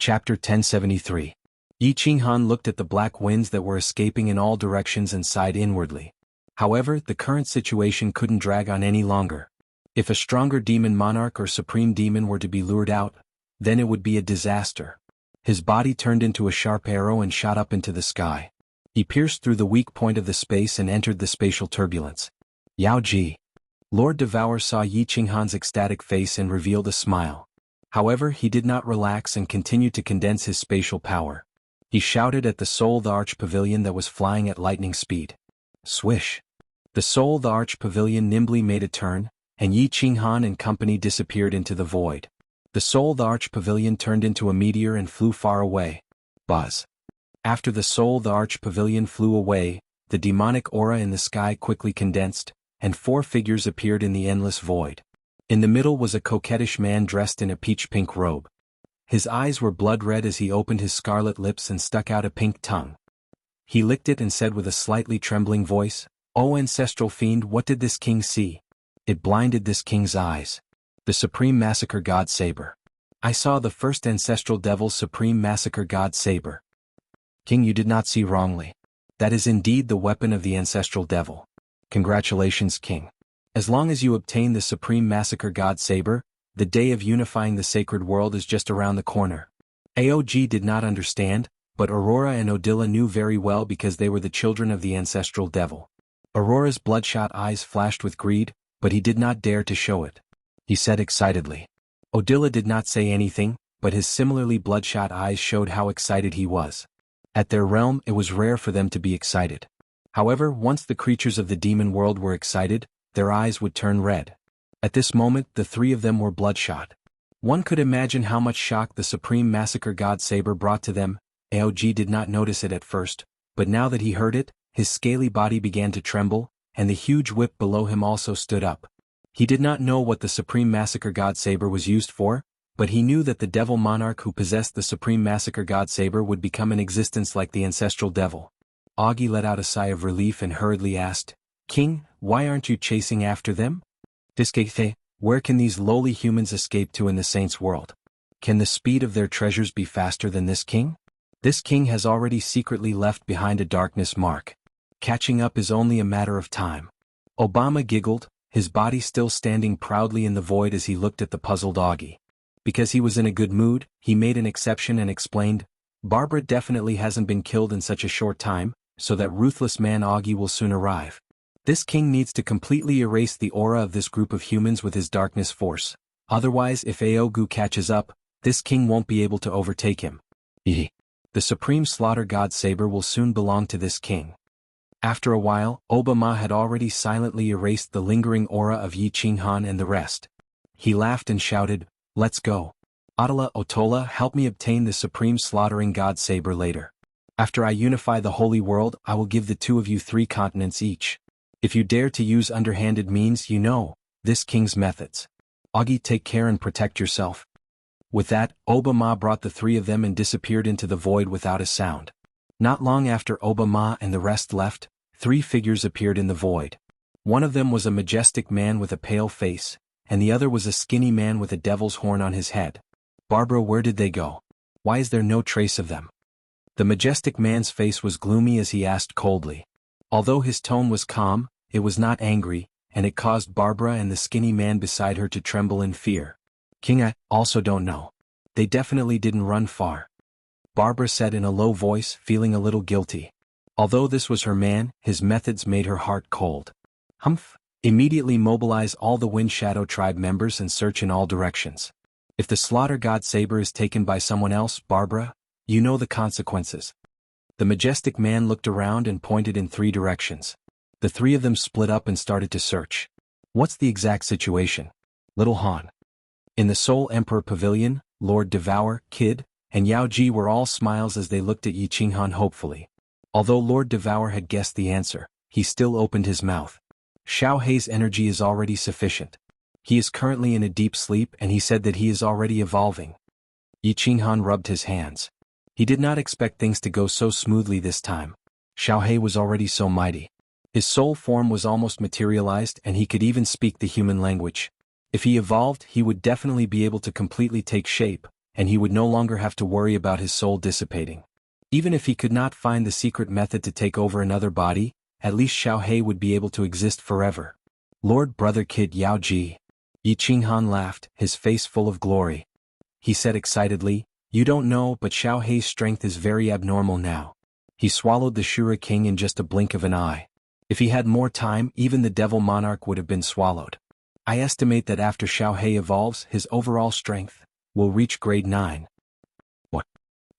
Chapter 1073. Yi Qinghan looked at the black winds that were escaping in all directions and sighed inwardly. However, the current situation couldn't drag on any longer. If a stronger demon monarch or supreme demon were to be lured out, then it would be a disaster. His body turned into a sharp arrow and shot up into the sky. He pierced through the weak point of the space and entered the spatial turbulence. Yao Ji. Lord Devour saw Yi Qinghan's ecstatic face and revealed a smile. However, he did not relax and continued to condense his spatial power. He shouted at the Soul the Arch Pavilion that was flying at lightning speed. Swish! The Soul the Arch Pavilion nimbly made a turn, and Yi Qinghan and company disappeared into the void. The Soul the Arch Pavilion turned into a meteor and flew far away. Buzz! After the Soul the Arch Pavilion flew away, the demonic aura in the sky quickly condensed, and 4 figures appeared in the endless void. In the middle was a coquettish man dressed in a peach-pink robe. His eyes were blood-red as he opened his scarlet lips and stuck out a pink tongue. He licked it and said with a slightly trembling voice, "O ancestral fiend, what did this king see? It blinded this king's eyes. The Supreme Massacre God Saber. I saw the first ancestral devil's Supreme Massacre God Saber." King, you did not see wrongly. That is indeed the weapon of the ancestral devil. Congratulations, King. As long as you obtain the Supreme Massacre God Saber, the day of unifying the sacred world is just around the corner. Aog did not understand, but Aurora and Odila knew very well because they were the children of the ancestral devil. Aurora's bloodshot eyes flashed with greed, but he did not dare to show it. He said excitedly. Odila did not say anything, but his similarly bloodshot eyes showed how excited he was. At their realm, it was rare for them to be excited. However, once the creatures of the demon world were excited, their eyes would turn red. At this moment, the 3 of them were bloodshot. One could imagine how much shock the Supreme Massacre God Saber brought to them. Aog did not notice it at first, but now that he heard it, his scaly body began to tremble, and the huge whip below him also stood up. He did not know what the Supreme Massacre God Saber was used for, but he knew that the devil monarch who possessed the Supreme Massacre God Saber would become in existence like the ancestral devil. Augie let out a sigh of relief and hurriedly asked, "King, why aren't you chasing after them? Diskethe, where can these lowly humans escape to in the saints' world? Can the speed of their treasures be faster than this king? This king has already secretly left behind a darkness mark. Catching up is only a matter of time." Obama giggled, his body still standing proudly in the void as he looked at the puzzled Augie. Because he was in a good mood, he made an exception and explained, "Barbara definitely hasn't been killed in such a short time, so that ruthless man Augie will soon arrive. This king needs to completely erase the aura of this group of humans with his darkness force. Otherwise, if Aogu catches up, this king won't be able to overtake him. The Supreme Slaughter God Saber will soon belong to this king." After a while, Obama had already silently erased the lingering aura of Yi Qinghan and the rest. He laughed and shouted, "Let's go. Atala Otola, help me obtain the Supreme Slaughtering God Saber later. After I unify the holy world, I will give the 2 of you 3 continents each. If you dare to use underhanded means, you know this king's methods. Augie, take care and protect yourself." With that, Obama brought the 3 of them and disappeared into the void without a sound. Not long after Obama and the rest left, 3 figures appeared in the void. One of them was a majestic man with a pale face, and the other was a skinny man with a devil's horn on his head. "Barbara, where did they go? Why is there no trace of them?" The majestic man's face was gloomy as he asked coldly. Although his tone was calm, it was not angry, and it caused Barbara and the skinny man beside her to tremble in fear. "King, I also don't know. They definitely didn't run far," Barbara said in a low voice, feeling a little guilty. Although this was her man, his methods made her heart cold. "Humph! Immediately mobilize all the Wind Shadow tribe members and search in all directions. If the Slaughter God Saber is taken by someone else, Barbara, you know the consequences." The majestic man looked around and pointed in 3 directions. The 3 of them split up and started to search. "What's the exact situation, Little Han?" In the Soul Emperor Pavilion, Lord Devour, Kid, and Yao Ji were all smiles as they looked at Yi Qinghan hopefully. Although Lord Devour had guessed the answer, he still opened his mouth. "Xiao Hei's energy is already sufficient. He is currently in a deep sleep and he said that he is already evolving." Yi Qinghan rubbed his hands. He did not expect things to go so smoothly this time. Xiao Hei was already so mighty. His soul form was almost materialized and he could even speak the human language. If he evolved, he would definitely be able to completely take shape, and he would no longer have to worry about his soul dissipating. Even if he could not find the secret method to take over another body, at least Xiao He would be able to exist forever. Lord Brother Kid Yao Ji. Yi Qinghan laughed, his face full of glory. He said excitedly, "You don't know, but Xiao He's strength is very abnormal now. He swallowed the Shura King in just a blink of an eye. If he had more time, even the Devil Monarch would have been swallowed. I estimate that after Xiao He evolves, his overall strength will reach grade 9. What?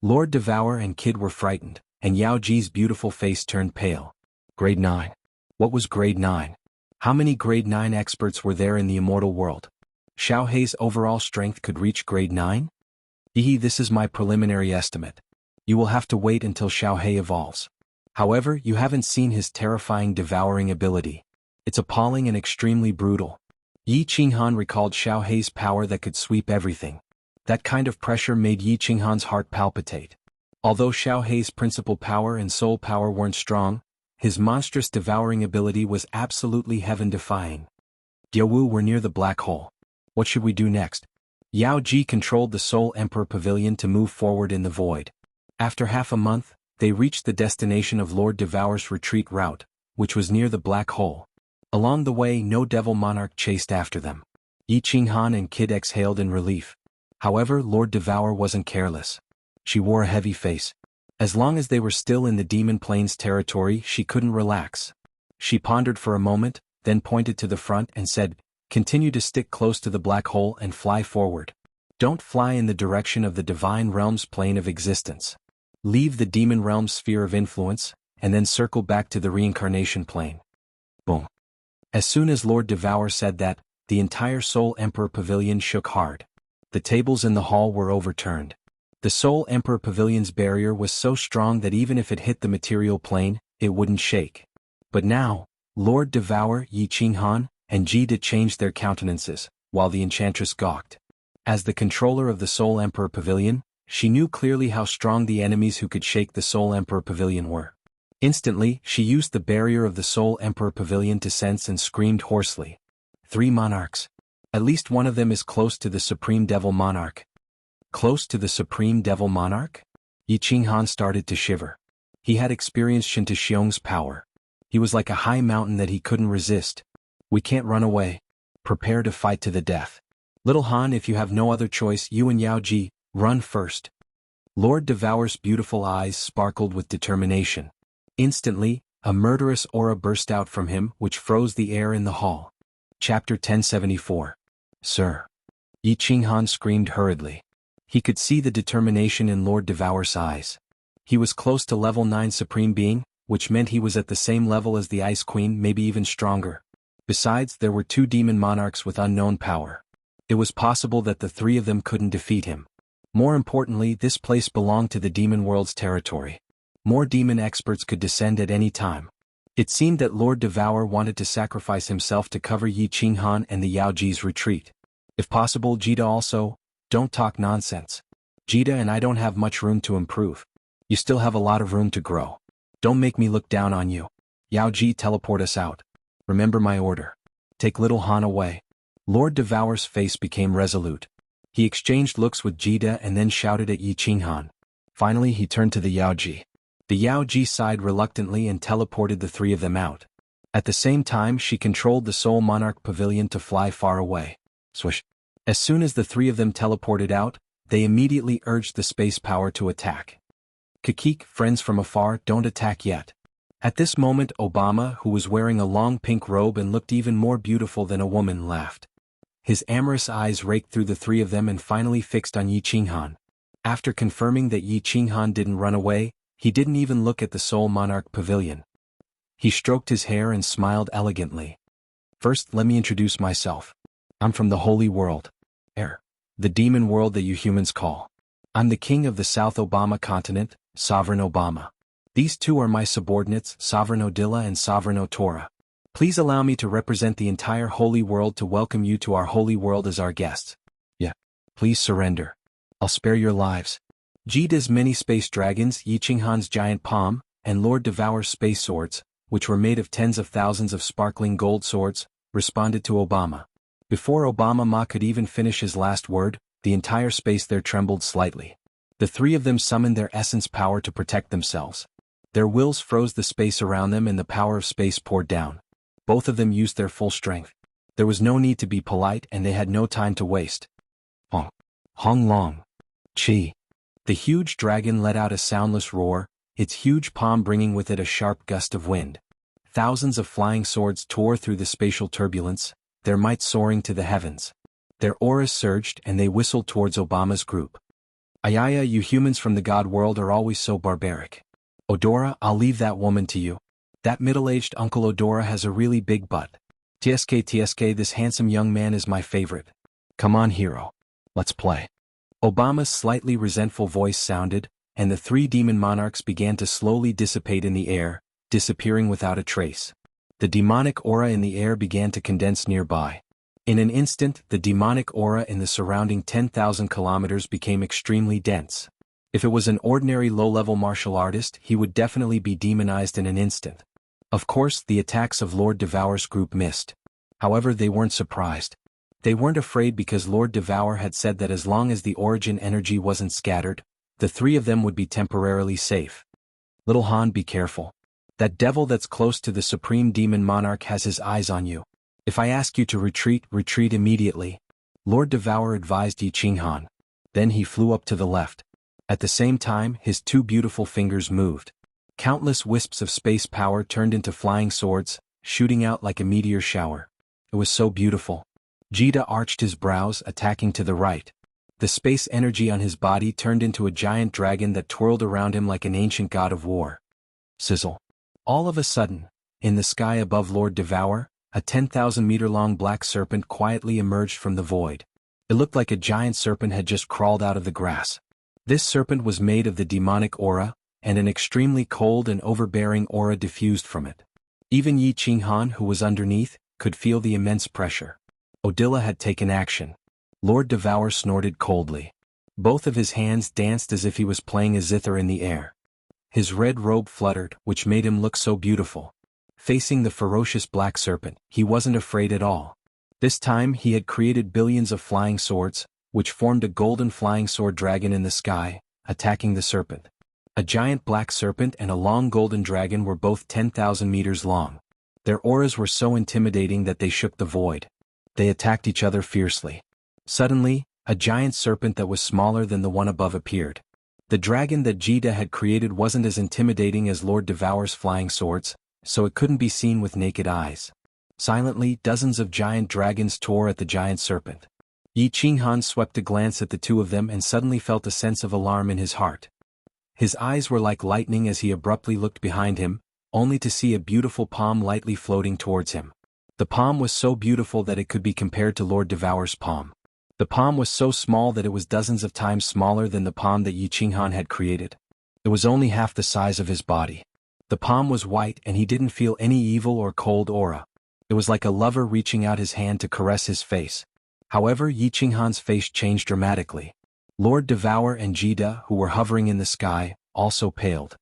Lord Devour and Kid were frightened, and Yao Ji's beautiful face turned pale. Grade 9. What was grade 9? How many grade 9 experts were there in the immortal world? Xiao He's overall strength could reach grade 9? This is my preliminary estimate. You will have to wait until Xiao He evolves. However, you haven't seen his terrifying devouring ability. It's appalling and extremely brutal." Yi Qinghan recalled Xiao He's power that could sweep everything. That kind of pressure made Yi Qinghan's heart palpitate. Although Xiao He's principal power and soul power weren't strong, his monstrous devouring ability was absolutely heaven-defying. Jianghu were near the black hole. What should we do next? Yao Ji controlled the Soul Emperor Pavilion to move forward in the void. After half a month, they reached the destination of Lord Devour's retreat route, which was near the black hole. Along the way, no Devil Monarch chased after them. Yi Qinghan and Kid exhaled in relief. However, Lord Devour wasn't careless. She wore a heavy face. As long as they were still in the Demon Plains territory, she couldn't relax. She pondered for a moment, then pointed to the front and said, "Continue to stick close to the black hole and fly forward. Don't fly in the direction of the Divine Realm's plane of existence. Leave the Demon Realm's sphere of influence, and then circle back to the reincarnation plane." Boom. As soon as Lord Devour said that, the entire Soul Emperor Pavilion shook hard. The tables in the hall were overturned. The Soul Emperor Pavilion's barrier was so strong that even if it hit the material plane, it wouldn't shake. But now, Lord Devour, Yi Qinghan, and Jida changed their countenances, while the enchantress gawked. As the controller of the Soul Emperor Pavilion, she knew clearly how strong the enemies who could shake the Soul Emperor Pavilion were. Instantly, she used the barrier of the Soul Emperor Pavilion to sense and screamed hoarsely. 3 monarchs. At least one of them is close to the Supreme Devil Monarch. Close to the Supreme Devil Monarch? Yi Qinghan started to shiver. He had experienced Shinta Xiong's power. He was like a high mountain that he couldn't resist. "We can't run away. Prepare to fight to the death. Little Han, if you have no other choice, you and Yao Ji, run first." Lord Devour's beautiful eyes sparkled with determination. Instantly, a murderous aura burst out from him which froze the air in the hall. Chapter 1074. "Sir." Yi Qinghan screamed hurriedly. He could see the determination in Lord Devour's eyes. He was close to level 9 Supreme Being, which meant he was at the same level as the Ice Queen, maybe even stronger. Besides, there were 2 demon monarchs with unknown power. It was possible that the 3 of them couldn't defeat him. More importantly, this place belonged to the demon world's territory. More demon experts could descend at any time. It seemed that Lord Devour wanted to sacrifice himself to cover Yi Qinghan and the Yao Ji's retreat. If possible, Jida also. Don't talk nonsense. Jida and I don't have much room to improve. You still have a lot of room to grow. Don't make me look down on you. Yao Ji, teleport us out. Remember my order. Take little Han away. Lord Devour's face became resolute. He exchanged looks with Jida and then shouted at Yi Qinghan. Finally, he turned to the Yao Ji. The Yao Ji sighed reluctantly and teleported the 3 of them out. At the same time, she controlled the Soul Monarch Pavilion to fly far away. Swish. As soon as the 3 of them teleported out, they immediately urged the space power to attack. "Kikik, friends from afar, don't attack yet." At this moment, Obama, who was wearing a long pink robe and looked even more beautiful than a woman, laughed. His amorous eyes raked through the 3 of them and finally fixed on Yi Qinghan. After confirming that Yi Qinghan didn't run away, he didn't even look at the Soul Monarch Pavilion. He stroked his hair and smiled elegantly. "First, let me introduce myself. I'm from the Holy World. The demon world that you humans call. I'm the king of the South Obama continent, Sovereign Obama. These 2 are my subordinates, Sovereign Odila and Sovereign Otora. Please allow me to represent the entire Holy World to welcome you to our Holy World as our guests. Yeah. Please surrender. I'll spare your lives." Jida's many space dragons, Yi Qinghan's giant palm, and Lord Devour's space swords, which were made of tens of thousands of sparkling gold swords, responded to Obama. Before Obama Ma could even finish his last word, the entire space there trembled slightly. The three of them summoned their essence power to protect themselves. Their wills froze the space around them and the power of space poured down. Both of them used their full strength. There was no need to be polite and they had no time to waste. Hong. Hong Long. Chi. The huge dragon let out a soundless roar, its huge palm bringing with it a sharp gust of wind. Thousands of flying swords tore through the spatial turbulence, their might soaring to the heavens. Their auras surged and they whistled towards Obama's group. Ayaya, you humans from the god world are always so barbaric. Odora, I'll leave that woman to you. That middle-aged Uncle Odora has a really big butt. TSK, this handsome young man is my favorite. Come on, hero. Let's play. Obama's slightly resentful voice sounded, and the three demon monarchs began to slowly dissipate in the air, disappearing without a trace. The demonic aura in the air began to condense nearby. In an instant, the demonic aura in the surrounding 10,000 kilometers became extremely dense. If it was an ordinary low-level martial artist, he would definitely be demonized in an instant. Of course, the attacks of Lord Devour's group missed. However, they weren't surprised. They weren't afraid because Lord Devour had said that as long as the origin energy wasn't scattered, the three of them would be temporarily safe. Little Han, be careful. That devil that's close to the Supreme Demon Monarch has his eyes on you. If I ask you to retreat, retreat immediately. Lord Devour advised Yi Qinghan. Then he flew up to the left. At the same time, his two beautiful fingers moved. Countless wisps of space power turned into flying swords, shooting out like a meteor shower. It was so beautiful. Jita arched his brows, attacking to the right. The space energy on his body turned into a giant dragon that twirled around him like an ancient god of war. Sizzle. All of a sudden, in the sky above Lord Devour, a 10,000-meter-long black serpent quietly emerged from the void. It looked like a giant serpent had just crawled out of the grass. This serpent was made of the demonic aura, and an extremely cold and overbearing aura diffused from it. Even Yi Qinghan, who was underneath, could feel the immense pressure. Odila had taken action. Lord Devour snorted coldly. Both of his hands danced as if he was playing a zither in the air. His red robe fluttered, which made him look so beautiful. Facing the ferocious black serpent, he wasn't afraid at all. This time he had created billions of flying swords, which formed a golden flying sword dragon in the sky, attacking the serpent. A giant black serpent and a long golden dragon were both 10,000 meters long. Their auras were so intimidating that they shook the void. They attacked each other fiercely. Suddenly, a giant serpent that was smaller than the one above appeared. The dragon that Jita had created wasn't as intimidating as Lord Devour's flying swords, so it couldn't be seen with naked eyes. Silently, dozens of giant dragons tore at the giant serpent. Yi Qinghan swept a glance at the two of them and suddenly felt a sense of alarm in his heart. His eyes were like lightning as he abruptly looked behind him, only to see a beautiful palm lightly floating towards him. The palm was so beautiful that it could be compared to Lord Devour's palm. The palm was so small that it was dozens of times smaller than the palm that Yi Qinghan had created. It was only half the size of his body. The palm was white and he didn't feel any evil or cold aura. It was like a lover reaching out his hand to caress his face. However, Yi Qinghan's face changed dramatically. Lord Devour and Jita, who were hovering in the sky, also paled.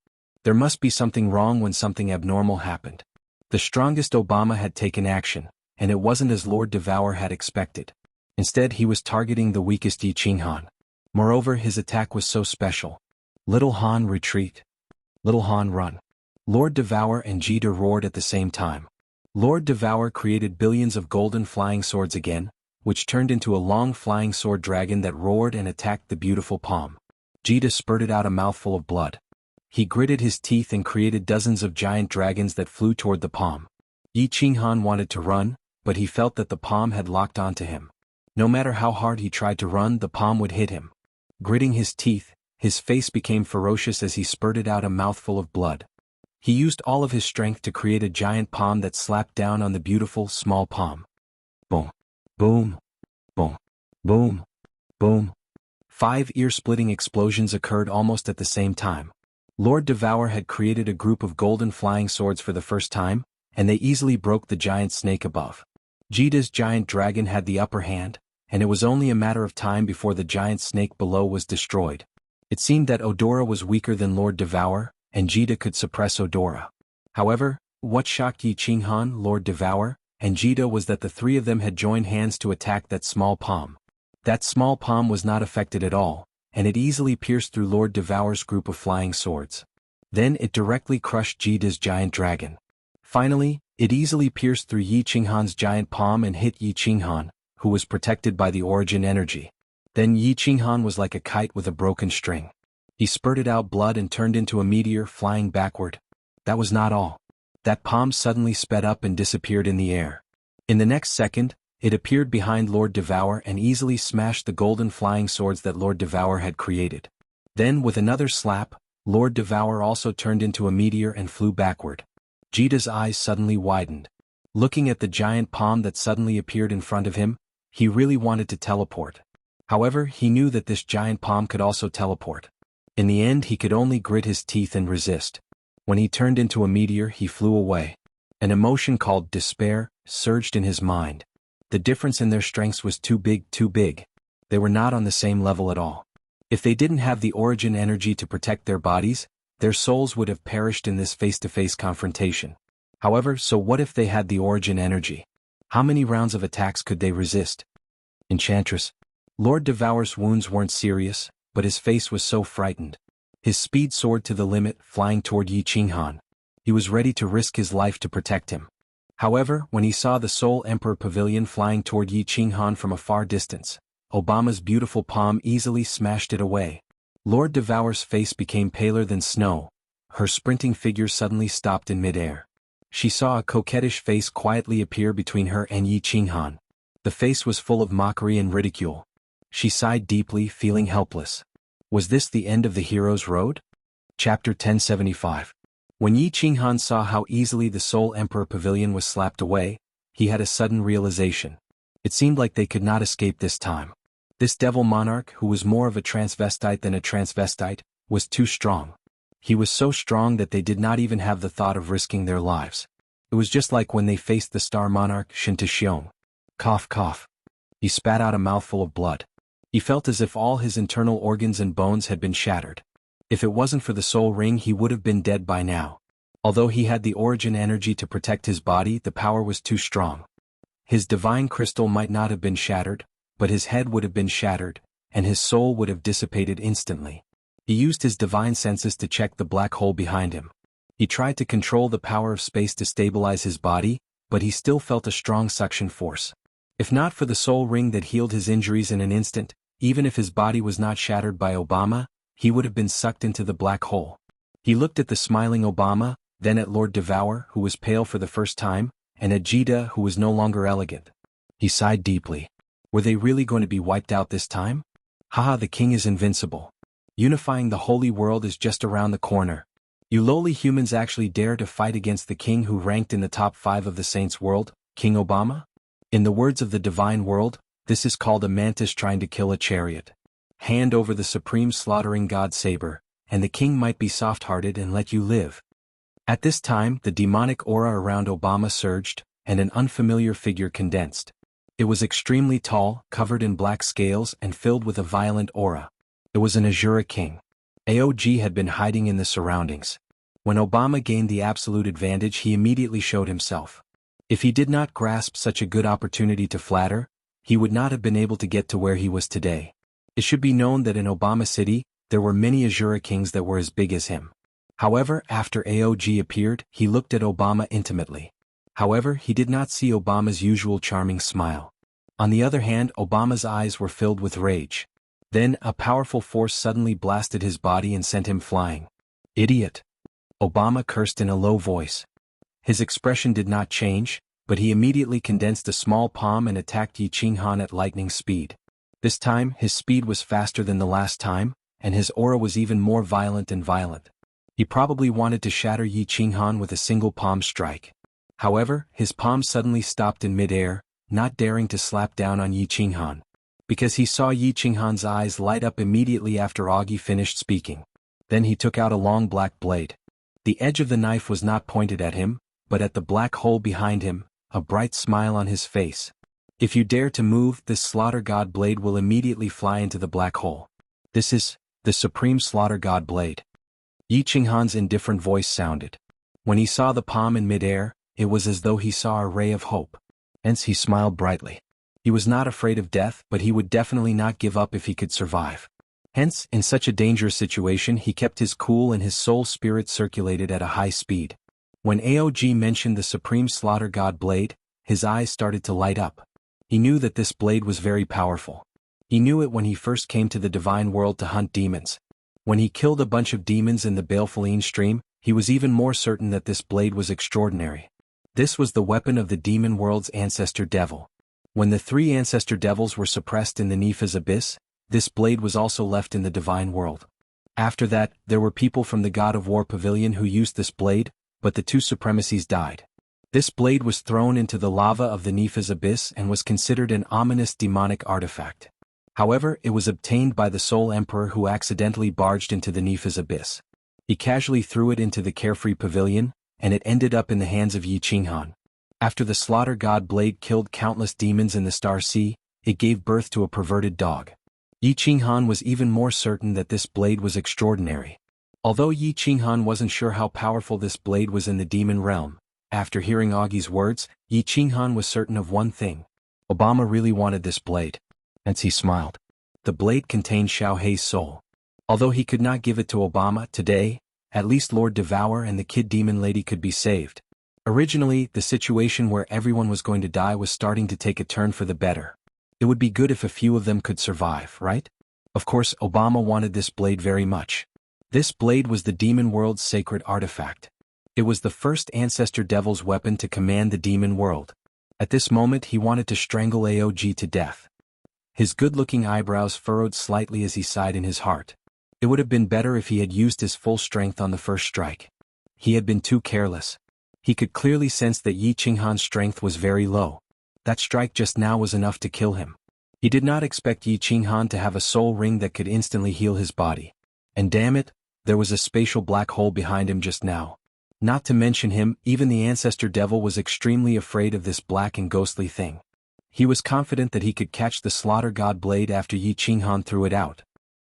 There must be something wrong when something abnormal happened. The strongest Obama had taken action, and it wasn't as Lord Devour had expected. Instead, he was targeting the weakest Yi Qinghan. Moreover, his attack was so special. Little Han, retreat. Little Han, run. Lord Devour and Jita roared at the same time. Lord Devour created billions of golden flying swords again, which turned into a long flying sword dragon that roared and attacked the beautiful palm. Jita spurted out a mouthful of blood. He gritted his teeth and created dozens of giant dragons that flew toward the palm. Yi Qinghan wanted to run, but he felt that the palm had locked onto him. No matter how hard he tried to run, the palm would hit him. Gritting his teeth, his face became ferocious as he spurted out a mouthful of blood. He used all of his strength to create a giant palm that slapped down on the beautiful, small palm. Boom. Boom. Boom. Boom. Boom. 5 ear-splitting explosions occurred almost at the same time. Lord Devour had created a group of golden flying swords for the first time, and they easily broke the giant snake above. Jita's giant dragon had the upper hand, and it was only a matter of time before the giant snake below was destroyed. It seemed that Odora was weaker than Lord Devour, and Jita could suppress Odora. However, what shocked Yi Qinghan, Lord Devour, and Jita was that the three of them had joined hands to attack that small palm. That small palm was not affected at all, and it easily pierced through Lord Devour's group of flying swords. Then it directly crushed Jida's giant dragon. Finally, it easily pierced through Yi Qinghan's giant palm and hit Yi Qinghan, who was protected by the origin energy. Then Yi Qinghan was like a kite with a broken string. He spurted out blood and turned into a meteor flying backward. That was not all. That palm suddenly sped up and disappeared in the air. In the next second, it appeared behind Lord Devour and easily smashed the golden flying swords that Lord Devour had created. Then with another slap, Lord Devour also turned into a meteor and flew backward. Jida's eyes suddenly widened. Looking at the giant palm that suddenly appeared in front of him, he really wanted to teleport. However, he knew that this giant palm could also teleport. In the end, he could only grit his teeth and resist. When he turned into a meteor, he flew away. An emotion called despair surged in his mind. The difference in their strengths was too big. They were not on the same level at all. If they didn't have the origin energy to protect their bodies, their souls would have perished in this face-to-face confrontation. However, so what if they had the origin energy? How many rounds of attacks could they resist? Enchantress. Lord Devour's wounds weren't serious, but his face was so frightened. His speed soared to the limit, flying toward Yi Qinghan. He was ready to risk his life to protect him. However, when he saw the Soul Emperor Pavilion flying toward Yi Qinghan from a far distance, Obama's beautiful palm easily smashed it away. Lord Devour's face became paler than snow. Her sprinting figure suddenly stopped in midair. She saw a coquettish face quietly appear between her and Yi Qinghan. The face was full of mockery and ridicule. She sighed deeply, feeling helpless. Was this the end of the hero's road? Chapter 1075. When Yi Qinghan saw how easily the Soul Emperor Pavilion was slapped away, he had a sudden realization. It seemed like they could not escape this time. This devil monarch, who was more of a transvestite than a transvestite, was too strong. He was so strong that they did not even have the thought of risking their lives. It was just like when they faced the star monarch Shintashiong. Cough cough. He spat out a mouthful of blood. He felt as if all his internal organs and bones had been shattered. If it wasn't for the soul ring, he would have been dead by now. Although he had the origin energy to protect his body, the power was too strong. His divine crystal might not have been shattered, but his head would have been shattered, and his soul would have dissipated instantly. He used his divine senses to check the black hole behind him. He tried to control the power of space to stabilize his body, but he still felt a strong suction force. If not for the soul ring that healed his injuries in an instant, even if his body was not shattered by Obama, he would have been sucked into the black hole. He looked at the smiling Obama, then at Lord Devour, who was pale for the first time, and at Jida, who was no longer elegant. He sighed deeply. Were they really going to be wiped out this time? Haha, the king is invincible. Unifying the holy world is just around the corner. You lowly humans actually dare to fight against the king who ranked in the top 5 of the saints' world, King Obama? In the words of the divine world, this is called a mantis trying to kill a chariot. Hand over the supreme slaughtering god saber, and the king might be soft-hearted and let you live. At this time, the demonic aura around Obama surged, and an unfamiliar figure condensed. It was extremely tall, covered in black scales, and filled with a violent aura. It was an Azura king. AOG had been hiding in the surroundings. When Obama gained the absolute advantage, he immediately showed himself. If he did not grasp such a good opportunity to flatter, he would not have been able to get to where he was today. It should be known that in Obama City, there were many Azura kings that were as big as him. However, after AOG appeared, he looked at Obama intimately. However, he did not see Obama's usual charming smile. On the other hand, Obama's eyes were filled with rage. Then, a powerful force suddenly blasted his body and sent him flying. Idiot! Obama cursed in a low voice. His expression did not change, but he immediately condensed a small palm and attacked Yi Qinghan at lightning speed. This time, his speed was faster than the last time, and his aura was even more violent and violent. He probably wanted to shatter Yi Qinghan with a single palm strike. However, his palm suddenly stopped in midair, not daring to slap down on Yi Qinghan. Because he saw Yi Qinghan's eyes light up immediately after Augie finished speaking. Then he took out a long black blade. The edge of the knife was not pointed at him, but at the black hole behind him, a bright smile on his face. If you dare to move, this slaughter god blade will immediately fly into the black hole. This is the supreme slaughter god blade. Yi Qinghan's indifferent voice sounded. When he saw the palm in midair, it was as though he saw a ray of hope. Hence he smiled brightly. He was not afraid of death, but he would definitely not give up if he could survive. Hence, in such a dangerous situation he kept his cool and his soul spirit circulated at a high speed. When Aog mentioned the Supreme Slaughter God Blade, his eyes started to light up. He knew that this blade was very powerful. He knew it when he first came to the Divine World to hunt demons. When he killed a bunch of demons in the Balefulline stream, he was even more certain that this blade was extraordinary. This was the weapon of the demon world's ancestor devil. When the 3 ancestor devils were suppressed in the Nepha's abyss, this blade was also left in the divine world. After that, there were people from the God of War pavilion who used this blade, but the 2 supremacies died. This blade was thrown into the lava of the Nepha's abyss and was considered an ominous demonic artifact. However, it was obtained by the Soul Emperor who accidentally barged into the Nepha's abyss. He casually threw it into the Carefree Pavilion, and it ended up in the hands of Yi Qinghan. After the Slaughter God Blade killed countless demons in the Star Sea, it gave birth to a perverted dog. Yi Qinghan was even more certain that this blade was extraordinary. Although Yi Qinghan wasn't sure how powerful this blade was in the demon realm, after hearing Augie's words, Yi Qinghan was certain of one thing. Obama really wanted this blade. Hence he smiled. The blade contained Xiao Hei's soul. Although he could not give it to Obama today, at least Lord Devour and the Kid Demon Lady could be saved. Originally, the situation where everyone was going to die was starting to take a turn for the better. It would be good if a few of them could survive, right? Of course, Obama wanted this blade very much. This blade was the demon world's sacred artifact. It was the first ancestor devil's weapon to command the demon world. At this moment he wanted to strangle Aog to death. His good-looking eyebrows furrowed slightly as he sighed in his heart. It would have been better if he had used his full strength on the first strike. He had been too careless. He could clearly sense that Yi Qinghan's strength was very low. That strike just now was enough to kill him. He did not expect Yi Qinghan to have a soul ring that could instantly heal his body. And damn it, there was a spatial black hole behind him just now. Not to mention him, even the ancestor devil was extremely afraid of this black and ghostly thing. He was confident that he could catch the Slaughter God Blade after Yi Qinghan threw it out.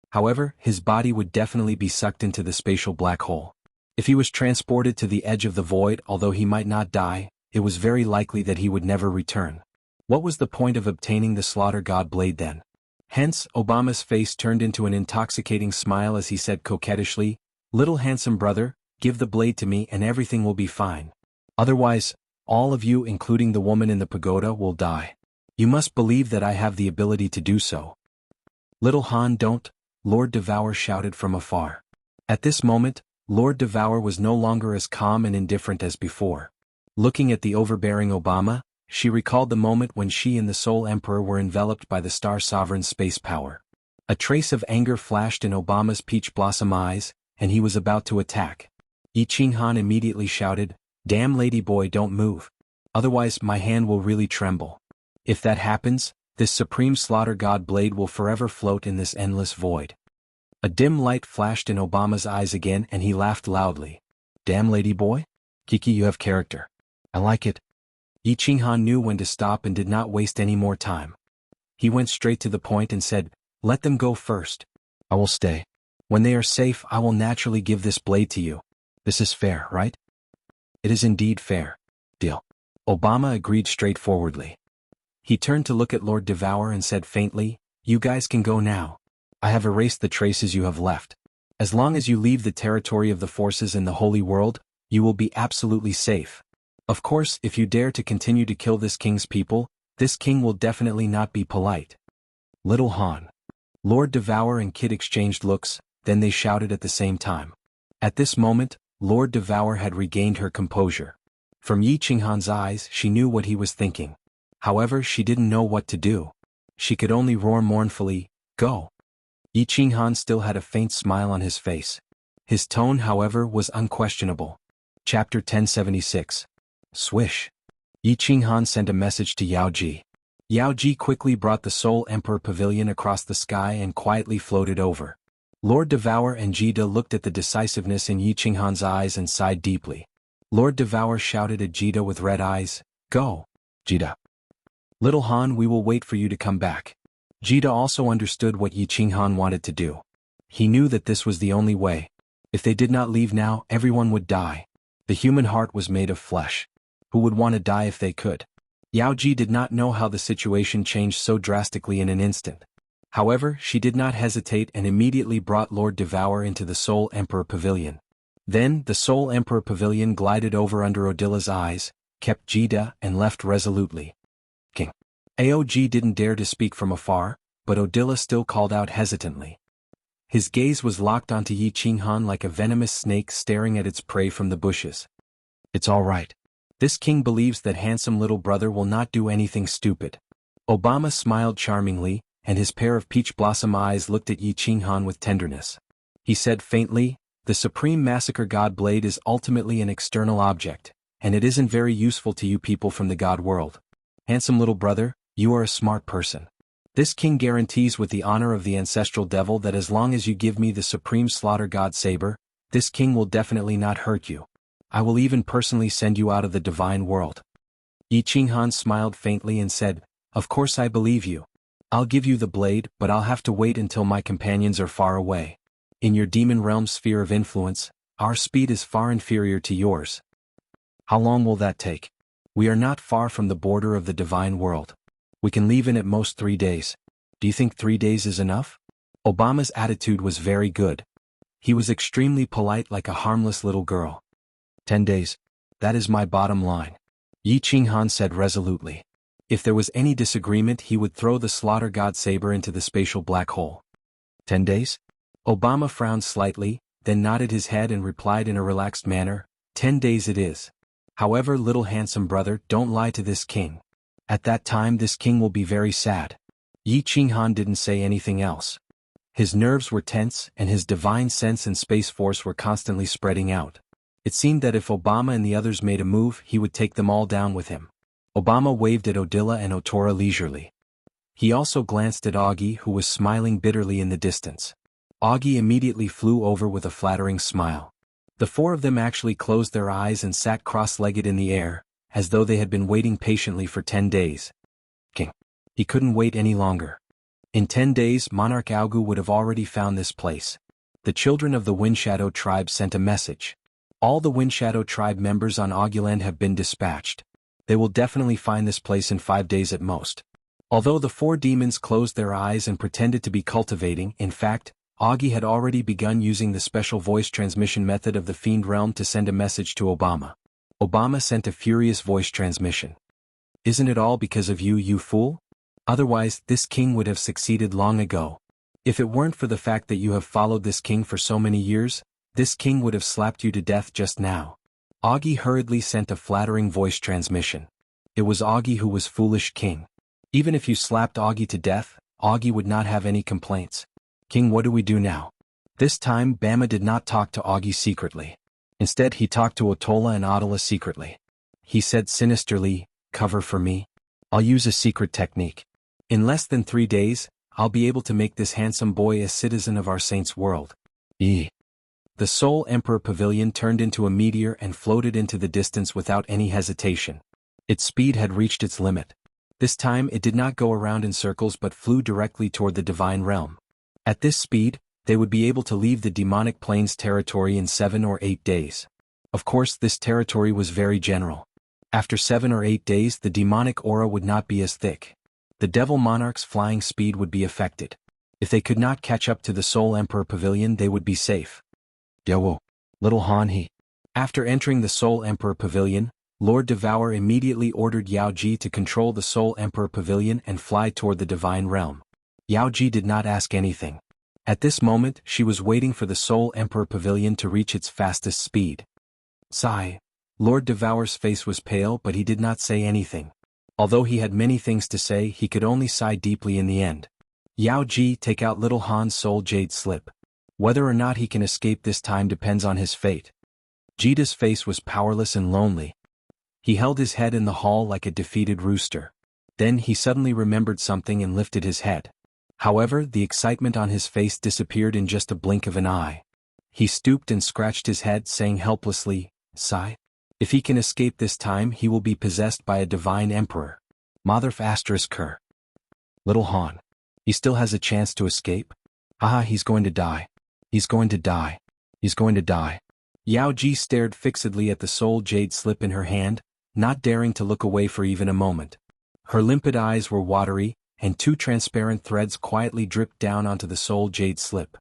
However, his body would definitely be sucked into the spatial black hole. If he was transported to the edge of the void, although he might not die, it was very likely that he would never return. What was the point of obtaining the Slaughter God Blade then? Hence, Obama's face turned into an intoxicating smile as he said coquettishly, "Little handsome brother, give the blade to me and everything will be fine. Otherwise, all of you including the woman in the pagoda will die. You must believe that I have the ability to do so." "Little Han, don't," Lord Devour shouted from afar. At this moment, Lord Devour was no longer as calm and indifferent as before. Looking at the overbearing Obama, she recalled the moment when she and the Soul Emperor were enveloped by the Star Sovereign's space power. A trace of anger flashed in Obama's peach blossom eyes, and he was about to attack. Yi Qinghan immediately shouted, "Damn ladyboy, don't move. Otherwise my hand will really tremble. If that happens, this Supreme Slaughter God Blade will forever float in this endless void." A dim light flashed in Obama's eyes again and he laughed loudly. "Damn ladyboy? Kiki, you have character. I like it." Yi Qinghan knew when to stop and did not waste any more time. He went straight to the point and said, "Let them go first. I will stay. When they are safe, I will naturally give this blade to you. This is fair, right?" "It is indeed fair. Deal." Obama agreed straightforwardly. He turned to look at Lord Devour and said faintly, "You guys can go now. I have erased the traces you have left. As long as you leave the territory of the forces in the Holy World, you will be absolutely safe. Of course, if you dare to continue to kill this king's people, this king will definitely not be polite." "Little Han." Lord Devour and Kid exchanged looks, then they shouted at the same time. At this moment, Lord Devour had regained her composure. From Yi Qinghan's eyes, she knew what he was thinking. However, she didn't know what to do. She could only roar mournfully, "Go." Yi Qinghan still had a faint smile on his face. His tone, however, was unquestionable. Chapter 1076. Swish. Yi Qinghan sent a message to Yao Ji. Yao Ji quickly brought the Soul Emperor Pavilion across the sky and quietly floated over. Lord Devour and Jida looked at the decisiveness in Yi Qinghan's eyes and sighed deeply. Lord Devour shouted at Jida with red eyes, "Go, Jida. Little Han, we will wait for you to come back." Jida also understood what Yi Qinghan wanted to do. He knew that this was the only way. If they did not leave now, everyone would die. The human heart was made of flesh. Who would want to die if they could? Yao Ji did not know how the situation changed so drastically in an instant. However, she did not hesitate and immediately brought Lord Devour into the Soul Emperor Pavilion. Then, the Soul Emperor Pavilion glided over under Odilla's eyes, kept Jida, and left resolutely. King. Aog didn't dare to speak from afar, but Odilla still called out hesitantly. His gaze was locked onto Yi Qinghan like a venomous snake staring at its prey from the bushes. It's all right. This king believes that handsome little brother will not do anything stupid. Obama smiled charmingly, and his pair of peach blossom eyes looked at Yi Qinghan with tenderness. He said faintly, "The Supreme Massacre God Blade is ultimately an external object, and it isn't very useful to you people from the God world. Handsome little brother, you are a smart person. This king guarantees with the honor of the ancestral devil that as long as you give me the Supreme Slaughter God Saber, this king will definitely not hurt you. I will even personally send you out of the divine world." Yi Qinghan smiled faintly and said, "Of course I believe you. I'll give you the blade, but I'll have to wait until my companions are far away. In your demon realm sphere of influence, our speed is far inferior to yours. How long will that take? We are not far from the border of the divine world. We can leave in at most 3 days. Do you think 3 days is enough?" Obama's attitude was very good. He was extremely polite like a harmless little girl. 10 days. That is my bottom line. Yi Qinghan said resolutely. If there was any disagreement he would throw the Slaughter God Saber into the spatial black hole. 10 days? Obama frowned slightly, then nodded his head and replied in a relaxed manner, 10 days it is. However, little handsome brother, don't lie to this king. At that time this king will be very sad. Yi Qinghan didn't say anything else. His nerves were tense and his divine sense and space force were constantly spreading out. It seemed that if Obama and the others made a move he would take them all down with him. Obama waved at Odilla and Otora leisurely. He also glanced at Augie who was smiling bitterly in the distance. Augie immediately flew over with a flattering smile. The four of them actually closed their eyes and sat cross-legged in the air, as though they had been waiting patiently for 10 days. King. He couldn't wait any longer. In 10 days Monarch Aogu would have already found this place. The children of the Windshadow tribe sent a message. All the Windshadow tribe members on Auguland have been dispatched. They will definitely find this place in 5 days at most. Although the four demons closed their eyes and pretended to be cultivating, in fact, Augie had already begun using the special voice transmission method of the Fiend Realm to send a message to Obama. Obama sent a furious voice transmission. "Isn't it all because of you, you fool? Otherwise, this king would have succeeded long ago. If it weren't for the fact that you have followed this king for so many years, this king would have slapped you to death just now." Augie hurriedly sent a flattering voice transmission. It was Augie who was foolish king. Even if you slapped Augie to death, Augie would not have any complaints. "King, what do we do now?" This time Bama did not talk to Augie secretly. Instead he talked to Otola and Odila secretly. He said sinisterly, "Cover for me. I'll use a secret technique. In less than 3 days, I'll be able to make this handsome boy a citizen of our saint's world." The Soul Emperor Pavilion turned into a meteor and floated into the distance without any hesitation. Its speed had reached its limit. This time it did not go around in circles but flew directly toward the divine realm. At this speed, they would be able to leave the demonic plains territory in 7 or 8 days. Of course, this territory was very general. After 7 or 8 days the demonic aura would not be as thick. The Devil Monarch's flying speed would be affected. If they could not catch up to the Soul Emperor Pavilion they would be safe. "Yo, little Han he." After entering the Soul Emperor Pavilion, Lord Devour immediately ordered Yao Ji to control the Soul Emperor Pavilion and fly toward the divine realm. Yao Ji did not ask anything. At this moment she was waiting for the Soul Emperor Pavilion to reach its fastest speed. Sigh. Lord Devour's face was pale but he did not say anything. Although he had many things to say he could only sigh deeply in the end. "Yao Ji, take out little Han's soul jade slip. Whether or not he can escape this time depends on his fate." Jida's face was powerless and lonely. He held his head in the hall like a defeated rooster. Then he suddenly remembered something and lifted his head. However, the excitement on his face disappeared in just a blink of an eye. He stooped and scratched his head saying helplessly, "Sigh. If he can escape this time he will be possessed by a divine emperor. Motherf asterisk her. Little Han. He still has a chance to escape? Haha, he's going to die. He's going to die. He's going to die." Yao Ji stared fixedly at the soul jade slip in her hand, not daring to look away for even a moment. Her limpid eyes were watery, and two transparent threads quietly dripped down onto the soul jade slip.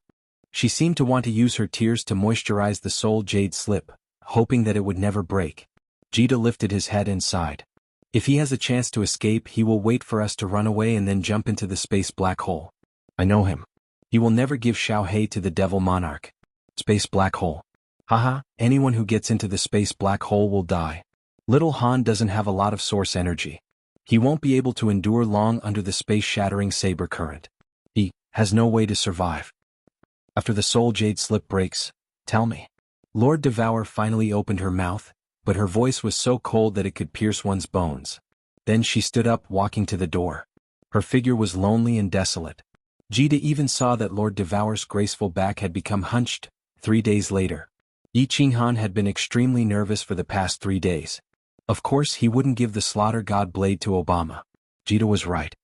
She seemed to want to use her tears to moisturize the soul jade slip, hoping that it would never break. Jita lifted his head and sighed. If he has a chance to escape, he will wait for us to run away and then jump into the space black hole. I know him. He will never give Xiaohei to the devil monarch. Space black hole. Haha, anyone who gets into the space black hole will die. Little Han doesn't have a lot of source energy. He won't be able to endure long under the space-shattering saber current. He has no way to survive. After the soul jade slip breaks, tell me. Lord Devour finally opened her mouth, but her voice was so cold that it could pierce one's bones. Then she stood up, walking to the door. Her figure was lonely and desolate. Jita even saw that Lord Devour's graceful back had become hunched. 3 days later. Yi Qinghan had been extremely nervous for the past 3 days. Of course he wouldn't give the Slaughter God blade to Obama. Jita was right.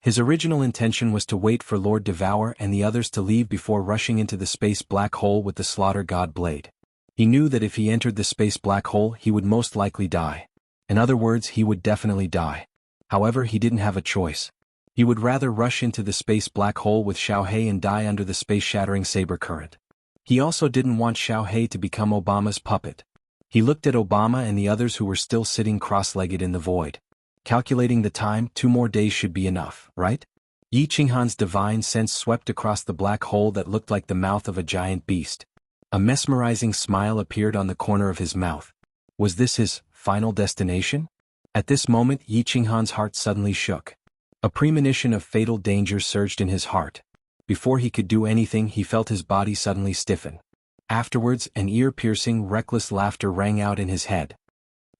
His original intention was to wait for Lord Devour and the others to leave before rushing into the space black hole with the Slaughter God blade. He knew that if he entered the space black hole he would most likely die. In other words, he would definitely die. However, he didn't have a choice. He would rather rush into the space black hole with Xiaohei and die under the space-shattering saber current. He also didn't want Xiaohei to become Obama's puppet. He looked at Obama and the others who were still sitting cross-legged in the void. Calculating the time, 2 more days should be enough, right? Yi Qinghan's divine sense swept across the black hole that looked like the mouth of a giant beast. A mesmerizing smile appeared on the corner of his mouth. Was this his final destination? At this moment, Yi Qinghan's heart suddenly shook. A premonition of fatal danger surged in his heart. Before he could do anything, he felt his body suddenly stiffen. Afterwards, an ear-piercing, reckless laughter rang out in his head.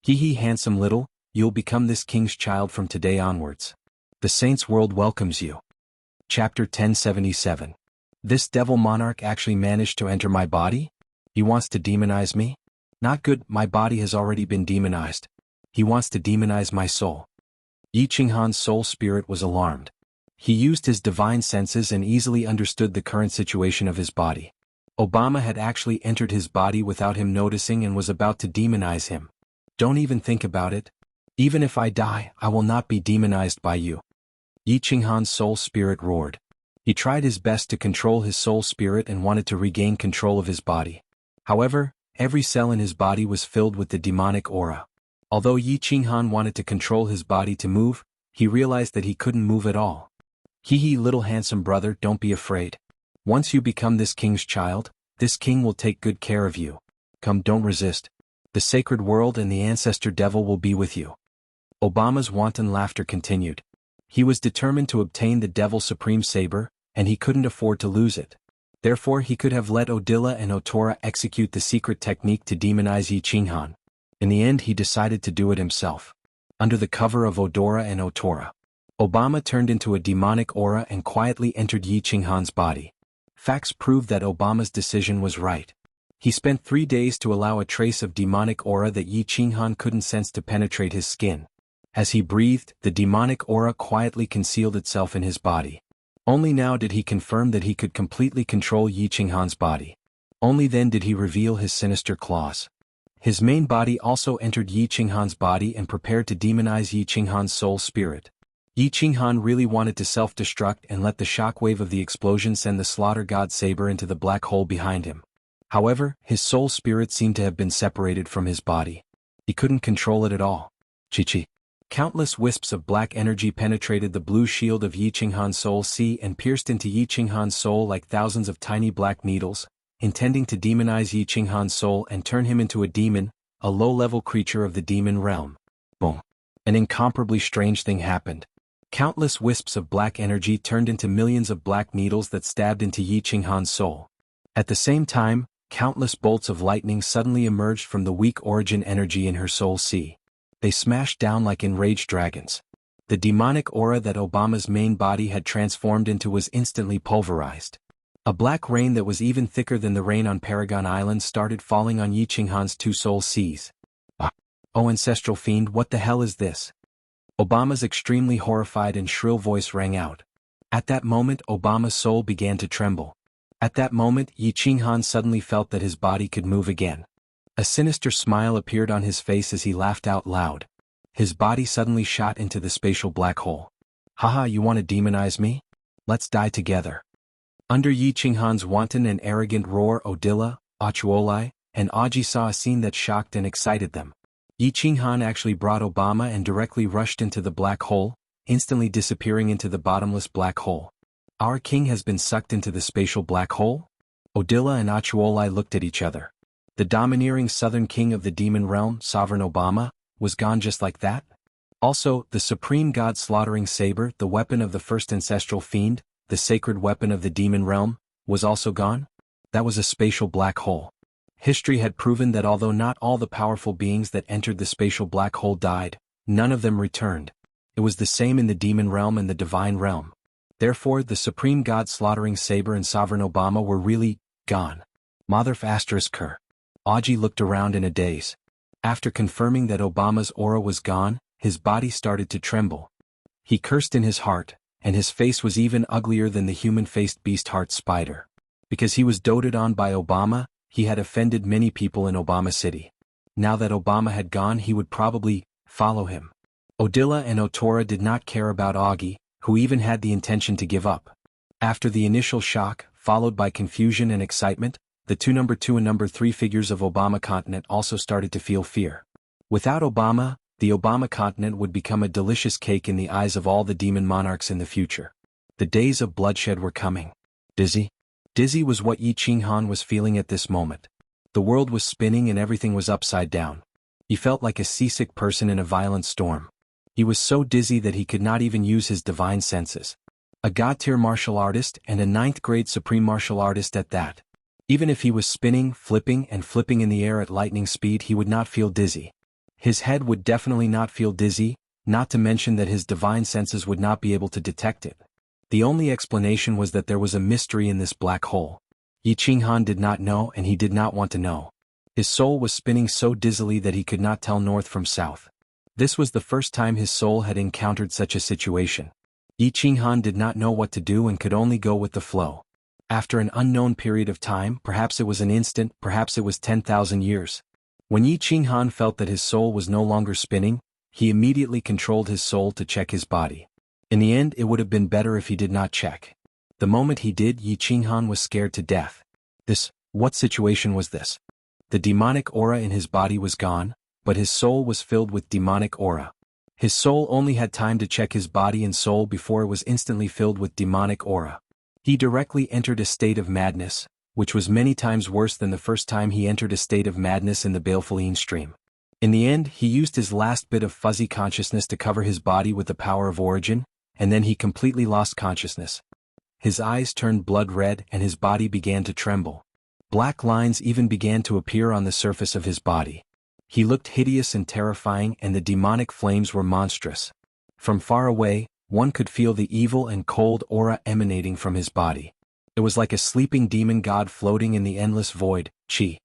Hee, handsome little, you'll become this king's child from today onwards. The saints' world welcomes you. Chapter 1077. This devil monarch actually managed to enter my body? He wants to demonize me? Not good, my body has already been demonized. He wants to demonize my soul. Yi Qinghan's soul spirit was alarmed. He used his divine senses and easily understood the current situation of his body. Obama had actually entered his body without him noticing and was about to demonize him. Don't even think about it. Even if I die, I will not be demonized by you. Yi Qinghan's soul spirit roared. He tried his best to control his soul spirit and wanted to regain control of his body. However, every cell in his body was filled with the demonic aura. Although Yi Qinghan wanted to control his body to move, he realized that he couldn't move at all. Hee, little handsome brother, don't be afraid. Once you become this king's child, this king will take good care of you. Come, don't resist. The sacred world and the ancestor devil will be with you. Obama's wanton laughter continued. He was determined to obtain the devil's supreme saber, and he couldn't afford to lose it. Therefore he could have let Odila and Otora execute the secret technique to demonize Yi Qinghan. In the end he decided to do it himself. Under the cover of Odora and Otora, Obama turned into a demonic aura and quietly entered Yi Qinghan's body. Facts proved that Obama's decision was right. He spent 3 days to allow a trace of demonic aura that Yi Qinghan couldn't sense to penetrate his skin. As he breathed, the demonic aura quietly concealed itself in his body. Only now did he confirm that he could completely control Yi Qinghan's body. Only then did he reveal his sinister claws. His main body also entered Yi Qinghan's body and prepared to demonize Yi Qinghan's soul spirit. Yi Qinghan really wanted to self-destruct and let the shockwave of the explosion send the Slaughter God saber into the black hole behind him. However, his soul spirit seemed to have been separated from his body. He couldn't control it at all. Chi-chi. Countless wisps of black energy penetrated the blue shield of Yi Qinghan's soul sea and pierced into Yi Qinghan's soul like thousands of tiny black needles, intending to demonize Yi Qinghan's soul and turn him into a demon, a low-level creature of the demon realm. Boom. An incomparably strange thing happened. Countless wisps of black energy turned into millions of black needles that stabbed into Yi Qinghan's soul. At the same time, countless bolts of lightning suddenly emerged from the weak origin energy in her soul sea. They smashed down like enraged dragons. The demonic aura that Obama's main body had transformed into was instantly pulverized. A black rain that was even thicker than the rain on Paragon Island started falling on Yi Qinghan's 2 soul seas. Oh ancestral fiend, what the hell is this? Obama's extremely horrified and shrill voice rang out. At that moment Obama's soul began to tremble. At that moment Yi Qinghan suddenly felt that his body could move again. A sinister smile appeared on his face as he laughed out loud. His body suddenly shot into the spatial black hole. Haha, you want to demonize me? Let's die together. Under Yi Qinghan's wanton and arrogant roar, Odila, Achuolai, and Aji saw a scene that shocked and excited them. Yi Qinghan actually brought Obama and directly rushed into the black hole, instantly disappearing into the bottomless black hole. Our king has been sucked into the spatial black hole? Odila and Achuolai looked at each other. The domineering southern king of the demon realm, Sovereign Obama, was gone just like that? Also, the supreme god slaughtering saber, the weapon of the first ancestral fiend, the sacred weapon of the demon realm, was also gone? That was a spatial black hole. History had proven that although not all the powerful beings that entered the spatial black hole died, none of them returned. It was the same in the demon realm and the divine realm. Therefore, the supreme god slaughtering saber and Sovereign Obama were really gone. Motherf *Ker. Aji looked around in a daze. After confirming that Obama's aura was gone, his body started to tremble. He cursed in his heart, and his face was even uglier than the human-faced beast-heart spider. Because he was doted on by Obama, he had offended many people in Obama City. Now that Obama had gone, he would probably follow him. Odila and Otora did not care about Augie, who even had the intention to give up. After the initial shock, followed by confusion and excitement, the number 2 and number 3 figures of Obama continent also started to feel fear. Without Obama, the Obama continent would become a delicious cake in the eyes of all the demon monarchs in the future. The days of bloodshed were coming. Dizzy? Dizzy was what Yi Qinghan was feeling at this moment. The world was spinning and everything was upside down. He felt like a seasick person in a violent storm. He was so dizzy that he could not even use his divine senses. A god-tier martial artist and a 9th-grade supreme martial artist at that. Even if he was spinning, flipping in the air at lightning speed, he would not feel dizzy. His head would definitely not feel dizzy, not to mention that his divine senses would not be able to detect it. The only explanation was that there was a mystery in this black hole. Yi Qinghan did not know and he did not want to know. His soul was spinning so dizzily that he could not tell north from south. This was the first time his soul had encountered such a situation. Yi Qinghan did not know what to do and could only go with the flow. After an unknown period of time, perhaps it was an instant, perhaps it was 10,000 years. When Yi Qinghan felt that his soul was no longer spinning, he immediately controlled his soul to check his body. In the end, it would have been better if he did not check. The moment he did, Yi Qinghan was scared to death. What situation was this? The demonic aura in his body was gone, but his soul was filled with demonic aura. His soul only had time to check his body and soul before it was instantly filled with demonic aura. He directly entered a state of madness, which was many times worse than the first time he entered a state of madness in the Balefulline stream. In the end, he used his last bit of fuzzy consciousness to cover his body with the power of origin, and then he completely lost consciousness. His eyes turned blood red and his body began to tremble. Black lines even began to appear on the surface of his body. He looked hideous and terrifying, and the demonic flames were monstrous. From far away, one could feel the evil and cold aura emanating from his body. It was like a sleeping demon god floating in the endless void, chi.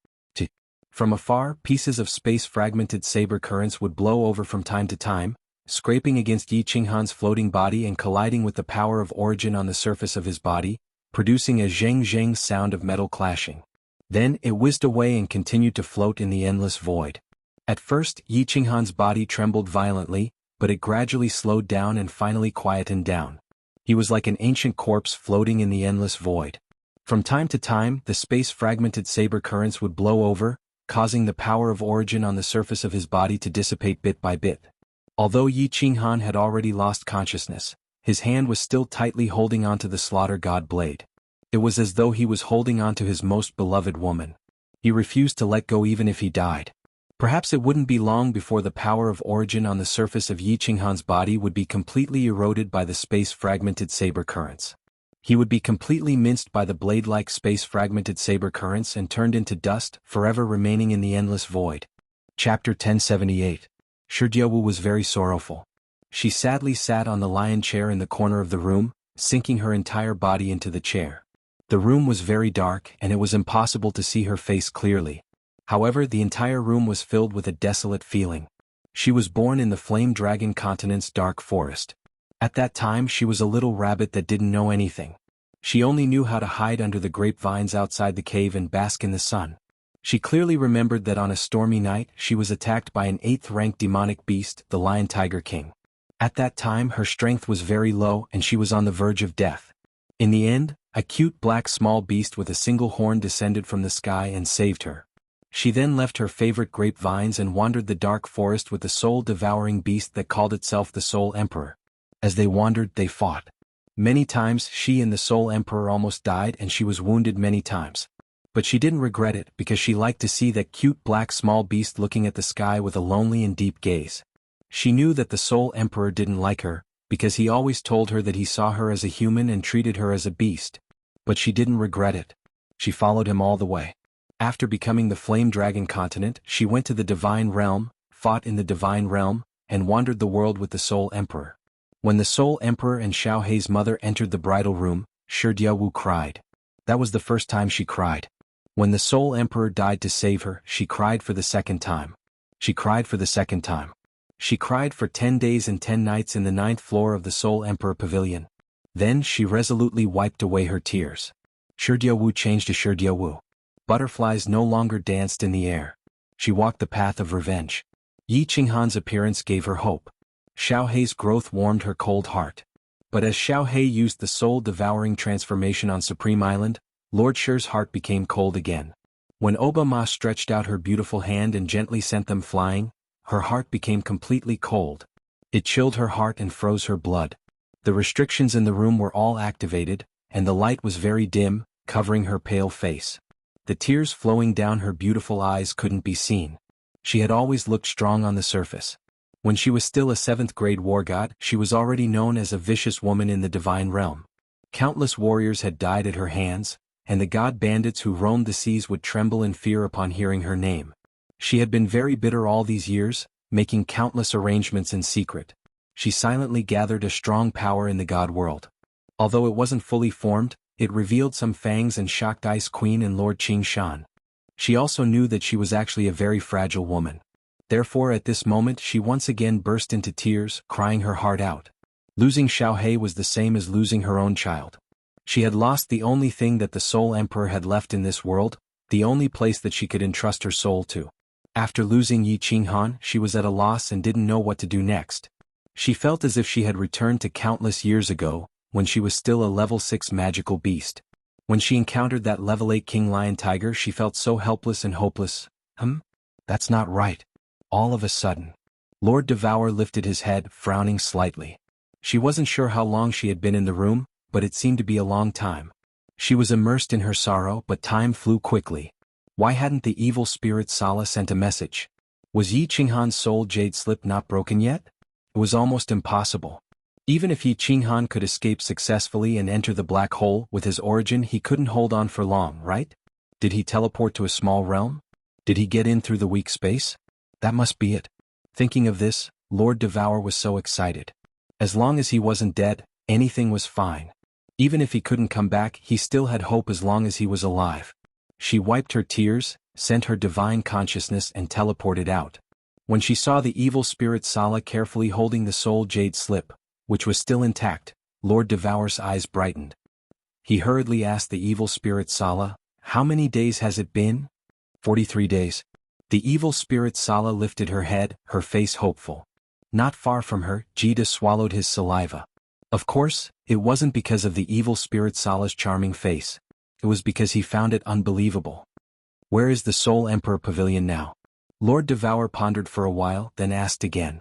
From afar, pieces of space-fragmented saber currents would blow over from time to time, scraping against Yi Qinghan's floating body and colliding with the power of origin on the surface of his body, producing a zheng-zheng sound of metal clashing. Then it whizzed away and continued to float in the endless void. At first, Yi Qinghan's body trembled violently, but it gradually slowed down and finally quietened down. He was like an ancient corpse floating in the endless void. From time to time, the space-fragmented saber currents would blow over, causing the power of origin on the surface of his body to dissipate bit by bit. Although Yi Qinghan had already lost consciousness, his hand was still tightly holding onto the slaughter god blade. It was as though he was holding onto his most beloved woman. He refused to let go even if he died. Perhaps it wouldn't be long before the power of origin on the surface of Yi Qinghan's body would be completely eroded by the space-fragmented saber currents. He would be completely minced by the blade-like space-fragmented saber currents and turned into dust, forever remaining in the endless void. Chapter 1078. Shijiawu was very sorrowful. She sadly sat on the lion chair in the corner of the room, sinking her entire body into the chair. The room was very dark and it was impossible to see her face clearly. However, the entire room was filled with a desolate feeling. She was born in the Flame Dragon Continent's dark forest. At that time she was a little rabbit that didn't know anything. She only knew how to hide under the grapevines outside the cave and bask in the sun. She clearly remembered that on a stormy night she was attacked by an 8th-rank demonic beast, the Lion Tiger King. At that time her strength was very low and she was on the verge of death. In the end, a cute black small beast with a single horn descended from the sky and saved her. She then left her favorite grapevines and wandered the dark forest with the soul-devouring beast that called itself the Soul Emperor. As they wandered, they fought. Many times she and the Soul Emperor almost died and she was wounded many times. But she didn't regret it because she liked to see that cute black small beast looking at the sky with a lonely and deep gaze. She knew that the Soul Emperor didn't like her, because he always told her that he saw her as a human and treated her as a beast. But she didn't regret it. She followed him all the way. After becoming the Flame Dragon Continent, she went to the Divine Realm, fought in the Divine Realm, and wandered the world with the Soul Emperor. When the Soul Emperor and Xiao Hei's mother entered the bridal room, Jianghu cried. That was the first time she cried. When the Soul Emperor died to save her, she cried for the second time. She cried for the second time. She cried for 10 days and 10 nights in the 9th floor of the Soul Emperor Pavilion. Then she resolutely wiped away her tears. Jianghu changed to Jianghu. Butterflies no longer danced in the air. She walked the path of revenge. Yi Qinghan's appearance gave her hope. Xiao Hei's growth warmed her cold heart. But as Xiao Hei used the soul-devouring transformation on Supreme Island, Lord Shi's heart became cold again. When Obama stretched out her beautiful hand and gently sent them flying, her heart became completely cold. It chilled her heart and froze her blood. The restrictions in the room were all activated, and the light was very dim, covering her pale face. The tears flowing down her beautiful eyes couldn't be seen. She had always looked strong on the surface. When she was still a 7th-grade war god, she was already known as a vicious woman in the Divine Realm. Countless warriors had died at her hands, and the god bandits who roamed the seas would tremble in fear upon hearing her name. She had been very bitter all these years, making countless arrangements in secret. She silently gathered a strong power in the god world. Although it wasn't fully formed, it revealed some fangs and shocked Ice Queen and Lord Qing Shan. She also knew that she was actually a very fragile woman. Therefore at this moment she once again burst into tears, crying her heart out. Losing Xiao Hei was the same as losing her own child. She had lost the only thing that the Soul Emperor had left in this world, the only place that she could entrust her soul to. After losing Yi Qinghan, she was at a loss and didn't know what to do next. She felt as if she had returned to countless years ago, when she was still a level 6 magical beast. When she encountered that level 8 King Lion Tiger she felt so helpless and hopeless. That's not right. All of a sudden, Lord Devour lifted his head, frowning slightly. She wasn't sure how long she had been in the room, but it seemed to be a long time. She was immersed in her sorrow, but time flew quickly. Why hadn't the evil spirit Sala sent a message? Was Yi Qinghan's soul jade slip not broken yet? It was almost impossible. Even if Yi Qinghan could escape successfully and enter the black hole, with his origin he couldn't hold on for long, right? Did he teleport to a small realm? Did he get in through the weak space? That must be it. Thinking of this, Lord Devour was so excited. As long as he wasn't dead, anything was fine. Even if he couldn't come back, he still had hope as long as he was alive. She wiped her tears, sent her divine consciousness and teleported out. When she saw the evil spirit Sala carefully holding the soul jade slip, which was still intact, Lord Devour's eyes brightened. He hurriedly asked the evil spirit Sala, "How many days has it been?" 43 days. The evil spirit Sala lifted her head, her face hopeful. Not far from her, Jita swallowed his saliva. Of course, it wasn't because of the evil spirit Sala's charming face. It was because he found it unbelievable. Where is the Soul Emperor Pavilion now? Lord Devour pondered for a while, then asked again.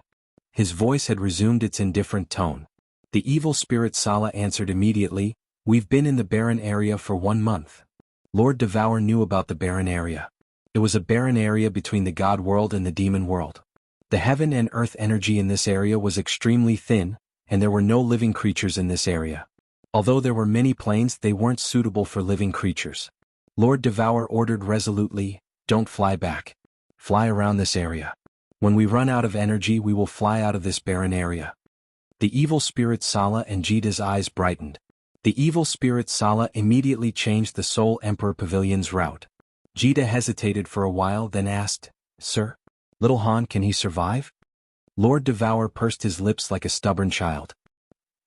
His voice had resumed its indifferent tone. The evil spirit Sala answered immediately, "We've been in the barren area for 1 month." Lord Devour knew about the barren area. It was a barren area between the god world and the demon world. The heaven and earth energy in this area was extremely thin, and there were no living creatures in this area. Although there were many planes, they weren't suitable for living creatures. Lord Devour ordered resolutely, "Don't fly back. Fly around this area. When we run out of energy we will fly out of this barren area." The evil spirit Sala and Jita's eyes brightened. The evil spirit Sala immediately changed the Soul Emperor Pavilion's route. Jita hesitated for a while, then asked, "Sir? Little Han, can he survive?" Lord Devour pursed his lips like a stubborn child.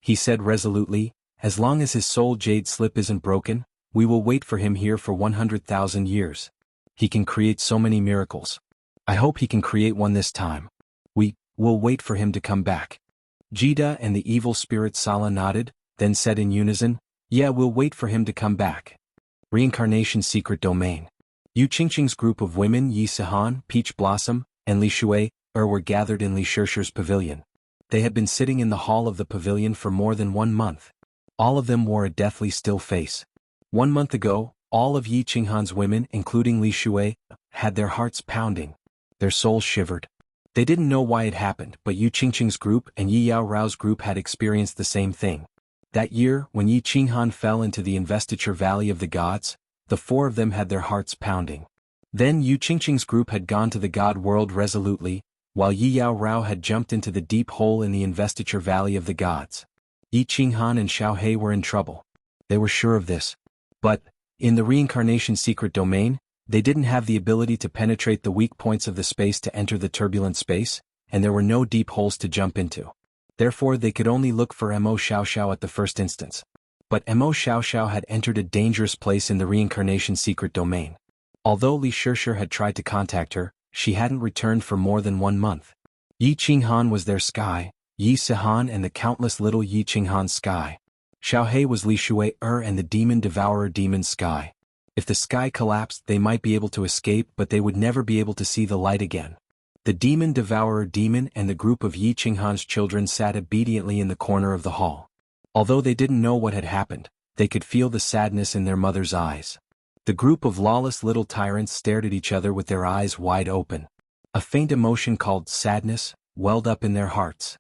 He said resolutely, "As long as his soul jade slip isn't broken, we will wait for him here for 100,000 years. He can create so many miracles. I hope he can create one this time. We'll wait for him to come back. Jida and the evil spirit Sala nodded, then said in unison, yeah, we'll wait for him to come back. Reincarnation Secret Domain. Yu Qingqing's group of women Yi Sihan, Peach Blossom, and Li Shui were gathered in Li Shishir's pavilion. They had been sitting in the hall of the pavilion for more than 1 month. All of them wore a deathly still face. 1 month ago, all of Yi Qinghan's women, including Li Shui, had their hearts pounding. Their souls shivered. They didn't know why it happened, but Yu Qingqing's group and Yi Yao Rao's group had experienced the same thing. That year, when Yi Qinghan fell into the investiture valley of the gods, the 4 of them had their hearts pounding. Then Yu Qingqing's group had gone to the god world resolutely, while Yi Yao Rao had jumped into the deep hole in the investiture valley of the gods. Yi Qinghan and Xiao He were in trouble. They were sure of this. But, in the reincarnation secret domain, they didn't have the ability to penetrate the weak points of the space to enter the turbulent space, and there were no deep holes to jump into. Therefore they could only look for Mo Xiaoxiao at the first instance. But Mo Xiaoxiao had entered a dangerous place in the reincarnation secret domain. Although Li Shishir had tried to contact her, she hadn't returned for more than 1 month. Yi Qinghan was their sky, Yi Sihan and the countless little Yi Qinghan sky. Xiao He was Li Shui and the demon devourer demon's sky. If the sky collapsed they might be able to escape, but they would never be able to see the light again. The demon devourer demon and the group of Yi Qinghan's children sat obediently in the corner of the hall. Although they didn't know what had happened, they could feel the sadness in their mother's eyes. The group of lawless little tyrants stared at each other with their eyes wide open. A faint emotion called sadness welled up in their hearts.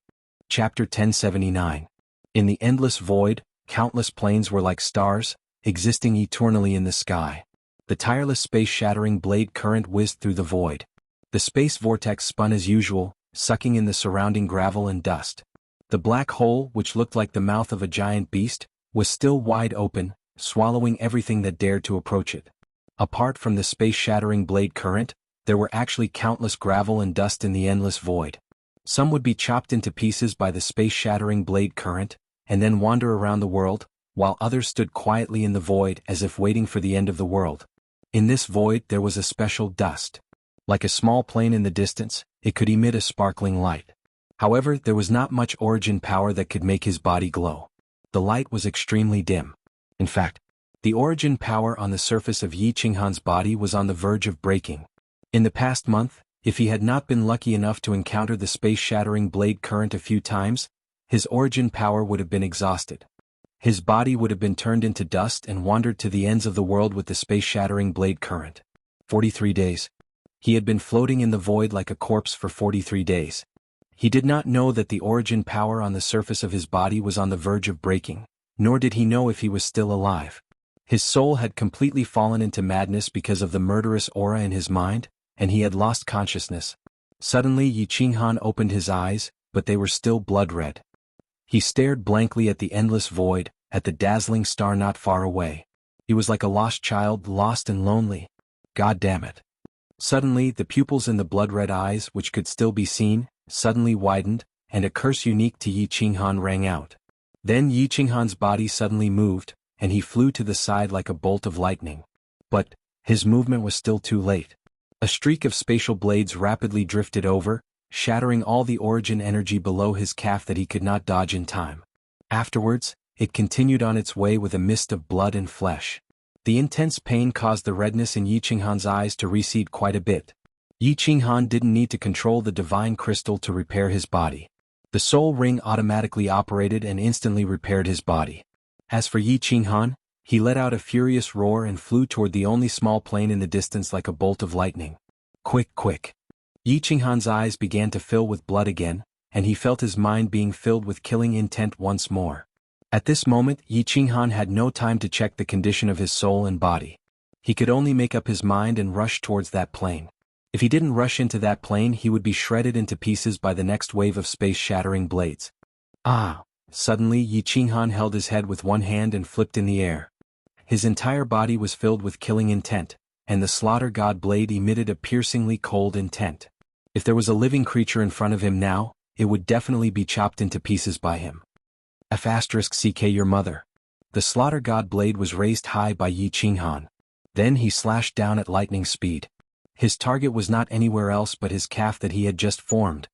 Chapter 1079. In the endless void, countless planes were like stars, existing eternally in the sky. The tireless space-shattering blade current whizzed through the void. The space vortex spun as usual, sucking in the surrounding gravel and dust. The black hole, which looked like the mouth of a giant beast, was still wide open, swallowing everything that dared to approach it. Apart from the space-shattering blade current, there were actually countless gravel and dust in the endless void. Some would be chopped into pieces by the space-shattering blade current, and then wander around the world, while others stood quietly in the void as if waiting for the end of the world. In this void there was a special dust. Like a small plane in the distance, it could emit a sparkling light. However, there was not much origin power that could make his body glow. The light was extremely dim. In fact, the origin power on the surface of Yi Qinghan's body was on the verge of breaking. In the past month, if he had not been lucky enough to encounter the space-shattering blade current a few times, his origin power would have been exhausted. His body would have been turned into dust and wandered to the ends of the world with the space-shattering blade current. 43 days. He had been floating in the void like a corpse for 43 days. He did not know that the origin power on the surface of his body was on the verge of breaking, nor did he know if he was still alive. His soul had completely fallen into madness because of the murderous aura in his mind, and he had lost consciousness. Suddenly Yi Qinghan opened his eyes, but they were still blood-red. He stared blankly at the endless void, at the dazzling star not far away. He was like a lost child, lost and lonely. God damn it. Suddenly the pupils in the blood-red eyes, which could still be seen, suddenly widened, and a curse unique to Yi Qinghan rang out. Then Yi Qinghan's body suddenly moved, and he flew to the side like a bolt of lightning. But his movement was still too late. A streak of spatial blades rapidly drifted over, shattering all the origin energy below his calf that he could not dodge in time. Afterwards, it continued on its way with a mist of blood and flesh. The intense pain caused the redness in Yi Qinghan's eyes to recede quite a bit. Yi Qinghan didn't need to control the divine crystal to repair his body. The soul ring automatically operated and instantly repaired his body. As for Yi Qinghan, he let out a furious roar and flew toward the only small plane in the distance like a bolt of lightning. Quick, quick. Yi Qinghan's eyes began to fill with blood again, and he felt his mind being filled with killing intent once more. At this moment, Yi Qinghan had no time to check the condition of his soul and body. He could only make up his mind and rush towards that plane. If he didn't rush into that plane, he would be shredded into pieces by the next wave of space-shattering blades. Ah! Suddenly Yi Qinghan held his head with one hand and flipped in the air. His entire body was filled with killing intent, and the slaughter god blade emitted a piercingly cold intent. If there was a living creature in front of him now, it would definitely be chopped into pieces by him. F***ck your mother. The slaughter god blade was raised high by Yi Qinghan. Then he slashed down at lightning speed. His target was not anywhere else but his calf that he had just formed.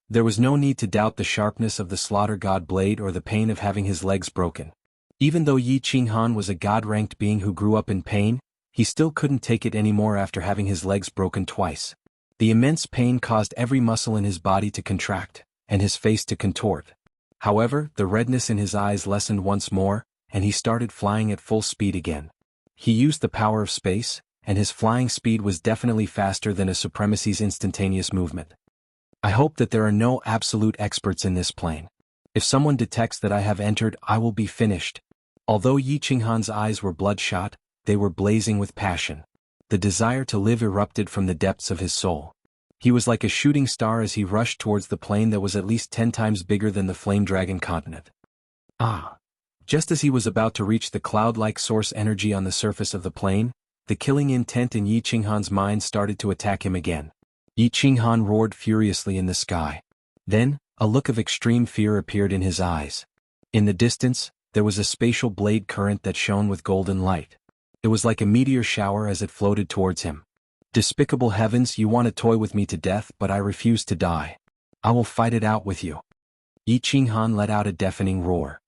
There was no need to doubt the sharpness of the slaughter god blade or the pain of having his legs broken. Even though Yi Qinghan was a god-ranked being who grew up in pain, he still couldn't take it anymore after having his legs broken twice. The immense pain caused every muscle in his body to contract, and his face to contort. However, the redness in his eyes lessened once more, and he started flying at full speed again. He used the power of space, and his flying speed was definitely faster than a supremacy's instantaneous movement. I hope that there are no absolute experts in this plane. If someone detects that I have entered, I will be finished. Although Yi Qinghan's eyes were bloodshot, they were blazing with passion. The desire to live erupted from the depths of his soul. He was like a shooting star as he rushed towards the plane that was at least 10 times bigger than the Flame Dragon continent. Just as he was about to reach the cloud-like source energy on the surface of the plane, the killing intent in Yi Qinghan's mind started to attack him again. Yi Qinghan roared furiously in the sky. Then, a look of extreme fear appeared in his eyes. In the distance, there was a spatial blade current that shone with golden light. It was like a meteor shower as it floated towards him. Despicable heavens, you want to toy with me to death, but I refuse to die. I will fight it out with you. Yi Qinghan let out a deafening roar.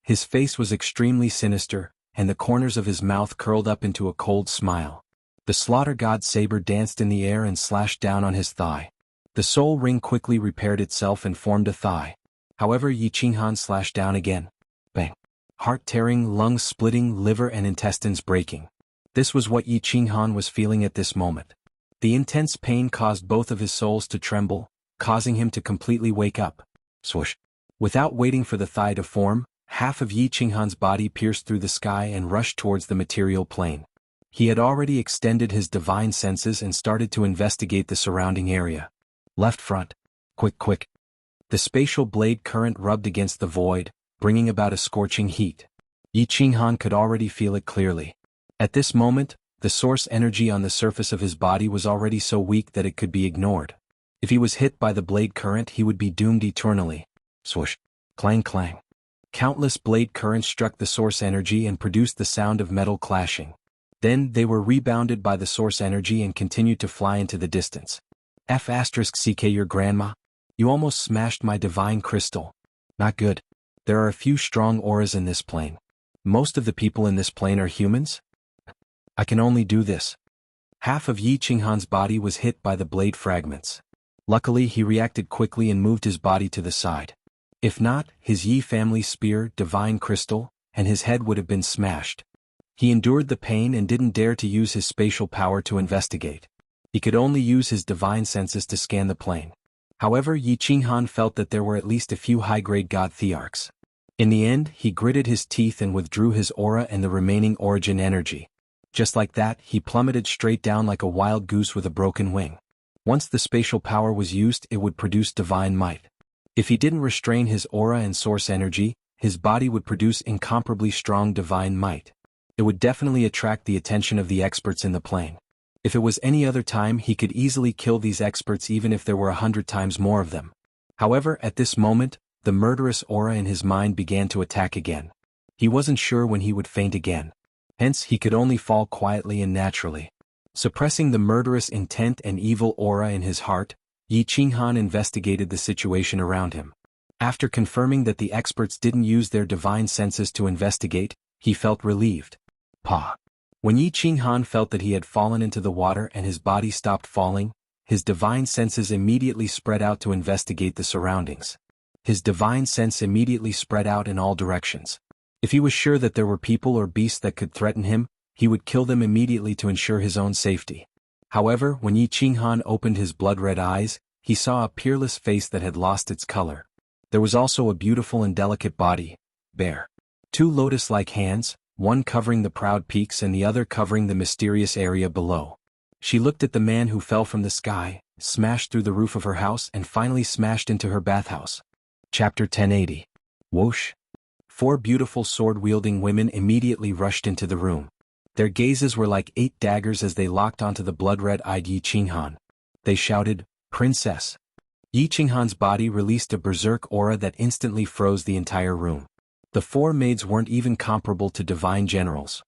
His face was extremely sinister, and the corners of his mouth curled up into a cold smile. The slaughter god's saber danced in the air and slashed down on his thigh. The soul ring quickly repaired itself and formed a thigh. However, Yi Qinghan slashed down again. Bang! Heart tearing, lungs splitting, liver and intestines breaking. This was what Yi Qinghan was feeling at this moment. The intense pain caused both of his souls to tremble, causing him to completely wake up. Swoosh! Without waiting for the thigh to form, half of Yi Qinghan's body pierced through the sky and rushed towards the material plane. He had already extended his divine senses and started to investigate the surrounding area. Left front. Quick. The spatial blade current rubbed against the void, bringing about a scorching heat. Yi Qinghan could already feel it clearly. At this moment, the source energy on the surface of his body was already so weak that it could be ignored. If he was hit by the blade current, he would be doomed eternally. Swoosh. Clang clang. Countless blade currents struck the source energy and produced the sound of metal clashing. Then they were rebounded by the source energy and continued to fly into the distance. F***ck your grandma? You almost smashed my divine crystal. Not good. There are a few strong auras in this plane. Most of the people in this plane are humans? I can only do this. Half of Yi Qinghan's body was hit by the blade fragments. Luckily, he reacted quickly and moved his body to the side. If not, his Yi family spear, divine crystal, and his head would have been smashed. He endured the pain and didn't dare to use his spatial power to investigate. He could only use his divine senses to scan the plane. However, Yi Qinghan felt that there were at least a few high-grade god thearchs. In the end, he gritted his teeth and withdrew his aura and the remaining origin energy. Just like that, he plummeted straight down like a wild goose with a broken wing. Once the spatial power was used, it would produce divine might. If he didn't restrain his aura and source energy, his body would produce incomparably strong divine might. It would definitely attract the attention of the experts in the plane. If it was any other time, he could easily kill these experts even if there were 100 times more of them. However, at this moment, the murderous aura in his mind began to attack again. He wasn't sure when he would faint again. Hence, he could only fall quietly and naturally. Suppressing the murderous intent and evil aura in his heart, Yi Qinghan investigated the situation around him. After confirming that the experts didn't use their divine senses to investigate, he felt relieved. When Yi Qinghan felt that he had fallen into the water and his body stopped falling, his divine senses immediately spread out to investigate the surroundings. His divine sense immediately spread out in all directions. If he was sure that there were people or beasts that could threaten him, he would kill them immediately to ensure his own safety. However, when Yi Qinghan opened his blood-red eyes, he saw a peerless face that had lost its color. There was also a beautiful and delicate body, bare. 2 lotus-like hands, one covering the proud peaks and the other covering the mysterious area below. She looked at the man who fell from the sky, smashed through the roof of her house and finally smashed into her bathhouse. Chapter 1080. Whoosh. 4 beautiful sword-wielding women immediately rushed into the room. Their gazes were like 8 daggers as they locked onto the blood-red-eyed Yi Qinghan. They shouted, "Princess!" Yi Qinghan's body released a berserk aura that instantly froze the entire room. The 4 maids weren't even comparable to divine generals.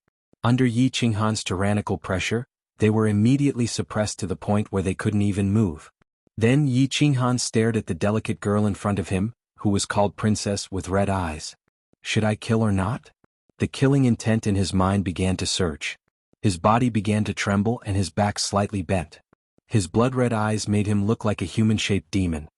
Under Yi Qinghan's tyrannical pressure, they were immediately suppressed to the point where they couldn't even move. Then Yi Qinghan stared at the delicate girl in front of him, who was called Princess, with red eyes. Should I kill or not? The killing intent in his mind began to surge. His body began to tremble and his back slightly bent. His blood-red eyes made him look like a human-shaped demon.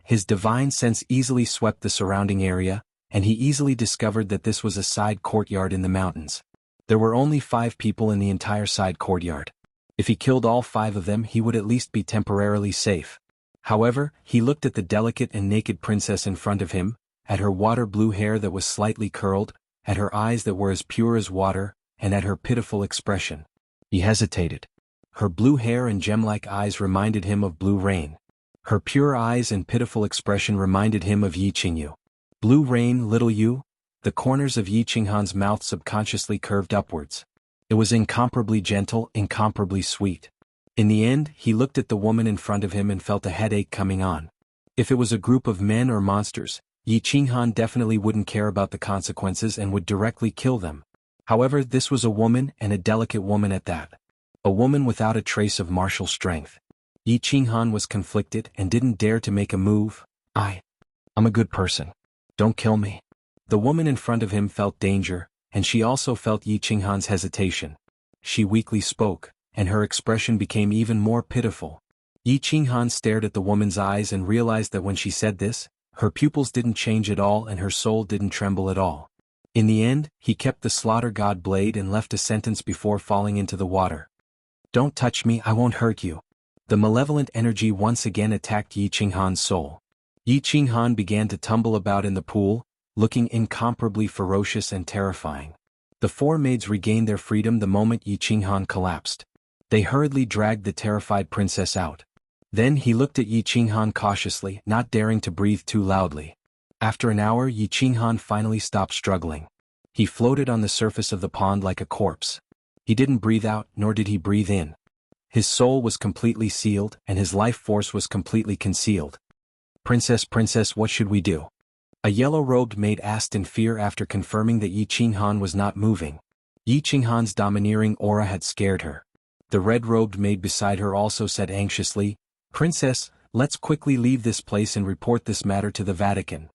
His divine sense easily swept the surrounding area, and he easily discovered that this was a side courtyard in the mountains. There were only 5 people in the entire side courtyard. If he killed all 5 of them, he would at least be temporarily safe. However, he looked at the delicate and naked princess in front of him, at her water-blue hair that was slightly curled, at her eyes that were as pure as water, and at her pitiful expression. He hesitated. Her blue hair and gem-like eyes reminded him of blue rain. Her pure eyes and pitiful expression reminded him of Yi Qingyu. Blue rain, little you? The corners of Yi Qinghan's mouth subconsciously curved upwards. It was incomparably gentle, incomparably sweet. In the end, he looked at the woman in front of him and felt a headache coming on. If it was a group of men or monsters, Yi Qinghan definitely wouldn't care about the consequences and would directly kill them. However, this was a woman, and a delicate woman at that. A woman without a trace of martial strength. Yi Qinghan was conflicted and didn't dare to make a move. I'm a good person. Don't kill me. The woman in front of him felt danger, and she also felt Yi Qinghan's hesitation. She weakly spoke, and her expression became even more pitiful. Yi Qinghan stared at the woman's eyes and realized that when she said this, her pupils didn't change at all and her soul didn't tremble at all. In the end, he kept the slaughter god blade and left a sentence before falling into the water. Don't touch me, I won't hurt you. The malevolent energy once again attacked Yi Qinghan's soul. Yi Qinghan began to tumble about in the pool, looking incomparably ferocious and terrifying. The 4 maids regained their freedom the moment Yi Qinghan collapsed. They hurriedly dragged the terrified princess out. Then he looked at Yi Qinghan cautiously, not daring to breathe too loudly. After an hour, Yi Qinghan finally stopped struggling. He floated on the surface of the pond like a corpse. He didn't breathe out, nor did he breathe in. His soul was completely sealed, and his life force was completely concealed. Princess, what should we do? A yellow-robed maid asked in fear after confirming that Yi Qinghan was not moving. Yi Qinghan's domineering aura had scared her. The red-robed maid beside her also said anxiously, Princess, let's quickly leave this place and report this matter to the Vatican.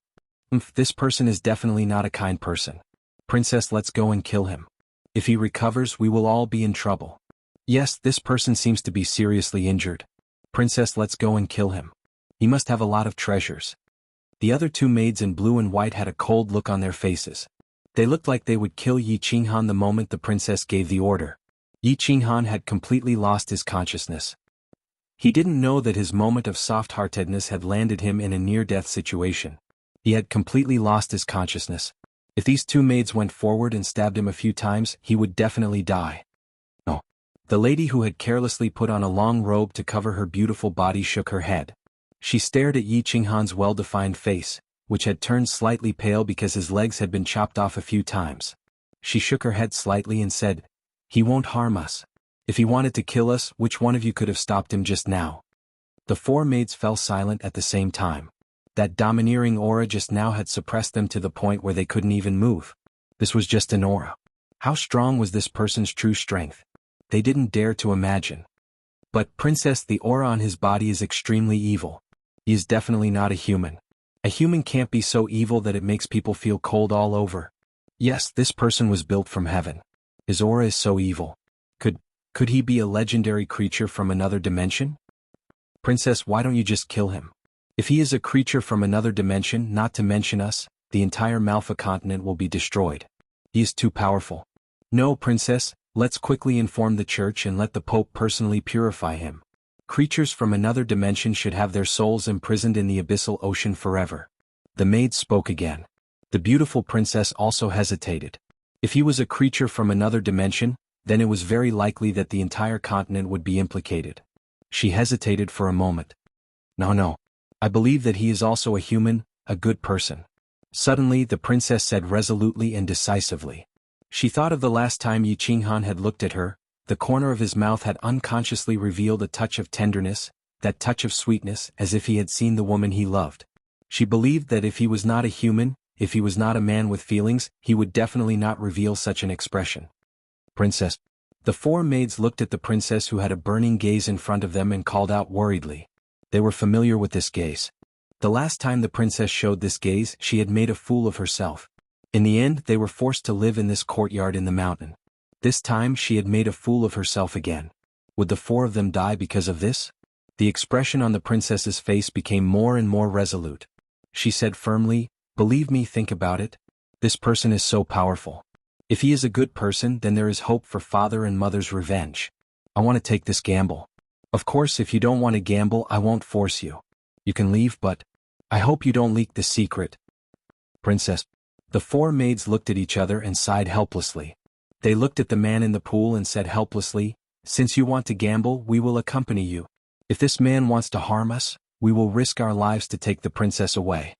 This person is definitely not a kind person. Princess, let's go and kill him. If he recovers, we will all be in trouble. Yes, this person seems to be seriously injured. Princess, let's go and kill him. He must have a lot of treasures. The other 2 maids in blue and white had a cold look on their faces. They looked like they would kill Yi Qinghan the moment the princess gave the order. Yi Qinghan had completely lost his consciousness. He didn't know that his moment of soft-heartedness had landed him in a near-death situation. He had completely lost his consciousness. If these 2 maids went forward and stabbed him a few times, he would definitely die. No. The lady who had carelessly put on a long robe to cover her beautiful body shook her head. She stared at Yi Qinghan's well-defined face, which had turned slightly pale because his legs had been chopped off a few times. She shook her head slightly and said, He won't harm us. If he wanted to kill us, which one of you could have stopped him just now? The 4 maids fell silent at the same time. That domineering aura just now had suppressed them to the point where they couldn't even move. This was just an aura. How strong was this person's true strength? They didn't dare to imagine. But, Princess, the aura on his body is extremely evil. He is definitely not a human. A human can't be so evil that it makes people feel cold all over. Yes, this person was built from heaven. His aura is so evil. Could he be a legendary creature from another dimension? Princess, why don't you just kill him? If he is a creature from another dimension, not to mention us, the entire Malfa continent will be destroyed. He is too powerful. No, Princess, let's quickly inform the church and let the Pope personally purify him. Creatures from another dimension should have their souls imprisoned in the abyssal ocean forever. The maid spoke again. The beautiful princess also hesitated. If he was a creature from another dimension, then it was very likely that the entire continent would be implicated. She hesitated for a moment. No. I believe that he is also a human, a good person. Suddenly the princess said resolutely and decisively. She thought of the last time Yi Qinghan had looked at her. The corner of his mouth had unconsciously revealed a touch of tenderness, that touch of sweetness, as if he had seen the woman he loved. She believed that if he was not a human, if he was not a man with feelings, he would definitely not reveal such an expression. Princess. The four maids looked at the princess who had a burning gaze in front of them and called out worriedly. They were familiar with this gaze. The last time the princess showed this gaze, she had made a fool of herself. In the end, they were forced to live in this courtyard in the mountain. This time she had made a fool of herself again. Would the four of them die because of this? The expression on the princess's face became more and more resolute. She said firmly, "Believe me, think about it. This person is so powerful. If he is a good person, then there is hope for father and mother's revenge. I want to take this gamble. Of course, if you don't want to gamble, I won't force you. You can leave, but I hope you don't leak the secret." Princess. The four maids looked at each other and sighed helplessly. They looked at the man in the pool and said helplessly, "Since you want to gamble, we will accompany you. If this man wants to harm us, we will risk our lives to take the princess away."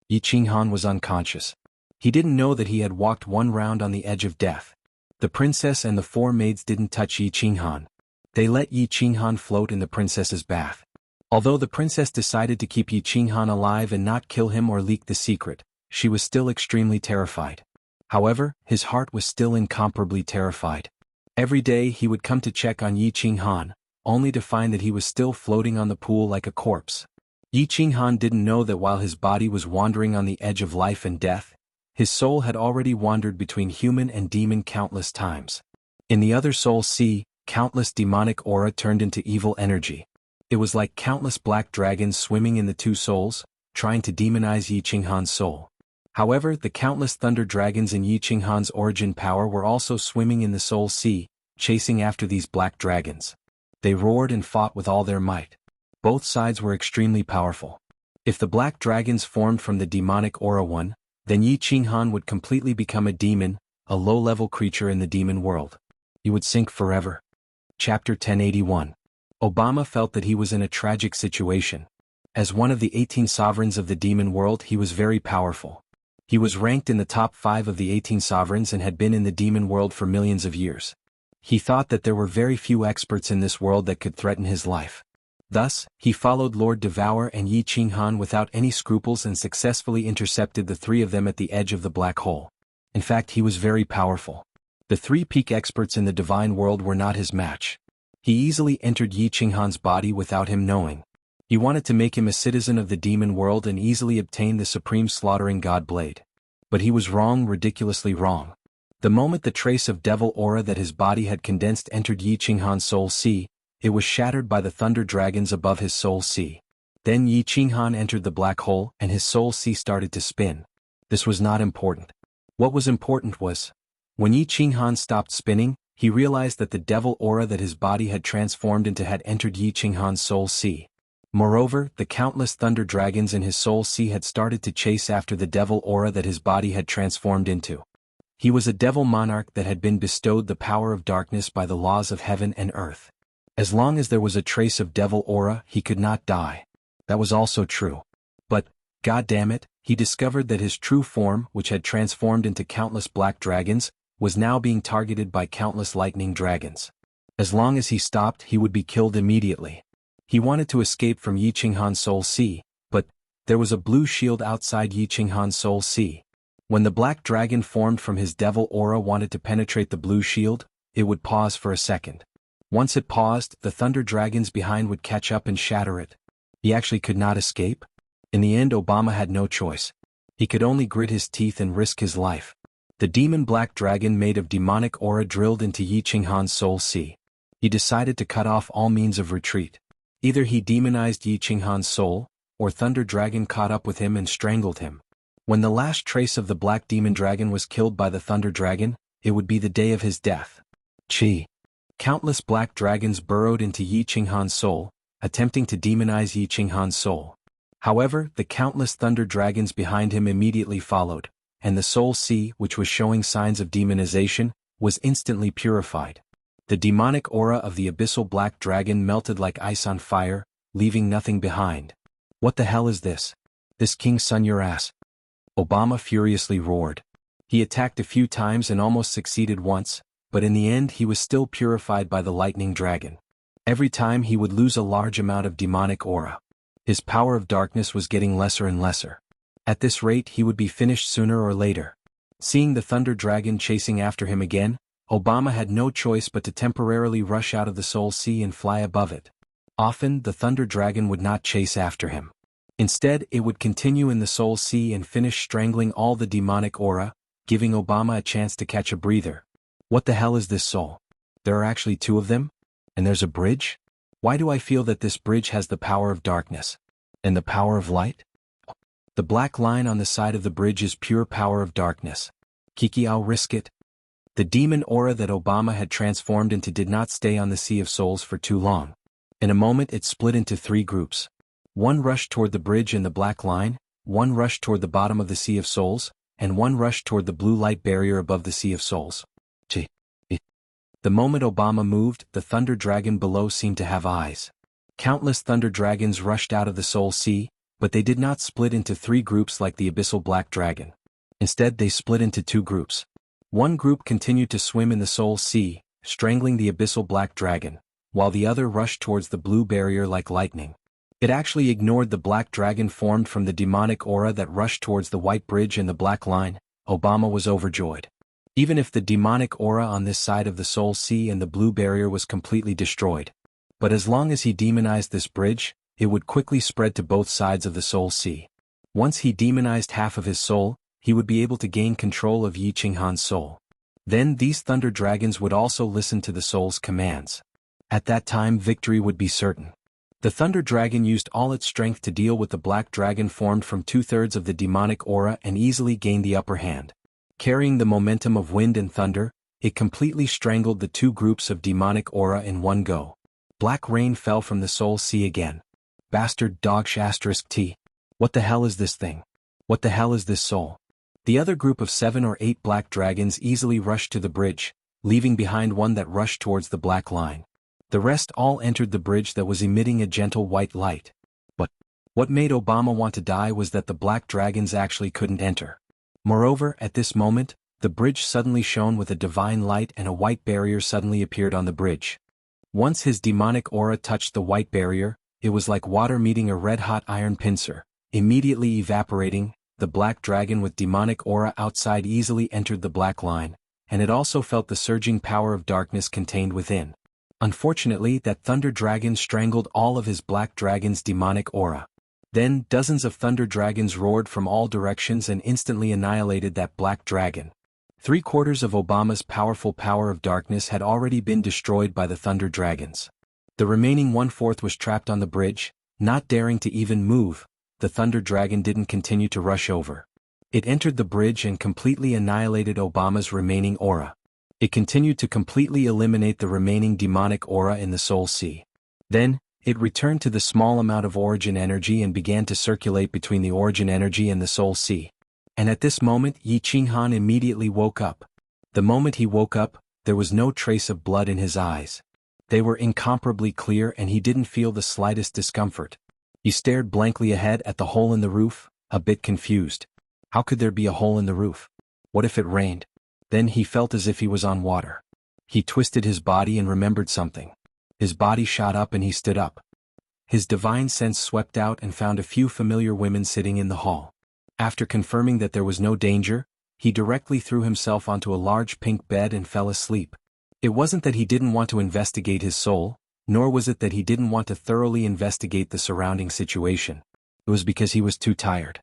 Yi Qinghan was unconscious. He didn't know that he had walked one round on the edge of death. The princess and the four maids didn't touch Yi Qinghan. They let Yi Qinghan float in the princess's bath. Although the princess decided to keep Yi Qinghan alive and not kill him or leak the secret, she was still extremely terrified. However, his heart was still incomparably terrified. Every day he would come to check on Yi Qinghan, only to find that he was still floating on the pool like a corpse. Yi Qinghan didn't know that while his body was wandering on the edge of life and death, his soul had already wandered between human and demon countless times. In the other soul sea, countless demonic aura turned into evil energy. It was like countless black dragons swimming in the two souls, trying to demonize Yi Qinghan's soul. However, the countless thunder dragons in Yi Qinghan's origin power were also swimming in the soul sea, chasing after these black dragons. They roared and fought with all their might. Both sides were extremely powerful. If the black dragons formed from the demonic aura one, then Yi Qinghan would completely become a demon, a low-level creature in the demon world. He would sink forever. Chapter 1081. Obama felt that he was in a tragic situation. As one of the 18 sovereigns of the demon world, he was very powerful. He was ranked in the top 5 of the 18 sovereigns and had been in the demon world for millions of years. He thought that there were very few experts in this world that could threaten his life. Thus, he followed Lord Devour and Yi Qinghan without any scruples and successfully intercepted the three of them at the edge of the black hole. In fact, he was very powerful. The three peak experts in the divine world were not his match. He easily entered Yi Qinghan's body without him knowing. He wanted to make him a citizen of the demon world and easily obtain the supreme slaughtering god blade. But he was wrong, ridiculously wrong. The moment the trace of devil aura that his body had condensed entered Yi Qinghan's soul sea, it was shattered by the thunder dragons above his soul sea. Then Yi Qinghan entered the black hole and his soul sea started to spin. This was not important. What was important was, when Yi Qinghan stopped spinning, he realized that the devil aura that his body had transformed into had entered Yi Qinghan's soul sea. Moreover, the countless thunder dragons in his soul sea had started to chase after the devil aura that his body had transformed into. He was a devil monarch that had been bestowed the power of darkness by the laws of heaven and earth. As long as there was a trace of devil aura, he could not die. That was also true. But, god damn it, he discovered that his true form, which had transformed into countless black dragons, was now being targeted by countless lightning dragons. As long as he stopped, he would be killed immediately. He wanted to escape from Yi Qinghan's soul sea, but there was a blue shield outside Yi Qinghan's soul sea. When the black dragon formed from his devil aura wanted to penetrate the blue shield, it would pause for a second. Once it paused, the thunder dragons behind would catch up and shatter it. He actually could not escape. In the end, Obama had no choice. He could only grit his teeth and risk his life. The demon black dragon made of demonic aura drilled into Yi Qinghan's soul sea. He decided to cut off all means of retreat. Either he demonized Yi Qinghan's soul, or thunder dragon caught up with him and strangled him. When the last trace of the black demon dragon was killed by the thunder dragon, it would be the day of his death. Chi. Countless black dragons burrowed into Yi Qinghan's soul, attempting to demonize Yi Qinghan's soul. However, the countless thunder dragons behind him immediately followed, and the soul sea, which was showing signs of demonization, was instantly purified. The demonic aura of the abyssal black dragon melted like ice on fire, leaving nothing behind. What the hell is this? This king's son your ass? Obama furiously roared. He attacked a few times and almost succeeded once, but in the end he was still purified by the lightning dragon. Every time he would lose a large amount of demonic aura. His power of darkness was getting lesser and lesser. At this rate he would be finished sooner or later. Seeing the thunder dragon chasing after him again, Obama had no choice but to temporarily rush out of the Soul Sea and fly above it. Often, the Thunder Dragon would not chase after him. Instead, it would continue in the Soul Sea and finish strangling all the demonic aura, giving Obama a chance to catch a breather. What the hell is this soul? There are actually two of them? And there's a bridge? Why do I feel that this bridge has the power of darkness? And the power of light? The black line on the side of the bridge is pure power of darkness. Kiki, I'll risk it. The demon aura that Obama had transformed into did not stay on the Sea of Souls for too long. In a moment it split into three groups. One rushed toward the bridge in the black line, one rushed toward the bottom of the Sea of Souls, and one rushed toward the blue light barrier above the Sea of Souls. The moment Obama moved, the Thunder Dragon below seemed to have eyes. Countless Thunder Dragons rushed out of the Soul Sea, but they did not split into three groups like the Abyssal Black Dragon. Instead they split into two groups. One group continued to swim in the Soul Sea, strangling the Abyssal Black Dragon, while the other rushed towards the blue barrier like lightning. It actually ignored the black dragon formed from the demonic aura that rushed towards the white bridge and the black line. Obama was overjoyed. Even if the demonic aura on this side of the Soul Sea and the blue barrier was completely destroyed. But as long as he demonized this bridge, it would quickly spread to both sides of the Soul Sea. Once he demonized half of his soul, he would be able to gain control of Yi Qinghan's soul. Then these Thunder Dragons would also listen to the soul's commands. At that time victory would be certain. The Thunder Dragon used all its strength to deal with the black dragon formed from 2/3 of the demonic aura and easily gained the upper hand. Carrying the momentum of wind and thunder, it completely strangled the two groups of demonic aura in one go. Black rain fell from the Soul Sea again. Bastard dog *T. What the hell is this thing? What the hell is this soul? The other group of 7 or 8 black dragons easily rushed to the bridge, leaving behind one that rushed towards the black line. The rest all entered the bridge that was emitting a gentle white light. But what made Obama want to die was that the black dragons actually couldn't enter. Moreover, at this moment, the bridge suddenly shone with a divine light and a white barrier suddenly appeared on the bridge. Once his demonic aura touched the white barrier, it was like water meeting a red-hot iron pincer, immediately evaporating. The black dragon with demonic aura outside easily entered the black line, and it also felt the surging power of darkness contained within. Unfortunately, that Thunder Dragon strangled all of his black dragon's demonic aura. Then dozens of Thunder Dragons roared from all directions and instantly annihilated that black dragon. 3/4 of Obama's powerful power of darkness had already been destroyed by the Thunder Dragons. The remaining 1/4 was trapped on the bridge, not daring to even move. The Thunder Dragon didn't continue to rush over. It entered the bridge and completely annihilated Obama's remaining aura. It continued to completely eliminate the remaining demonic aura in the Soul Sea. Then, it returned to the small amount of origin energy and began to circulate between the origin energy and the Soul Sea. And at this moment Yi Qinghan immediately woke up. The moment he woke up, there was no trace of blood in his eyes. They were incomparably clear and he didn't feel the slightest discomfort. He stared blankly ahead at the hole in the roof, a bit confused. How could there be a hole in the roof? What if it rained? Then he felt as if he was on water. He twisted his body and remembered something. His body shot up and he stood up. His divine sense swept out and found a few familiar women sitting in the hall. After confirming that there was no danger, he directly threw himself onto a large pink bed and fell asleep. It wasn't that he didn't want to investigate his soul, nor was it that he didn't want to thoroughly investigate the surrounding situation. It was because he was too tired.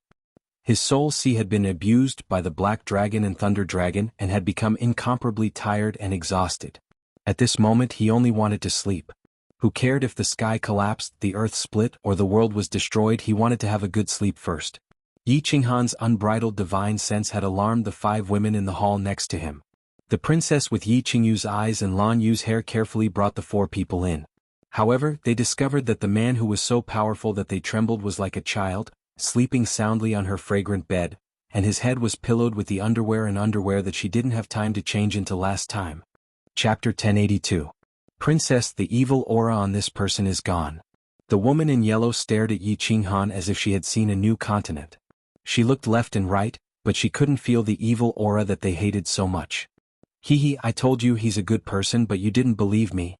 His Soul Sea had been abused by the Black Dragon and Thunder Dragon and had become incomparably tired and exhausted. At this moment he only wanted to sleep. Who cared if the sky collapsed, the earth split, or the world was destroyed? He wanted to have a good sleep first. Yi Qinghan's unbridled divine sense had alarmed the 5 women in the hall next to him. The princess with Yi Qingyu's eyes and Lan Yu's hair carefully brought the 4 people in. However, they discovered that the man who was so powerful that they trembled was like a child, sleeping soundly on her fragrant bed, and his head was pillowed with the underwear that she didn't have time to change until last time. Chapter 1082. Princess, the evil aura on this person is gone. The woman in yellow stared at Yi Qinghan as if she had seen a new continent. She looked left and right, but she couldn't feel the evil aura that they hated so much. Hee, I told you he's a good person, but you didn't believe me.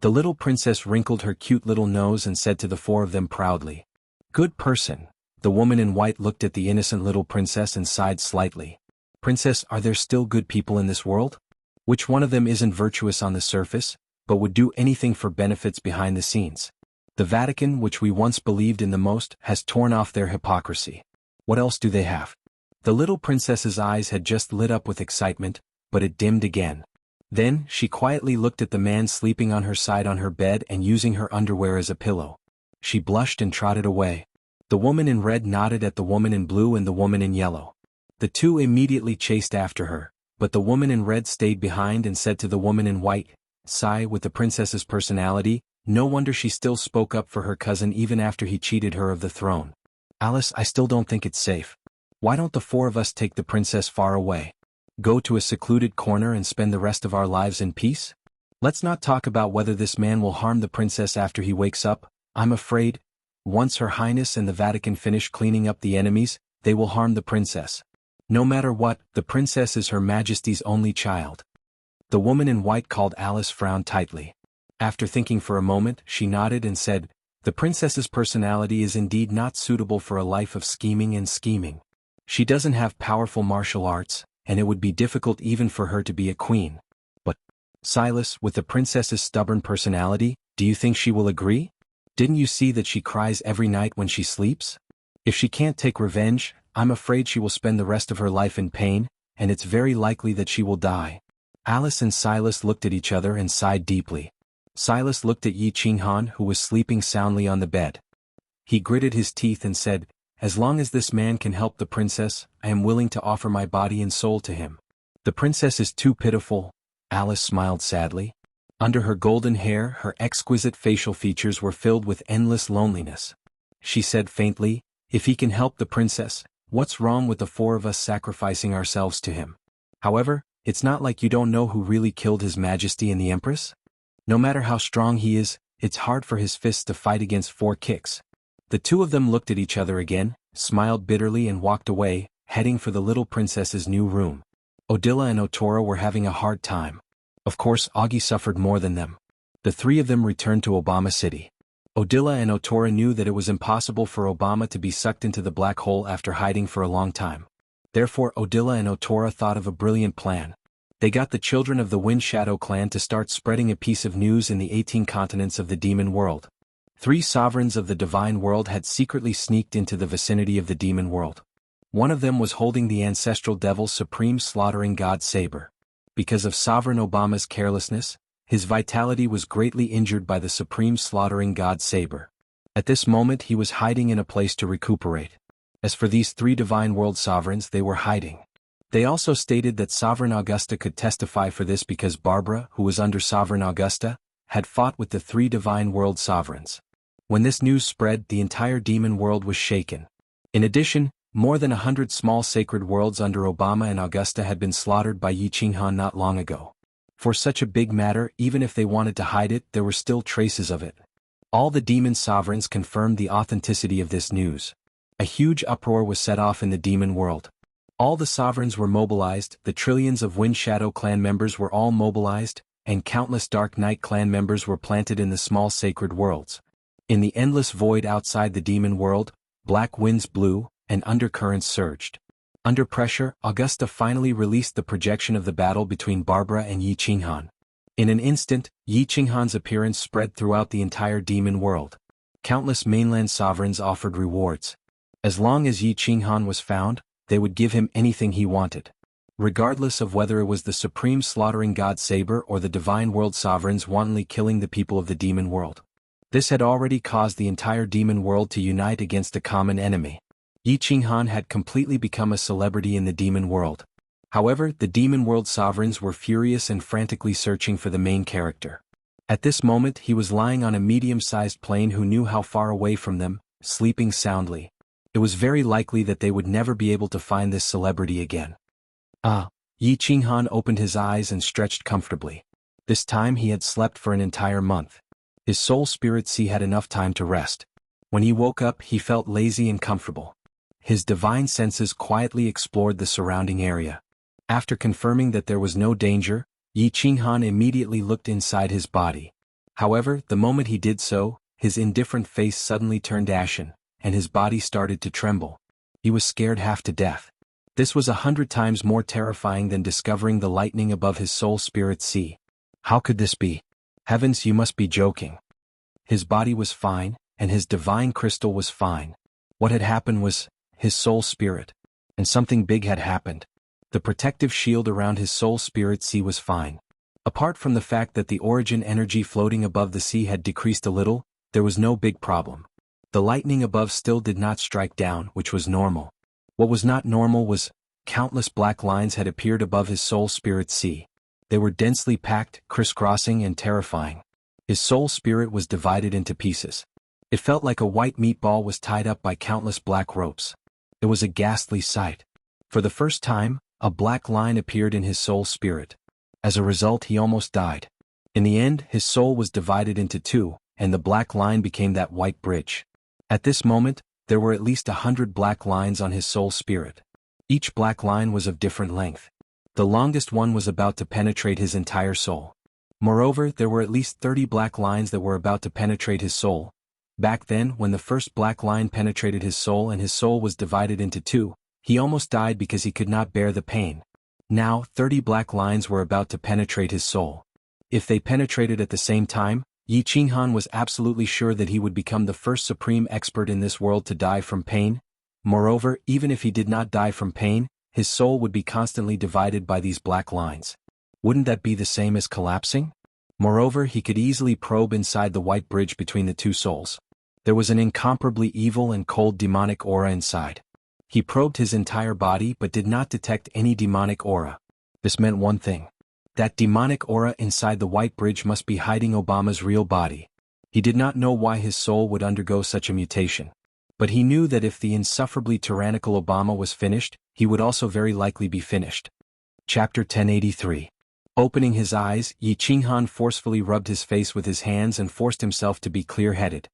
The little princess wrinkled her cute little nose and said to the 4 of them proudly. Good person. The woman in white looked at the innocent little princess and sighed slightly. Princess, are there still good people in this world? Which one of them isn't virtuous on the surface, but would do anything for benefits behind the scenes? The Vatican, which we once believed in the most, has torn off their hypocrisy. What else do they have? The little princess's eyes had just lit up with excitement, but it dimmed again. Then, she quietly looked at the man sleeping on her side on her bed and using her underwear as a pillow. She blushed and trotted away. The woman in red nodded at the woman in blue and the woman in yellow. The two immediately chased after her, but the woman in red stayed behind and said to the woman in white, "Sigh, with the princess's personality, no wonder she still spoke up for her cousin even after he cheated her of the throne. Alice, I still don't think it's safe. Why don't the four of us take the princess far away? Go to a secluded corner and spend the rest of our lives in peace? Let's not talk about whether this man will harm the princess after he wakes up. I'm afraid, once Her Highness and the Vatican finish cleaning up the enemies, they will harm the princess. No matter what, the princess is Her Majesty's only child." The woman in white called Alice frowned tightly. After thinking for a moment, she nodded and said, "The princess's personality is indeed not suitable for a life of scheming and scheming. She doesn't have powerful martial arts, and it would be difficult even for her to be a queen. But, Silas, with the princess's stubborn personality, do you think she will agree? Didn't you see that she cries every night when she sleeps? If she can't take revenge, I'm afraid she will spend the rest of her life in pain, and it's very likely that she will die." Alice and Silas looked at each other and sighed deeply. Silas looked at Yi Qinghan, who was sleeping soundly on the bed. He gritted his teeth and said, "As long as this man can help the princess, I am willing to offer my body and soul to him." "The princess is too pitiful," Alice smiled sadly. Under her golden hair, her exquisite facial features were filled with endless loneliness. She said faintly, "If he can help the princess, what's wrong with the four of us sacrificing ourselves to him? However, it's not like you don't know who really killed His Majesty and the Empress. No matter how strong he is, it's hard for his fists to fight against 4 kicks." The two of them looked at each other again, smiled bitterly and walked away, heading for the little princess's new room. Odila and Otora were having a hard time. Of course, Augie suffered more than them. The three of them returned to Obama City. Odila and Otora knew that it was impossible for Obama to be sucked into the black hole after hiding for a long time. Therefore, Odila and Otora thought of a brilliant plan. They got the children of the Wind Shadow clan to start spreading a piece of news in the 18 continents of the demon world. 3 sovereigns of the divine world had secretly sneaked into the vicinity of the demon world. One of them was holding the ancestral devil's supreme slaughtering god saber. Because of Sovereign Obama's carelessness, his vitality was greatly injured by the supreme slaughtering god saber. At this moment he was hiding in a place to recuperate. As for these 3 divine world sovereigns, they were hiding. They also stated that Sovereign Augusta could testify for this because Barbara, who was under Sovereign Augusta, had fought with the 3 divine world sovereigns. When this news spread, the entire demon world was shaken. In addition, more than 100 small sacred worlds under Obama and Augusta had been slaughtered by Yi Qinghan not long ago. For such a big matter, even if they wanted to hide it, there were still traces of it. All the demon sovereigns confirmed the authenticity of this news. A huge uproar was set off in the demon world. All the sovereigns were mobilized, the trillions of Wind Shadow clan members were all mobilized, and countless Dark Knight clan members were planted in the small sacred worlds. In the endless void outside the demon world, black winds blew, and undercurrents surged. Under pressure, Augusta finally released the projection of the battle between Barbara and Yi Qinghan. In an instant, Yi Qinghan's appearance spread throughout the entire demon world. Countless mainland sovereigns offered rewards. As long as Yi Qinghan was found, they would give him anything he wanted. Regardless of whether it was the supreme slaughtering god saber or the divine world sovereigns wantonly killing the people of the demon world. This had already caused the entire demon world to unite against a common enemy. Yi Qinghan had completely become a celebrity in the demon world. However, the demon world sovereigns were furious and frantically searching for the main character. At this moment he was lying on a medium-sized plane who knew how far away from them, sleeping soundly. It was very likely that they would never be able to find this celebrity again. Yi Qinghan opened his eyes and stretched comfortably. This time he had slept for an entire month. His soul spirit sea had enough time to rest. When he woke up he felt lazy and comfortable. His divine senses quietly explored the surrounding area. After confirming that there was no danger, Yi Qinghan immediately looked inside his body. However, the moment he did so, his indifferent face suddenly turned ashen, and his body started to tremble. He was scared half to death. This was 100 times more terrifying than discovering the lightning above his soul spirit sea. How could this be? Heavens, you must be joking. His body was fine, and his divine crystal was fine. What had happened was his soul spirit. And something big had happened. The protective shield around his soul spirit sea was fine. Apart from the fact that the origin energy floating above the sea had decreased a little, there was no big problem. The lightning above still did not strike down, which was normal. What was not normal was countless black lines had appeared above his soul spirit sea. They were densely packed, crisscrossing and terrifying. His soul spirit was divided into pieces. It felt like a white meatball was tied up by countless black ropes. It was a ghastly sight. For the first time, a black line appeared in his soul spirit. As a result, he almost died. In the end, his soul was divided into two, and the black line became that white bridge. At this moment, there were at least 100 black lines on his soul spirit. Each black line was of different length. The longest one was about to penetrate his entire soul. Moreover, there were at least 30 black lines that were about to penetrate his soul. Back then, when the first black line penetrated his soul and his soul was divided into two, he almost died because he could not bear the pain. Now, 30 black lines were about to penetrate his soul. If they penetrated at the same time, Yi Qinghan was absolutely sure that he would become the first supreme expert in this world to die from pain. Moreover, even if he did not die from pain, his soul would be constantly divided by these black lines. Wouldn't that be the same as collapsing? Moreover, he could easily probe inside the white bridge between the two souls. There was an incomparably evil and cold demonic aura inside. He probed his entire body but did not detect any demonic aura. This meant one thing. That demonic aura inside the white bridge must be hiding Obama's real body. He did not know why his soul would undergo such a mutation. But he knew that if the insufferably tyrannical Obama was finished, he would also very likely be finished. Chapter 1083. Opening his eyes, Yi Qinghan forcefully rubbed his face with his hands and forced himself to be clear-headed.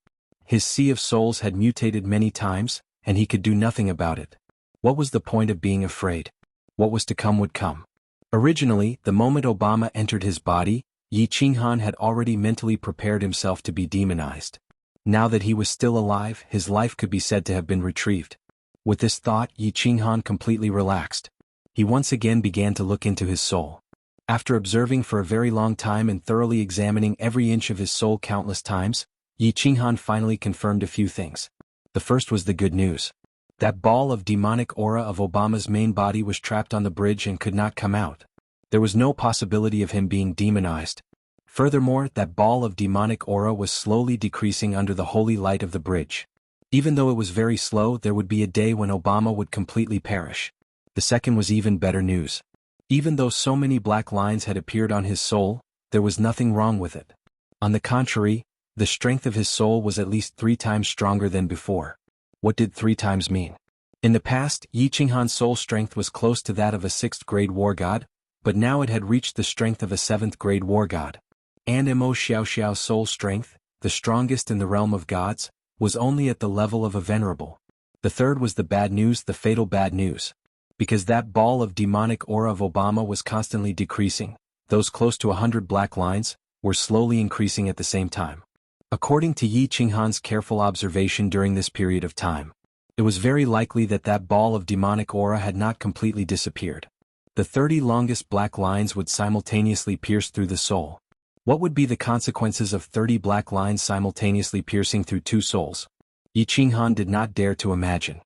His sea of souls had mutated many times, and he could do nothing about it. What was the point of being afraid? What was to come would come. Originally, the moment Obama entered his body, Yi Qinghan had already mentally prepared himself to be demonized. Now that he was still alive, his life could be said to have been retrieved. With this thought, Yi Qinghan completely relaxed. He once again began to look into his soul. After observing for a very long time and thoroughly examining every inch of his soul countless times, Yi Qinghan finally confirmed a few things. The first was the good news. That ball of demonic aura of Obama's main body was trapped on the bridge and could not come out. There was no possibility of him being demonized. Furthermore, that ball of demonic aura was slowly decreasing under the holy light of the bridge. Even though it was very slow, there would be a day when Obama would completely perish. The second was even better news. Even though so many black lines had appeared on his soul, there was nothing wrong with it. On the contrary, the strength of his soul was at least 3 times stronger than before. What did 3 times mean? In the past, Yi Qinghan's soul strength was close to that of a 6th-grade war god, but now it had reached the strength of a 7th-grade war god. And Mo Xiaoxiao's soul strength, the strongest in the realm of gods, was only at the level of a venerable. The third was the bad news, the fatal bad news. Because that ball of demonic aura of Obama was constantly decreasing, those close to 100 black lines were slowly increasing at the same time. According to Yi Qinghan's careful observation during this period of time, it was very likely that that ball of demonic aura had not completely disappeared. The 30 longest black lines would simultaneously pierce through the soul. What would be the consequences of 30 black lines simultaneously piercing through 2 souls? Yi Qinghan did not dare to imagine.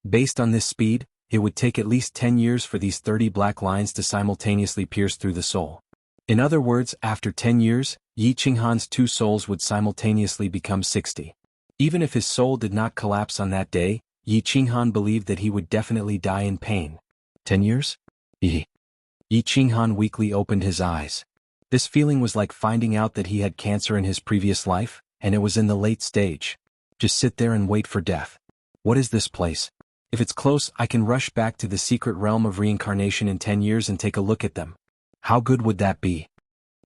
Based on this speed, it would take at least 10 years for these 30 black lines to simultaneously pierce through the soul. In other words, after 10 years, Yi Qinghan's 2 souls would simultaneously become 60. Even if his soul did not collapse on that day, Yi Qinghan believed that he would definitely die in pain. 10 years? Yi Qinghan weakly opened his eyes. This feeling was like finding out that he had cancer in his previous life, and it was in the late stage. Just sit there and wait for death. What is this place? If it's close, I can rush back to the secret realm of reincarnation in 10 years and take a look at them. How good would that be?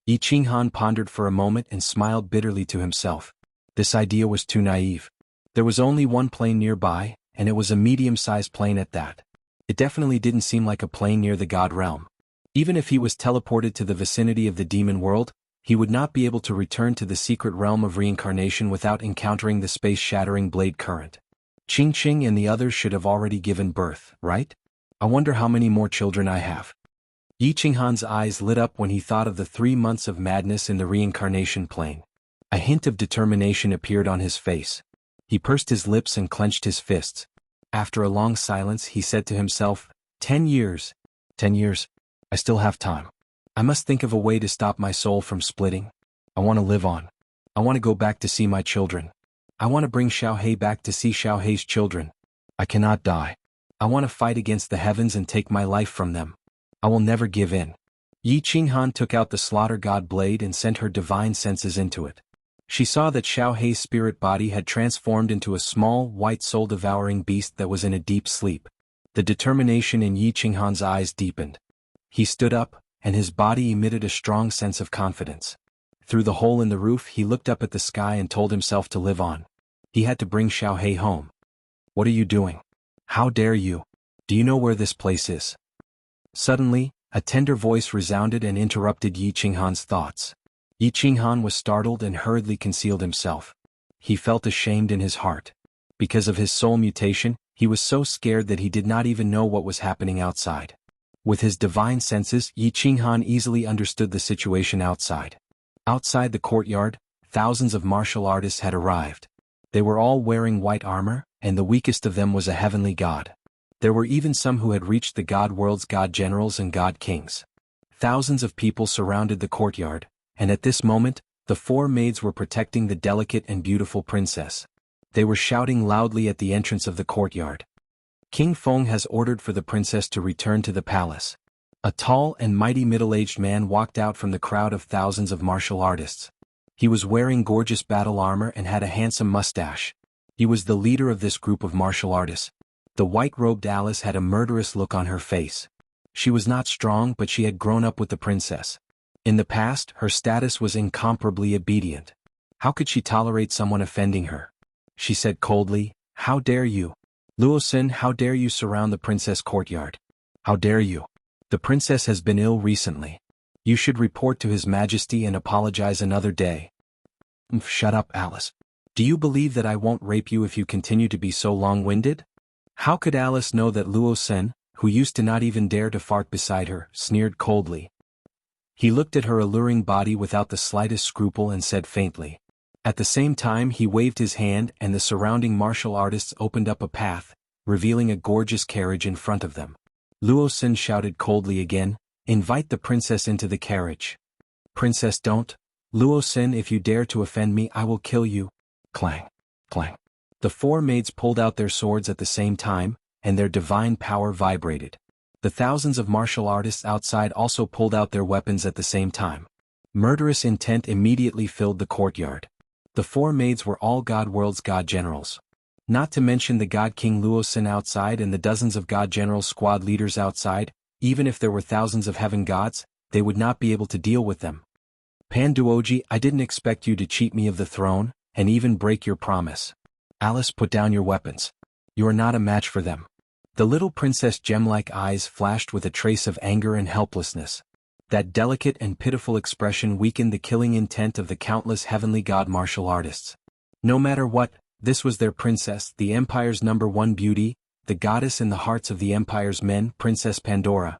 Yi Qinghan pondered for a moment and smiled bitterly to himself. This idea was too naive. There was only one plane nearby, and it was a medium-sized plane at that. It definitely didn't seem like a plane near the god realm. Even if he was teleported to the vicinity of the demon world, he would not be able to return to the secret realm of reincarnation without encountering the space-shattering blade current. Qing and the others should have already given birth, right? I wonder how many more children I have. Yi Qinghan's eyes lit up when he thought of the 3 months of madness in the reincarnation plane. A hint of determination appeared on his face. He pursed his lips and clenched his fists. After a long silence, he said to himself, 10 years. 10 years. I still have time. I must think of a way to stop my soul from splitting. I want to live on. I want to go back to see my children. I want to bring Xiaohei back to see Xiaohei's children. I cannot die. I want to fight against the heavens and take my life from them. I will never give in. Yi Qinghan took out the slaughter god blade and sent her divine senses into it. She saw that Xiaohei's spirit body had transformed into a small, white soul-devouring beast that was in a deep sleep. The determination in Yi Qinghan's eyes deepened. He stood up, and his body emitted a strong sense of confidence. Through the hole in the roof, he looked up at the sky and told himself to live on. He had to bring Xiaohei home. What are you doing? How dare you? Do you know where this place is? Suddenly, a tender voice resounded and interrupted Yi Qinghan's thoughts. Yi Qinghan was startled and hurriedly concealed himself. He felt ashamed in his heart. Because of his soul mutation, he was so scared that he did not even know what was happening outside. With his divine senses, Yi Qinghan easily understood the situation outside. Outside the courtyard, thousands of martial artists had arrived. They were all wearing white armor, and the weakest of them was a heavenly god. There were even some who had reached the god world's god generals and god kings. Thousands of people surrounded the courtyard, and at this moment, the 4 maids were protecting the delicate and beautiful princess. They were shouting loudly at the entrance of the courtyard. King Feng has ordered for the princess to return to the palace. A tall and mighty middle-aged man walked out from the crowd of thousands of martial artists. He was wearing gorgeous battle armor and had a handsome mustache. He was the leader of this group of martial artists. The white-robed Alice had a murderous look on her face. She was not strong, but she had grown up with the princess. In the past, her status was incomparably obedient. How could she tolerate someone offending her? She said coldly, "How dare you? Luosin, how dare you surround the princess courtyard? How dare you? The princess has been ill recently. You should report to His Majesty and apologize another day." Shut up, Alice. Do you believe that I won't rape you if you continue to be so long-winded? How could Alice know that Luosin, who used to not even dare to fart beside her, sneered coldly? He looked at her alluring body without the slightest scruple and said faintly. At the same time he waved his hand and the surrounding martial artists opened up a path, revealing a gorgeous carriage in front of them. Luosin shouted coldly again, "Invite the princess into the carriage." "Princess, don't. Luosin, if you dare to offend me, I will kill you." Clang, clang. The 4 maids pulled out their swords at the same time, and their divine power vibrated. The thousands of martial artists outside also pulled out their weapons at the same time. Murderous intent immediately filled the courtyard. The 4 maids were all God World's god generals. Not to mention the god king Luosin outside and the dozens of god general squad leaders outside. Even if there were thousands of heaven gods, they would not be able to deal with them. "Panduoji, I didn't expect you to cheat me of the throne, and even break your promise. Alice, put down your weapons. You are not a match for them." The little princess' gem-like eyes flashed with a trace of anger and helplessness. That delicate and pitiful expression weakened the killing intent of the countless heavenly god martial artists. No matter what, this was their princess, the empire's #1 beauty, the goddess in the hearts of the empire's men, Princess Pandora.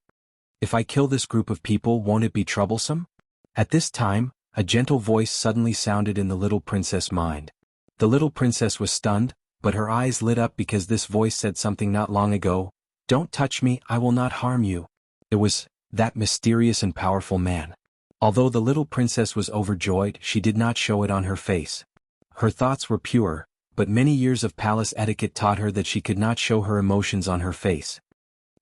"If I kill this group of people, won't it be troublesome?" At this time, a gentle voice suddenly sounded in the little princess' mind. The little princess was stunned, but her eyes lit up because this voice said something not long ago. "Don't touch me, I will not harm you." It was that mysterious and powerful man. Although the little princess was overjoyed, she did not show it on her face. Her thoughts were pure, but many years of palace etiquette taught her that she could not show her emotions on her face.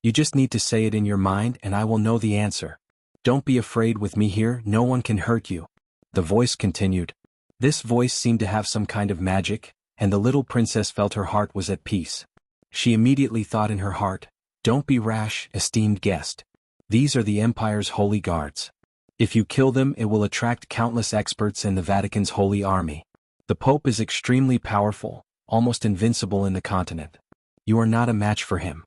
"You just need to say it in your mind and I will know the answer. Don't be afraid, with me here, no one can hurt you." The voice continued. This voice seemed to have some kind of magic, and the little princess felt her heart was at peace. She immediately thought in her heart, "Don't be rash, esteemed guest. These are the Empire's holy guards. If you kill them, it will attract countless experts and the Vatican's holy army. The Pope is extremely powerful, almost invincible in the continent. You are not a match for him."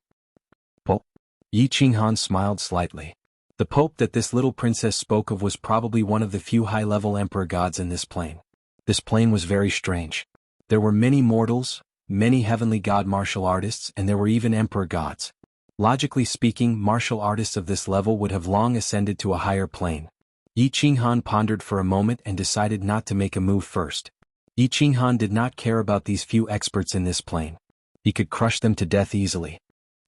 "Pope?" Yi Qinghan smiled slightly. The Pope that this little princess spoke of was probably one of the few high-level emperor gods in this plane. This plane was very strange. There were many mortals, many heavenly god martial artists, and there were even emperor gods. Logically speaking, martial artists of this level would have long ascended to a higher plane. Yi Qinghan pondered for a moment and decided not to make a move first. Yi Qinghan did not care about these few experts in this plane. He could crush them to death easily.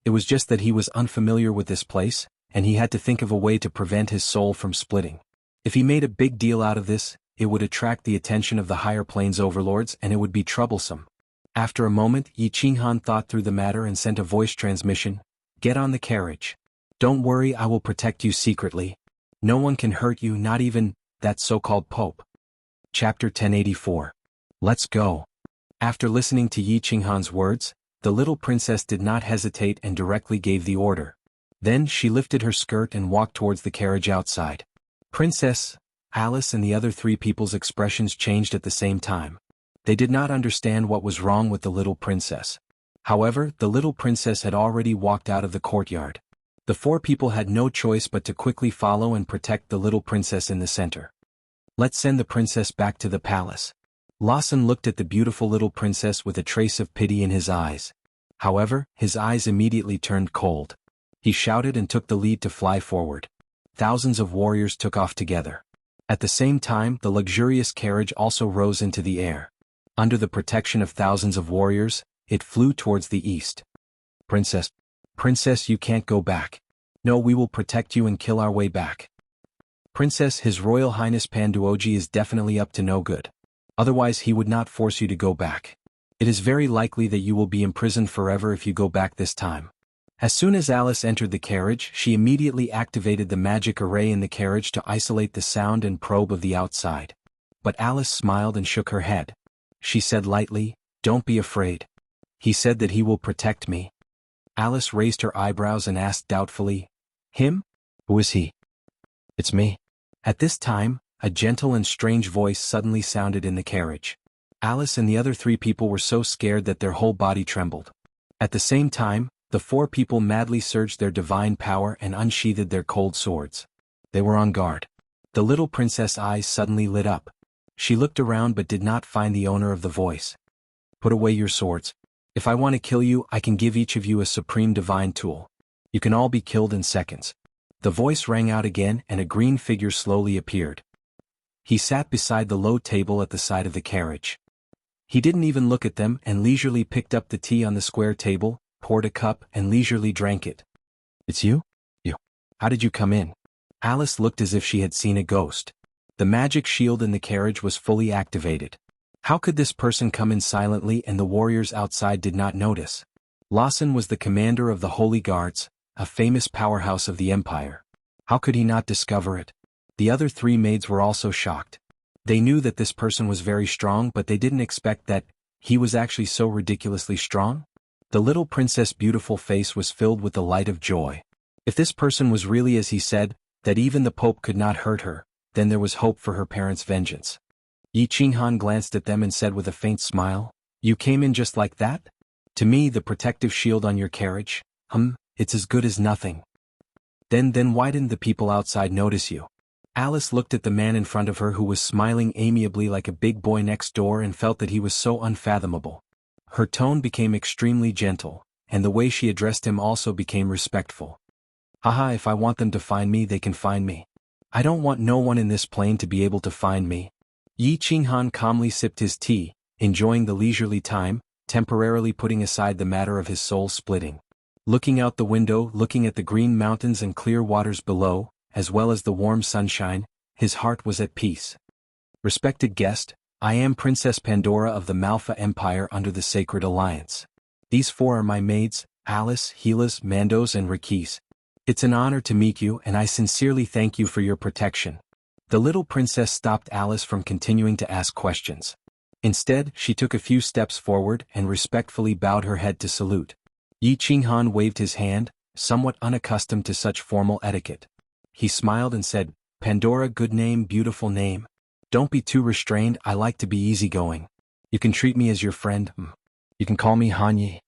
It was just that he was unfamiliar with this place, and he had to think of a way to prevent his soul from splitting. If he made a big deal out of this, it would attract the attention of the higher planes overlords and it would be troublesome. After a moment, Yi Qinghan thought through the matter and sent a voice transmission. Get on the carriage. Don't worry, I will protect you secretly. No one can hurt you, not even that so-called Pope. Chapter 1084. Let's go. After listening to Yi Qinghan's words, the little princess did not hesitate and directly gave the order. Then she lifted her skirt and walked towards the carriage outside. Princess, Alice and the other three people's expressions changed at the same time. They did not understand what was wrong with the little princess. However, the little princess had already walked out of the courtyard. The four people had no choice but to quickly follow and protect the little princess in the center. Let's send the princess back to the palace. Lawson looked at the beautiful little princess with a trace of pity in his eyes. However, his eyes immediately turned cold. He shouted and took the lead to fly forward. Thousands of warriors took off together. At the same time, the luxurious carriage also rose into the air. Under the protection of thousands of warriors, it flew towards the east. Princess, you can't go back. No, we will protect you and kill our way back. Princess, His Royal Highness Panduoji is definitely up to no good. Otherwise he would not force you to go back. It is very likely that you will be imprisoned forever if you go back this time. As soon as Alice entered the carriage, she immediately activated the magic array in the carriage to isolate the sound and probe of the outside. But Alice smiled and shook her head. She said lightly, "Don't be afraid. He said that he will protect me." Alice raised her eyebrows and asked doubtfully, "Him? Who is he?" "It's me." At this time, a gentle and strange voice suddenly sounded in the carriage. Alice and the other three people were so scared that their whole body trembled. At the same time, the four people madly surged their divine power and unsheathed their cold swords. They were on guard. The little princess' eyes suddenly lit up. She looked around but did not find the owner of the voice. "Put away your swords. If I want to kill you, I can give each of you a supreme divine tool. You can all be killed in seconds." The voice rang out again and a green figure slowly appeared. He sat beside the low table at the side of the carriage. He didn't even look at them and leisurely picked up the tea on the square table, poured a cup and leisurely drank it. "It's you? You. How did you come in?" Alice looked as if she had seen a ghost. The magic shield in the carriage was fully activated. How could this person come in silently and the warriors outside did not notice? Lawson was the commander of the Holy Guards, a famous powerhouse of the Empire. How could he not discover it? The other three maids were also shocked. They knew that this person was very strong, but they didn't expect that he was actually so ridiculously strong. The little princess' beautiful face was filled with the light of joy. If this person was really as he said, that even the Pope could not hurt her, then there was hope for her parents' vengeance. Yi Qinghan glanced at them and said with a faint smile, "You came in just like that? To me, the protective shield on your carriage, it's as good as nothing. Then why didn't the people outside notice you?" Alice looked at the man in front of her who was smiling amiably like a big boy next door and felt that he was so unfathomable. Her tone became extremely gentle, and the way she addressed him also became respectful. "Haha, if I want them to find me, they can find me. I don't want no one in this plane to be able to find me." Yi Qinghan calmly sipped his tea, enjoying the leisurely time, temporarily putting aside the matter of his soul splitting. Looking out the window, looking at the green mountains and clear waters below, as well as the warm sunshine, his heart was at peace. "Respected guest, I am Princess Pandora of the Malfa Empire under the Sacred Alliance. These four are my maids, Alice, Helas, Mandos and Rakis. It's an honor to meet you and I sincerely thank you for your protection." The little princess stopped Alice from continuing to ask questions. Instead, she took a few steps forward and respectfully bowed her head to salute. Yi Qinghan waved his hand, somewhat unaccustomed to such formal etiquette. He smiled and said, "Pandora, good name, beautiful name. Don't be too restrained, I like to be easygoing. You can treat me as your friend. You can call me Han Yi."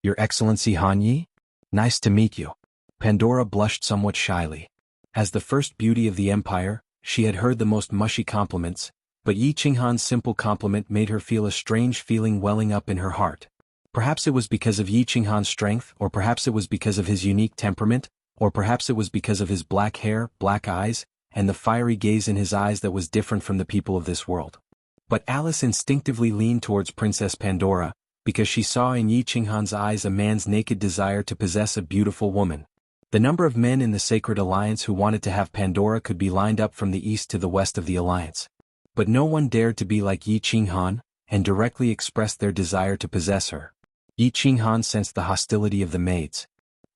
"Your Excellency Han Yi? Nice to meet you." Pandora blushed somewhat shyly. As the first beauty of the Empire, she had heard the most mushy compliments, but Yi Qinghan's simple compliment made her feel a strange feeling welling up in her heart. Perhaps it was because of Yi Qinghan's strength, or perhaps it was because of his unique temperament, or perhaps it was because of his black hair, black eyes, and the fiery gaze in his eyes that was different from the people of this world. But Alice instinctively leaned towards Princess Pandora, because she saw in Yi Qinghan's eyes a man's naked desire to possess a beautiful woman. The number of men in the Sacred Alliance who wanted to have Pandora could be lined up from the east to the west of the alliance. But no one dared to be like Yi Qinghan, and directly expressed their desire to possess her. Yi Qinghan sensed the hostility of the maids.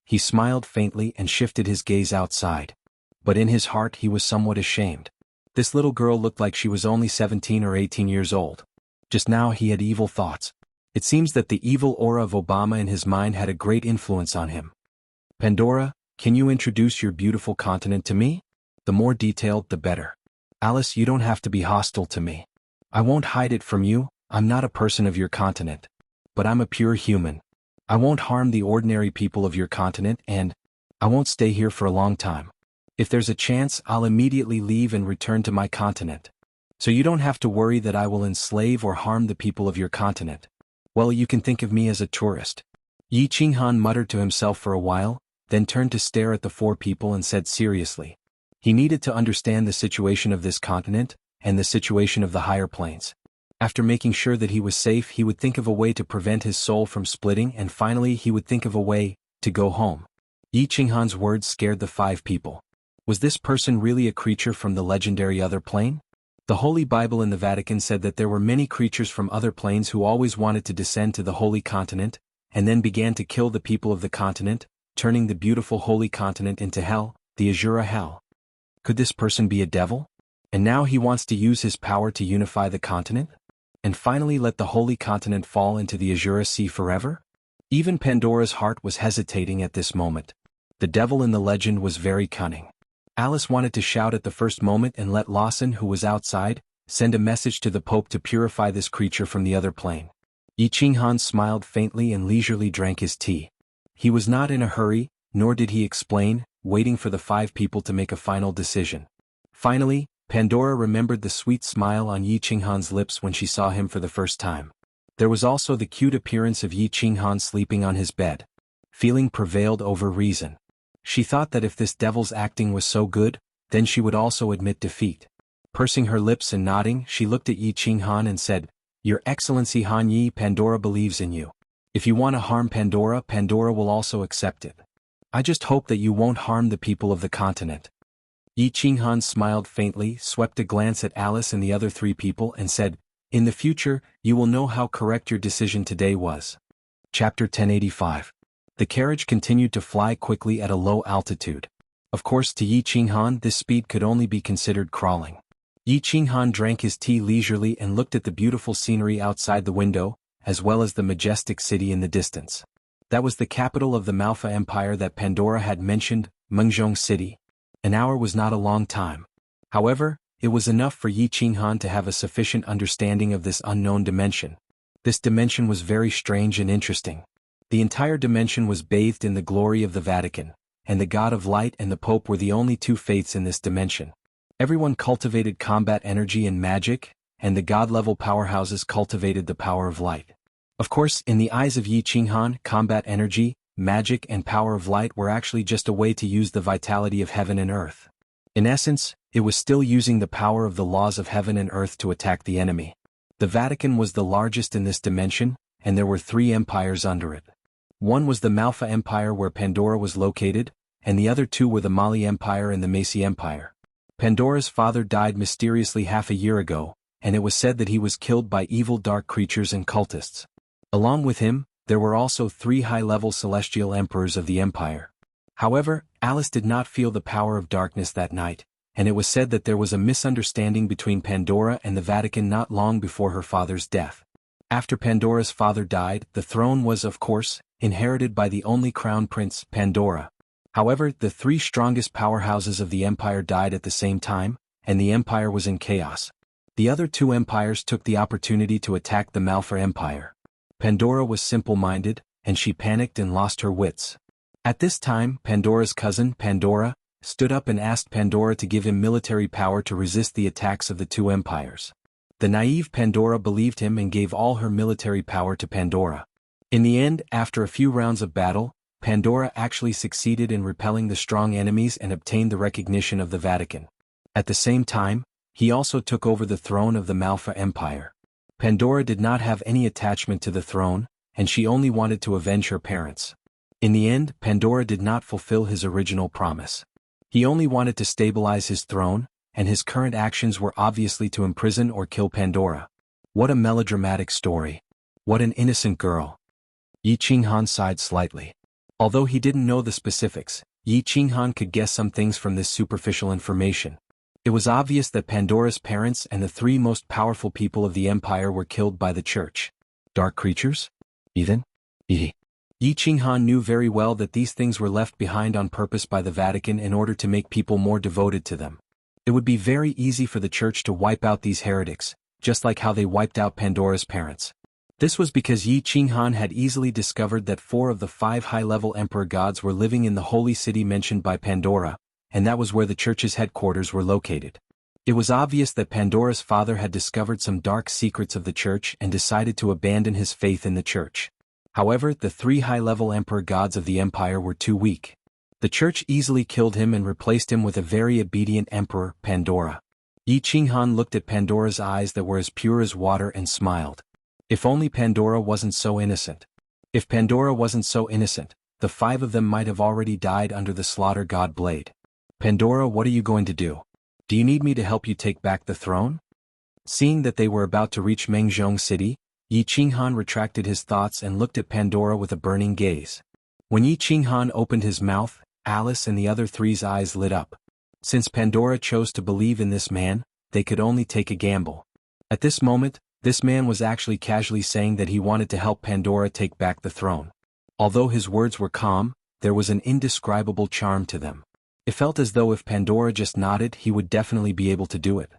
He smiled faintly and shifted his gaze outside. But in his heart he was somewhat ashamed. This little girl looked like she was only 17 or 18 years old. Just now he had evil thoughts. It seems that the evil aura of Obama in his mind had a great influence on him. Pandora, can you introduce your beautiful continent to me? The more detailed, the better. Alice, you don't have to be hostile to me. I won't hide it from you, I'm not a person of your continent. But I'm a pure human. I won't harm the ordinary people of your continent, and I won't stay here for a long time. If there's a chance, I'll immediately leave and return to my continent. So you don't have to worry that I will enslave or harm the people of your continent. Well, you can think of me as a tourist. Yi Qinghan muttered to himself for a while, then turned to stare at the four people and said seriously. He needed to understand the situation of this continent, and the situation of the higher planes. After making sure that he was safe, he would think of a way to prevent his soul from splitting, and finally he would think of a way to go home. Yi Qinghan's words scared the five people. Was this person really a creature from the legendary other plane? The Holy Bible in the Vatican said that there were many creatures from other planes who always wanted to descend to the Holy Continent, and then began to kill the people of the continent, turning the beautiful Holy Continent into hell, the Azura hell. Could this person be a devil? And now he wants to use his power to unify the continent? And finally let the Holy Continent fall into the Azura Sea forever? Even Pandora's heart was hesitating at this moment. The devil in the legend was very cunning. Alice wanted to shout at the first moment and let Lawson, who was outside, send a message to the Pope to purify this creature from the other plane. Yi Qinghan smiled faintly and leisurely drank his tea. He was not in a hurry, nor did he explain, waiting for the five people to make a final decision. Finally, Pandora remembered the sweet smile on Yi Qinghan's lips when she saw him for the first time. There was also the cute appearance of Yi Qinghan sleeping on his bed. Feeling prevailed over reason. She thought that if this devil's acting was so good, then she would also admit defeat. Pursing her lips and nodding, she looked at Yi Qinghan and said, Your Excellency Han Yi, Pandora believes in you. If you want to harm Pandora, Pandora will also accept it. I just hope that you won't harm the people of the continent. Yi Qinghan smiled faintly, swept a glance at Alice and the other three people and said, In the future, you will know how correct your decision today was. Chapter 1085. The carriage continued to fly quickly at a low altitude. Of course, to Yi Qinghan this speed could only be considered crawling. Yi Qinghan drank his tea leisurely and looked at the beautiful scenery outside the window, as well as the majestic city in the distance. That was the capital of the Malfa Empire that Pandora had mentioned, Mengzhong City. An hour was not a long time. However, it was enough for Yi Qinghan to have a sufficient understanding of this unknown dimension. This dimension was very strange and interesting. The entire dimension was bathed in the glory of the Vatican, and the God of Light and the Pope were the only two faiths in this dimension. Everyone cultivated combat energy and magic, and the God-level powerhouses cultivated the power of light. Of course, in the eyes of Yi Qinghan, combat energy, magic and power of light were actually just a way to use the vitality of heaven and earth. In essence, it was still using the power of the laws of heaven and earth to attack the enemy. The Vatican was the largest in this dimension, and there were three empires under it. One was the Malfa Empire where Pandora was located, and the other two were the Mali Empire and the Macy Empire. Pandora's father died mysteriously half a year ago, and it was said that he was killed by evil dark creatures and cultists. Along with him, there were also three high-level celestial emperors of the empire. However, Alice did not feel the power of darkness that night, and it was said that there was a misunderstanding between Pandora and the Vatican not long before her father's death. After Pandora's father died, the throne was, of course, inherited by the only crown prince, Pandora. However, the three strongest powerhouses of the empire died at the same time, and the empire was in chaos. The other two empires took the opportunity to attack the Malfa Empire. Pandora was simple-minded, and she panicked and lost her wits. At this time, Pandora's cousin, Pandora, stood up and asked Pandora to give him military power to resist the attacks of the two empires. The naive Pandora believed him and gave all her military power to Pandora. In the end, after a few rounds of battle, Pandora actually succeeded in repelling the strong enemies and obtained the recognition of the Vatican. At the same time, he also took over the throne of the Malfa Empire. Pandora did not have any attachment to the throne, and she only wanted to avenge her parents. In the end, Pandora did not fulfill his original promise. He only wanted to stabilize his throne, and his current actions were obviously to imprison or kill Pandora. What a melodramatic story. What an innocent girl. Yi Qinghan sighed slightly. Although he didn't know the specifics, Yi Qinghan could guess some things from this superficial information. It was obvious that Pandora's parents and the three most powerful people of the empire were killed by the church. Dark creatures? Heathen? Yi Qinghan knew very well that these things were left behind on purpose by the Vatican in order to make people more devoted to them. It would be very easy for the church to wipe out these heretics, just like how they wiped out Pandora's parents. This was because Yi Qinghan had easily discovered that 4 of the 5 high-level emperor gods were living in the holy city mentioned by Pandora, and that was where the church's headquarters were located. It was obvious that Pandora's father had discovered some dark secrets of the church and decided to abandon his faith in the church. However, the 3 high-level emperor gods of the empire were too weak. The church easily killed him and replaced him with a very obedient emperor, Pandora. Yi Qinghan looked at Pandora's eyes that were as pure as water and smiled. If only Pandora wasn't so innocent. If Pandora wasn't so innocent, the 5 of them might have already died under the slaughter god blade. Pandora, what are you going to do? Do you need me to help you take back the throne? Seeing that they were about to reach Mengzhong City, Yi Qinghan retracted his thoughts and looked at Pandora with a burning gaze. When Yi Qinghan opened his mouth, Alice and the other 3's eyes lit up. Since Pandora chose to believe in this man, they could only take a gamble. At this moment, this man was actually casually saying that he wanted to help Pandora take back the throne. Although his words were calm, there was an indescribable charm to them. It felt as though if Pandora just nodded, he would definitely be able to do it.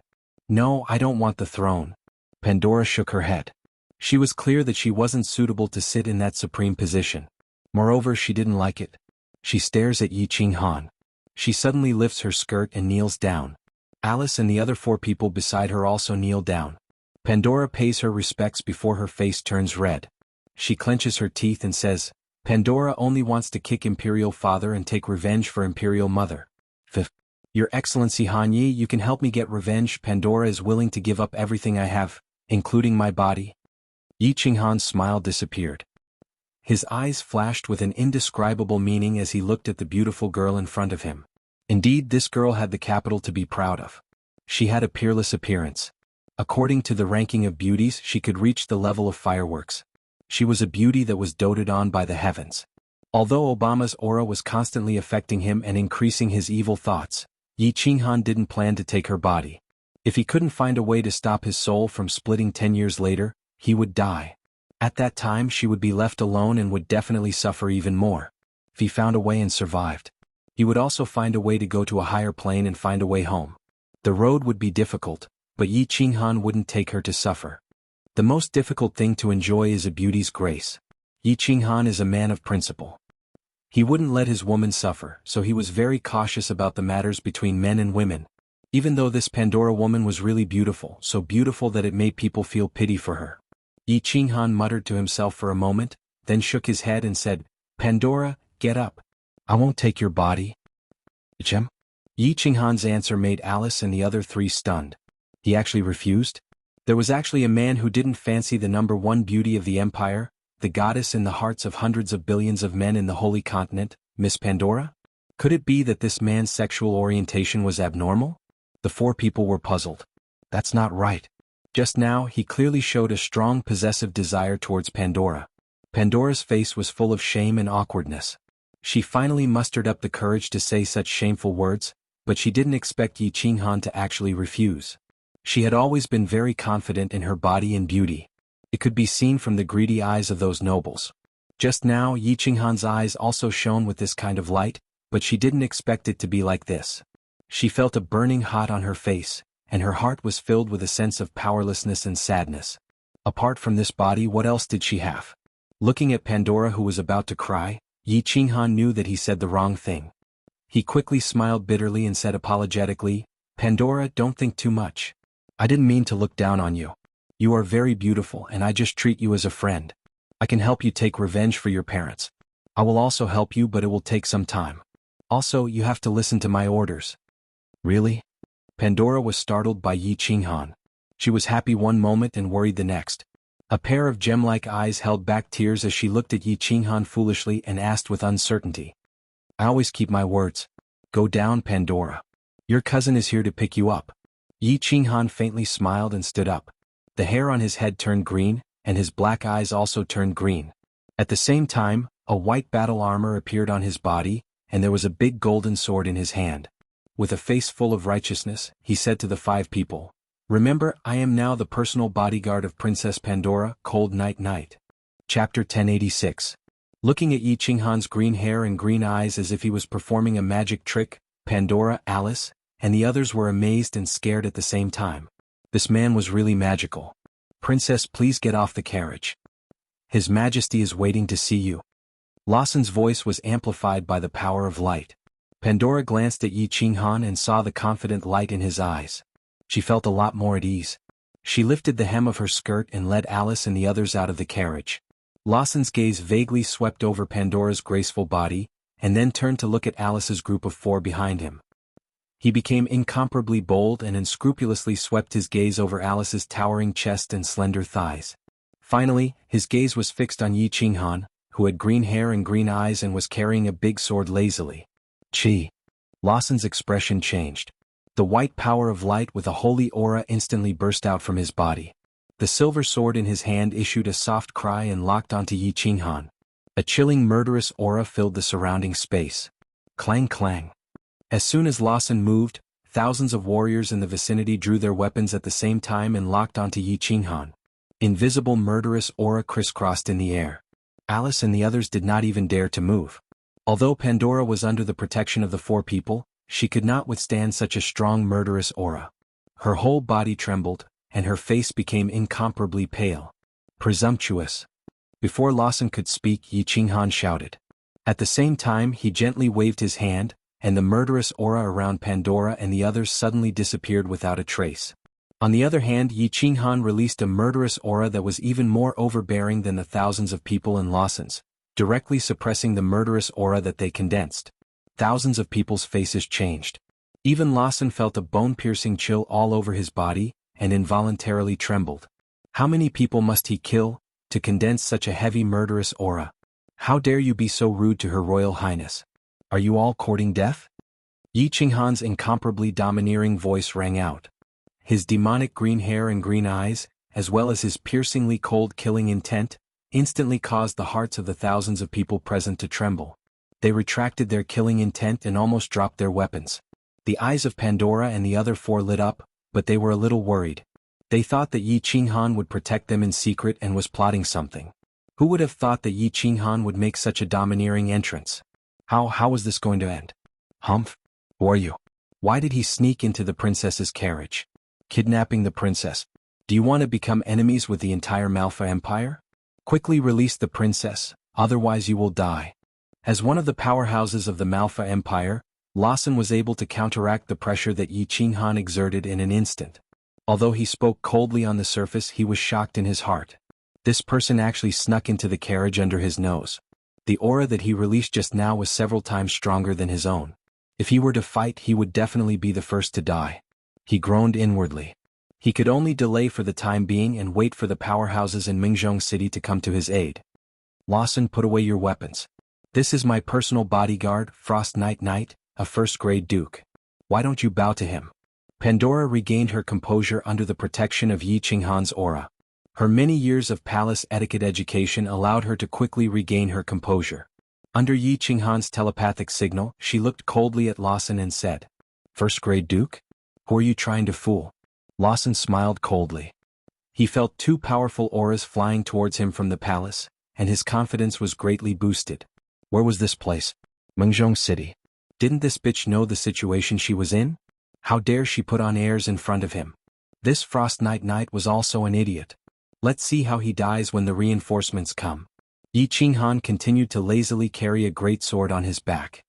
No, I don't want the throne. Pandora shook her head. She was clear that she wasn't suitable to sit in that supreme position. Moreover, she didn't like it. She stares at Yi Qinghan. She suddenly lifts her skirt and kneels down. Alice and the other 4 people beside her also kneel down. Pandora pays her respects before her face turns red. She clenches her teeth and says, Pandora only wants to kick Imperial Father and take revenge for Imperial Mother. Your Excellency Han Yi, you can help me get revenge. Pandora is willing to give up everything I have, including my body. Yi Qinghan's smile disappeared. His eyes flashed with an indescribable meaning as he looked at the beautiful girl in front of him. Indeed, this girl had the capital to be proud of. She had a peerless appearance. According to the ranking of beauties, she could reach the level of fireworks. She was a beauty that was doted on by the heavens. Although Obama's aura was constantly affecting him and increasing his evil thoughts, Yi Qinghan didn't plan to take her body. If he couldn't find a way to stop his soul from splitting 10 years later, he would die. At that time, she would be left alone and would definitely suffer even more. If he found a way and survived, he would also find a way to go to a higher plane and find a way home. The road would be difficult, but Yi Qinghan wouldn't take her to suffer. The most difficult thing to enjoy is a beauty's grace. Yi Qinghan is a man of principle. He wouldn't let his woman suffer, so he was very cautious about the matters between men and women. Even though this Pandora woman was really beautiful, so beautiful that it made people feel pity for her. Yi Qinghan muttered to himself for a moment, then shook his head and said, Pandora, get up. I won't take your body. Chem? Yi Qinghan's answer made Alice and the other 3 stunned. He actually refused? There was actually a man who didn't fancy the number 1 beauty of the empire, the goddess in the hearts of hundreds of billions of men in the holy continent, Miss Pandora? Could it be that this man's sexual orientation was abnormal? The 4 people were puzzled. That's not right. Just now, he clearly showed a strong possessive desire towards Pandora. Pandora's face was full of shame and awkwardness. She finally mustered up the courage to say such shameful words, but she didn't expect Yi Qinghan to actually refuse. She had always been very confident in her body and beauty. It could be seen from the greedy eyes of those nobles. Just now, Yi Qinghan's eyes also shone with this kind of light, but she didn't expect it to be like this. She felt a burning hot on her face, and her heart was filled with a sense of powerlessness and sadness. Apart from this body, what else did she have? Looking at Pandora, who was about to cry, Yi Qinghan knew that he said the wrong thing. He quickly smiled bitterly and said apologetically, Pandora, don't think too much. I didn't mean to look down on you. You are very beautiful and I just treat you as a friend. I can help you take revenge for your parents. I will also help you, but it will take some time. Also, you have to listen to my orders. Really? Pandora was startled by Yi Qinghan. She was happy one moment and worried the next. A pair of gem-like eyes held back tears as she looked at Yi Qinghan foolishly and asked with uncertainty. I always keep my words. Go down, Pandora. Your cousin is here to pick you up. Yi Qinghan faintly smiled and stood up. The hair on his head turned green, and his black eyes also turned green. At the same time, a white battle armor appeared on his body, and there was a big golden sword in his hand. With a face full of righteousness, he said to the 5 people, Remember, I am now the personal bodyguard of Princess Pandora, Cold Night Night. Chapter 1086. Looking at Yi Qinghan's green hair and green eyes as if he was performing a magic trick, Pandora, Alice, and the others were amazed and scared at the same time. This man was really magical. Princess, please get off the carriage. His Majesty is waiting to see you. Lawson's voice was amplified by the power of light. Pandora glanced at Yi Qinghan and saw the confident light in his eyes. She felt a lot more at ease. She lifted the hem of her skirt and led Alice and the others out of the carriage. Lawson's gaze vaguely swept over Pandora's graceful body, and then turned to look at Alice's group of 4 behind him. He became incomparably bold and unscrupulously swept his gaze over Alice's towering chest and slender thighs. Finally, his gaze was fixed on Yi Qinghan, who had green hair and green eyes and was carrying a big sword lazily. Chi. Lawson's expression changed. The white power of light with a holy aura instantly burst out from his body. The silver sword in his hand issued a soft cry and locked onto Yi Qinghan. A chilling murderous aura filled the surrounding space. Clang clang. As soon as Lawson moved, thousands of warriors in the vicinity drew their weapons at the same time and locked onto Yi Qinghan. Invisible murderous aura crisscrossed in the air. Alice and the others did not even dare to move. Although Pandora was under the protection of the 4 people, she could not withstand such a strong murderous aura. Her whole body trembled, and her face became incomparably pale. Presumptuous. Before Lawson could speak, Yi Qinghan shouted. At the same time, he gently waved his hand, and the murderous aura around Pandora and the others suddenly disappeared without a trace. On the other hand, Yi Qinghan released a murderous aura that was even more overbearing than the thousands of people in Lawson's, directly suppressing the murderous aura that they condensed. Thousands of people's faces changed. Even Lawson felt a bone-piercing chill all over his body, and involuntarily trembled. How many people must he kill, to condense such a heavy murderous aura? How dare you be so rude to Her Royal Highness? Are you all courting death? Yi Qinghan's incomparably domineering voice rang out. His demonic green hair and green eyes, as well as his piercingly cold killing intent, instantly caused the hearts of the thousands of people present to tremble. They retracted their killing intent and almost dropped their weapons. The eyes of Pandora and the other 4 lit up, but they were a little worried. They thought that Yi Qinghan would protect them in secret and was plotting something. Who would have thought that Yi Qinghan would make such a domineering entrance? How was this going to end? Humph? Who are you? Why did he sneak into the princess's carriage? Kidnapping the princess. Do you want to become enemies with the entire Malfa Empire? Quickly release the princess, otherwise you will die. As one of the powerhouses of the Malfa Empire, Lawson was able to counteract the pressure that Yi Qinghan exerted in an instant. Although he spoke coldly on the surface, he was shocked in his heart. This person actually snuck into the carriage under his nose. The aura that he released just now was several times stronger than his own. If he were to fight, he would definitely be the first to die. He groaned inwardly. He could only delay for the time being and wait for the powerhouses in Mingzhong City to come to his aid. Lawson, put away your weapons. This is my personal bodyguard, Frost Night Knight, a first-grade duke. Why don't you bow to him? Pandora regained her composure under the protection of Yi Qinghan's aura. Her many years of palace etiquette education allowed her to quickly regain her composure. Under Yi Qinghan's telepathic signal, she looked coldly at Lawson and said, First-grade duke? Who are you trying to fool? Lawson smiled coldly. He felt 2 powerful auras flying towards him from the palace, and his confidence was greatly boosted. Where was this place? Mengzhong City. Didn't this bitch know the situation she was in? How dare she put on airs in front of him? This Frost Night Knight was also an idiot. Let's see how he dies when the reinforcements come. Yi Qinghan continued to lazily carry a great sword on his back.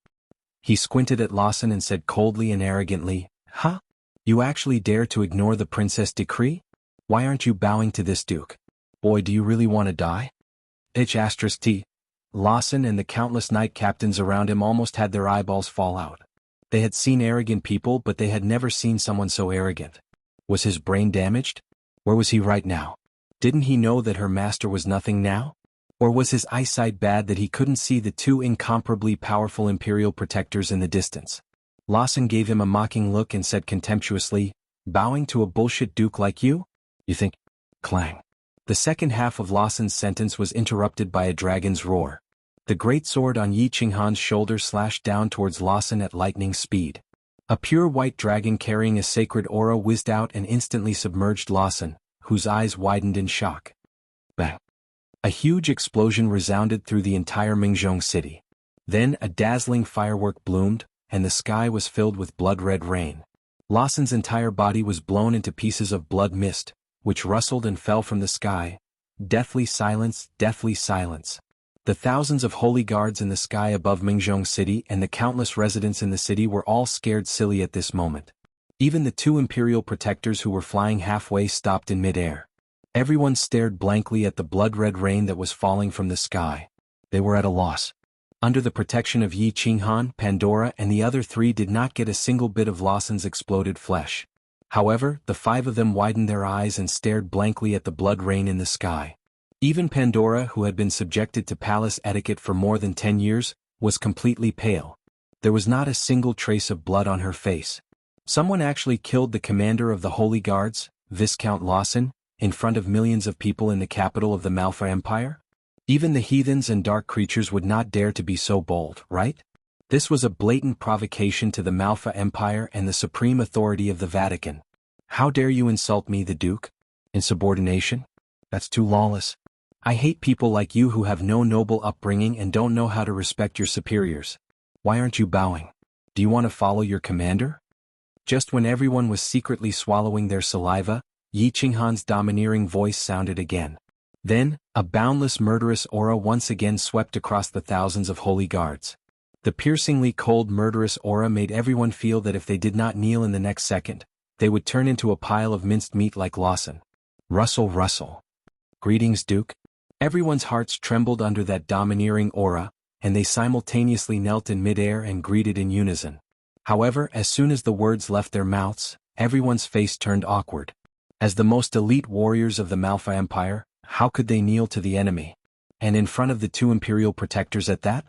He squinted at Lawson and said coldly and arrogantly, Huh? You actually dare to ignore the princess decree? Why aren't you bowing to this duke? Boy, do you really want to die? T. Lawson and the countless knight captains around him almost had their eyeballs fall out. They had seen arrogant people, but they had never seen someone so arrogant. Was his brain damaged? Where was he right now? Didn't he know that her master was nothing now? Or was his eyesight bad that he couldn't see the two incomparably powerful imperial protectors in the distance? Lawson gave him a mocking look and said contemptuously, "Bowing to a bullshit duke like you? You think?" Clang. The second half of Lawson's sentence was interrupted by a dragon's roar. The great sword on Yi Qinghan's shoulder slashed down towards Lawson at lightning speed. A pure white dragon carrying a sacred aura whizzed out and instantly submerged Lawson, whose eyes widened in shock. Bang! A huge explosion resounded through the entire Mingyong city. Then a dazzling firework bloomed, and the sky was filled with blood-red rain. Lawson's entire body was blown into pieces of blood mist, which rustled and fell from the sky. Deathly silence, deathly silence. The thousands of holy guards in the sky above Mingyong City and the countless residents in the city were all scared silly at this moment. Even the two imperial protectors who were flying halfway stopped in mid-air. Everyone stared blankly at the blood-red rain that was falling from the sky. They were at a loss. Under the protection of Yi Qinghan, Pandora and the other three did not get a single bit of Lawson's exploded flesh. However, the five of them widened their eyes and stared blankly at the blood rain in the sky. Even Pandora, who had been subjected to palace etiquette for more than 10 years, was completely pale. There was not a single trace of blood on her face. Someone actually killed the commander of the Holy Guards, Viscount Lawson, in front of millions of people in the capital of the Malfa Empire? Even the heathens and dark creatures would not dare to be so bold, right? This was a blatant provocation to the Malfa Empire and the supreme authority of the Vatican. How dare you insult me, the Duke? Insubordination? That's too lawless. I hate people like you who have no noble upbringing and don't know how to respect your superiors. Why aren't you bowing? Do you want to follow your commander? Just when everyone was secretly swallowing their saliva, Yi Qinghan's domineering voice sounded again. Then, a boundless murderous aura once again swept across the thousands of holy guards. The piercingly cold murderous aura made everyone feel that if they did not kneel in the next second, they would turn into a pile of minced meat like Lawson. Rustle, rustle. Greetings, Duke. Everyone's hearts trembled under that domineering aura, and they simultaneously knelt in midair and greeted in unison. However, as soon as the words left their mouths, everyone's face turned awkward. As the most elite warriors of the Malfa Empire, how could they kneel to the enemy? And in front of the two imperial protectors at that?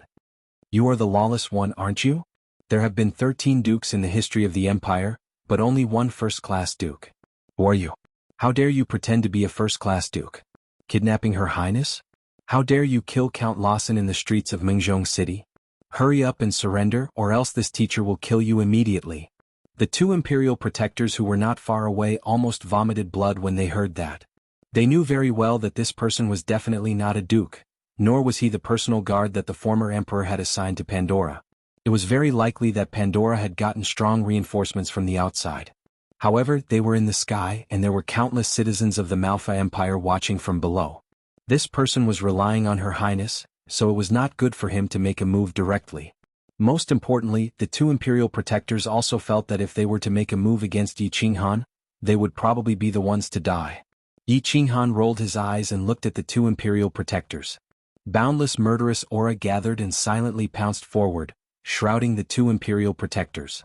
You are the lawless one, aren't you? There have been 13 dukes in the history of the empire, but only one first-class duke. Who are you? How dare you pretend to be a first-class duke? Kidnapping Her Highness? How dare you kill Count Lawson in the streets of Mingyong City? Hurry up and surrender, or else this teacher will kill you immediately. The two imperial protectors who were not far away almost vomited blood when they heard that. They knew very well that this person was definitely not a duke, nor was he the personal guard that the former emperor had assigned to Pandora. It was very likely that Pandora had gotten strong reinforcements from the outside. However, they were in the sky and there were countless citizens of the Malfa Empire watching from below. This person was relying on Her Highness, so it was not good for him to make a move directly. Most importantly, the two imperial protectors also felt that if they were to make a move against Yi Qinghan, they would probably be the ones to die. Yi Qinghan rolled his eyes and looked at the two imperial protectors. Boundless murderous aura gathered and silently pounced forward, shrouding the two imperial protectors.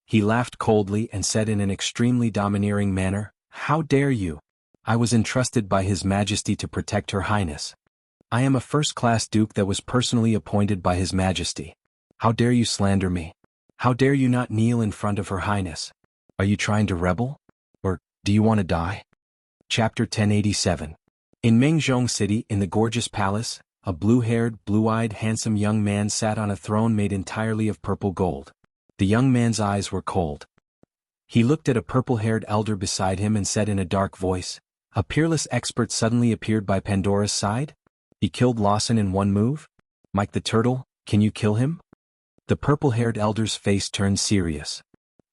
He laughed coldly and said in an extremely domineering manner, "How dare you? I was entrusted by His Majesty to protect Her Highness. I am a first-class duke that was personally appointed by His Majesty. How dare you slander me? How dare you not kneel in front of Her Highness? Are you trying to rebel? Or, do you want to die?" Chapter 1087. In Mingyong City, in the gorgeous palace, a blue-haired, blue-eyed, handsome young man sat on a throne made entirely of purple gold. The young man's eyes were cold. He looked at a purple-haired elder beside him and said in a dark voice, "A peerless expert suddenly appeared by Pandora's side? He killed Lawson in one move? Mike the Turtle, can you kill him?" The purple-haired elder's face turned serious.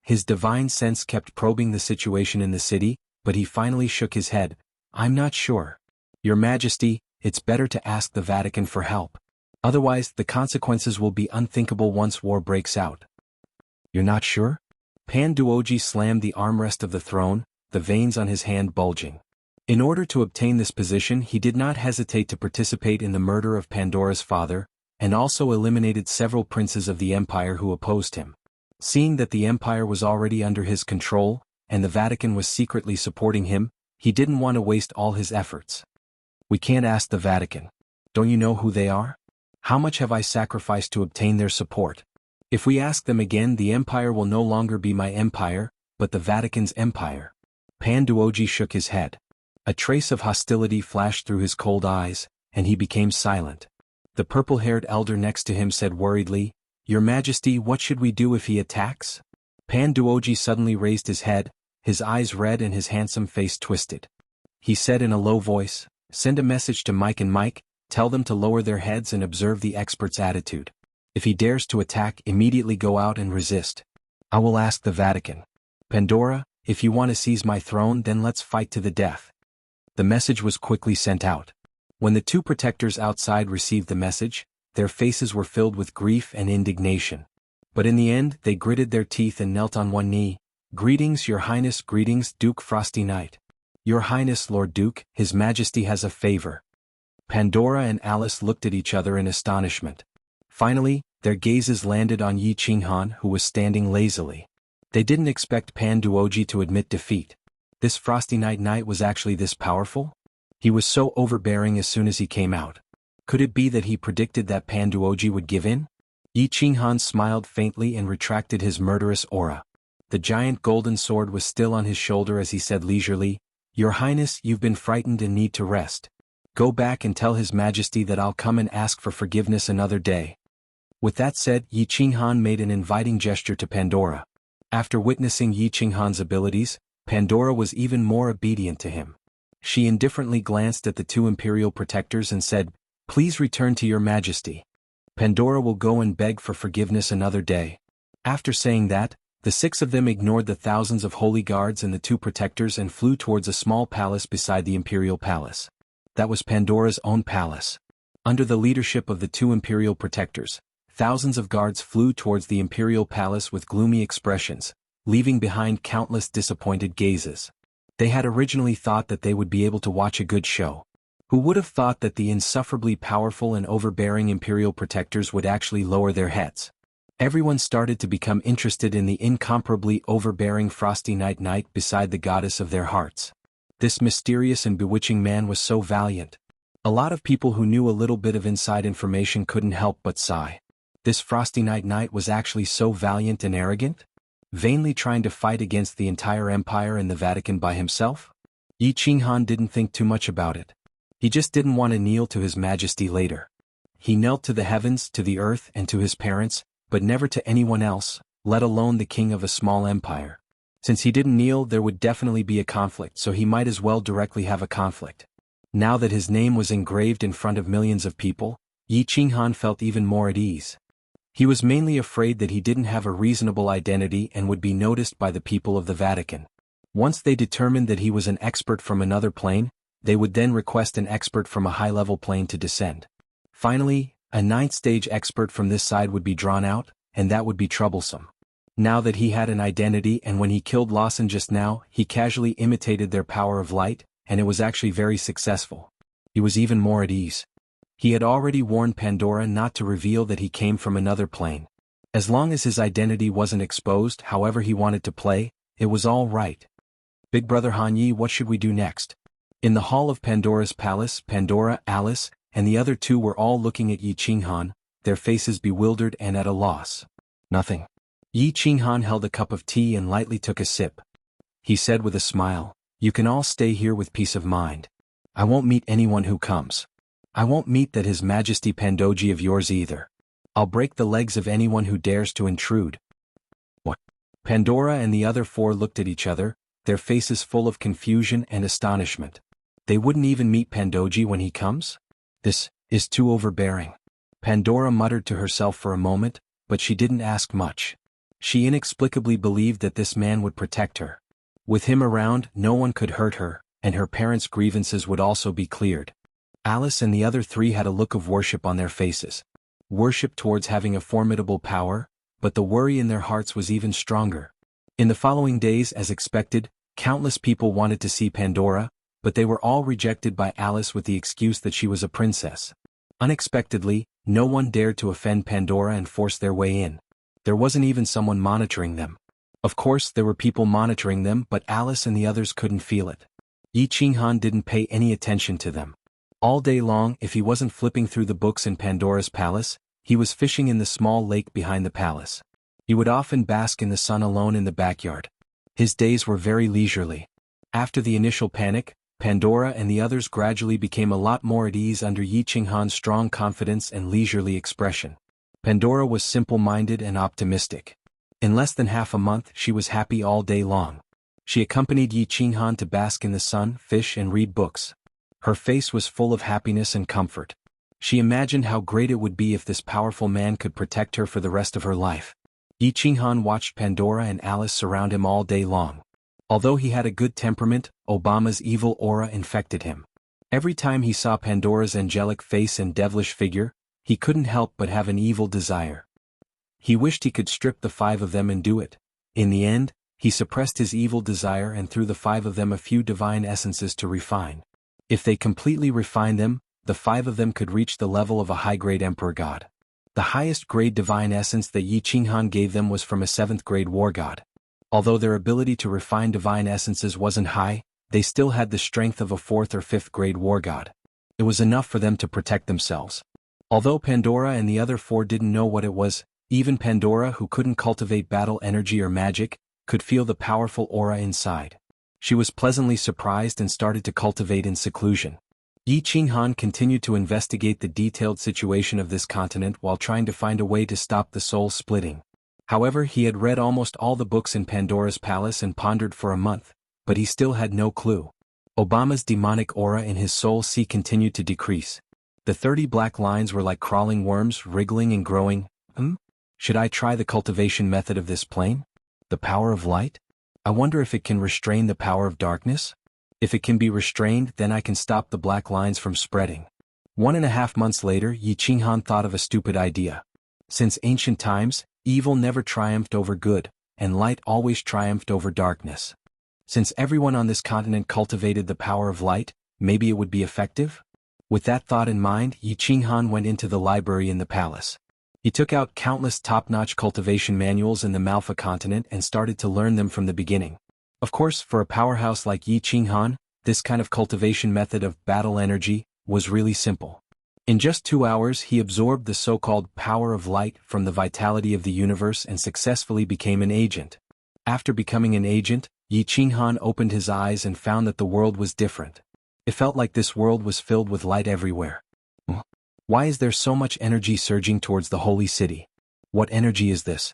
His divine sense kept probing the situation in the city, but he finally shook his head. "I'm not sure. Your Majesty, it's better to ask the Vatican for help. Otherwise, the consequences will be unthinkable once war breaks out." "You're not sure?" Pan Duoji slammed the armrest of the throne, the veins on his hand bulging. In order to obtain this position, he did not hesitate to participate in the murder of Pandora's father, and also eliminated several princes of the empire who opposed him. Seeing that the empire was already under his control, and the Vatican was secretly supporting him, he didn't want to waste all his efforts. We can't ask the Vatican. Don't you know who they are? How much have I sacrificed to obtain their support? If we ask them again, the empire will no longer be my empire, but the Vatican's empire. Pan Duoji shook his head. A trace of hostility flashed through his cold eyes, and he became silent. The purple-haired elder next to him said worriedly, "Your Majesty, what should we do if he attacks?" Pan Duoji suddenly raised his head, his eyes red and his handsome face twisted. He said in a low voice, "Send a message to Mike and Mike, tell them to lower their heads and observe the expert's attitude. If he dares to attack, immediately go out and resist. I will ask the Vatican. Pandora, if you want to seize my throne, then let's fight to the death." The message was quickly sent out. When the two protectors outside received the message, their faces were filled with grief and indignation. But in the end, they gritted their teeth and knelt on one knee. "Greetings, Your Highness, greetings, Duke Frosty Knight. Your Highness, Lord Duke, His Majesty has a favor." Pandora and Alice looked at each other in astonishment. Finally, their gazes landed on Yi Qinghan, who was standing lazily. They didn't expect Pan Duoji to admit defeat. This Frosty Knight was actually this powerful? He was so overbearing as soon as he came out. Could it be that he predicted that Pan Duoji would give in? Yi Qinghan smiled faintly and retracted his murderous aura. The giant golden sword was still on his shoulder as he said leisurely, "Your Highness, you've been frightened and need to rest. Go back and tell His Majesty that I'll come and ask for forgiveness another day." With that said, Yi Qinghan made an inviting gesture to Pandora. After witnessing Yi Qinghan's abilities, Pandora was even more obedient to him. She indifferently glanced at the two imperial protectors and said, "Please return to Your Majesty. Pandora will go and beg for forgiveness another day." After saying that, the six of them ignored the thousands of holy guards and the two protectors and flew towards a small palace beside the imperial palace. That was Pandora's own palace. Under the leadership of the two imperial protectors, thousands of guards flew towards the imperial palace with gloomy expressions, leaving behind countless disappointed gazes. They had originally thought that they would be able to watch a good show. Who would have thought that the insufferably powerful and overbearing imperial protectors would actually lower their heads? Everyone started to become interested in the incomparably overbearing Frosty Knight beside the goddess of their hearts. This mysterious and bewitching man was so valiant. A lot of people who knew a little bit of inside information couldn't help but sigh. This Frosty Knight was actually so valiant and arrogant? Vainly trying to fight against the entire empire and the Vatican by himself? Yi Qinghan didn't think too much about it. He just didn't want to kneel to His Majesty later. He knelt to the heavens, to the earth, and to his parents, but never to anyone else, let alone the king of a small empire. Since he didn't kneel, there would definitely be a conflict, so he might as well directly have a conflict. Now that his name was engraved in front of millions of people, Yi Qinghan felt even more at ease. He was mainly afraid that he didn't have a reasonable identity and would be noticed by the people of the Vatican. Once they determined that he was an expert from another plane, they would then request an expert from a high-level plane to descend. Finally, a ninth-stage expert from this side would be drawn out, and that would be troublesome. Now that he had an identity, and when he killed Lawson just now, he casually imitated their power of light, and it was actually very successful. He was even more at ease. He had already warned Pandora not to reveal that he came from another plane. As long as his identity wasn't exposed however he wanted to play, it was all right. "Big Brother Hanyi, what should we do next?" In the hall of Pandora's palace, Pandora, Alice, and the other two were all looking at Yi Qinghan, their faces bewildered and at a loss. "Nothing." Yi Qinghan held a cup of tea and lightly took a sip. He said with a smile, "You can all stay here with peace of mind. I won't meet anyone who comes. I won't meet that His Majesty Pandoji of yours either. I'll break the legs of anyone who dares to intrude." What? Pandora and the other four looked at each other, their faces full of confusion and astonishment. They wouldn't even meet Pandoji when he comes? This is too overbearing. Pandora muttered to herself for a moment, but she didn't ask much. She inexplicably believed that this man would protect her. With him around, no one could hurt her, and her parents' grievances would also be cleared. Alice and the other three had a look of worship on their faces. Worship towards having a formidable power, but the worry in their hearts was even stronger. In the following days, as expected, countless people wanted to see Pandora, but they were all rejected by Alice with the excuse that she was a princess. Unexpectedly, no one dared to offend Pandora and force their way in. There wasn't even someone monitoring them. Of course, there were people monitoring them, but Alice and the others couldn't feel it. Yi Qinghan didn't pay any attention to them. All day long, if he wasn't flipping through the books in Pandora's palace, he was fishing in the small lake behind the palace. He would often bask in the sun alone in the backyard. His days were very leisurely. After the initial panic, Pandora and the others gradually became a lot more at ease under Yi Qinghan's strong confidence and leisurely expression. Pandora was simple-minded and optimistic. In less than half a month, she was happy all day long. She accompanied Yi Qinghan to bask in the sun, fish and read books. Her face was full of happiness and comfort. She imagined how great it would be if this powerful man could protect her for the rest of her life. Yi Qinghan watched Pandora and Alice surround him all day long. Although he had a good temperament, Obama's evil aura infected him. Every time he saw Pandora's angelic face and devilish figure, he couldn't help but have an evil desire. He wished he could strip the 5 of them and do it. In the end, he suppressed his evil desire and threw the 5 of them a few divine essences to refine. If they completely refined them, the 5 of them could reach the level of a high-grade emperor god. The highest grade divine essence that Yi Qinghan gave them was from a 7th grade war god. Although their ability to refine divine essences wasn't high, they still had the strength of a 4th or 5th grade war god. It was enough for them to protect themselves. Although Pandora and the other 4 didn't know what it was, even Pandora, who couldn't cultivate battle energy or magic, could feel the powerful aura inside. She was pleasantly surprised and started to cultivate in seclusion. Yi Qinghan continued to investigate the detailed situation of this continent while trying to find a way to stop the soul splitting. However, he had read almost all the books in Pandora's palace and pondered for a month, but he still had no clue. Obama's demonic aura in his soul sea continued to decrease. The 30 black lines were like crawling worms, wriggling and growing. Should I try the cultivation method of this plane? The power of light? I wonder if it can restrain the power of darkness? If it can be restrained, then I can stop the black lines from spreading. 1.5 months later, Yi Qinghan thought of a stupid idea. Since ancient times, evil never triumphed over good, and light always triumphed over darkness. Since everyone on this continent cultivated the power of light, maybe it would be effective? With that thought in mind, Yi Qinghan went into the library in the palace. He took out countless top-notch cultivation manuals in the Malfa continent and started to learn them from the beginning. Of course, for a powerhouse like Yi Qinghan, this kind of cultivation method of battle energy was really simple. In just 2 hours, he absorbed the so-called power of light from the vitality of the universe and successfully became an agent. After becoming an agent, Yi Qinghan opened his eyes and found that the world was different. It felt like this world was filled with light everywhere. Why is there so much energy surging towards the holy city? What energy is this?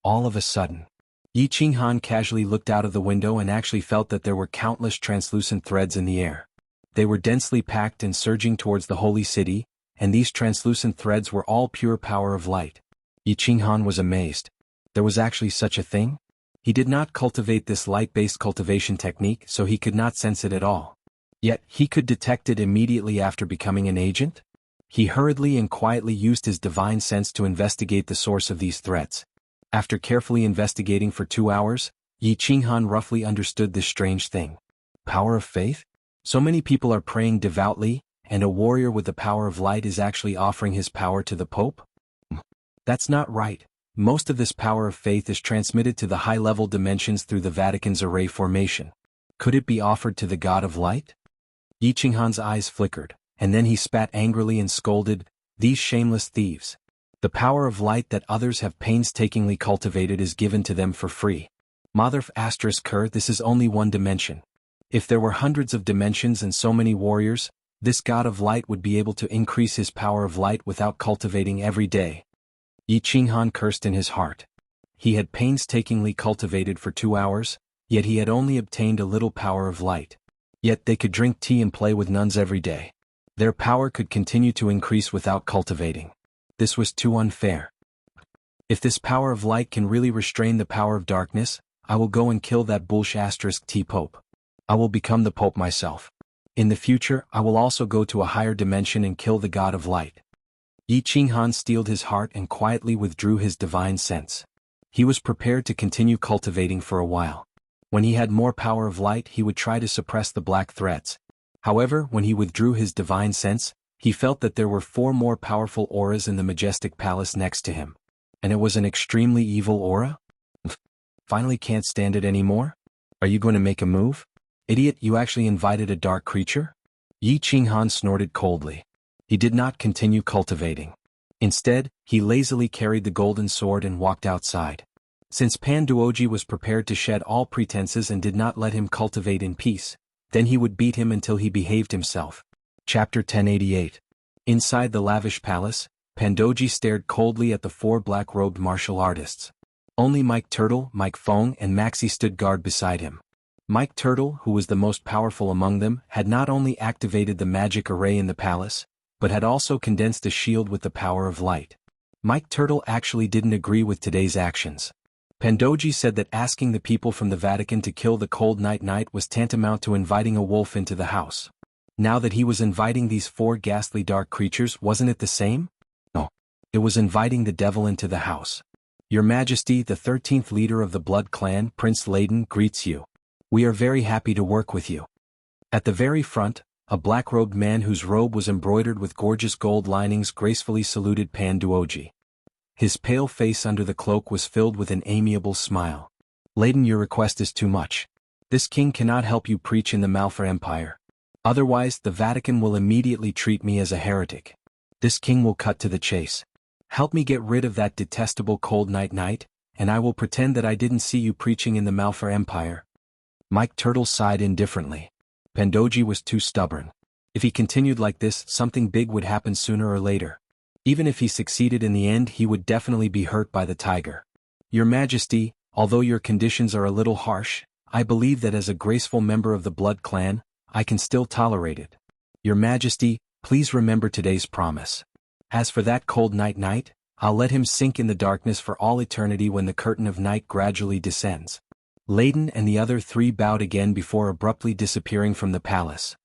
All of a sudden, Yi Qinghan casually looked out of the window and actually felt that there were countless translucent threads in the air. They were densely packed and surging towards the holy city, and these translucent threads were all pure power of light. Yi Qinghan was amazed. There was actually such a thing? He did not cultivate this light-based cultivation technique, so he could not sense it at all. Yet, he could detect it immediately after becoming an agent? He hurriedly and quietly used his divine sense to investigate the source of these threads. After carefully investigating for 2 hours, Yi Qinghan roughly understood this strange thing. Power of faith? So many people are praying devoutly, and a warrior with the power of light is actually offering his power to the Pope? That's not right. Most of this power of faith is transmitted to the high-level dimensions through the Vatican's array formation. Could it be offered to the God of light? Yi Qinghan's eyes flickered, and then he spat angrily and scolded, "These shameless thieves. The power of light that others have painstakingly cultivated is given to them for free. Motherf ***, this is only one dimension. If there were hundreds of dimensions and so many warriors, this God of light would be able to increase his power of light without cultivating every day." Yi Qinghan cursed in his heart. He had painstakingly cultivated for 2 hours, yet he had only obtained a little power of light. Yet they could drink tea and play with nuns every day. Their power could continue to increase without cultivating. This was too unfair. If this power of light can really restrain the power of darkness, I will go and kill that **T Pope. I will become the Pope myself. In the future, I will also go to a higher dimension and kill the God of light. Yi Qinghan steeled his heart and quietly withdrew his divine sense. He was prepared to continue cultivating for a while. When he had more power of light, he would try to suppress the black threads. However, when he withdrew his divine sense, he felt that there were 4 more powerful auras in the majestic palace next to him. And it was an extremely evil aura? Finally can't stand it anymore? Are you going to make a move? Idiot, you actually invited a dark creature? Yi Qinghan snorted coldly. He did not continue cultivating. Instead, he lazily carried the golden sword and walked outside. Since Pan Duoji was prepared to shed all pretenses and did not let him cultivate in peace, then he would beat him until he behaved himself. Chapter 1088. Inside the lavish palace, Pandoji stared coldly at the 4 black-robed martial artists. Only Mike Turtle, Mike Fong, and Maxi stood guard beside him. Mike Turtle, who was the most powerful among them, had not only activated the magic array in the palace, but had also condensed a shield with the power of light. Mike Turtle actually didn't agree with today's actions. Pandoji said that asking the people from the Vatican to kill the cold night was tantamount to inviting a wolf into the house. Now that he was inviting these 4 ghastly dark creatures, wasn't it the same? No. It was inviting the devil into the house. Your Majesty, the 13th leader of the Blood Clan, Prince Layden, greets you. We are very happy to work with you. At the very front, a black-robed man whose robe was embroidered with gorgeous gold linings gracefully saluted Pan Duoji. His pale face under the cloak was filled with an amiable smile. Layden, your request is too much. This king cannot help you preach in the Malfa Empire. Otherwise, the Vatican will immediately treat me as a heretic. This king will cut to the chase. Help me get rid of that detestable cold night, and I will pretend that I didn't see you preaching in the Malfa Empire. Mike Turtle sighed indifferently. Pandoji was too stubborn. If he continued like this, something big would happen sooner or later. Even if he succeeded in the end, he would definitely be hurt by the tiger. Your Majesty, although your conditions are a little harsh, I believe that as a graceful member of the Blood Clan, I can still tolerate it. Your Majesty, please remember today's promise. As for that cold night, I'll let him sink in the darkness for all eternity when the curtain of night gradually descends. Layden and the other 3 bowed again before abruptly disappearing from the palace.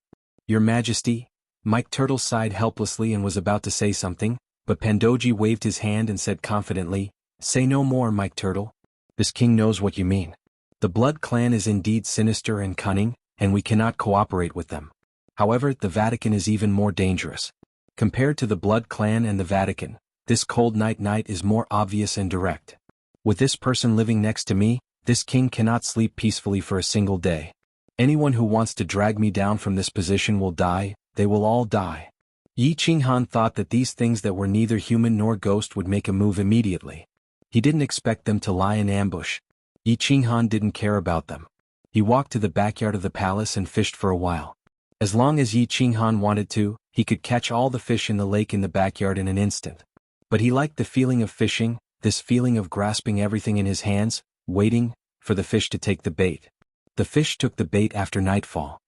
Your Majesty, Mike Turtle sighed helplessly and was about to say something, but Pandoji waved his hand and said confidently, Say no more, Mike Turtle. This king knows what you mean. The Blood Clan is indeed sinister and cunning, and we cannot cooperate with them. However, the Vatican is even more dangerous. Compared to the Blood Clan and the Vatican, this cold night is more obvious and direct. With this person living next to me, this king cannot sleep peacefully for a single day. Anyone who wants to drag me down from this position will die, they will all die. Yi Qinghan thought that these things that were neither human nor ghost would make a move immediately. He didn't expect them to lie in ambush. Yi Qinghan didn't care about them. He walked to the backyard of the palace and fished for a while. As long as Yi Qinghan wanted to, he could catch all the fish in the lake in the backyard in an instant. But he liked the feeling of fishing, this feeling of grasping everything in his hands, waiting for the fish to take the bait. The fish took the bait after nightfall.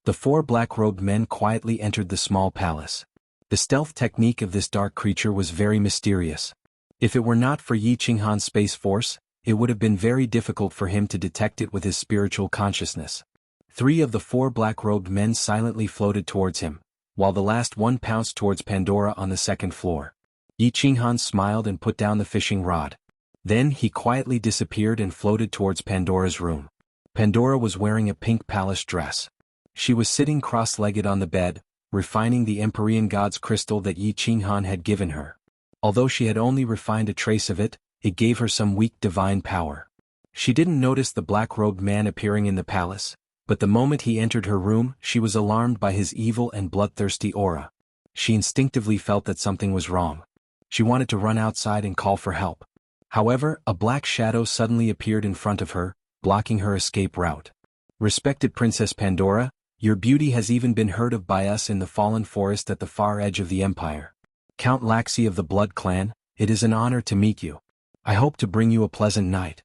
The 4 black-robed men quietly entered the small palace. The stealth technique of this dark creature was very mysterious. If it were not for Yi Qinghan's space force, it would have been very difficult for him to detect it with his spiritual consciousness. 3 of the 4 black-robed men silently floated towards him, while the last one pounced towards Pandora on the 2nd floor. Yi Qinghan smiled and put down the fishing rod. Then he quietly disappeared and floated towards Pandora's room. Pandora was wearing a pink palace dress. She was sitting cross-legged on the bed, refining the Empyrean God's crystal that Yi Qinghan had given her. Although she had only refined a trace of it, it gave her some weak divine power. She didn't notice the black-robed man appearing in the palace, but the moment he entered her room, she was alarmed by his evil and bloodthirsty aura. She instinctively felt that something was wrong. She wanted to run outside and call for help. However, a black shadow suddenly appeared in front of her, blocking her escape route. Respected Princess Pandora, your beauty has even been heard of by us in the fallen forest at the far edge of the empire. Count Laxi of the Blood Clan, it is an honor to meet you. I hope to bring you a pleasant night.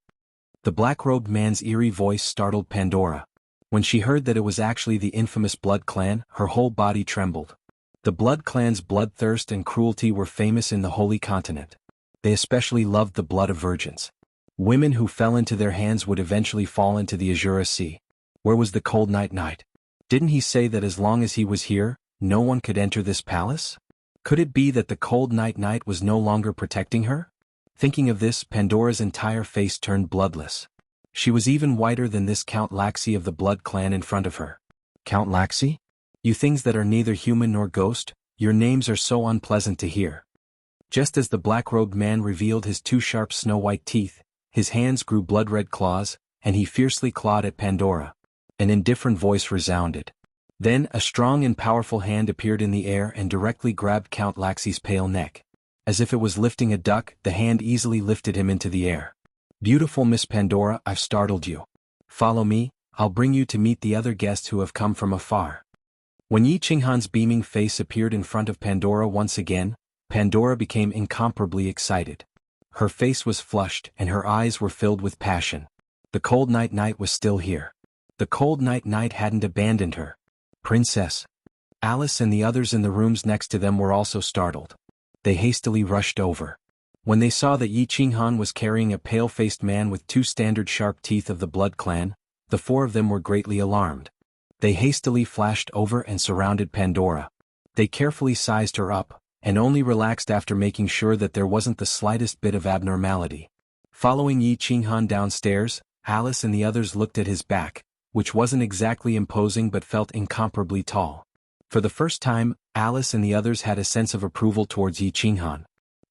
The black-robed man's eerie voice startled Pandora. When she heard that it was actually the infamous Blood Clan, her whole body trembled. The Blood Clan's bloodthirst and cruelty were famous in the Holy Continent. They especially loved the blood of virgins. Women who fell into their hands would eventually fall into the Azura Sea. Where was the cold night? Didn't he say that as long as he was here, no one could enter this palace? Could it be that the cold night was no longer protecting her? Thinking of this, Pandora's entire face turned bloodless. She was even whiter than this Count Laxi of the blood clan in front of her. Count Laxi? You things that are neither human nor ghost, your names are so unpleasant to hear. Just as the black-robed man revealed his two sharp snow-white teeth, his hands grew blood-red claws, and he fiercely clawed at Pandora. An indifferent voice resounded. Then a strong and powerful hand appeared in the air and directly grabbed Count Laxi's pale neck. As if it was lifting a duck, the hand easily lifted him into the air. Beautiful Miss Pandora, I've startled you. Follow me, I'll bring you to meet the other guests who have come from afar. When Yi Qinghan's beaming face appeared in front of Pandora once again, Pandora became incomparably excited. Her face was flushed and her eyes were filled with passion. The cold night was still here. The cold night hadn't abandoned her. Princess. Alice and the others in the rooms next to them were also startled. They hastily rushed over. When they saw that Yi Qinghan was carrying a pale-faced man with two standard sharp teeth of the blood clan, the four of them were greatly alarmed. They hastily flashed over and surrounded Pandora. They carefully sized her up, and only relaxed after making sure that there wasn't the slightest bit of abnormality. Following Yi Qinghan downstairs, Alice and the others looked at his back, which wasn't exactly imposing but felt incomparably tall. For the first time, Alice and the others had a sense of approval towards Yi Qinghan.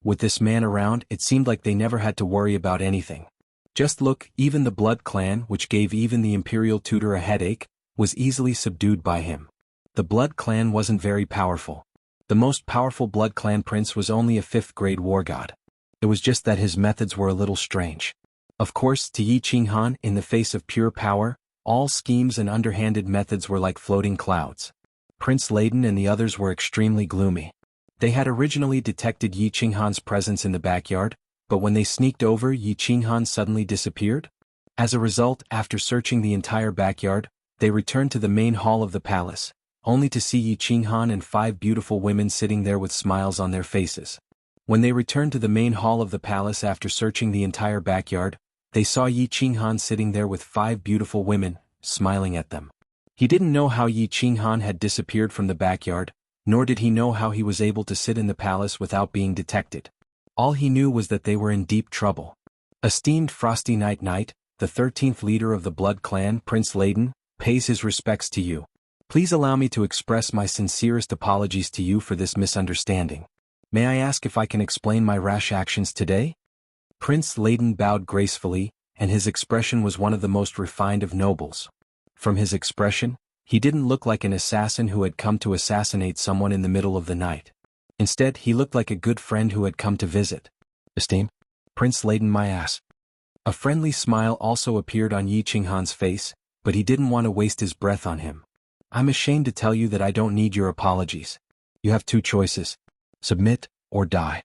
With this man around, it seemed like they never had to worry about anything. Just look, even the blood clan, which gave even the imperial tutor a headache, was easily subdued by him. The blood clan wasn't very powerful. The most powerful blood clan prince was only a 5th-grade war god. It was just that his methods were a little strange. Of course, to Yi Qinghan, in the face of pure power, all schemes and underhanded methods were like floating clouds. Prince Layden and the others were extremely gloomy. They had originally detected Yi Qinghan's presence in the backyard, but when they sneaked over, Yi Qinghan suddenly disappeared. As a result, after searching the entire backyard, they returned to the main hall of the palace, only to see Yi Qinghan and 5 beautiful women sitting there with smiles on their faces. When they returned to the main hall of the palace after searching the entire backyard, they saw Yi Qinghan sitting there with 5 beautiful women, smiling at them. He didn't know how Yi Qinghan had disappeared from the backyard, nor did he know how he was able to sit in the palace without being detected. All he knew was that they were in deep trouble. Esteemed Frosty Night, the 13th leader of the blood clan, Prince Layden, pays his respects to you. Please allow me to express my sincerest apologies to you for this misunderstanding. May I ask if I can explain my rash actions today? Prince Layden bowed gracefully, and his expression was one of the most refined of nobles. From his expression, he didn't look like an assassin who had come to assassinate someone in the middle of the night. Instead, he looked like a good friend who had come to visit. Esteem? Prince Layden, my ass. A friendly smile also appeared on Yi Qinghan's face, but he didn't want to waste his breath on him. I'm ashamed to tell you that I don't need your apologies. You have 2 choices. Submit, or die.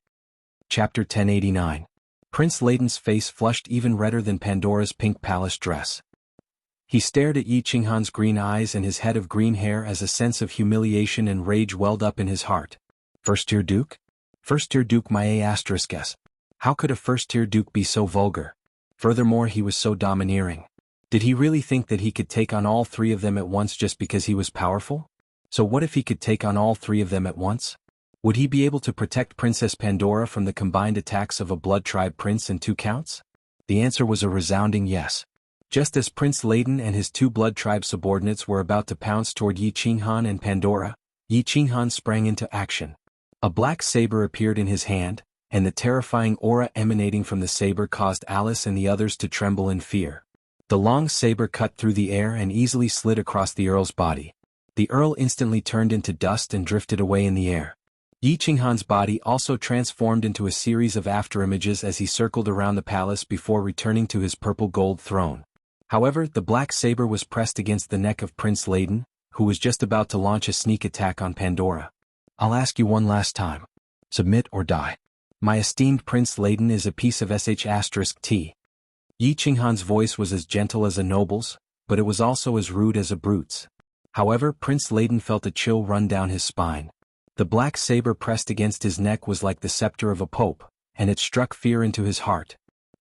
Chapter 1089. Prince Layden's face flushed even redder than Pandora's pink palace dress. He stared at Yi Qinghan's green eyes and his head of green hair as a sense of humiliation and rage welled up in his heart. First-tier duke? First-tier duke, my A***s. How could a first-tier duke be so vulgar? Furthermore, he was so domineering. Did he really think that he could take on all 3 of them at once just because he was powerful? So what if he could take on all 3 of them at once? Would he be able to protect Princess Pandora from the combined attacks of a blood tribe prince and 2 counts? The answer was a resounding yes. Just as Prince Layden and his 2 blood tribe subordinates were about to pounce toward Yi Qinghan and Pandora, Yi Qinghan sprang into action. A black saber appeared in his hand, and the terrifying aura emanating from the saber caused Alice and the others to tremble in fear. The long saber cut through the air and easily slid across the Earl's body. The Earl instantly turned into dust and drifted away in the air. Yi Qinghan's body also transformed into a series of afterimages as he circled around the palace before returning to his purple-gold throne. However, the black saber was pressed against the neck of Prince Layden, who was just about to launch a sneak attack on Pandora. I'll ask you one last time. Submit or die. My esteemed Prince Layden is a piece of **T. Yi Qinghan's voice was as gentle as a noble's, but it was also as rude as a brute's. However, Prince Layden felt a chill run down his spine. The black saber pressed against his neck was like the scepter of a pope, and it struck fear into his heart.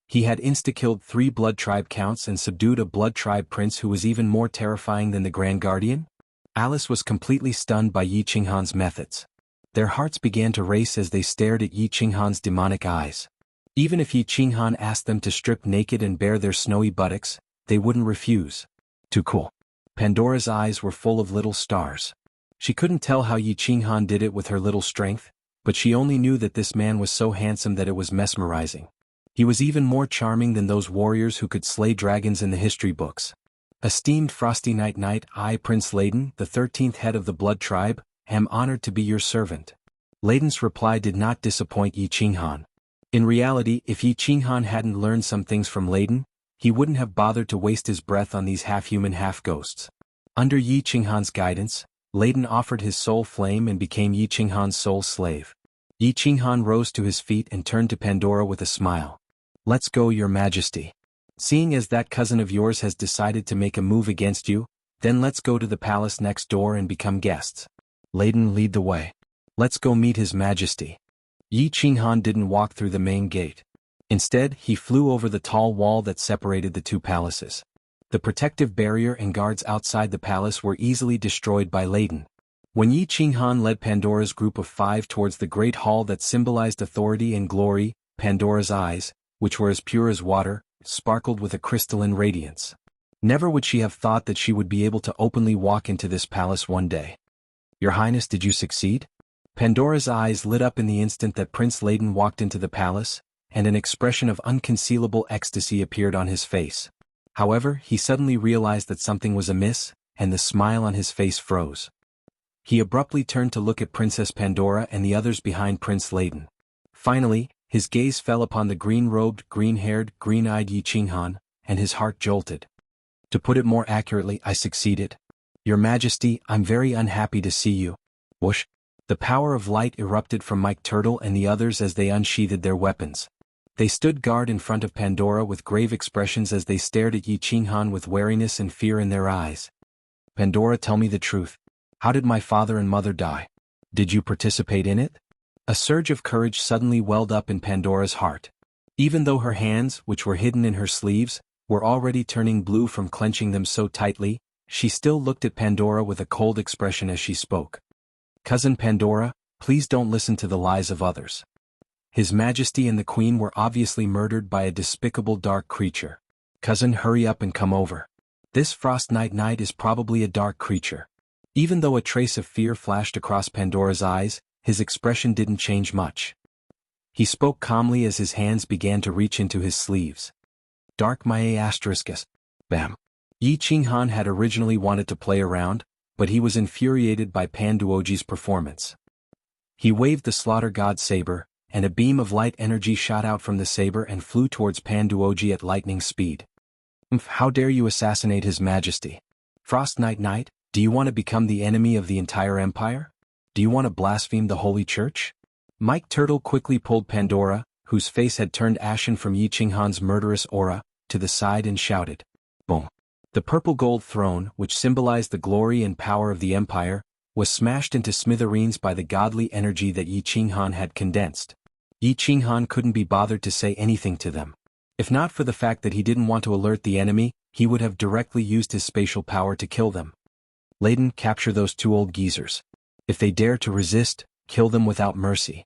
He had insta-killed 3 blood tribe counts and subdued a blood tribe prince who was even more terrifying than the Grand Guardian. Alice was completely stunned by Yi Qinghan's methods. Their hearts began to race as they stared at Yi Qinghan's demonic eyes. Even if Yi Qinghan asked them to strip naked and bare their snowy buttocks, they wouldn't refuse. Too cool. Pandora's eyes were full of little stars. She couldn't tell how Yi Qinghan did it with her little strength, but she only knew that this man was so handsome that it was mesmerizing. He was even more charming than those warriors who could slay dragons in the history books. Esteemed Frosty Knight, I, Prince Layden, the 13th head of the Blood Tribe, am honored to be your servant. Layden's reply did not disappoint Yi Qinghan. In reality, if Yi Qinghan hadn't learned some things from Layden, he wouldn't have bothered to waste his breath on these half-human half-ghosts. Under Yi Qinghan's guidance, Layden offered his soul flame and became Yi Qinghan's soul slave. Yi Qinghan rose to his feet and turned to Pandora with a smile. Let's go, Your Majesty. Seeing as that cousin of yours has decided to make a move against you, then let's go to the palace next door and become guests. Layden, lead the way. Let's go meet His Majesty. Yi Qinghan didn't walk through the main gate. Instead, he flew over the tall wall that separated the two palaces. The protective barrier and guards outside the palace were easily destroyed by Layden. When Yi Qinghan led Pandora's group of 5 towards the great hall that symbolized authority and glory, Pandora's eyes, which were as pure as water, sparkled with a crystalline radiance. Never would she have thought that she would be able to openly walk into this palace one day. Your Highness, did you succeed? Pandora's eyes lit up in the instant that Prince Layden walked into the palace, and an expression of unconcealable ecstasy appeared on his face. However, he suddenly realized that something was amiss, and the smile on his face froze. He abruptly turned to look at Princess Pandora and the others behind Prince Layden. Finally, his gaze fell upon the green-robed, green-haired, green-eyed Yi Qinghan, and his heart jolted. To put it more accurately, I succeeded. Your Majesty, I'm very unhappy to see you. Whoosh! The power of light erupted from Mike Turtle and the others as they unsheathed their weapons. They stood guard in front of Pandora with grave expressions as they stared at Yi Qinghan with wariness and fear in their eyes. Pandora, tell me the truth. How did my father and mother die? Did you participate in it? A surge of courage suddenly welled up in Pandora's heart. Even though her hands, which were hidden in her sleeves, were already turning blue from clenching them so tightly, she still looked at Pandora with a cold expression as she spoke. Cousin Pandora, please don't listen to the lies of others. His Majesty and the Queen were obviously murdered by a despicable dark creature. Cousin, hurry up and come over. This Frost Knight is probably a dark creature. Even though a trace of fear flashed across Pandora's eyes, his expression didn't change much. He spoke calmly as his hands began to reach into his sleeves. Dark Mae ***. Bam. Yi Qinghan had originally wanted to play around, but he was infuriated by Panduoji's performance. He waved the Slaughter God's saber, and a beam of light energy shot out from the saber and flew towards Panduoji at lightning speed. How dare you assassinate His Majesty? Frost Knight, do you want to become the enemy of the entire empire? Do you want to blaspheme the Holy Church? Mike Turtle quickly pulled Pandora, whose face had turned ashen from Yi Qinghan's murderous aura, to the side and shouted. Boom. The purple gold throne, which symbolized the glory and power of the empire, was smashed into smithereens by the godly energy that Yi Qinghan had condensed. Yi Qinghan couldn't be bothered to say anything to them. If not for the fact that he didn't want to alert the enemy, he would have directly used his spatial power to kill them. Layden, capture those 2 old geezers. If they dare to resist, kill them without mercy.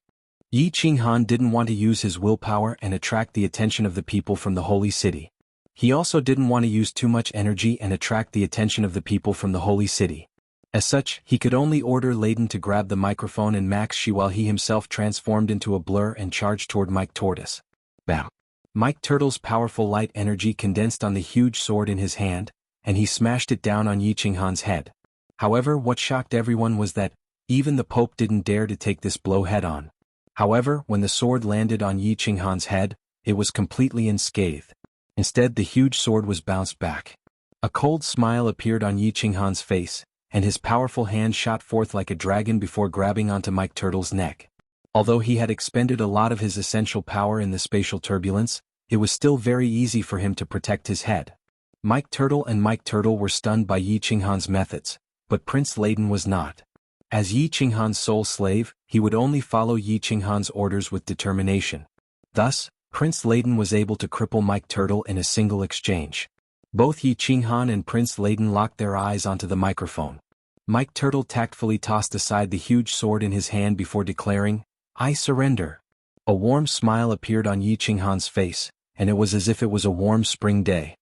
Yi Qinghan didn't want to use his willpower and attract the attention of the people from the holy city. He also didn't want to use too much energy and attract the attention of the people from the holy city. As such, he could only order Layden to grab the microphone and Max Shi while he himself transformed into a blur and charged toward Mike Tortoise. Bam! Mike Turtle's powerful light energy condensed on the huge sword in his hand, and he smashed it down on Yi Qinghan's head. However, what shocked everyone was that, even the Pope didn't dare to take this blow head-on. However, when the sword landed on Yi Qinghan's head, it was completely unscathed. Instead, the huge sword was bounced back. A cold smile appeared on Yi Qinghan's face, and his powerful hand shot forth like a dragon before grabbing onto Mike Turtle's neck. Although he had expended a lot of his essential power in the spatial turbulence, it was still very easy for him to protect his head. Mike Turtle were stunned by Yi Qinghan's methods, but Prince Layden was not. As Yi Qinghan's sole slave, he would only follow Yi Qinghan's orders with determination. Thus, Prince Layden was able to cripple Mike Turtle in a single exchange. Both Yi Qinghan and Prince Layden locked their eyes onto the microphone. Mike Turtle tactfully tossed aside the huge sword in his hand before declaring, "I surrender." A warm smile appeared on Yi Qinghan's face, and it was as if it was a warm spring day.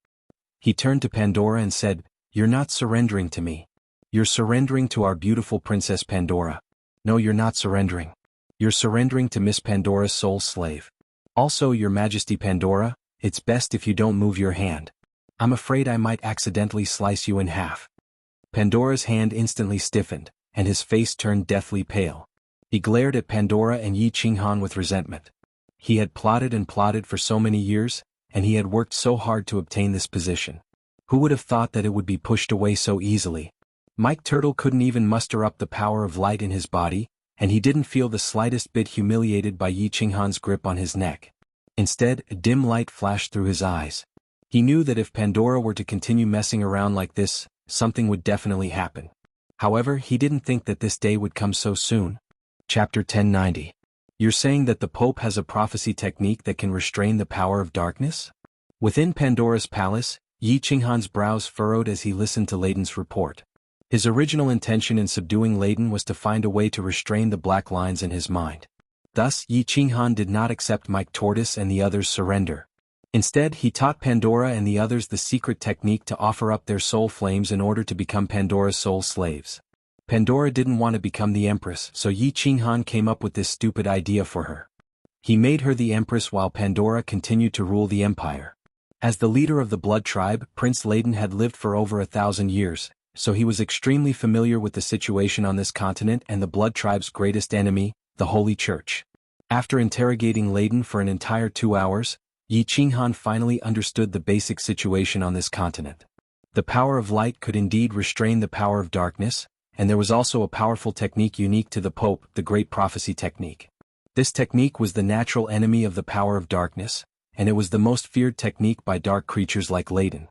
He turned to Pandora and said, "You're not surrendering to me. You're surrendering to our beautiful Princess Pandora. No, you're not surrendering. You're surrendering to Miss Pandora's soul slave. Also, Your Majesty Pandora, it's best if you don't move your hand. I'm afraid I might accidentally slice you in half." Pandora's hand instantly stiffened, and his face turned deathly pale. He glared at Pandora and Yi Qinghan with resentment. He had plotted and plotted for so many years, and he had worked so hard to obtain this position. Who would have thought that it would be pushed away so easily? Mike Turtle couldn't even muster up the power of light in his body, and he didn't feel the slightest bit humiliated by Yi Qinghan's grip on his neck. Instead, a dim light flashed through his eyes. He knew that if Pandora were to continue messing around like this, something would definitely happen. However, he didn't think that this day would come so soon. Chapter 1090. You're saying that the Pope has a prophecy technique that can restrain the power of darkness? Within Pandora's palace, Yi Qinghan's brows furrowed as he listened to Layden's report. His original intention in subduing Layden was to find a way to restrain the black lines in his mind. Thus, Yi Qinghan did not accept Mike Tortoise and the others' surrender. Instead, he taught Pandora and the others the secret technique to offer up their soul flames in order to become Pandora's soul slaves. Pandora didn't want to become the Empress, so Yi Qinghan came up with this stupid idea for her. He made her the Empress while Pandora continued to rule the Empire. As the leader of the Blood Tribe, Prince Layden had lived for over 1,000 years, so he was extremely familiar with the situation on this continent and the Blood Tribe's greatest enemy, the Holy Church. After interrogating Layden for an entire 2 hours, Yi Qinghan finally understood the basic situation on this continent. The power of light could indeed restrain the power of darkness, and there was also a powerful technique unique to the Pope, the Great Prophecy Technique. This technique was the natural enemy of the power of darkness, and it was the most feared technique by dark creatures like Layden.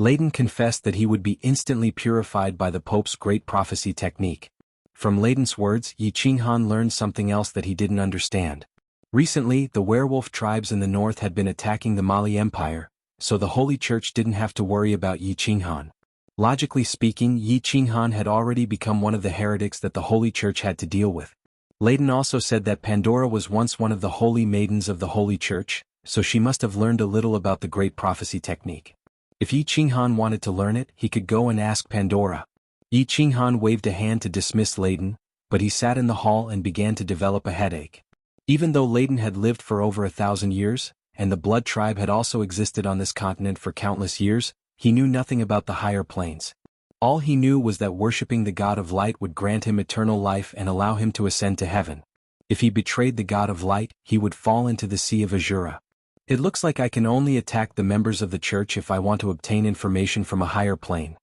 Layden confessed that he would be instantly purified by the Pope's Great Prophecy Technique. From Layden's words, Yi Qinghan learned something else that he didn't understand. Recently, the werewolf tribes in the north had been attacking the Mali Empire, so the Holy Church didn't have to worry about Yi Qinghan. Logically speaking, Yi Qinghan had already become one of the heretics that the Holy Church had to deal with. Layden also said that Pandora was once one of the holy maidens of the Holy Church, so she must have learned a little about the Great Prophecy Technique. If Yi Qinghan wanted to learn it, he could go and ask Pandora. Yi Qinghan waved a hand to dismiss Layden, but he sat in the hall and began to develop a headache. Even though Layden had lived for over 1,000 years, and the Blood Tribe had also existed on this continent for countless years, he knew nothing about the higher planes. All he knew was that worshipping the God of Light would grant him eternal life and allow him to ascend to heaven. If he betrayed the God of Light, he would fall into the Sea of Azura. It looks like I can only attack the members of the church if I want to obtain information from a higher plane.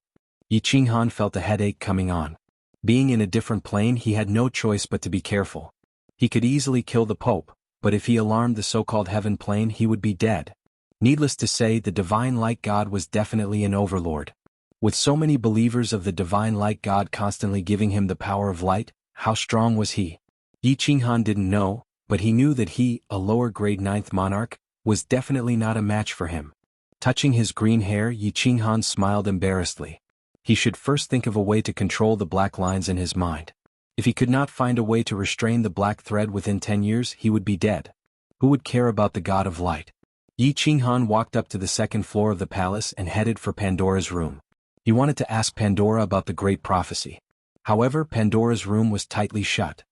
Yi Qinghan felt a headache coming on. Being in a different plane, he had no choice but to be careful. He could easily kill the Pope, but if he alarmed the so-called heaven plane, he would be dead. Needless to say, the Divine Light God was definitely an overlord. With so many believers of the Divine Light God constantly giving him the power of light, how strong was he? Yi Qinghan didn't know, but he knew that he, a lower-grade 9th monarch, was definitely not a match for him. Touching his green hair, Yi Qinghan smiled embarrassedly. He should first think of a way to control the black lines in his mind. If he could not find a way to restrain the black thread within 10 years, he would be dead. Who would care about the God of Light? Yi Qinghan walked up to the second floor of the palace and headed for Pandora's room. He wanted to ask Pandora about the Great Prophecy. However, Pandora's room was tightly shut.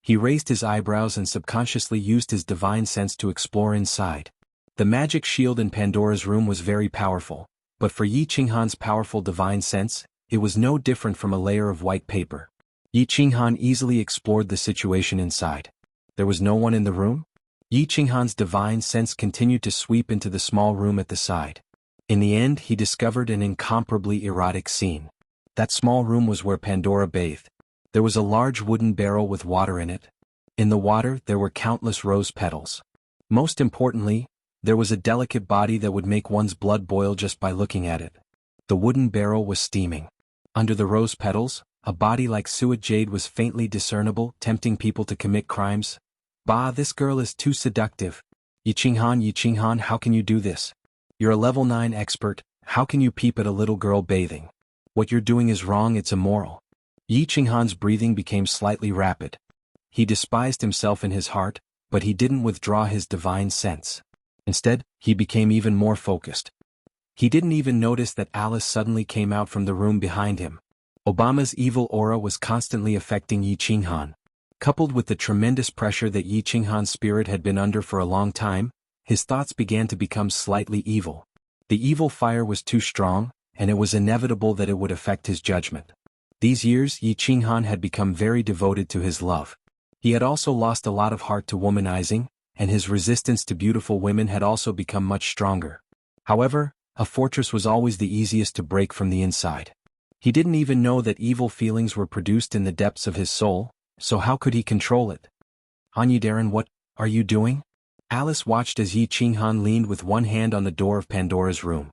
He raised his eyebrows and subconsciously used his divine sense to explore inside. The magic shield in Pandora's room was very powerful, but for Yi Qinghan's powerful divine sense, it was no different from a layer of white paper. Yi Qinghan easily explored the situation inside. There was no one in the room? Yi Qinghan's divine sense continued to sweep into the small room at the side. In the end, he discovered an incomparably erotic scene. That small room was where Pandora bathed. There was a large wooden barrel with water in it. In the water, there were countless rose petals. Most importantly, there was a delicate body that would make one's blood boil just by looking at it. The wooden barrel was steaming. Under the rose petals, a body like suet jade was faintly discernible, tempting people to commit crimes. Bah, this girl is too seductive. Yi Qinghan, how can you do this? You're a level 9 expert, how can you peep at a little girl bathing? What you're doing is wrong, it's immoral. Yi Qinghan's breathing became slightly rapid. He despised himself in his heart, but he didn't withdraw his divine sense. Instead, he became even more focused. He didn't even notice that Alice suddenly came out from the room behind him. Obama's evil aura was constantly affecting Yi Qinghan. Coupled with the tremendous pressure that Yi Qinghan's spirit had been under for a long time, his thoughts began to become slightly evil. The evil fire was too strong, and it was inevitable that it would affect his judgment. These years Yi Qinghan had become very devoted to his love. He had also lost a lot of heart to womanizing, and his resistance to beautiful women had also become much stronger. However, a fortress was always the easiest to break from the inside. He didn't even know that evil feelings were produced in the depths of his soul, so how could he control it? Darren, what are you doing? Alice watched as Yi Qinghan leaned with one hand on the door of Pandora's room.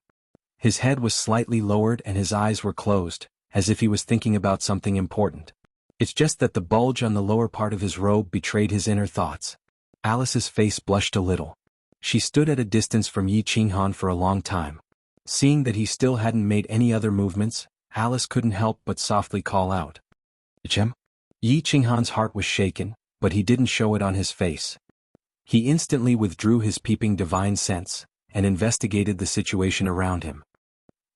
His head was slightly lowered and his eyes were closed, as if he was thinking about something important. It's just that the bulge on the lower part of his robe betrayed his inner thoughts. Alice's face blushed a little. She stood at a distance from Yi Qinghan for a long time. Seeing that he still hadn't made any other movements, Alice couldn't help but softly call out, "Chem?" Yi Qinghan's heart was shaken, but he didn't show it on his face. He instantly withdrew his peeping divine sense, and investigated the situation around him.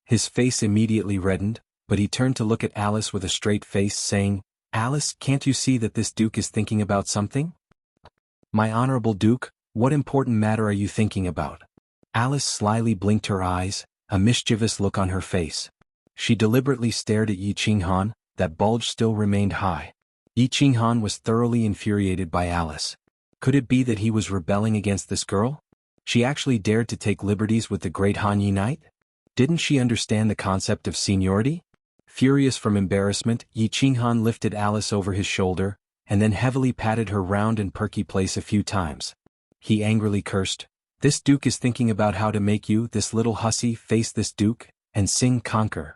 His face immediately reddened, but he turned to look at Alice with a straight face saying, "Alice, can't you see that this Duke is thinking about something?" "My honorable Duke, what important matter are you thinking about?" Alice slyly blinked her eyes, a mischievous look on her face. She deliberately stared at Yi Qinghan, that bulge still remained high. Yi Qinghan was thoroughly infuriated by Alice. Could it be that he was rebelling against this girl? She actually dared to take liberties with the great Han Yi Knight? Didn't she understand the concept of seniority? Furious from embarrassment, Yi Qinghan lifted Alice over his shoulder, and then heavily patted her round and perky place a few times. He angrily cursed, "This Duke is thinking about how to make you, this little hussy, face this Duke, and sing conquer."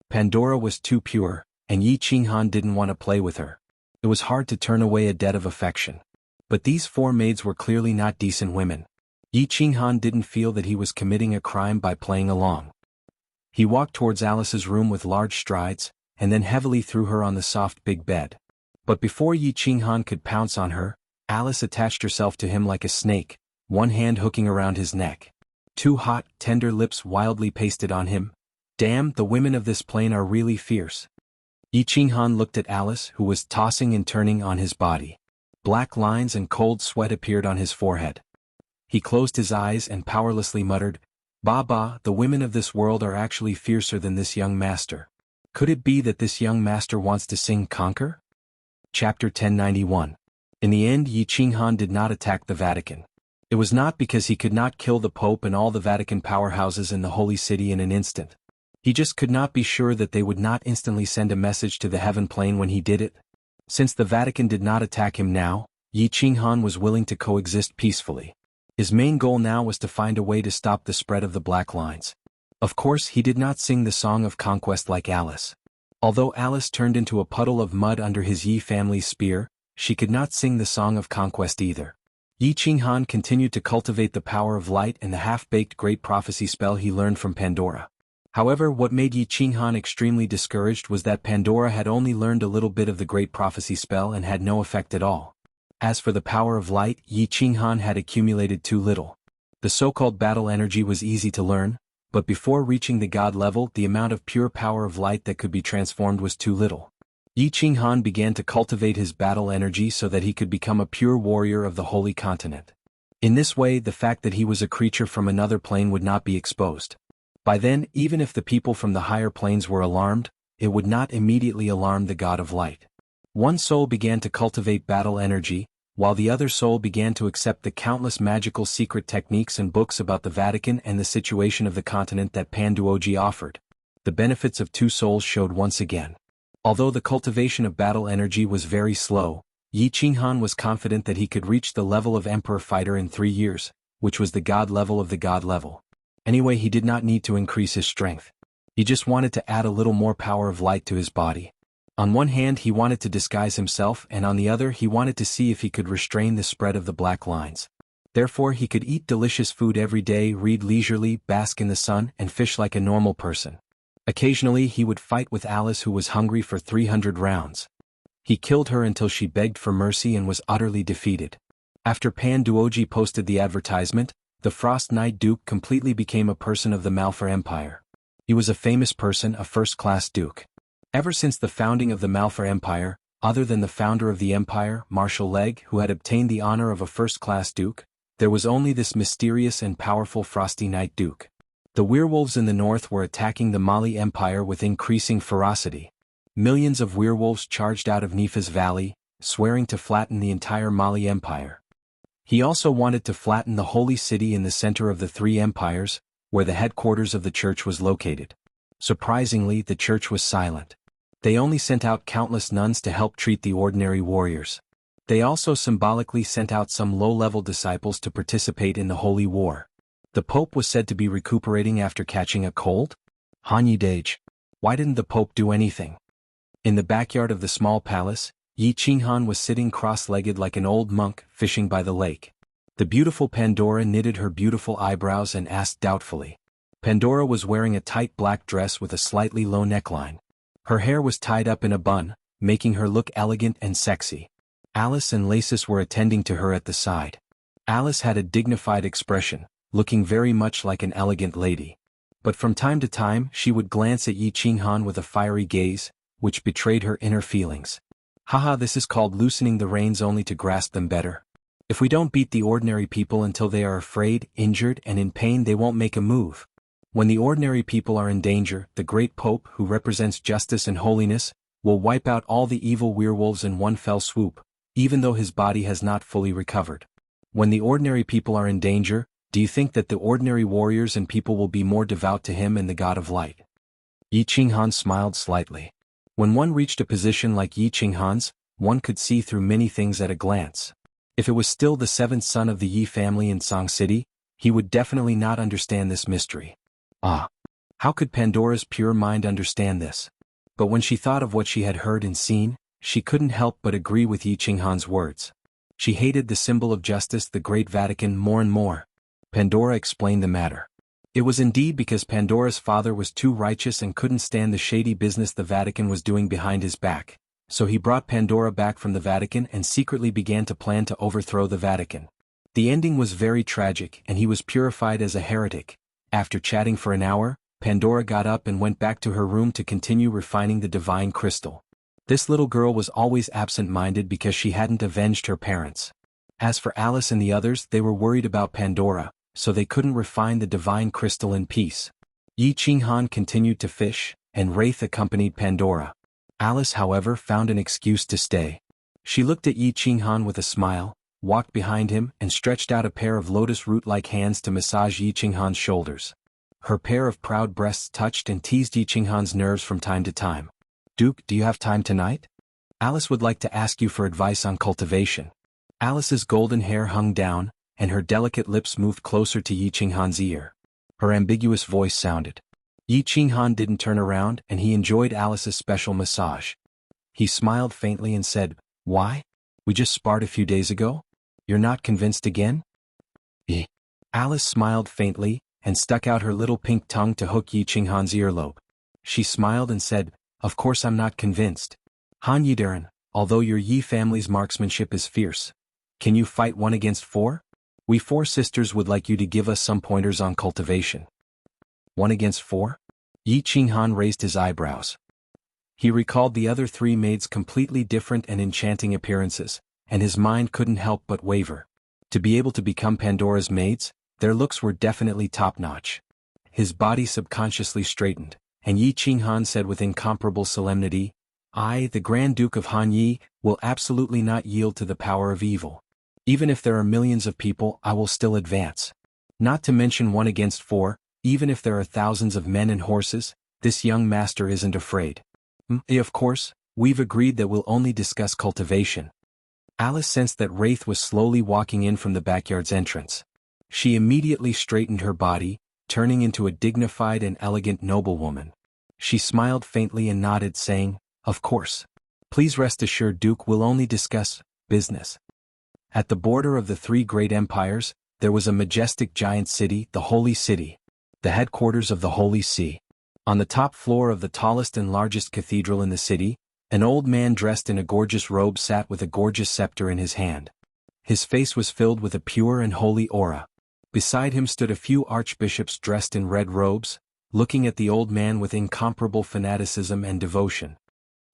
Pandora was too pure, and Yi Qinghan didn't want to play with her. It was hard to turn away a debt of affection. But these four maids were clearly not decent women. Yi Qinghan didn't feel that he was committing a crime by playing along. He walked towards Alice's room with large strides, and then heavily threw her on the soft big bed. But before Yi Qinghan could pounce on her, Alice attached herself to him like a snake, one hand hooking around his neck. Two hot, tender lips wildly pasted on him. Damn, the women of this plane are really fierce. Yi Qinghan looked at Alice, who was tossing and turning on his body. Black lines and cold sweat appeared on his forehead. He closed his eyes and powerlessly muttered, "Ba, the women of this world are actually fiercer than this young master. Could it be that this young master wants to sing conquer?" Chapter 1091. In the end, Yi Qinghan did not attack the Vatican. It was not because he could not kill the Pope and all the Vatican powerhouses in the Holy City in an instant. He just could not be sure that they would not instantly send a message to the heaven plane when he did it. Since the Vatican did not attack him now, Yi Qinghan was willing to coexist peacefully. His main goal now was to find a way to stop the spread of the black lines. Of course, he did not sing the song of conquest like Alice. Although Alice turned into a puddle of mud under his Yi family's spear, she could not sing the song of conquest either. Yi Qinghan continued to cultivate the power of light and the half-baked great prophecy spell he learned from Pandora. However, what made Yi Qinghan extremely discouraged was that Pandora had only learned a little bit of the great prophecy spell and had no effect at all. As for the power of light, Yi Qinghan had accumulated too little. The so-called battle energy was easy to learn, but before reaching the god level, the amount of pure power of light that could be transformed was too little. Yi Qinghan began to cultivate his battle energy so that he could become a pure warrior of the Holy Continent. In this way, the fact that he was a creature from another plane would not be exposed. By then, even if the people from the higher planes were alarmed, it would not immediately alarm the god of light. One soul began to cultivate battle energy, while the other soul began to accept the countless magical secret techniques and books about the Vatican and the situation of the continent that Panduoji offered. The benefits of two souls showed once again. Although the cultivation of battle energy was very slow, Yi Qinghan was confident that he could reach the level of Emperor Fighter in 3 years, which was the god level of the god level. Anyway, he did not need to increase his strength. He just wanted to add a little more power of light to his body. On one hand, he wanted to disguise himself, and on the other, he wanted to see if he could restrain the spread of the black lines. Therefore, he could eat delicious food every day, read leisurely, bask in the sun, and fish like a normal person. Occasionally, he would fight with Alice, who was hungry, for 300 rounds. He killed her until she begged for mercy and was utterly defeated. After Panduoji posted the advertisement, The Frost Knight Duke completely became a person of the Malphur Empire. He was a famous person, a first-class duke. Ever since the founding of the Malphur Empire, other than the founder of the empire, Marshal Leg, who had obtained the honor of a first-class duke, there was only this mysterious and powerful Frosty Knight Duke. The werewolves in the north were attacking the Mali Empire with increasing ferocity. Millions of werewolves charged out of Nifa's valley, swearing to flatten the entire Mali Empire. He also wanted to flatten the holy city in the center of the three empires, where the headquarters of the church was located. Surprisingly, the church was silent. They only sent out countless nuns to help treat the ordinary warriors. They also symbolically sent out some low-level disciples to participate in the holy war. The Pope was said to be recuperating after catching a cold? Hanyi Dage. Why didn't the Pope do anything? In the backyard of the small palace, Yi Qinghan was sitting cross-legged like an old monk, fishing by the lake. The beautiful Pandora knitted her beautiful eyebrows and asked doubtfully. Pandora was wearing a tight black dress with a slightly low neckline. Her hair was tied up in a bun, making her look elegant and sexy. Alice and Lasis were attending to her at the side. Alice had a dignified expression, looking very much like an elegant lady. But from time to time she would glance at Yi Qinghan with a fiery gaze, which betrayed her inner feelings. Haha, this is called loosening the reins only to grasp them better. If we don't beat the ordinary people until they are afraid, injured, and in pain, they won't make a move. When the ordinary people are in danger, the great Pope, who represents justice and holiness, will wipe out all the evil werewolves in one fell swoop, even though his body has not fully recovered. When the ordinary people are in danger, do you think that the ordinary warriors and people will be more devout to him and the God of Light? Yi Qinghan smiled slightly. When one reached a position like Yi Qinghan's, one could see through many things at a glance. If it was still the seventh son of the Yi family in Song City, he would definitely not understand this mystery. Ah! How could Pandora's pure mind understand this? But when she thought of what she had heard and seen, she couldn't help but agree with Yi Qinghan's words. She hated the symbol of justice, the Great Vatican, more and more. Pandora explained the matter. It was indeed because Pandora's father was too righteous and couldn't stand the shady business the Vatican was doing behind his back, so he brought Pandora back from the Vatican and secretly began to plan to overthrow the Vatican. The ending was very tragic and he was purified as a heretic. After chatting for an hour, Pandora got up and went back to her room to continue refining the divine crystal. This little girl was always absent-minded because she hadn't avenged her parents. As for Alice and the others, they were worried about Pandora, so they couldn't refine the divine crystal in peace. Yi Qinghan continued to fish, and Wraith accompanied Pandora. Alice, however, found an excuse to stay. She looked at Yi Qinghan with a smile, walked behind him, and stretched out a pair of lotus root-like hands to massage Yi Qinghan's shoulders. Her pair of proud breasts touched and teased Yi Qinghan's nerves from time to time. "Duke, do you have time tonight? Alice would like to ask you for advice on cultivation." Alice's golden hair hung down, and her delicate lips moved closer to Yi Qinghan's ear. Her ambiguous voice sounded. Yi Qinghan didn't turn around, and he enjoyed Alice's special massage. He smiled faintly and said, "Why? We just sparred a few days ago? You're not convinced again?" Alice smiled faintly, and stuck out her little pink tongue to hook Yi Qinghan's earlobe. She smiled and said, "Of course I'm not convinced. Han Yidaran, although your Yi family's marksmanship is fierce, can you fight 1 against 4? We 4 sisters would like you to give us some pointers on cultivation." 1 against 4? Yi Qinghan raised his eyebrows. He recalled the other 3 maids' completely different and enchanting appearances, and his mind couldn't help but waver. To be able to become Pandora's maids, their looks were definitely top-notch. His body subconsciously straightened, and Yi Qinghan said with incomparable solemnity, "I, the Grand Duke of Han Yi, will absolutely not yield to the power of evil. Even if there are millions of people, I will still advance. Not to mention 1 against 4, even if there are thousands of men and horses, this young master isn't afraid. Of course, we've agreed that we'll only discuss cultivation." Alice sensed that Wraith was slowly walking in from the backyard's entrance. She immediately straightened her body, turning into a dignified and elegant noblewoman. She smiled faintly and nodded, saying, "Of course. Please rest assured, Duke, we'll only discuss business." At the border of the 3 great empires, there was a majestic giant city, the Holy City, the headquarters of the Holy See. On the top floor of the tallest and largest cathedral in the city, an old man dressed in a gorgeous robe sat with a gorgeous scepter in his hand. His face was filled with a pure and holy aura. Beside him stood a few archbishops dressed in red robes, looking at the old man with incomparable fanaticism and devotion.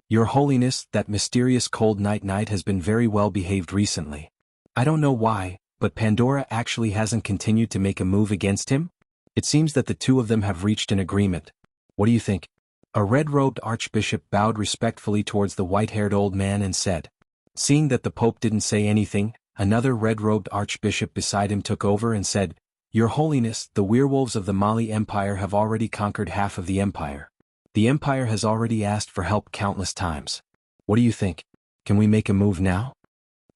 "Your Holiness, that mysterious cold night has been very well behaved recently. I don't know why, but Pandora actually hasn't continued to make a move against him? It seems that the two of them have reached an agreement. What do you think?" A red-robed archbishop bowed respectfully towards the white-haired old man and said. Seeing that the Pope didn't say anything, another red-robed archbishop beside him took over and said, "Your Holiness, the werewolves of the Mali Empire have already conquered half of the empire. The empire has already asked for help countless times. What do you think? Can we make a move now?"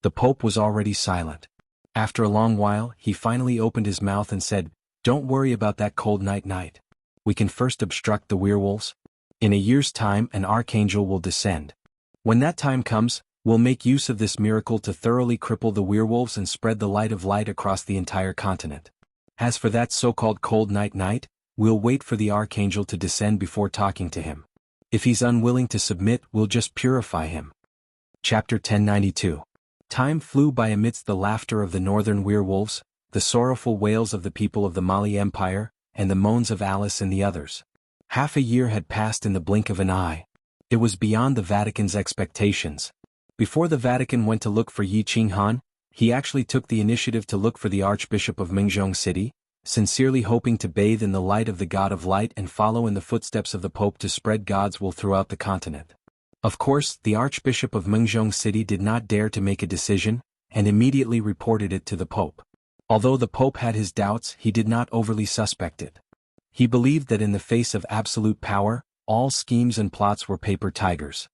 The Pope was already silent. After a long while, he finally opened his mouth and said, "Don't worry about that cold night. We can first obstruct the werewolves. In a year's time an archangel will descend. When that time comes, we'll make use of this miracle to thoroughly cripple the werewolves and spread the light of light across the entire continent. As for that so-called cold night, we'll wait for the archangel to descend before talking to him. If he's unwilling to submit, we'll just purify him." Chapter 1092. Time flew by amidst the laughter of the northern werewolves, the sorrowful wails of the people of the Mali Empire, and the moans of Alice and the others. Half a year had passed in the blink of an eye. It was beyond the Vatican's expectations. Before the Vatican went to look for Yi Qinghan, he actually took the initiative to look for the Archbishop of Mingyong City, sincerely hoping to bathe in the light of the God of Light and follow in the footsteps of the Pope to spread God's will throughout the continent. Of course, the Archbishop of Mingyong City did not dare to make a decision, and immediately reported it to the Pope. Although the Pope had his doubts, he did not overly suspect it. He believed that in the face of absolute power, all schemes and plots were paper tigers.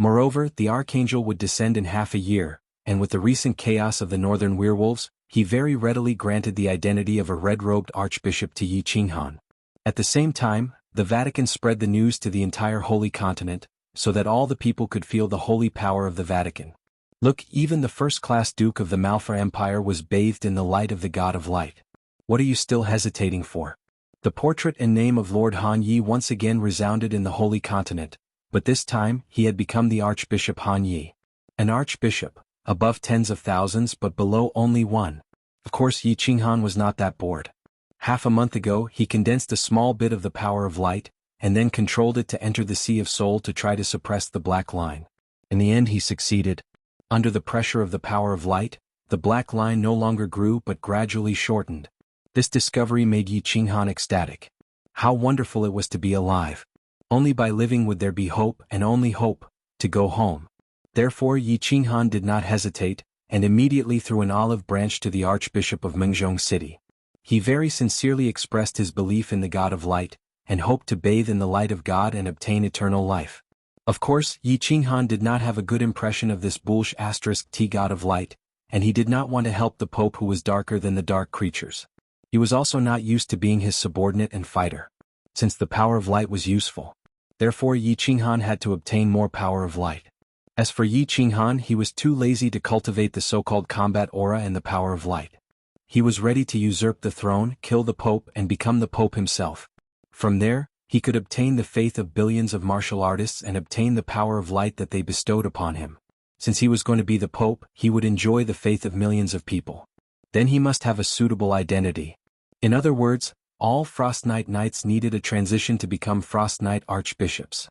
Moreover, the Archangel would descend in half a year, and with the recent chaos of the northern werewolves, he very readily granted the identity of a red-robed archbishop to Yi Qinghan. At the same time, the Vatican spread the news to the entire Holy Continent, so that all the people could feel the holy power of the Vatican. Look, even the first-class Duke of the Malfa Empire was bathed in the light of the God of Light. What are you still hesitating for? The portrait and name of Lord Han Yi once again resounded in the Holy Continent, but this time he had become the Archbishop Han Yi. An archbishop, above tens of thousands but below only one. Of course Yi Qinghan was not that bored. Half a month ago he condensed a small bit of the power of light, and then controlled it to enter the Sea of Soul to try to suppress the Black Line. In the end he succeeded. Under the pressure of the power of light, the Black Line no longer grew but gradually shortened. This discovery made Yi Qinghan ecstatic. How wonderful it was to be alive. Only by living would there be hope, and only hope, to go home. Therefore Yi Qinghan did not hesitate, and immediately threw an olive branch to the Archbishop of Mingyong City. He very sincerely expressed his belief in the God of Light, and hoped to bathe in the light of God and obtain eternal life. Of course, Yi Qinghan did not have a good impression of this *T God of Light, and he did not want to help the Pope who was darker than the dark creatures. He was also not used to being his subordinate and fighter. Since the power of light was useful. Therefore Yi Qinghan had to obtain more power of light. As for Yi Qinghan, he was too lazy to cultivate the so-called combat aura and the power of light. He was ready to usurp the throne, kill the Pope and become the Pope himself. From there, he could obtain the faith of billions of martial artists and obtain the power of light that they bestowed upon him. Since he was going to be the Pope, he would enjoy the faith of millions of people. Then he must have a suitable identity. In other words, all Frost Knight Knights needed a transition to become Frost Knight Archbishops.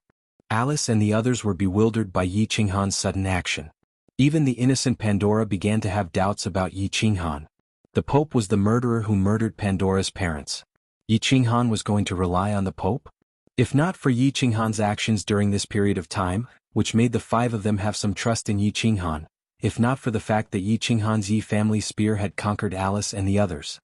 Alice and the others were bewildered by Yi Qinghan's sudden action. Even the innocent Pandora began to have doubts about Yi Qinghan. The Pope was the murderer who murdered Pandora's parents. Yi Qinghan was going to rely on the Pope? If not for Yi Qinghan's actions during this period of time, which made the five of them have some trust in Yi Qinghan, if not for the fact that Yi Qinghan's Yi family spear had conquered Alice and the others.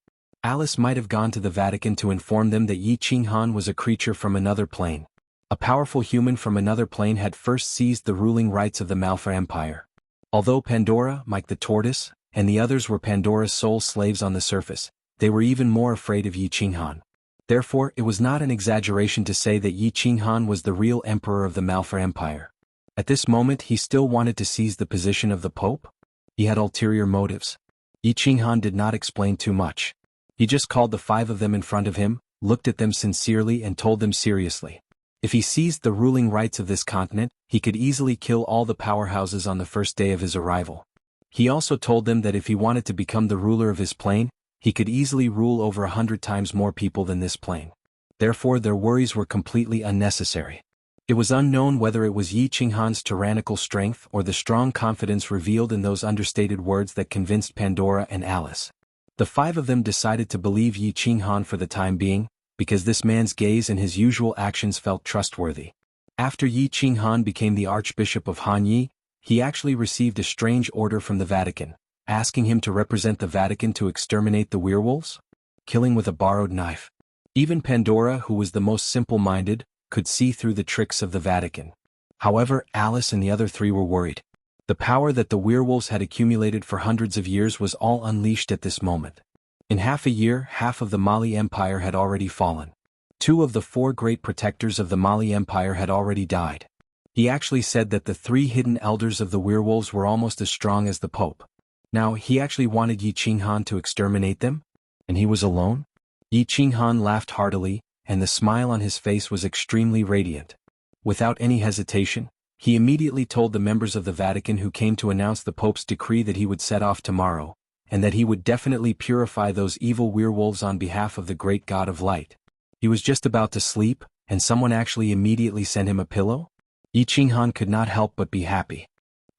Alice might have gone to the Vatican to inform them that Yi Qinghan was a creature from another plane. A powerful human from another plane had first seized the ruling rights of the Malfa Empire. Although Pandora, Mike the Tortoise, and the others were Pandora's sole slaves on the surface, they were even more afraid of Yi Qinghan. Therefore, it was not an exaggeration to say that Yi Qinghan was the real emperor of the Malfa Empire. At this moment he still wanted to seize the position of the Pope? He had ulterior motives. Yi Qinghan did not explain too much. He just called the five of them in front of him, looked at them sincerely and told them seriously. If he seized the ruling rights of this continent, he could easily kill all the powerhouses on the first day of his arrival. He also told them that if he wanted to become the ruler of his plane, he could easily rule over 100 times more people than this plane. Therefore their worries were completely unnecessary. It was unknown whether it was Yi Qinghan's tyrannical strength or the strong confidence revealed in those understated words that convinced Pandora and Alice. The five of them decided to believe Yi Qinghan for the time being, because this man's gaze and his usual actions felt trustworthy. After Yi Qinghan became the Archbishop of Hanyi, he actually received a strange order from the Vatican, asking him to represent the Vatican to exterminate the werewolves, killing with a borrowed knife. Even Pandora, who was the most simple-minded, could see through the tricks of the Vatican. However, Alice and the other three were worried. The power that the werewolves had accumulated for hundreds of years was all unleashed at this moment. In half a year, half of the Mali Empire had already fallen. 2 of the 4 great protectors of the Mali Empire had already died. He actually said that the 3 hidden elders of the werewolves were almost as strong as the Pope. Now, he actually wanted Yi Qinghan to exterminate them? And he was alone? Yi Qinghan laughed heartily, and the smile on his face was extremely radiant. Without any hesitation, he immediately told the members of the Vatican who came to announce the Pope's decree that he would set off tomorrow, and that he would definitely purify those evil werewolves on behalf of the great God of light. He was just about to sleep, and someone actually immediately sent him a pillow? Yi Qinghan could not help but be happy.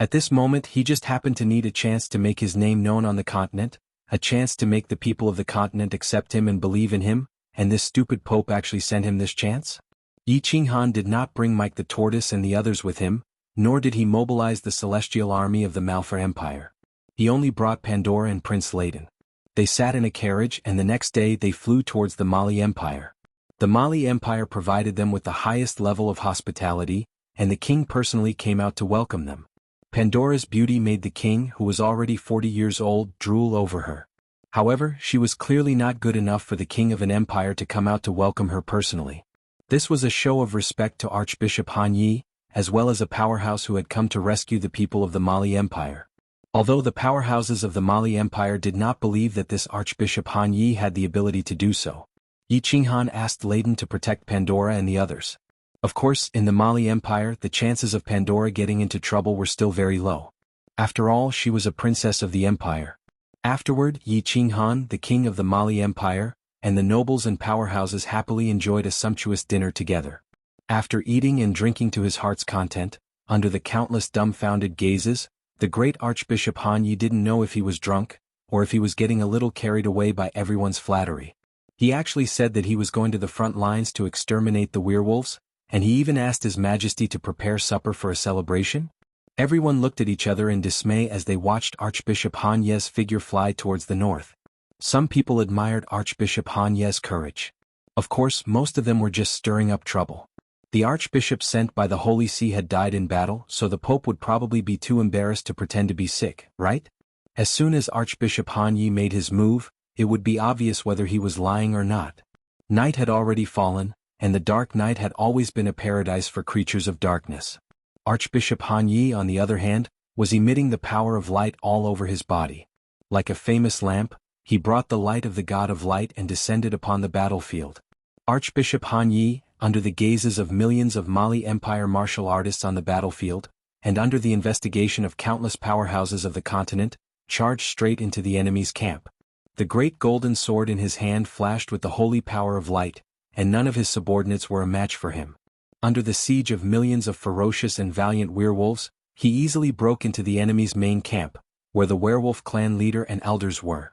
At this moment he just happened to need a chance to make his name known on the continent, a chance to make the people of the continent accept him and believe in him, and this stupid Pope actually sent him this chance? Yi Qinghan did not bring Mike the Tortoise and the others with him, nor did he mobilize the celestial army of the Malfa Empire. He only brought Pandora and Prince Layden. They sat in a carriage and the next day they flew towards the Mali Empire. The Mali Empire provided them with the highest level of hospitality, and the king personally came out to welcome them. Pandora's beauty made the king, who was already 40 years old, drool over her. However, she was clearly not good enough for the king of an empire to come out to welcome her personally. This was a show of respect to Archbishop Han Yi, as well as a powerhouse who had come to rescue the people of the Mali Empire. Although the powerhouses of the Mali Empire did not believe that this Archbishop Han Yi had the ability to do so, Yi Qinghan asked Layden to protect Pandora and the others. Of course, in the Mali Empire, the chances of Pandora getting into trouble were still very low. After all, she was a princess of the empire. Afterward, Yi Qinghan, the king of the Mali Empire, and the nobles and powerhouses happily enjoyed a sumptuous dinner together. After eating and drinking to his heart's content, under the countless dumbfounded gazes, the great Archbishop Han Yi didn't know if he was drunk, or if he was getting a little carried away by everyone's flattery. He actually said that he was going to the front lines to exterminate the werewolves, and he even asked His Majesty to prepare supper for a celebration. Everyone looked at each other in dismay as they watched Archbishop Han Ye's figure fly towards the north. Some people admired Archbishop Han Ye's courage. Of course, most of them were just stirring up trouble. The archbishop sent by the Holy See had died in battle, so the Pope would probably be too embarrassed to pretend to be sick, right? As soon as Archbishop Han Yi made his move, it would be obvious whether he was lying or not. Night had already fallen, and the dark night had always been a paradise for creatures of darkness. Archbishop Han Yi, on the other hand, was emitting the power of light all over his body. Like a famous lamp, he brought the light of the God of Light and descended upon the battlefield. Archbishop Han Yi, under the gazes of millions of Mali Empire martial artists on the battlefield, and under the investigation of countless powerhouses of the continent, charged straight into the enemy's camp. The great golden sword in his hand flashed with the holy power of light, and none of his subordinates were a match for him. Under the siege of millions of ferocious and valiant werewolves, he easily broke into the enemy's main camp, where the werewolf clan leader and elders were.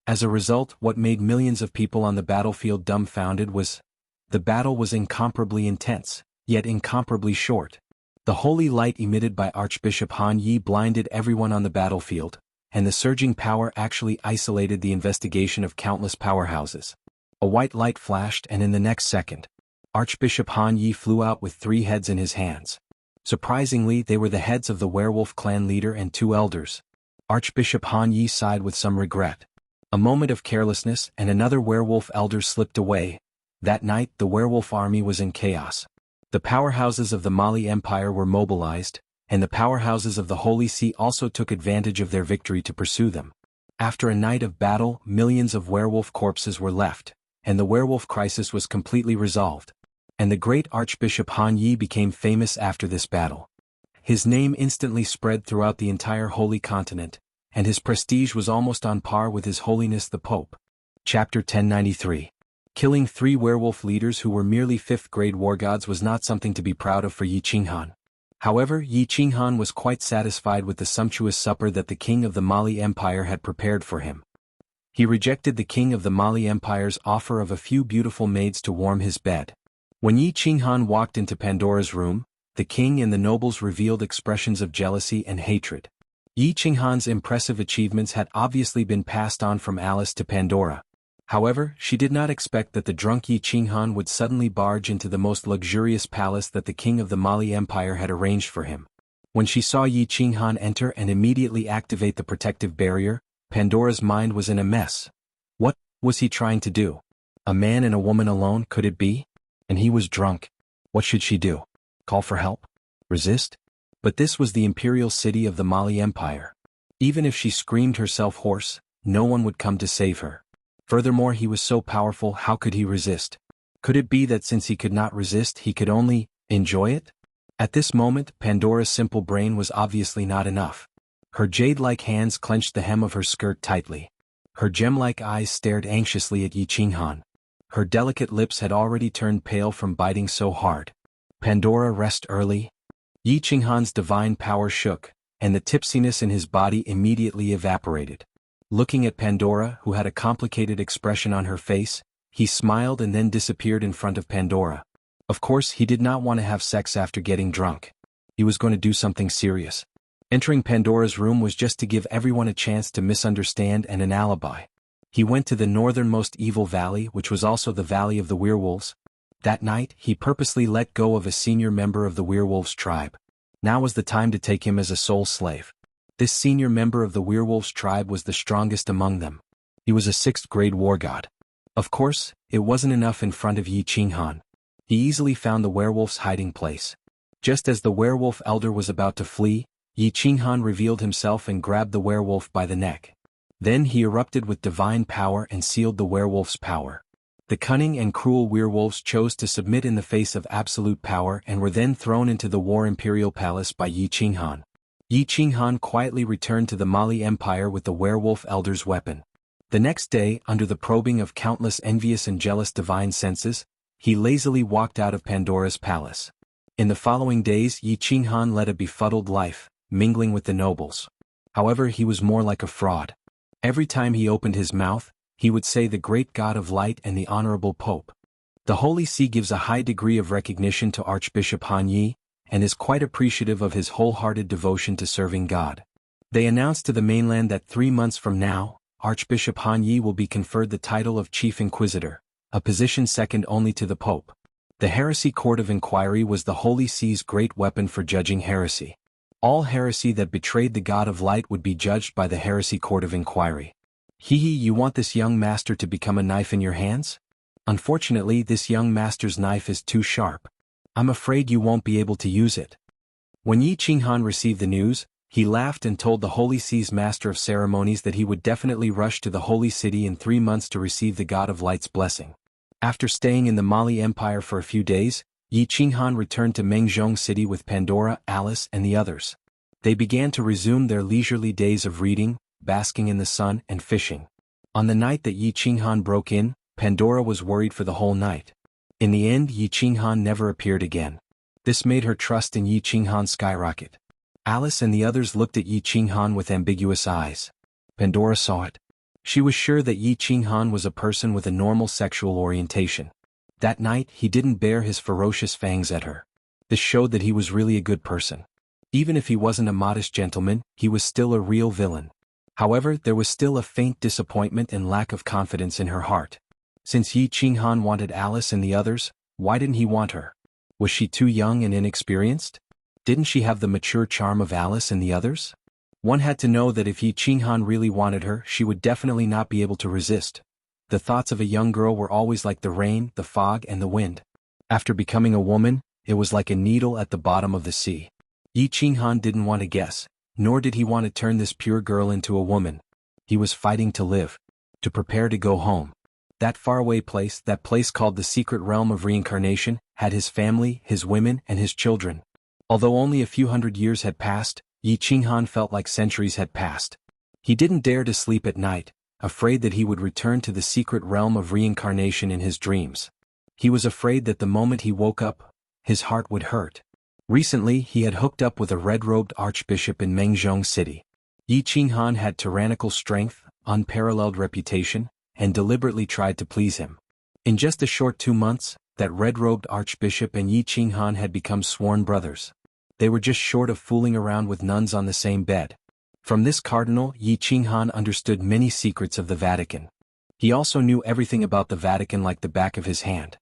As a result, what made millions of people on the battlefield dumbfounded was, the battle was incomparably intense, yet incomparably short. The holy light emitted by Archbishop Han Yi blinded everyone on the battlefield, and the surging power actually isolated the investigation of countless powerhouses. A white light flashed, and in the next second, Archbishop Han Yi flew out with 3 heads in his hands. Surprisingly, they were the heads of the werewolf clan leader and 2 elders. Archbishop Han Yi sighed with some regret. A moment of carelessness and another werewolf elder slipped away. That night the werewolf army was in chaos. The powerhouses of the Mali Empire were mobilized, and the powerhouses of the Holy See also took advantage of their victory to pursue them. After a night of battle, millions of werewolf corpses were left, and the werewolf crisis was completely resolved. And the great Archbishop Han Yi became famous after this battle. His name instantly spread throughout the entire Holy Continent, and his prestige was almost on par with His Holiness the Pope. Chapter 1093. Killing 3 werewolf leaders who were merely 5th-grade war gods was not something to be proud of for Yi Qinghan. However, Yi Qinghan was quite satisfied with the sumptuous supper that the king of the Mali Empire had prepared for him. He rejected the king of the Mali Empire's offer of a few beautiful maids to warm his bed. When Yi Qinghan walked into Pandora's room, the king and the nobles revealed expressions of jealousy and hatred. Yi Qinghan's impressive achievements had obviously been passed on from Alice to Pandora. However, she did not expect that the drunk Yi Qinghan would suddenly barge into the most luxurious palace that the king of the Mali Empire had arranged for him. When she saw Yi Qinghan enter and immediately activate the protective barrier, Pandora's mind was in a mess. What was he trying to do? A man and a woman alone, could it be? And he was drunk. What should she do? Call for help? Resist? But this was the imperial city of the Mali Empire. Even if she screamed herself hoarse, no one would come to save her. Furthermore, he was so powerful, how could he resist? Could it be that since he could not resist, he could only enjoy it? At this moment, Pandora's simple brain was obviously not enough. Her jade-like hands clenched the hem of her skirt tightly. Her gem-like eyes stared anxiously at Yi Qinghan. Her delicate lips had already turned pale from biting so hard. Pandora, rest early. Yi Qinghan's divine power shook, and the tipsiness in his body immediately evaporated. Looking at Pandora, who had a complicated expression on her face, he smiled and then disappeared in front of Pandora. Of course, he did not want to have sex after getting drunk. He was going to do something serious. Entering Pandora's room was just to give everyone a chance to misunderstand and an alibi. He went to the northernmost evil valley, which was also the Valley of the Werewolves. That night, he purposely let go of a senior member of the werewolves tribe. Now was the time to take him as a soul slave. This senior member of the werewolves tribe was the strongest among them. He was a 6th-grade war god. Of course, it wasn't enough in front of Yi Qinghan. He easily found the werewolf's hiding place. Just as the werewolf elder was about to flee, Yi Qinghan revealed himself and grabbed the werewolf by the neck. Then he erupted with divine power and sealed the werewolf's power. The cunning and cruel werewolves chose to submit in the face of absolute power and were then thrown into the War Imperial Palace by Yi Qinghan. Yi Qinghan quietly returned to the Mali Empire with the werewolf elder's weapon. The next day, under the probing of countless envious and jealous divine senses, he lazily walked out of Pandora's palace. In the following days, Yi Qinghan led a befuddled life, mingling with the nobles. However, he was more like a fraud. Every time he opened his mouth, he would say the great God of light and the honorable Pope. The Holy See gives a high degree of recognition to Archbishop Han Yi, and is quite appreciative of his wholehearted devotion to serving God. They announced to the mainland that 3 months from now, Archbishop Han Yi will be conferred the title of Chief Inquisitor, a position second only to the Pope. The Heresy Court of Inquiry was the Holy See's great weapon for judging heresy. All heresy that betrayed the God of Light would be judged by the Heresy Court of Inquiry. You want this young master to become a knife in your hands? Unfortunately, this young master's knife is too sharp. I'm afraid you won't be able to use it. When Yi Qinghan received the news, he laughed and told the Holy See's Master of Ceremonies that he would definitely rush to the Holy City in 3 months to receive the God of Light's blessing. After staying in the Mali Empire for a few days, Yi Qinghan returned to Mengzhong City with Pandora, Alice, and the others. They began to resume their leisurely days of reading, basking in the sun, and fishing. On the night that Yi Qinghan broke in, Pandora was worried for the whole night. In the end, Yi Qinghan never appeared again. This made her trust in Yi Qinghan skyrocket. Alice and the others looked at Yi Qinghan with ambiguous eyes. Pandora saw it. She was sure that Yi Qinghan was a person with a normal sexual orientation. That night, he didn't bare his ferocious fangs at her. This showed that he was really a good person. Even if he wasn't a modest gentleman, he was still a real villain. However, there was still a faint disappointment and lack of confidence in her heart. Since Yi Qinghan wanted Alice and the others, why didn't he want her? Was she too young and inexperienced? Didn't she have the mature charm of Alice and the others? One had to know that if Yi Qinghan really wanted her, she would definitely not be able to resist. The thoughts of a young girl were always like the rain, the fog, and the wind. After becoming a woman, it was like a needle at the bottom of the sea. Yi Qinghan didn't want to guess, nor did he want to turn this pure girl into a woman. He was fighting to live, to prepare to go home. That faraway place, that place called the secret realm of reincarnation, had his family, his women, and his children. Although only a few hundred years had passed, Yi Qinghan felt like centuries had passed. He didn't dare to sleep at night, afraid that he would return to the secret realm of reincarnation in his dreams. He was afraid that the moment he woke up, his heart would hurt. Recently he had hooked up with a red-robed archbishop in Mengzhong City. Yi Qinghan had tyrannical strength, unparalleled reputation, and deliberately tried to please him. In just a short 2 months, that red-robed archbishop and Yi Qinghan had become sworn brothers. They were just short of fooling around with nuns on the same bed. From this cardinal, Yi Qinghan understood many secrets of the Vatican. He also knew everything about the Vatican like the back of his hand.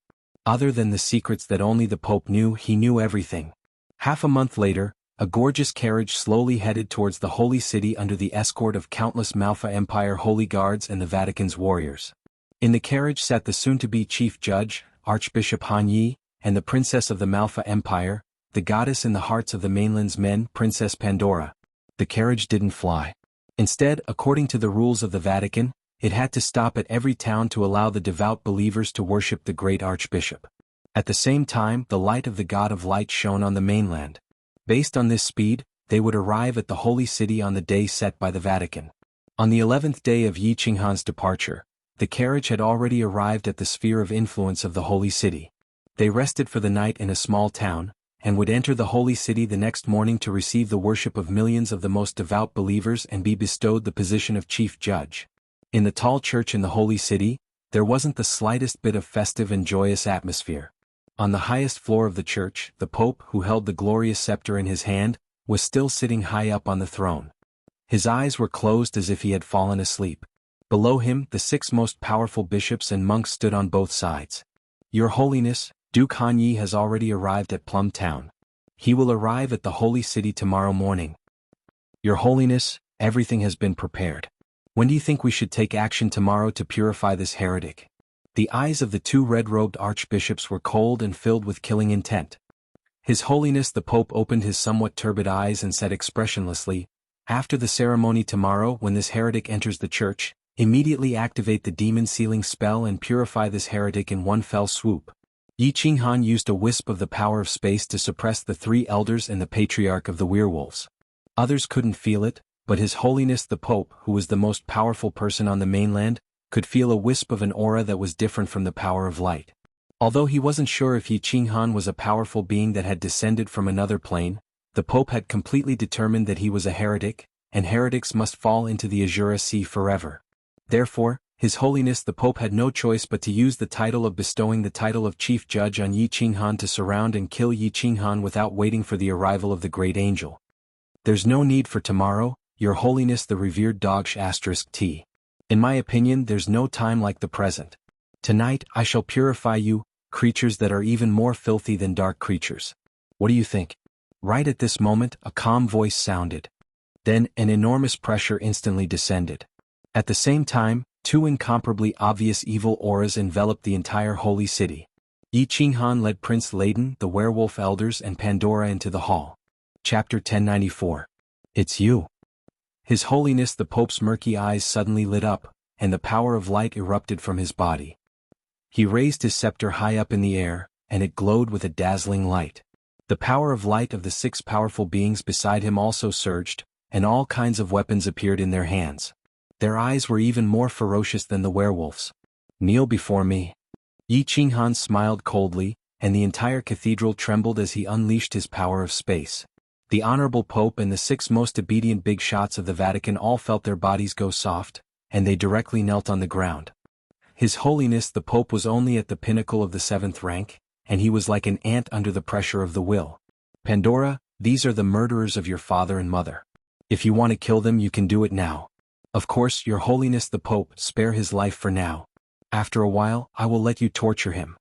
Other than the secrets that only the Pope knew, he knew everything. Half a month later, a gorgeous carriage slowly headed towards the Holy City under the escort of countless Malfa Empire holy guards and the Vatican's warriors. In the carriage sat the soon-to-be chief judge, Archbishop Han Yi, and the princess of the Malfa Empire, the goddess in the hearts of the mainland's men, Princess Pandora. The carriage didn't fly. Instead, according to the rules of the Vatican, it had to stop at every town to allow the devout believers to worship the great archbishop. At the same time, the light of the God of Light shone on the mainland. Based on this speed, they would arrive at the Holy City on the day set by the Vatican. On the 11th day of Yi Qinghan's departure, the carriage had already arrived at the sphere of influence of the Holy City. They rested for the night in a small town, and would enter the Holy City the next morning to receive the worship of millions of the most devout believers and be bestowed the position of chief judge. In the tall church in the Holy City, there wasn't the slightest bit of festive and joyous atmosphere. On the highest floor of the church, the Pope, who held the glorious scepter in his hand, was still sitting high up on the throne. His eyes were closed as if he had fallen asleep. Below him, the 6 most powerful bishops and monks stood on both sides. Your Holiness, Duke Han Yi has already arrived at Plum Town. He will arrive at the Holy City tomorrow morning. Your Holiness, everything has been prepared. When do you think we should take action tomorrow to purify this heretic? The eyes of the 2 red-robed archbishops were cold and filled with killing intent. His Holiness the Pope opened his somewhat turbid eyes and said expressionlessly, "After the ceremony tomorrow, when this heretic enters the church, immediately activate the demon sealing spell and purify this heretic in one fell swoop." Yi Qinghan used a wisp of the power of space to suppress the 3 elders and the patriarch of the werewolves. Others couldn't feel it, but His Holiness the Pope, who was the most powerful person on the mainland, could feel a wisp of an aura that was different from the power of light. Although he wasn't sure if Yi Qinghan was a powerful being that had descended from another plane, the Pope had completely determined that he was a heretic, and heretics must fall into the Azura Sea forever. Therefore, His Holiness the Pope had no choice but to use the title of bestowing the title of Chief Judge on Yi Qinghan to surround and kill Yi Qinghan without waiting for the arrival of the Great Angel. There's no need for tomorrow, Your Holiness the revered Dogsh *T. In my opinion, there's no time like the present. Tonight I shall purify you, creatures that are even more filthy than dark creatures. What do you think? Right at this moment, a calm voice sounded. Then, an enormous pressure instantly descended. At the same time, 2 incomparably obvious evil auras enveloped the entire Holy City. Yi Qinghan led Prince Layden, the werewolf elders and Pandora into the hall. Chapter 1094. It's you. His Holiness the Pope's murky eyes suddenly lit up, and the power of light erupted from his body. He raised his scepter high up in the air, and it glowed with a dazzling light. The power of light of the 6 powerful beings beside him also surged, and all kinds of weapons appeared in their hands. Their eyes were even more ferocious than the werewolves. Kneel before me. Yi Qinghan smiled coldly, and the entire cathedral trembled as he unleashed his power of space. The Honorable Pope and the 6 most obedient big shots of the Vatican all felt their bodies go soft, and they directly knelt on the ground. His Holiness the Pope was only at the pinnacle of the 7th rank, and he was like an ant under the pressure of the will. Pandora, these are the murderers of your father and mother. If you want to kill them, you can do it now. Of course, Your Holiness the Pope, spare his life for now. After a while, I will let you torture him.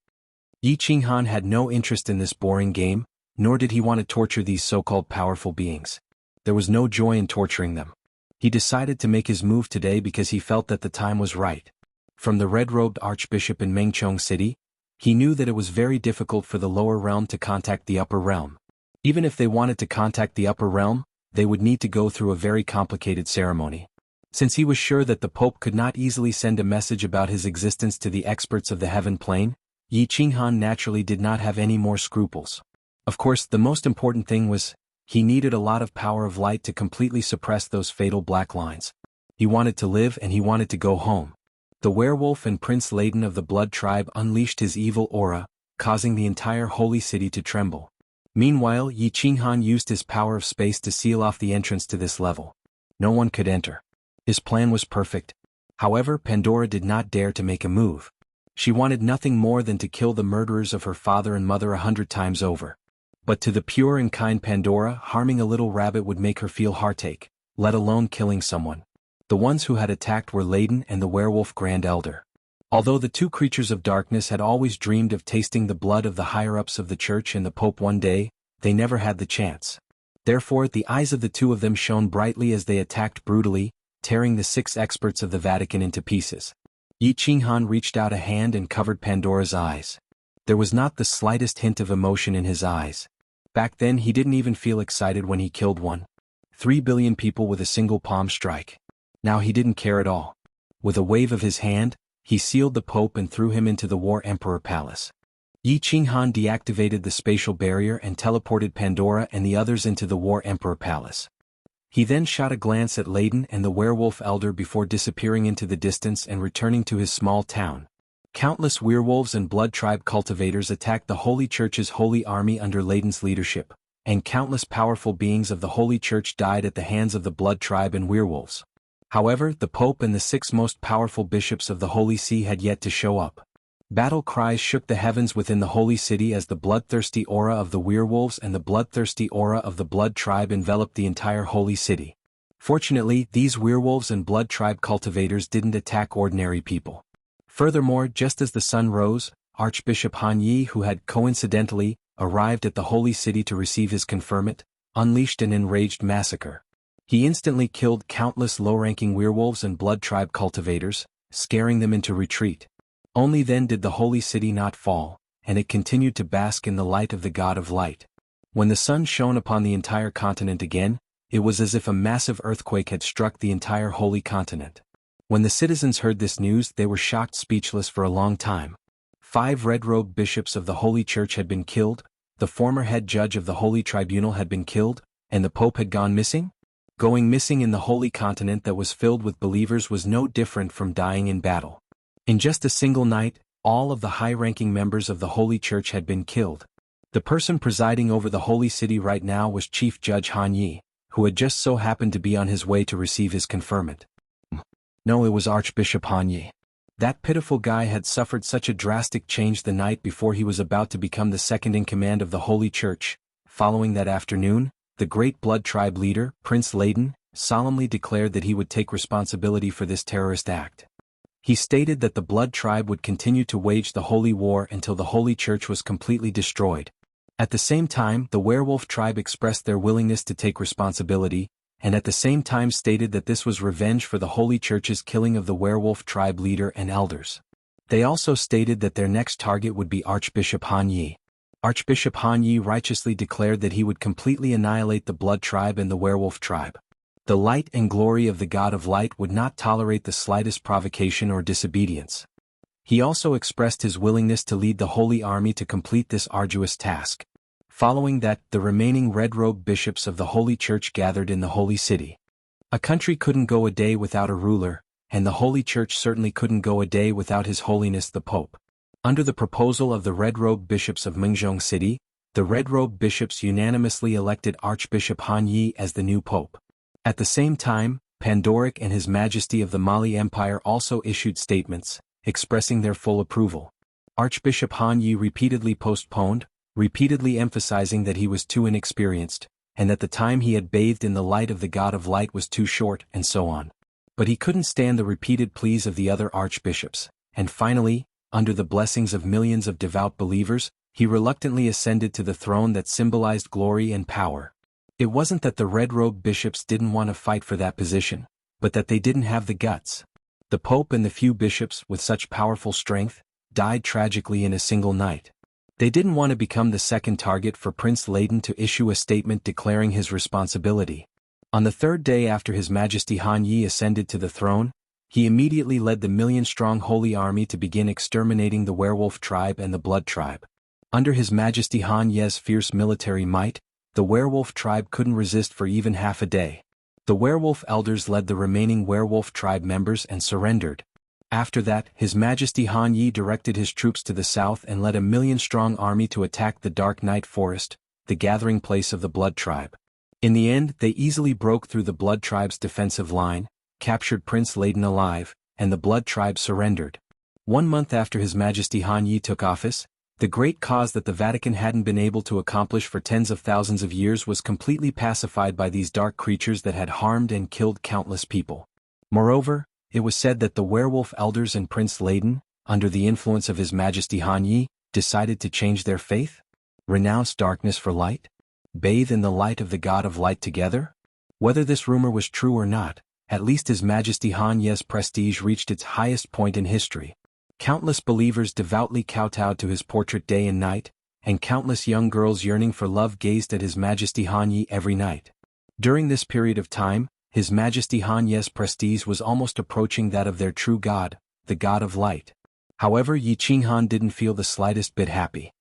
Yi Qinghan had no interest in this boring game, nor did he want to torture these so-called powerful beings. There was no joy in torturing them. He decided to make his move today because he felt that the time was right. From the red-robed archbishop in Mengchong City, he knew that it was very difficult for the lower realm to contact the upper realm. Even if they wanted to contact the upper realm, they would need to go through a very complicated ceremony. Since he was sure that the Pope could not easily send a message about his existence to the experts of the heaven plane, Yi Qinghan naturally did not have any more scruples. Of course, the most important thing was, he needed a lot of power of light to completely suppress those fatal black lines. He wanted to live and he wanted to go home. The werewolf and Prince Layden of the Blood Tribe unleashed his evil aura, causing the entire holy city to tremble. Meanwhile, Yi Qinghan used his power of space to seal off the entrance to this level. No one could enter. His plan was perfect. However, Pandora did not dare to make a move. She wanted nothing more than to kill the murderers of her father and mother 100 times over. But to the pure and kind Pandora, harming a little rabbit would make her feel heartache, let alone killing someone. The ones who had attacked were Layden and the werewolf Grand Elder. Although the two creatures of darkness had always dreamed of tasting the blood of the higher-ups of the church and the Pope one day, they never had the chance. Therefore, the eyes of the two of them shone brightly as they attacked brutally, tearing the 6 experts of the Vatican into pieces. Yi Qinghan reached out a hand and covered Pandora's eyes. There was not the slightest hint of emotion in his eyes. Back then he didn't even feel excited when he killed 3 billion people with a single palm strike. Now he didn't care at all. With a wave of his hand, he sealed the Pope and threw him into the War Emperor Palace. Yi Qinghan deactivated the spatial barrier and teleported Pandora and the others into the War Emperor Palace. He then shot a glance at Layden and the werewolf elder before disappearing into the distance and returning to his small town. Countless werewolves and blood tribe cultivators attacked the Holy Church's holy army under Layden's leadership, and countless powerful beings of the Holy Church died at the hands of the blood tribe and werewolves. However, the Pope and the 6 most powerful bishops of the Holy See had yet to show up. Battle cries shook the heavens within the Holy City as the bloodthirsty aura of the werewolves and the bloodthirsty aura of the blood tribe enveloped the entire Holy City. Fortunately, these werewolves and blood tribe cultivators didn't attack ordinary people. Furthermore, just as the sun rose, Archbishop Han Yi, who had coincidentally arrived at the Holy City to receive his conferment, unleashed an enraged massacre. He instantly killed countless low-ranking werewolves and blood tribe cultivators, scaring them into retreat. Only then did the Holy City not fall, and it continued to bask in the light of the God of Light. When the sun shone upon the entire continent again, it was as if a massive earthquake had struck the entire holy continent. When the citizens heard this news, they were shocked speechless for a long time. 5 red-robed bishops of the Holy Church had been killed, the former head judge of the Holy Tribunal had been killed, and the Pope had gone missing? Going missing in the holy continent that was filled with believers was no different from dying in battle. In just a single night, all of the high-ranking members of the Holy Church had been killed. The person presiding over the Holy City right now was Chief Judge Han Yi, who had just so happened to be on his way to receive his conferment. No, it was Archbishop Han Yi. That pitiful guy had suffered such a drastic change the night before he was about to become the second in command of the Holy Church. Following that afternoon, the great blood tribe leader, Prince Layden, solemnly declared that he would take responsibility for this terrorist act. He stated that the blood tribe would continue to wage the holy war until the Holy Church was completely destroyed. At the same time, the werewolf tribe expressed their willingness to take responsibility, and at the same time stated that this was revenge for the Holy Church's killing of the werewolf tribe leader and elders. They also stated that their next target would be Archbishop Han Yi. Archbishop Han Yi righteously declared that he would completely annihilate the blood tribe and the werewolf tribe. The light and glory of the God of Light would not tolerate the slightest provocation or disobedience. He also expressed his willingness to lead the Holy Army to complete this arduous task. Following that, the remaining red-robed bishops of the Holy Church gathered in the Holy City. A country couldn't go a day without a ruler, and the Holy Church certainly couldn't go a day without His Holiness the Pope. Under the proposal of the red-robed bishops of Mengzhong City, the red-robed bishops unanimously elected Archbishop Han Yi as the new pope. At the same time, Pandoric and His Majesty of the Mali Empire also issued statements, expressing their full approval. Archbishop Han Yi repeatedly postponed, repeatedly emphasizing that he was too inexperienced, and that the time he had bathed in the light of the God of Light was too short, and so on. But he couldn't stand the repeated pleas of the other archbishops, and finally, under the blessings of millions of devout believers, he reluctantly ascended to the throne that symbolized glory and power. It wasn't that the red-robed bishops didn't want to fight for that position, but that they didn't have the guts. The Pope and the few bishops with such powerful strength died tragically in a single night. They didn't want to become the second target for Prince Layden to issue a statement declaring his responsibility. On the third day after His Majesty Han Yi ascended to the throne, he immediately led the million-strong Holy Army to begin exterminating the werewolf tribe and the blood tribe. Under His Majesty Han Ye's fierce military might, the werewolf tribe couldn't resist for even half a day. The werewolf elders led the remaining werewolf tribe members and surrendered. After that, His Majesty Han Yi directed his troops to the south and led a 1,000,000-strong army to attack the Dark Night Forest, the gathering place of the Blood Tribe. In the end, they easily broke through the Blood Tribe's defensive line, captured Prince Layden alive, and the Blood Tribe surrendered. 1 month after His Majesty Han Yi took office, the great cause that the Vatican hadn't been able to accomplish for tens of thousands of years was completely pacified by these dark creatures that had harmed and killed countless people. Moreover, it was said that the werewolf elders and Prince Layden, under the influence of His Majesty Han Yi, decided to change their faith? Renounce darkness for light? Bathe in the light of the God of Light together? Whether this rumor was true or not, at least His Majesty Han Yi's prestige reached its highest point in history. Countless believers devoutly kowtowed to his portrait day and night, and countless young girls yearning for love gazed at His Majesty Han Yi every night. During this period of time, His Majesty Han Yi's prestige was almost approaching that of their true God, the God of Light. However, Yi Qinghan didn't feel the slightest bit happy.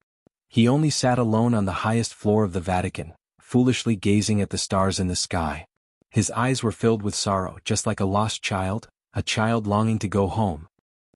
He only sat alone on the highest floor of the Vatican, foolishly gazing at the stars in the sky. His eyes were filled with sorrow, just like a lost child, a child longing to go home.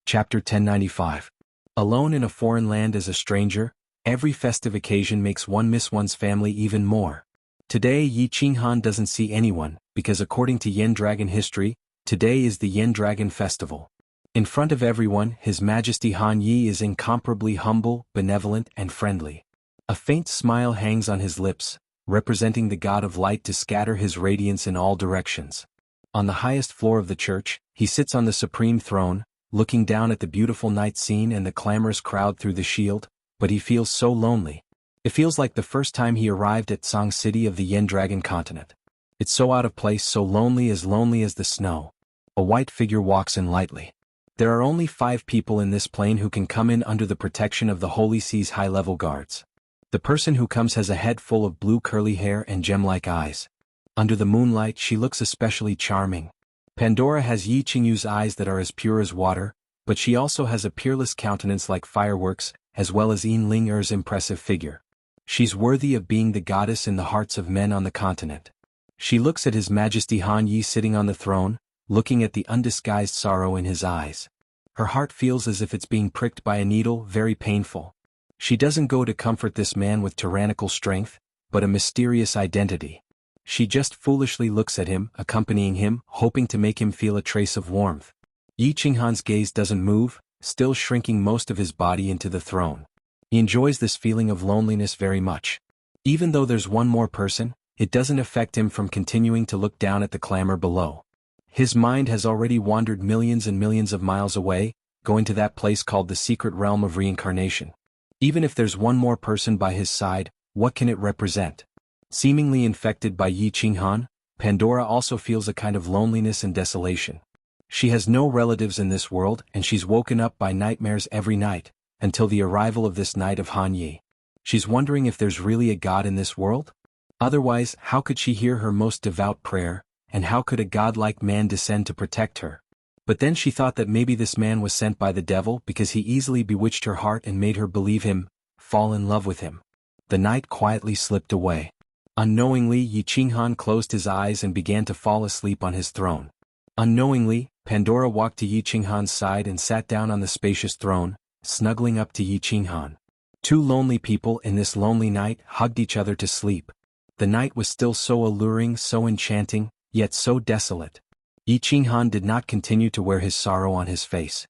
Chapter 1095. Alone in a foreign land as a stranger, every festive occasion makes one miss one's family even more. Today Yi Qinghan doesn't see anyone, because according to Yen Dragon history, today is the Yen Dragon Festival. In front of everyone, His Majesty Han Yi is incomparably humble, benevolent, and friendly. A faint smile hangs on his lips, representing the God of Light to scatter his radiance in all directions. On the highest floor of the church, he sits on the supreme throne, looking down at the beautiful night scene and the clamorous crowd through the shield, but he feels so lonely. It feels like the first time he arrived at Song City of the Yen Dragon continent. It's so out of place, so lonely as the snow. A white figure walks in lightly. There are only 5 people in this plane who can come in under the protection of the Holy See's high-level guards. The person who comes has a head full of blue curly hair and gem-like eyes. Under the moonlight she looks especially charming. Pandora has Yi Qingyu's eyes that are as pure as water, but she also has a peerless countenance like fireworks, as well as Yin Ling Er's impressive figure. She's worthy of being the goddess in the hearts of men on the continent. She looks at His Majesty Han Yi sitting on the throne, looking at the undisguised sorrow in his eyes. Her heart feels as if it's being pricked by a needle, very painful. She doesn't go to comfort this man with tyrannical strength, but a mysterious identity. She just foolishly looks at him, accompanying him, hoping to make him feel a trace of warmth. Yi Qinghan's gaze doesn't move, still shrinking most of his body into the throne. He enjoys this feeling of loneliness very much. Even though there's one more person, it doesn't affect him from continuing to look down at the clamor below. His mind has already wandered millions and millions of miles away, going to that place called the secret realm of reincarnation. Even if there's one more person by his side, what can it represent? Seemingly infected by Yi Qinghan, Pandora also feels a kind of loneliness and desolation. She has no relatives in this world and she's woken up by nightmares every night, until the arrival of this night of Han Yi. She's wondering if there's really a God in this world? Otherwise, how could she hear her most devout prayer, and how could a godlike man descend to protect her? But then she thought that maybe this man was sent by the devil because he easily bewitched her heart and made her believe him, fall in love with him. The night quietly slipped away. Unknowingly, Yi Qinghan closed his eyes and began to fall asleep on his throne. Unknowingly, Pandora walked to Yi Qinghan's side and sat down on the spacious throne, snuggling up to Yi Qinghan. 2 lonely people in this lonely night hugged each other to sleep. The night was still so alluring, so enchanting, yet so desolate. Yi Qinghan did not continue to wear his sorrow on his face.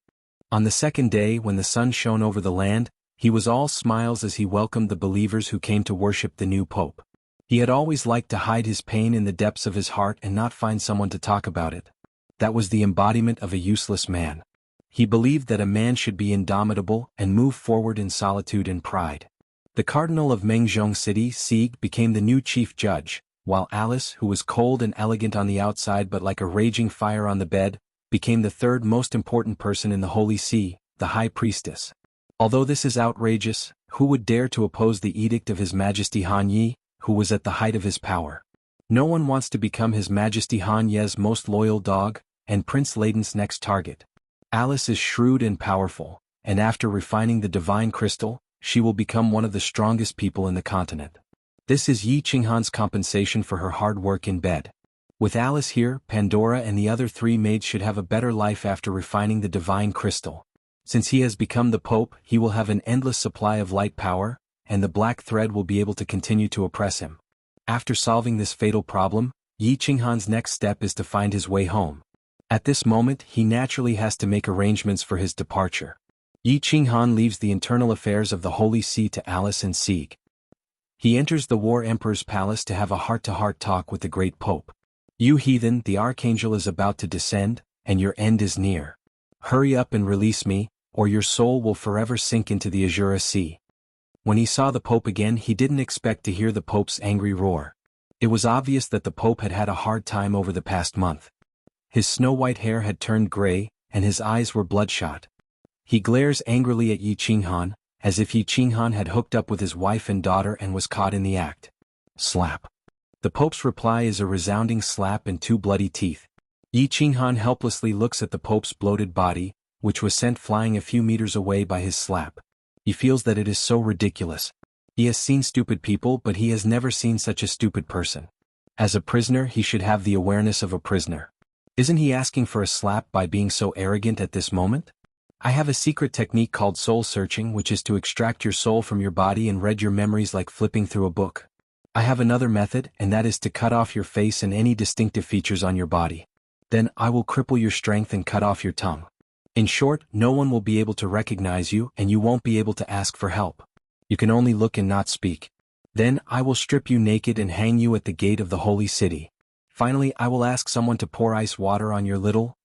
On the second day, when the sun shone over the land, he was all smiles as he welcomed the believers who came to worship the new pope. He had always liked to hide his pain in the depths of his heart and not find someone to talk about it. That was the embodiment of a useless man. He believed that a man should be indomitable and move forward in solitude and pride. The Cardinal of Mengzhong City, Sieg, became the new chief judge, while Alice, who was cold and elegant on the outside but like a raging fire on the bed, became the 3rd most important person in the Holy See, the High Priestess. Although this is outrageous, who would dare to oppose the edict of His Majesty Han Yi, who was at the height of his power? No one wants to become His Majesty Han Yi's most loyal dog, and Prince Layden's next target. Alice is shrewd and powerful, and after refining the divine crystal, she will become one of the strongest people in the continent. This is Yi Qinghan's compensation for her hard work in bed. With Alice here, Pandora and the other 3 maids should have a better life after refining the divine crystal. Since he has become the Pope, he will have an endless supply of light power, and the black thread will be able to continue to oppress him. After solving this fatal problem, Yi Qinghan's next step is to find his way home. At this moment, he naturally has to make arrangements for his departure. Yi Qinghan leaves the internal affairs of the Holy See to Alice and Sieg. He enters the War Emperor's palace to have a heart-to-heart talk with the great Pope. "You heathen, the Archangel is about to descend, and your end is near. Hurry up and release me, or your soul will forever sink into the Azure Sea." When he saw the Pope again, he didn't expect to hear the Pope's angry roar. It was obvious that the Pope had had a hard time over the past month. His snow-white hair had turned gray, and his eyes were bloodshot. He glares angrily at Yi Qinghan, as if Yi Qinghan had hooked up with his wife and daughter and was caught in the act. Slap. The Pope's reply is a resounding slap and 2 bloody teeth. Yi Qinghan helplessly looks at the Pope's bloated body, which was sent flying a few meters away by his slap. He feels that it is so ridiculous. He has seen stupid people, but he has never seen such a stupid person. As a prisoner, he should have the awareness of a prisoner. Isn't he asking for a slap by being so arrogant at this moment? I have a secret technique called soul searching, which is to extract your soul from your body and read your memories like flipping through a book. I have another method, and that is to cut off your face and any distinctive features on your body. Then I will cripple your strength and cut off your tongue. In short, no one will be able to recognize you, and you won't be able to ask for help. You can only look and not speak. Then I will strip you naked and hang you at the gate of the holy city. Finally, I will ask someone to pour ice water on your little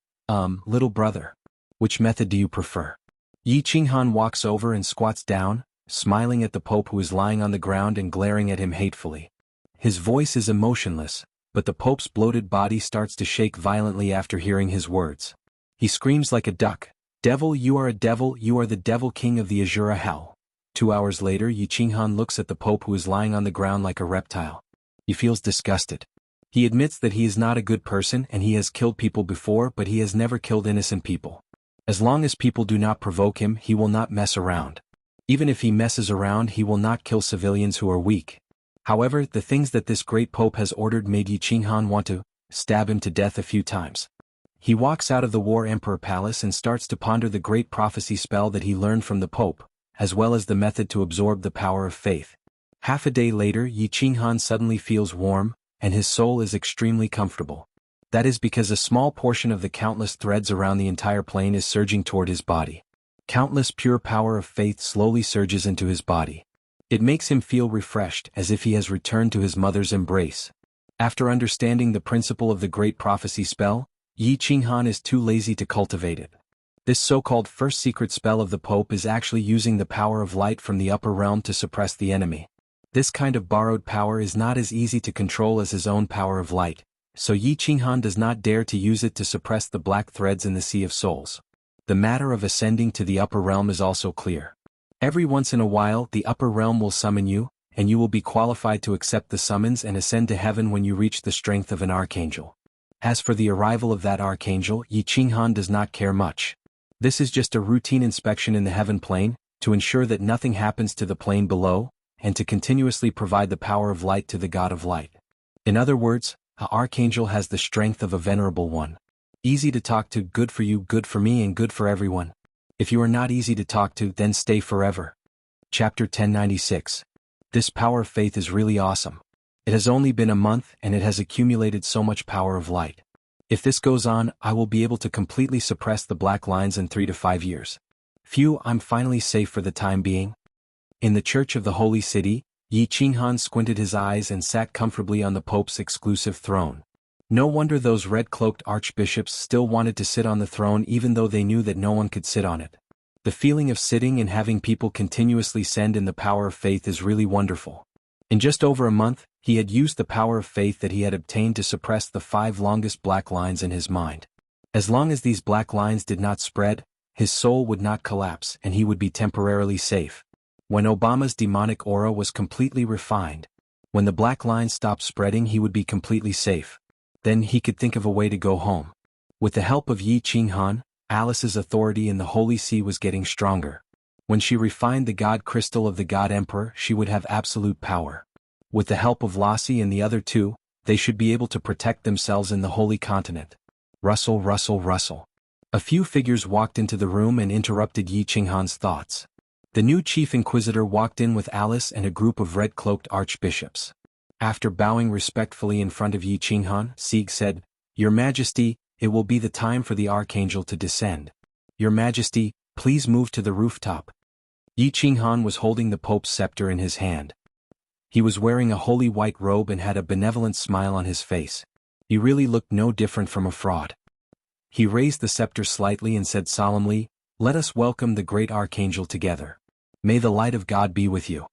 brother. Which method do you prefer? Yi Qinghan walks over and squats down, smiling at the Pope, who is lying on the ground and glaring at him hatefully. His voice is emotionless, but the Pope's bloated body starts to shake violently after hearing his words. He screams like a duck, "Devil, you are a devil, you are the devil king of the Azure Hell." 2 hours later, Yi Qinghan looks at the Pope, who is lying on the ground like a reptile. He feels disgusted. He admits that he is not a good person and he has killed people before, but he has never killed innocent people. As long as people do not provoke him, he will not mess around. Even if he messes around, he will not kill civilians who are weak. However, the things that this great Pope has ordered made Yi Qinghan want to stab him to death a few times. He walks out of the War Emperor Palace and starts to ponder the great prophecy spell that he learned from the Pope, as well as the method to absorb the power of faith. Half a day later, Yi Qinghan suddenly feels warm, and his soul is extremely comfortable. That is because a small portion of the countless threads around the entire plane is surging toward his body. Countless pure power of faith slowly surges into his body. It makes him feel refreshed, as if he has returned to his mother's embrace. After understanding the principle of the great prophecy spell, Yi Qinghan is too lazy to cultivate it. This so-called first secret spell of the Pope is actually using the power of light from the upper realm to suppress the enemy. This kind of borrowed power is not as easy to control as his own power of light, so Yi Qinghan does not dare to use it to suppress the black threads in the Sea of Souls. The matter of ascending to the upper realm is also clear. Every once in a while, the upper realm will summon you, and you will be qualified to accept the summons and ascend to heaven when you reach the strength of an archangel. As for the arrival of that archangel, Yi Qinghan does not care much. This is just a routine inspection in the heaven plane, to ensure that nothing happens to the plane below, and to continuously provide the power of light to the God of Light. In other words, an archangel has the strength of a venerable one. Easy to talk to, good for you, good for me, and good for everyone. If you are not easy to talk to, then stay forever. Chapter 1096. This power of faith is really awesome. It has only been a month and it has accumulated so much power of light. If this goes on, I will be able to completely suppress the black lines in 3 to 5 years. Phew, I'm finally safe for the time being. In the Church of the Holy City, Yi Qinghan squinted his eyes and sat comfortably on the Pope's exclusive throne. No wonder those red-cloaked archbishops still wanted to sit on the throne even though they knew that no one could sit on it. The feeling of sitting and having people continuously send in the power of faith is really wonderful. In just over a month, he had used the power of faith that he had obtained to suppress the 5 longest black lines in his mind. As long as these black lines did not spread, his soul would not collapse and he would be temporarily safe. When Obama's demonic aura was completely refined, when the black lines stopped spreading, he would be completely safe. Then he could think of a way to go home. With the help of Yi Qinghan, Alice's authority in the Holy See was getting stronger. When she refined the God Crystal of the God Emperor, she would have absolute power. With the help of Lassie and the other 2, they should be able to protect themselves in the holy continent. Rustle, rustle, rustle. A few figures walked into the room and interrupted Yi Qinghan's thoughts. The new chief inquisitor walked in with Alice and a group of red-cloaked archbishops. After bowing respectfully in front of Yi Qinghan, Sieg said, "Your Majesty, it will be the time for the archangel to descend. Your Majesty, please move to the rooftop." Yi Qinghan was holding the Pope's scepter in his hand. He was wearing a holy white robe and had a benevolent smile on his face. He really looked no different from a fraud. He raised the scepter slightly and said solemnly, "Let us welcome the great archangel together. May the light of God be with you."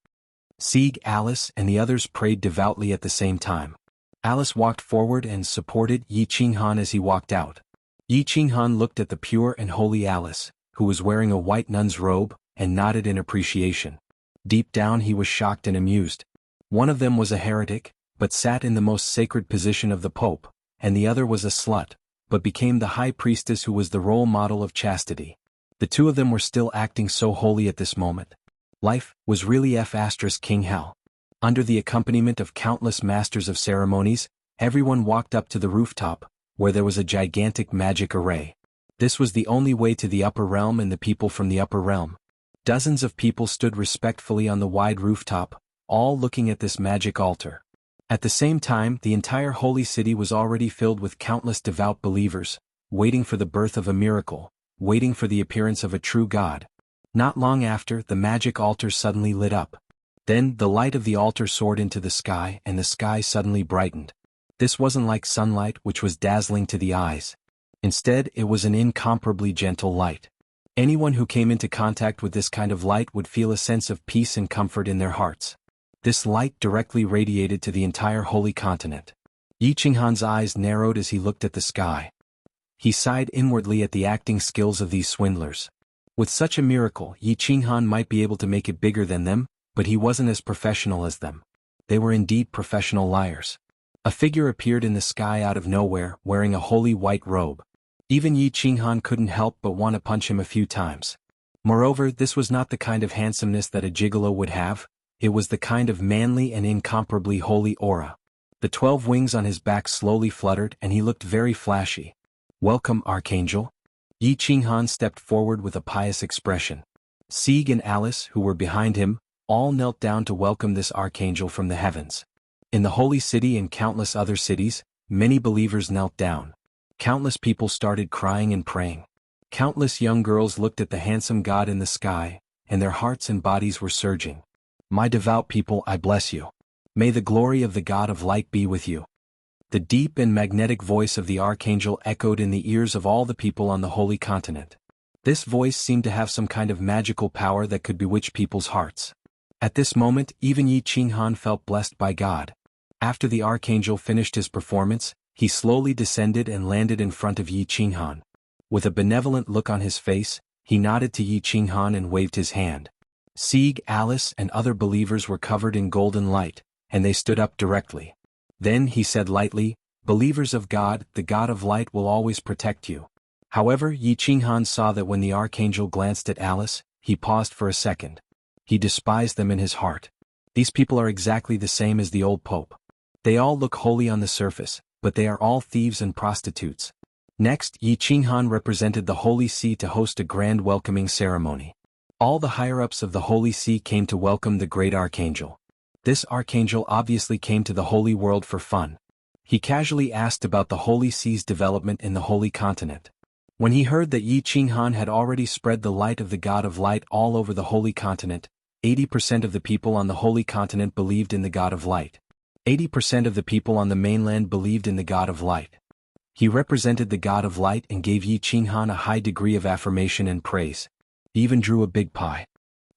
Sieg, Alice, and the others prayed devoutly at the same time. Alice walked forward and supported Yi Qinghan as he walked out. Yi Qinghan looked at the pure and holy Alice, who was wearing a white nun's robe, and nodded in appreciation. Deep down he was shocked and amused. One of them was a heretic, but sat in the most sacred position of the Pope, and the other was a slut, but became the high priestess who was the role model of chastity. The two of them were still acting so holy at this moment. Life was really King Hell. Under the accompaniment of countless masters of ceremonies, everyone walked up to the rooftop, where there was a gigantic magic array. This was the only way to the upper realm and the people from the upper realm. Dozens of people stood respectfully on the wide rooftop, all looking at this magic altar. At the same time, the entire holy city was already filled with countless devout believers, waiting for the birth of a miracle, waiting for the appearance of a true God. Not long after, the magic altar suddenly lit up. Then, the light of the altar soared into the sky and the sky suddenly brightened. This wasn't like sunlight, which was dazzling to the eyes. Instead, it was an incomparably gentle light. Anyone who came into contact with this kind of light would feel a sense of peace and comfort in their hearts. This light directly radiated to the entire holy continent. Yi Qinghan's eyes narrowed as he looked at the sky. He sighed inwardly at the acting skills of these swindlers. With such a miracle, Yi Qinghan might be able to make it bigger than them, but he wasn't as professional as them. They were indeed professional liars. A figure appeared in the sky out of nowhere, wearing a holy white robe. Even Yi Qinghan couldn't help but want to punch him a few times. Moreover, this was not the kind of handsomeness that a gigolo would have. It was the kind of manly and incomparably holy aura. The 12 wings on his back slowly fluttered and he looked very flashy. "Welcome, Archangel." Yi Qinghan stepped forward with a pious expression. Sieg and Alice, who were behind him, all knelt down to welcome this archangel from the heavens. In the holy city and countless other cities, many believers knelt down. Countless people started crying and praying. Countless young girls looked at the handsome God in the sky, and their hearts and bodies were surging. "My devout people, I bless you. May the glory of the God of light be with you." The deep and magnetic voice of the archangel echoed in the ears of all the people on the holy continent. This voice seemed to have some kind of magical power that could bewitch people's hearts. At this moment, even Yi Qinghan felt blessed by God. After the archangel finished his performance, he slowly descended and landed in front of Yi Qinghan. With a benevolent look on his face, he nodded to Yi Qinghan and waved his hand. Sieg, Alice, and other believers were covered in golden light, and they stood up directly. Then he said lightly, "Believers of God, the God of light will always protect you." However, Yi Qinghan saw that when the archangel glanced at Alice, he paused for a second. He despised them in his heart. These people are exactly the same as the old pope. They all look holy on the surface, but they are all thieves and prostitutes. Next, Yi Qinghan represented the Holy See to host a grand welcoming ceremony. All the higher-ups of the Holy See came to welcome the great archangel. This archangel obviously came to the holy world for fun. He casually asked about the Holy See's development in the holy continent. When he heard that Yi Qinghan had already spread the light of the God of light all over the holy continent, 80% of the people on the holy continent believed in the God of light. 80% of the people on the mainland believed in the God of light. He represented the God of light and gave Yi Qinghan a high degree of affirmation and praise. He even drew a big pie.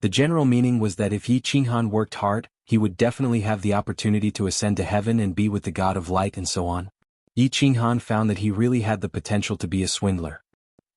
The general meaning was that if Yi Qinghan worked hard, he would definitely have the opportunity to ascend to heaven and be with the God of light and so on. Yi Qinghan found that he really had the potential to be a swindler.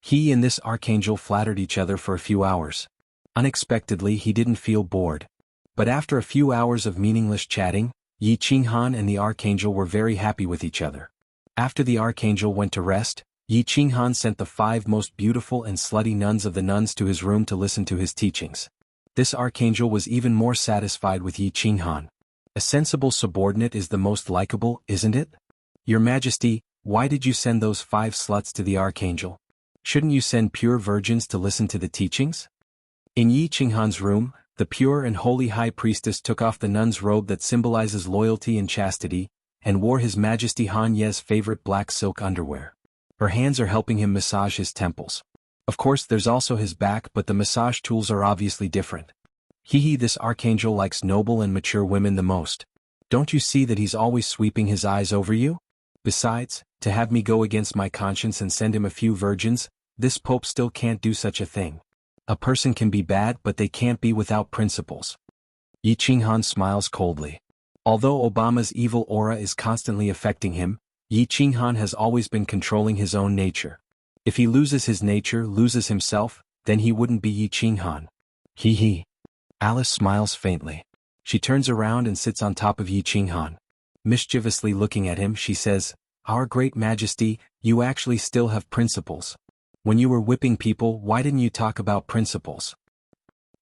He and this archangel flattered each other for a few hours. Unexpectedly, he didn't feel bored. But after a few hours of meaningless chatting, Yi Qinghan and the archangel were very happy with each other. After the archangel went to rest, Yi Qinghan sent the 5 most beautiful and slutty nuns of the nuns to his room to listen to his teachings. This archangel was even more satisfied with Yi Qinghan. A sensible subordinate is the most likable, isn't it? Your Majesty, why did you send those 5 sluts to the Archangel? Shouldn't you send pure virgins to listen to the teachings? In Yi Qinghan's room, the pure and holy high priestess took off the nun's robe that symbolizes loyalty and chastity, and wore His Majesty Han Ye's favorite black silk underwear. Her hands are helping him massage his temples. Of course there's also his back, but the massage tools are obviously different. This archangel likes noble and mature women the most. Don't you see that he's always sweeping his eyes over you? Besides, to have me go against my conscience and send him a few virgins, this pope still can't do such a thing. A person can be bad, but they can't be without principles. Yi Qinghan smiles coldly. Although Obama's evil aura is constantly affecting him, Yi Qinghan has always been controlling his own nature. If he loses his nature, loses himself, then he wouldn't be Yi Qinghan. Hee. Alice smiles faintly. She turns around and sits on top of Yi Qinghan. Mischievously looking at him, she says, "Our great Majesty, you actually still have principles. When you were whipping people, why didn't you talk about principles?"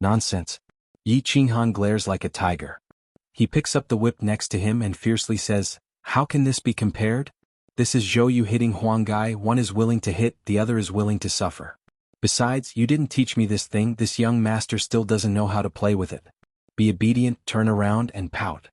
Nonsense. Yi Qinghan glares like a tiger. He picks up the whip next to him and fiercely says, "How can this be compared? This is Zhou Yu hitting Huang Gai. One is willing to hit, the other is willing to suffer. Besides, you didn't teach me this thing. This young master still doesn't know how to play with it. Be obedient, turn around and pout."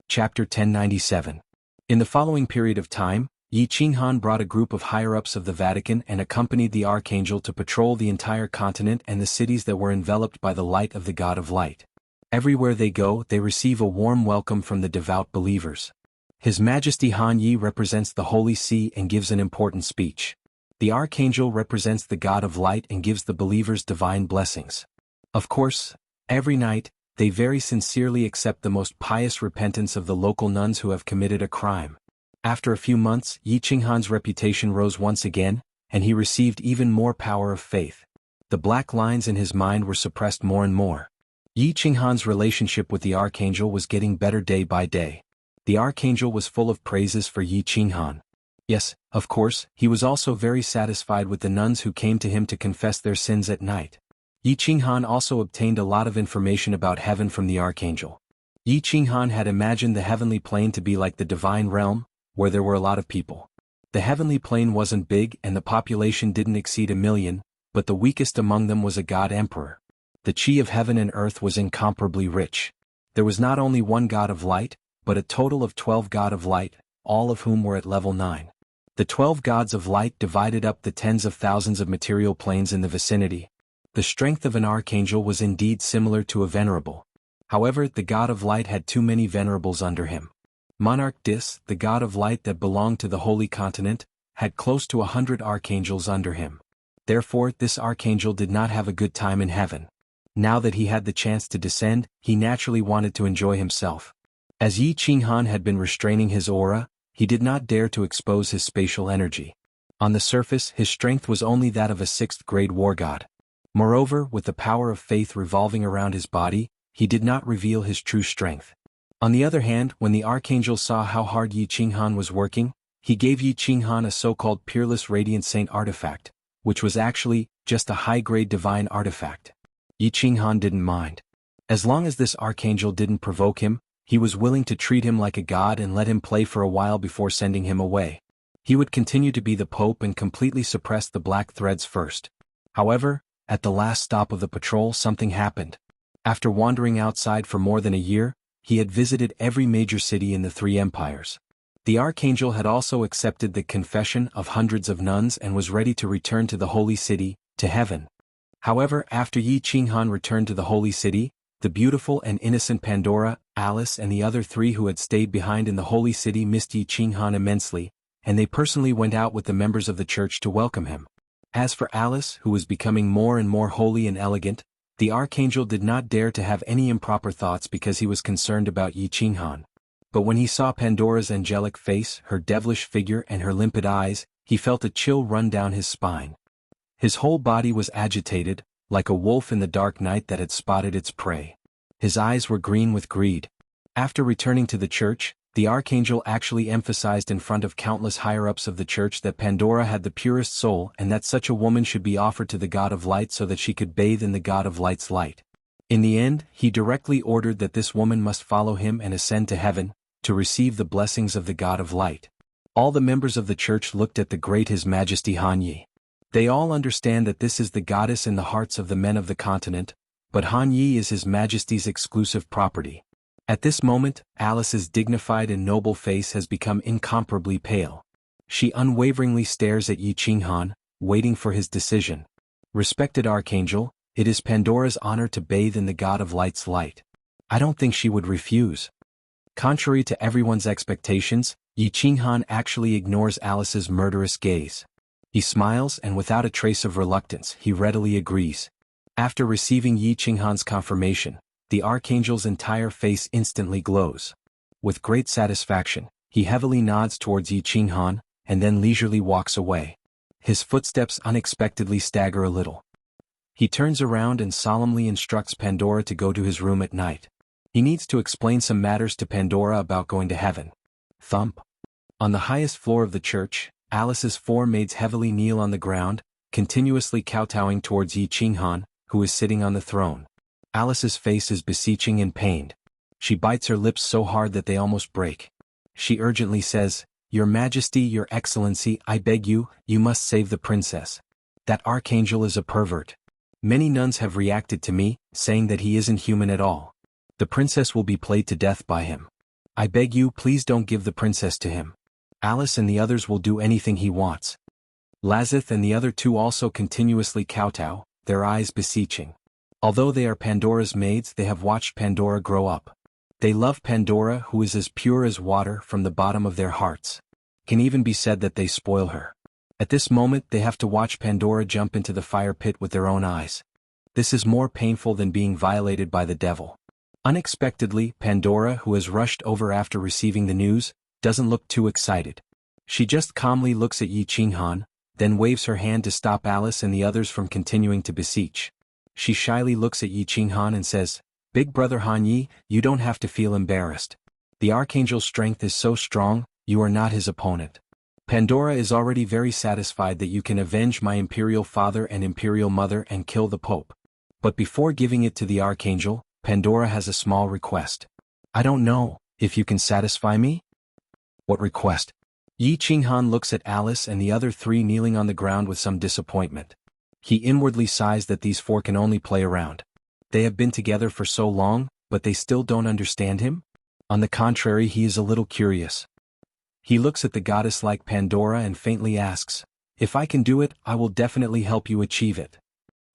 Chapter 1097. In the following period of time, Yi Qinghan brought a group of higher-ups of the Vatican and accompanied the Archangel to patrol the entire continent and the cities that were enveloped by the light of the God of Light. Everywhere they go, they receive a warm welcome from the devout believers. His Majesty Han Yi represents the Holy See and gives an important speech. The Archangel represents the God of Light and gives the believers divine blessings. Of course, every night, they very sincerely accept the most pious repentance of the local nuns who have committed a crime. After a few months, Yi Qinghan's reputation rose once again, and he received even more power of faith. The black lines in his mind were suppressed more and more. Yi Qinghan's relationship with the Archangel was getting better day by day. The Archangel was full of praises for Yi Qinghan. Yes, of course, he was also very satisfied with the nuns who came to him to confess their sins at night. Yi Qinghan also obtained a lot of information about heaven from the Archangel. Yi Qinghan had imagined the heavenly plane to be like the divine realm, where there were a lot of people. The heavenly plane wasn't big and the population didn't exceed 1 million, but the weakest among them was a god emperor. The chi of heaven and earth was incomparably rich. There was not only one god of light, but a total of 12 god of light, all of whom were at level 9. The 12 gods of light divided up the tens of thousands of material planes in the vicinity. The strength of an archangel was indeed similar to a venerable. However, the god of light had too many venerables under him. Monarch Dis, the god of light that belonged to the Holy Continent, had close to 100 archangels under him. Therefore, this archangel did not have a good time in heaven. Now that he had the chance to descend, he naturally wanted to enjoy himself. As Yi Qinghan had been restraining his aura, he did not dare to expose his spatial energy. On the surface, his strength was only that of a 6th-grade war god. Moreover, with the power of faith revolving around his body, he did not reveal his true strength. On the other hand, when the Archangel saw how hard Yi Qinghan was working, he gave Yi Qinghan a so-called Peerless Radiant Saint artifact, which was actually just a high-grade divine artifact. Yi Qinghan didn't mind. As long as this Archangel didn't provoke him, he was willing to treat him like a god and let him play for a while before sending him away. He would continue to be the Pope and completely suppress the black threads first. However, at the last stop of the patrol, something happened. After wandering outside for more than a year, he had visited every major city in the 3 empires. The Archangel had also accepted the confession of hundreds of nuns and was ready to return to the Holy City, to heaven. However, after Yi Qinghan returned to the Holy City, the beautiful and innocent Pandora, Alice and the other 3 who had stayed behind in the Holy City missed Yi Qinghan immensely, and they personally went out with the members of the church to welcome him. As for Alice, who was becoming more and more holy and elegant, the Archangel did not dare to have any improper thoughts because he was concerned about Yi Qinghan. But when he saw Pandora's angelic face, her devilish figure and her limpid eyes, he felt a chill run down his spine. His whole body was agitated, like a wolf in the dark night that had spotted its prey. His eyes were green with greed. After returning to the church, the Archangel actually emphasized in front of countless higher-ups of the church that Pandora had the purest soul and that such a woman should be offered to the God of Light so that she could bathe in the God of Light's light. In the end, he directly ordered that this woman must follow him and ascend to heaven, to receive the blessings of the God of Light. All the members of the church looked at the great His Majesty Han Yi. They all understand that this is the goddess in the hearts of the men of the continent, but Han Yi is His Majesty's exclusive property. At this moment, Alice's dignified and noble face has become incomparably pale. She unwaveringly stares at Yi Qinghan, waiting for his decision. Respected Archangel, it is Pandora's honor to bathe in the God of Light's light. I don't think she would refuse. Contrary to everyone's expectations, Yi Qinghan actually ignores Alice's murderous gaze. He smiles and without a trace of reluctance, he readily agrees. After receiving Yi Qinghan's confirmation, the Archangel's entire face instantly glows. With great satisfaction, he heavily nods towards Yi Qinghan, and then leisurely walks away. His footsteps unexpectedly stagger a little. He turns around and solemnly instructs Pandora to go to his room at night. He needs to explain some matters to Pandora about going to heaven. Thump. On the highest floor of the church, Alice's 4 maids heavily kneel on the ground, continuously kowtowing towards Yi Qinghan, who is sitting on the throne. Alice's face is beseeching and pained. She bites her lips so hard that they almost break. She urgently says, "Your Majesty, Your Excellency, I beg you, you must save the princess. That archangel is a pervert. Many nuns have reacted to me, saying that he isn't human at all. The princess will be played to death by him. I beg you, please don't give the princess to him. Alice and the others will do anything he wants." Lazith and the other 2 also continuously kowtow, their eyes beseeching. Although they are Pandora's maids, they have watched Pandora grow up. They love Pandora, who is as pure as water, from the bottom of their hearts. Can even be said that they spoil her. At this moment they have to watch Pandora jump into the fire pit with their own eyes. This is more painful than being violated by the devil. Unexpectedly, Pandora, who has rushed over after receiving the news, doesn't look too excited. She just calmly looks at Yi Qinghan, then waves her hand to stop Alice and the others from continuing to beseech. She shyly looks at Yi Qinghan and says, "Big brother Han Yi, you don't have to feel embarrassed. The Archangel's strength is so strong, you are not his opponent. Pandora is already very satisfied that you can avenge my imperial father and imperial mother and kill the Pope. But before giving it to the Archangel, Pandora has a small request. I don't know if you can satisfy me?" "What request?" Yi Qinghan looks at Alice and the other 3 kneeling on the ground with some disappointment. He inwardly sighs that these 4 can only play around. They have been together for so long, but they still don't understand him? On the contrary, he is a little curious. He looks at the goddess like Pandora and faintly asks, "If I can do it, I will definitely help you achieve it."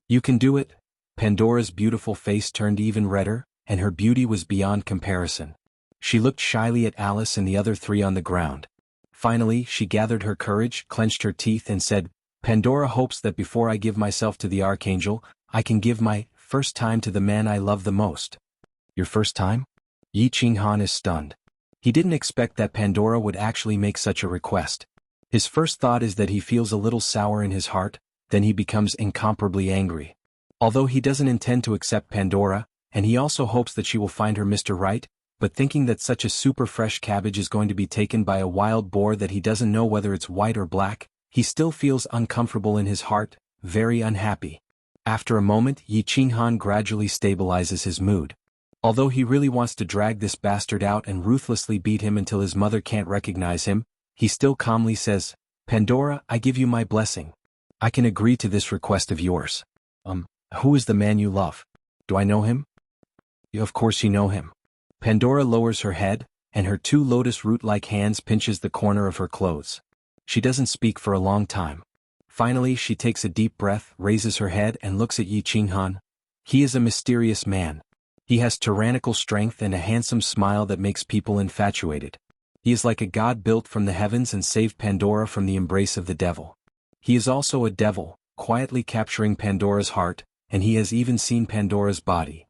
"You can do it?" Pandora's beautiful face turned even redder, and her beauty was beyond comparison. She looked shyly at Alice and the other 3 on the ground. Finally, she gathered her courage, clenched her teeth and said, "Pandora hopes that before I give myself to the Archangel, I can give my first time to the man I love the most." "Your first time?" Yi Qinghan is stunned. He didn't expect that Pandora would actually make such a request. His first thought is that he feels a little sour in his heart, then he becomes incomparably angry. Although he doesn't intend to accept Pandora, and he also hopes that she will find her Mr. Right, but thinking that such a super fresh cabbage is going to be taken by a wild boar that he doesn't know whether it's white or black, he still feels uncomfortable in his heart, very unhappy. After a moment, Yi Qinghan gradually stabilizes his mood. Although he really wants to drag this bastard out and ruthlessly beat him until his mother can't recognize him, he still calmly says, "Pandora, I give you my blessing. I can agree to this request of yours." Who is the man you love? Do I know him?" "Of course you know him." Pandora lowers her head, and her 2 lotus root-like hands pinches the corner of her clothes. She doesn't speak for a long time. Finally, she takes a deep breath, raises her head and looks at Yi Qinghan. He is a mysterious man. He has tyrannical strength and a handsome smile that makes people infatuated. He is like a god built from the heavens and saved Pandora from the embrace of the devil. He is also a devil, quietly capturing Pandora's heart, and he has even seen Pandora's body.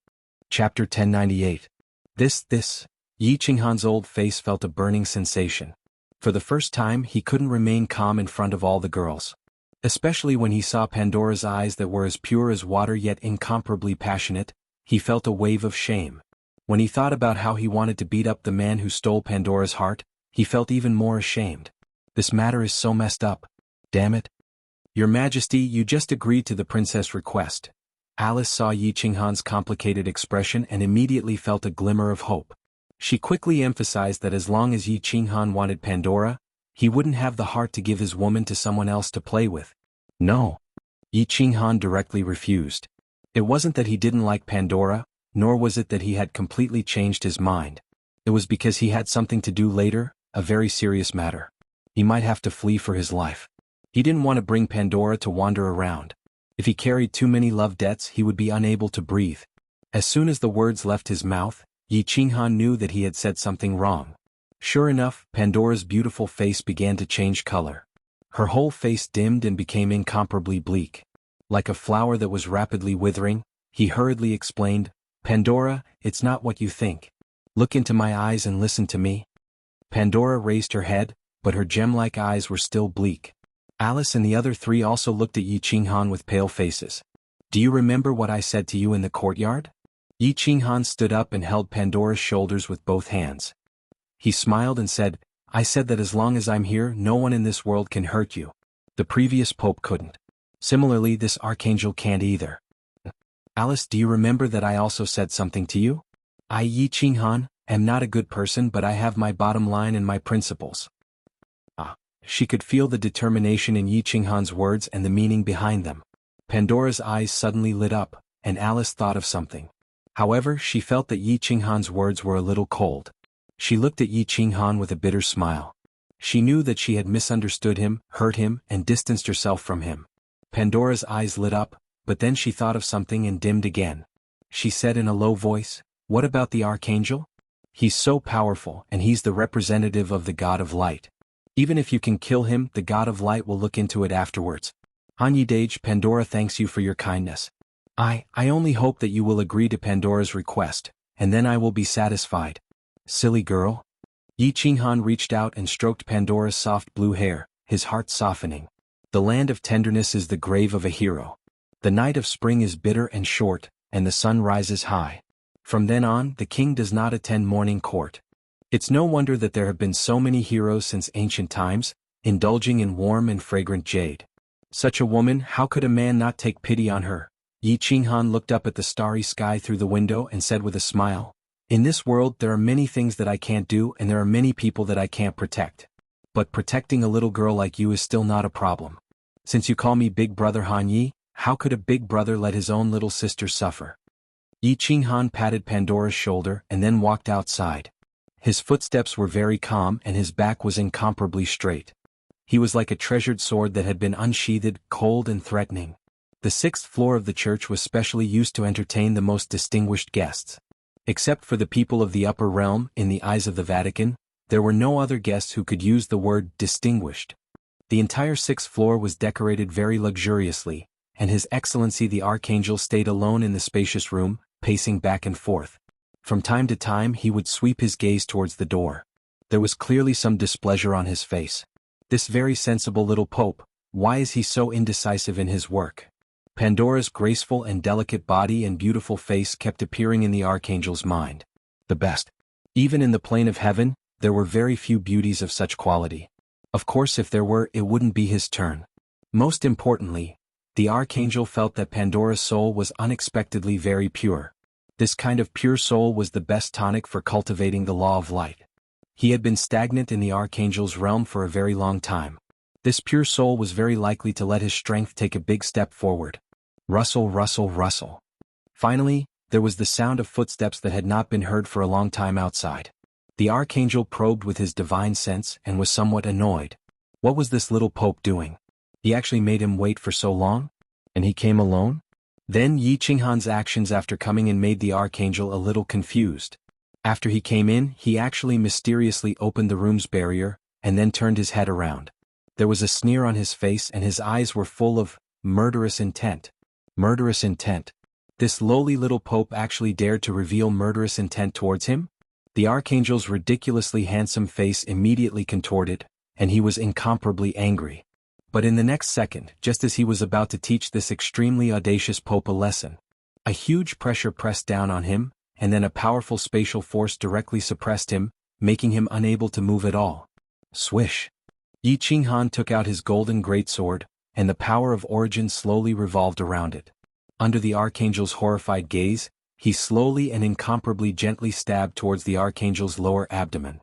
Chapter 1098. This. Yi Qinghan's old face felt a burning sensation. For the first time, he couldn't remain calm in front of all the girls. Especially when he saw Pandora's eyes that were as pure as water yet incomparably passionate, he felt a wave of shame. When he thought about how he wanted to beat up the man who stole Pandora's heart, he felt even more ashamed. This matter is so messed up. Damn it. "Your Majesty, you just agreed to the princess' request. Alice saw Yi Qinghan's complicated expression and immediately felt a glimmer of hope. She quickly emphasized that as long as Yi Qinghan wanted Pandora, he wouldn't have the heart to give his woman to someone else to play with. No. Yi Qinghan directly refused. It wasn't that he didn't like Pandora, nor was it that he had completely changed his mind. It was because he had something to do later, a very serious matter. He might have to flee for his life. He didn't want to bring Pandora to wander around. If he carried too many love debts, he would be unable to breathe. As soon as the words left his mouth, Yi Qinghan knew that he had said something wrong. Sure enough, Pandora's beautiful face began to change color. Her whole face dimmed and became incomparably bleak. Like a flower that was rapidly withering, he hurriedly explained, "Pandora, it's not what you think. Look into my eyes and listen to me." Pandora raised her head, but her gem-like eyes were still bleak. Alice and the other three also looked at Yi Qinghan with pale faces. "Do you remember what I said to you in the courtyard?" Yi Qinghan stood up and held Pandora's shoulders with both hands. He smiled and said, "I said that as long as I'm here, no one in this world can hurt you. The previous pope couldn't. Similarly, this archangel can't either." "Alice, do you remember that I also said something to you? I, Yi Qinghan, am not a good person, but I have my bottom line and my principles." She could feel the determination in Yi Qinghan's words and the meaning behind them. Pandora's eyes suddenly lit up, and Alice thought of something. However, she felt that Yi Qinghan's words were a little cold. She looked at Yi Qinghan with a bitter smile. She knew that she had misunderstood him, hurt him, and distanced herself from him. Pandora's eyes lit up, but then she thought of something and dimmed again. She said in a low voice, "What about the archangel? He's so powerful, and he's the representative of the god of light. Even if you can kill him, the god of light will look into it afterwards. Hanyidage, Pandora thanks you for your kindness. I only hope that you will agree to Pandora's request, and then I will be satisfied." "Silly girl." Yi Qinghan reached out and stroked Pandora's soft blue hair, his heart softening. The land of tenderness is the grave of a hero. The night of spring is bitter and short, and the sun rises high. From then on, the king does not attend morning court. It's no wonder that there have been so many heroes since ancient times, indulging in warm and fragrant jade. Such a woman, how could a man not take pity on her? Yi Qinghan looked up at the starry sky through the window and said with a smile, "In this world there are many things that I can't do and there are many people that I can't protect. But protecting a little girl like you is still not a problem. Since you call me Big Brother Han Yi, how could a big brother let his own little sister suffer?" Yi Qinghan patted Pandora's shoulder and then walked outside. His footsteps were very calm and his back was incomparably straight. He was like a treasured sword that had been unsheathed, cold and threatening. The 6th floor of the church was specially used to entertain the most distinguished guests. Except for the people of the upper realm, in the eyes of the Vatican, there were no other guests who could use the word distinguished. The entire 6th floor was decorated very luxuriously, and His Excellency the Archangel stayed alone in the spacious room, pacing back and forth. From time to time he would sweep his gaze towards the door. There was clearly some displeasure on his face. This very sensible little pope, why is he so indecisive in his work? Pandora's graceful and delicate body and beautiful face kept appearing in the archangel's mind. The best. Even in the plane of heaven, there were very few beauties of such quality. Of course, if there were, it wouldn't be his turn. Most importantly, the archangel felt that Pandora's soul was unexpectedly very pure. This kind of pure soul was the best tonic for cultivating the law of light. He had been stagnant in the archangel's realm for a very long time. This pure soul was very likely to let his strength take a big step forward. Rustle, rustle, rustle. Finally, there was the sound of footsteps that had not been heard for a long time outside. The archangel probed with his divine sense and was somewhat annoyed. What was this little pope doing? He actually made him wait for so long? And he came alone? Then Yi Qinghan's actions after coming in made the archangel a little confused. After he came in, he actually mysteriously opened the room's barrier, and then turned his head around. There was a sneer on his face and his eyes were full of murderous intent. Murderous intent. This lowly little pope actually dared to reveal murderous intent towards him? The archangel's ridiculously handsome face immediately contorted, and he was incomparably angry. But in the next second, just as he was about to teach this extremely audacious pope a lesson, a huge pressure pressed down on him, and then a powerful spatial force directly suppressed him, making him unable to move at all. Swish! Yi Qinghan took out his golden greatsword, and the power of origin slowly revolved around it. Under the archangel's horrified gaze, he slowly and incomparably gently stabbed towards the archangel's lower abdomen.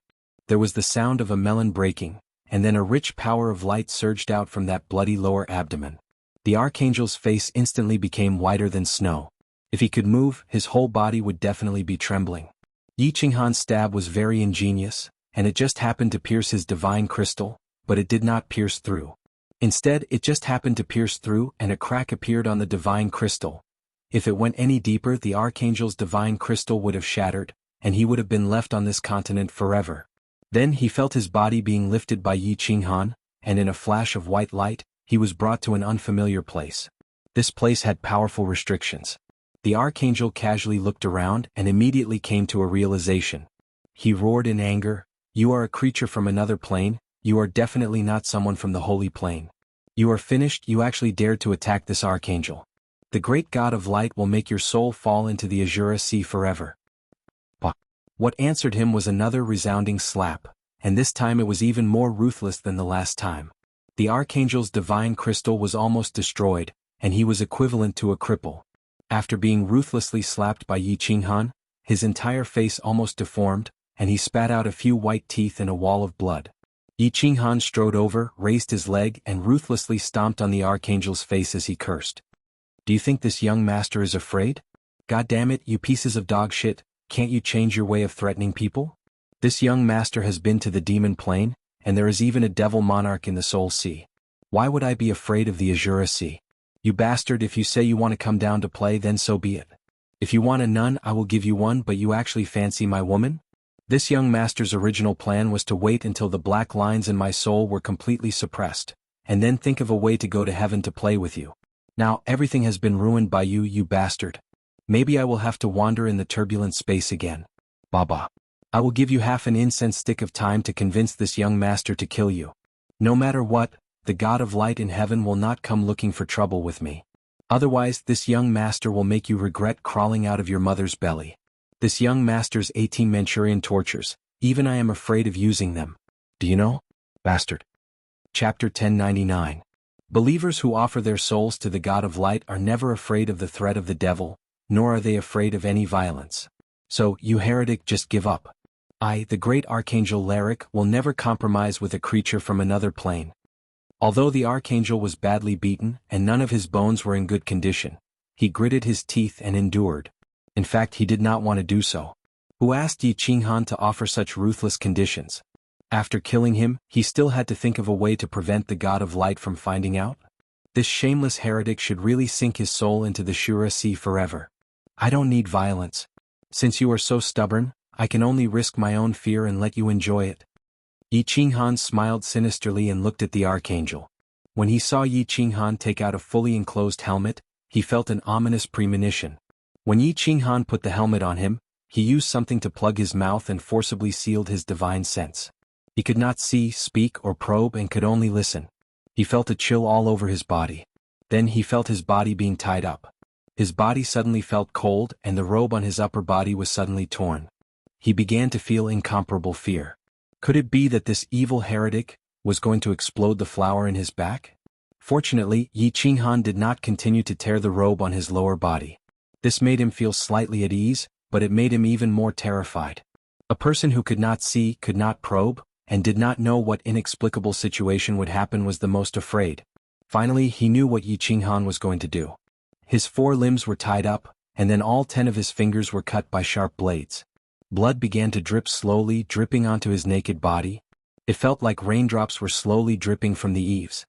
There was the sound of a melon breaking, and then a rich power of light surged out from that bloody lower abdomen. The archangel's face instantly became whiter than snow. If he could move, his whole body would definitely be trembling. Yi Qinghan's stab was very ingenious, and it just happened to pierce his divine crystal, but it did not pierce through. Instead, it just happened to pierce through and a crack appeared on the divine crystal. If it went any deeper, the archangel's divine crystal would have shattered, and he would have been left on this continent forever. Then he felt his body being lifted by Yi Qinghan, and in a flash of white light, he was brought to an unfamiliar place. This place had powerful restrictions. The archangel casually looked around and immediately came to a realization. He roared in anger, "You are a creature from another plane, you are definitely not someone from the holy plane. You are finished, you actually dared to attack this archangel. The great god of light will make your soul fall into the Azura Sea forever." What answered him was another resounding slap, and this time it was even more ruthless than the last time. The archangel's divine crystal was almost destroyed, and he was equivalent to a cripple. After being ruthlessly slapped by Yi Qinghan, his entire face almost deformed, and he spat out a few white teeth and a wall of blood. Yi Qinghan strode over, raised his leg and ruthlessly stomped on the archangel's face as he cursed. "Do you think this young master is afraid? God damn it, you pieces of dog shit, can't you change your way of threatening people? This young master has been to the demon plane, and there is even a devil monarch in the Soul Sea. Why would I be afraid of the Azura Sea? You bastard, if you say you want to come down to play, then so be it. If you want a nun, I will give you one, but you actually fancy my woman?" This young master's original plan was to wait until the black lines in my soul were completely suppressed, and then think of a way to go to heaven to play with you. Now everything has been ruined by you, you bastard. Maybe I will have to wander in the turbulent space again. Baba. I will give you half an incense stick of time to convince this young master to kill you. No matter what, the God of light in heaven will not come looking for trouble with me. Otherwise, this young master will make you regret crawling out of your mother's belly. This young master's 18 Manchurian tortures, even I am afraid of using them. Do you know? Bastard. Chapter 1099. Believers who offer their souls to the God of light are never afraid of the threat of the devil, nor are they afraid of any violence. So, you heretic, just give up. I, the great Archangel Laric, will never compromise with a creature from another plane. Although the archangel was badly beaten and none of his bones were in good condition, he gritted his teeth and endured. In fact, he did not want to do so. Who asked Yi Qinghan to offer such ruthless conditions? After killing him, he still had to think of a way to prevent the God of light from finding out? This shameless heretic should really sink his soul into the Shura Sea forever. I don't need violence. Since you are so stubborn, I can only risk my own fear and let you enjoy it. Yi Qinghan smiled sinisterly and looked at the archangel. When he saw Yi Qinghan take out a fully enclosed helmet, he felt an ominous premonition. When Yi Qinghan put the helmet on him, he used something to plug his mouth and forcibly sealed his divine sense. He could not see, speak, or probe and could only listen. He felt a chill all over his body. Then he felt his body being tied up. His body suddenly felt cold and the robe on his upper body was suddenly torn. He began to feel incomparable fear. Could it be that this evil heretic was going to explode the flower in his back? Fortunately, Yi Qinghan did not continue to tear the robe on his lower body. This made him feel slightly at ease, but it made him even more terrified. A person who could not see, could not probe, and did not know what inexplicable situation would happen was the most afraid. Finally, he knew what Yi Qinghan was going to do. His 4 limbs were tied up, and then all 10 of his fingers were cut by sharp blades. Blood began to drip slowly, dripping onto his naked body. It felt like raindrops were slowly dripping from the eaves.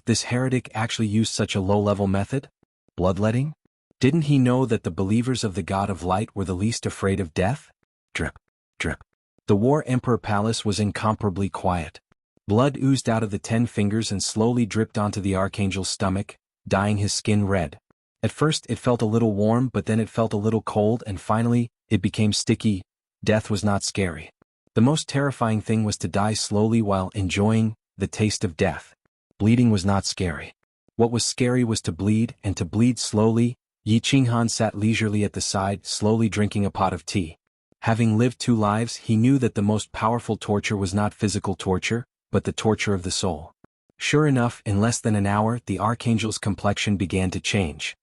This heretic actually used such a low-level method? Bloodletting? Didn't he know that the believers of the God of Light were the least afraid of death? Drip, drip. The War Emperor Palace was incomparably quiet. Blood oozed out of the 10 fingers and slowly dripped onto the archangel's stomach, dyeing his skin red. At first it felt a little warm, but then it felt a little cold, and finally, it became sticky. Death was not scary. The most terrifying thing was to die slowly while enjoying the taste of death. Bleeding was not scary. What was scary was to bleed, and to bleed slowly. Yi Qinghan sat leisurely at the side, slowly drinking a pot of tea. Having lived 2 lives, he knew that the most powerful torture was not physical torture, but the torture of the soul. Sure enough, in less than an hour, the archangel's complexion began to change.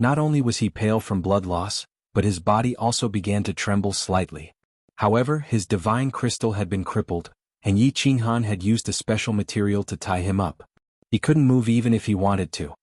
Not only was he pale from blood loss, but his body also began to tremble slightly. However, his divine crystal had been crippled, and Yi Qinghan had used a special material to tie him up. He couldn't move even if he wanted to.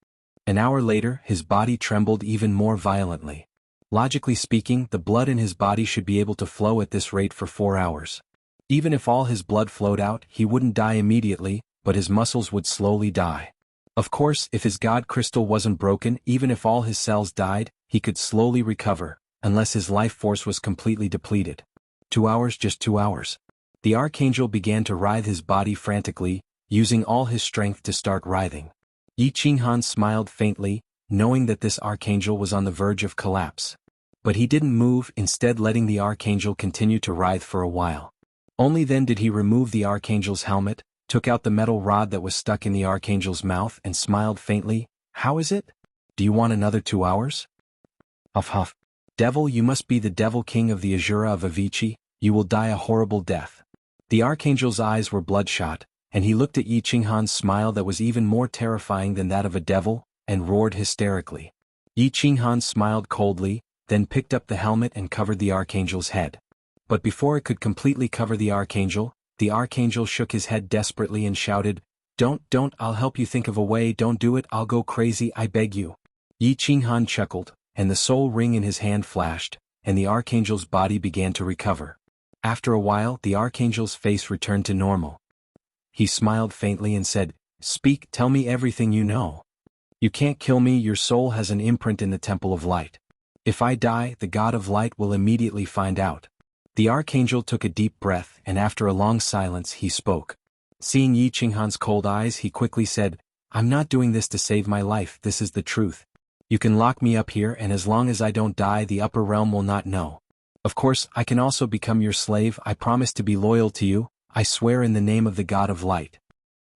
An hour later, his body trembled even more violently. Logically speaking, the blood in his body should be able to flow at this rate for 4 hours. Even if all his blood flowed out, he wouldn't die immediately, but his muscles would slowly die. Of course, if his god crystal wasn't broken, even if all his cells died, he could slowly recover, unless his life force was completely depleted. 2 hours, just 2 hours. The archangel began to writhe his body frantically, using all his strength to start writhing. Yi Qinghan smiled faintly, knowing that this archangel was on the verge of collapse. But he didn't move, instead letting the archangel continue to writhe for a while. Only then did he remove the archangel's helmet, took out the metal rod that was stuck in the archangel's mouth and smiled faintly. "How is it? Do you want another 2 hours?" Huff huff. "Devil, you must be the devil king of the Azura of Avicii, you will die a horrible death." The archangel's eyes were bloodshot, and he looked at Yi Qinghan's smile that was even more terrifying than that of a devil, and roared hysterically. Yi Qinghan smiled coldly, then picked up the helmet and covered the archangel's head. But before it could completely cover the archangel shook his head desperately and shouted, Don't, I'll help you think of a way, don't do it, I'll go crazy, I beg you." Yi Qinghan chuckled, and the soul ring in his hand flashed, and the archangel's body began to recover. After a while, the archangel's face returned to normal. He smiled faintly and said, "Speak, tell me everything you know. You can't kill me, your soul has an imprint in the Temple of Light. If I die, the God of Light will immediately find out." The archangel took a deep breath, and after a long silence he spoke. Seeing Yi Qinghan's cold eyes, he quickly said, "I'm not doing this to save my life, this is the truth. You can lock me up here, and as long as I don't die, the upper realm will not know. Of course, I can also become your slave, I promise to be loyal to you, I swear in the name of the God of Light."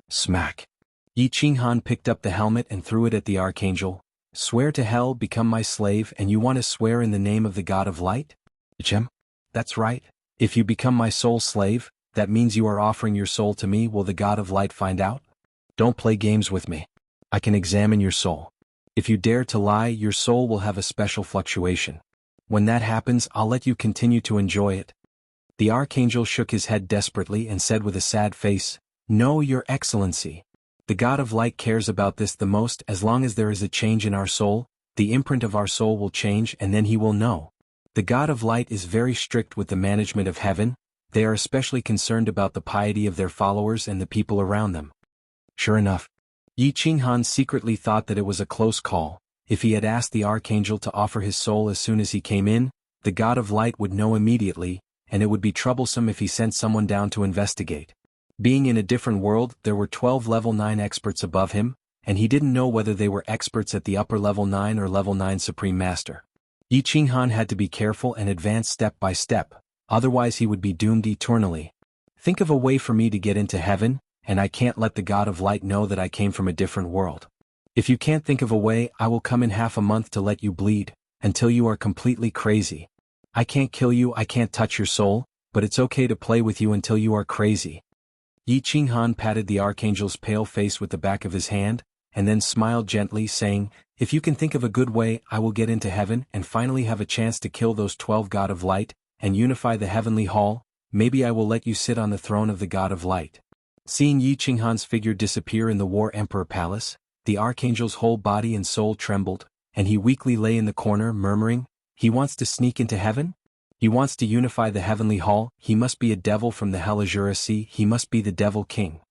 Smack. Yi Qinghan picked up the helmet and threw it at the archangel. "Swear to hell, become my slave, and you want to swear in the name of the God of Light?" "Chem? That's right. If you become my soul slave, that means you are offering your soul to me. Will the God of Light find out? Don't play games with me. I can examine your soul. If you dare to lie, your soul will have a special fluctuation. When that happens, I'll let you continue to enjoy it." The archangel shook his head desperately and said with a sad face, "No, your excellency. The God of Light cares about this the most. As long as there is a change in our soul, the imprint of our soul will change and then he will know. The God of Light is very strict with the management of heaven. They are especially concerned about the piety of their followers and the people around them." Sure enough, Yi Qinghan secretly thought that it was a close call. If he had asked the archangel to offer his soul as soon as he came in, the God of Light would know immediately, and it would be troublesome if he sent someone down to investigate. Being in a different world, there were 12 level 9 experts above him, and he didn't know whether they were experts at the upper level 9 or level 9 Supreme Master. Yi Qinghan had to be careful and advance step by step, otherwise he would be doomed eternally. "Think of a way for me to get into heaven, and I can't let the God of Light know that I came from a different world. If you can't think of a way, I will come in half a month to let you bleed, until you are completely crazy. I can't kill you, I can't touch your soul, but it's okay to play with you until you are crazy." Yi Qinghan patted the archangel's pale face with the back of his hand, and then smiled gently, saying, "If you can think of a good way, I will get into heaven and finally have a chance to kill those 12 God of Light, and unify the heavenly hall. Maybe I will let you sit on the throne of the God of Light." Seeing Yi Qinghan's figure disappear in the War Emperor Palace, the archangel's whole body and soul trembled, and he weakly lay in the corner murmuring, "He wants to sneak into heaven? He wants to unify the heavenly hall, he must be a devil from the Hell Azura Sea, he must be the Devil King."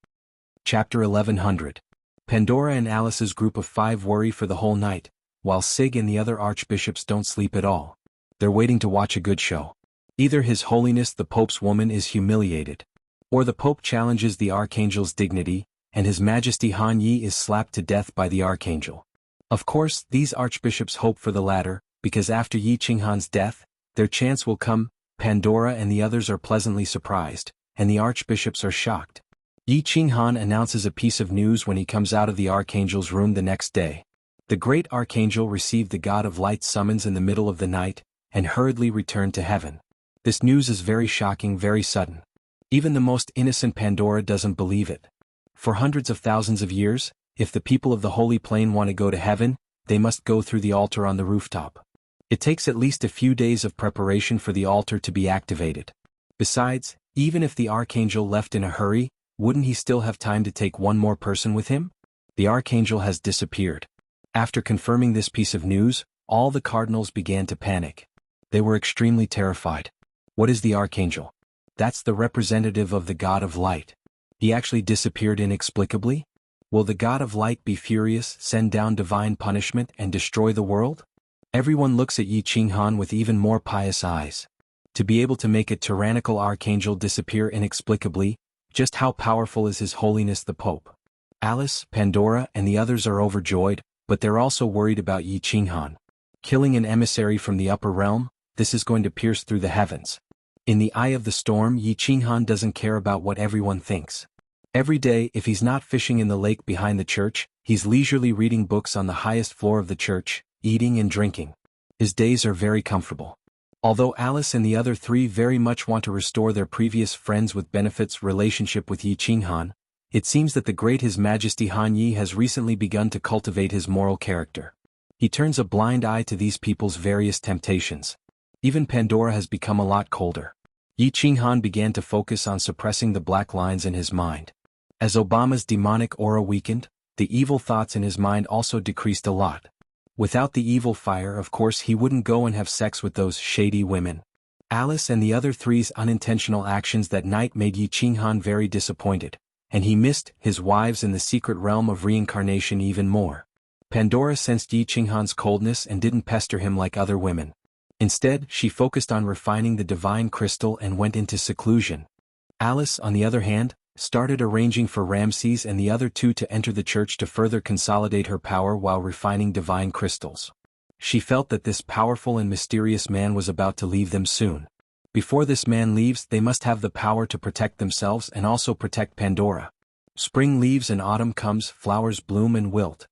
Chapter 1100. Pandora and Alice's group of 5 worry for the whole night, while Sig and the other archbishops don't sleep at all. They're waiting to watch a good show. Either His Holiness the Pope's woman is humiliated, or the Pope challenges the Archangel's dignity, and His Majesty Han Yi is slapped to death by the Archangel. Of course, these archbishops hope for the latter, because after Yi Qinghan's death, their chance will come. Pandora and the others are pleasantly surprised, and the archbishops are shocked. Yi Qinghan announces a piece of news when he comes out of the Archangel's room the next day. The great Archangel received the God of Light's summons in the middle of the night, and hurriedly returned to heaven. This news is very shocking, very sudden. Even the most innocent Pandora doesn't believe it. For hundreds of thousands of years, if the people of the Holy Plain want to go to heaven, they must go through the altar on the rooftop. It takes at least a few days of preparation for the altar to be activated. Besides, even if the archangel left in a hurry, wouldn't he still have time to take one more person with him? The archangel has disappeared. After confirming this piece of news, all the cardinals began to panic. They were extremely terrified. What is the archangel? That's the representative of the god of light. He actually disappeared inexplicably? Will the god of light be furious, send down divine punishment, and destroy the world? Everyone looks at Yi Qinghan with even more pious eyes. To be able to make a tyrannical archangel disappear inexplicably, just how powerful is His Holiness the Pope? Alice, Pandora, and the others are overjoyed, but they're also worried about Yi Qinghan. Killing an emissary from the upper realm, this is going to pierce through the heavens. In the eye of the storm, Yi Qinghan doesn't care about what everyone thinks. Every day, if he's not fishing in the lake behind the church, he's leisurely reading books on the highest floor of the church, eating and drinking. His days are very comfortable. Although Alice and the other three very much want to restore their previous friends with benefits relationship with Yi Qinghan, it seems that the great His Majesty Han Yi has recently begun to cultivate his moral character. He turns a blind eye to these people's various temptations. Even Pandora has become a lot colder. Yi Qinghan began to focus on suppressing the black lines in his mind. As Obama's demonic aura weakened, the evil thoughts in his mind also decreased a lot. Without the evil fire, of course, he wouldn't go and have sex with those shady women. Alice and the other three's unintentional actions that night made Yi Qinghan very disappointed, and he missed his wives in the secret realm of reincarnation even more. Pandora sensed Yi Qinghan's coldness and didn't pester him like other women. Instead, she focused on refining the divine crystal and went into seclusion. Alice, on the other hand, started arranging for Ramses and the other two to enter the church to further consolidate her power while refining divine crystals. She felt that this powerful and mysterious man was about to leave them soon. Before this man leaves, they must have the power to protect themselves and also protect Pandora. Spring leaves and autumn comes, flowers bloom and wilt.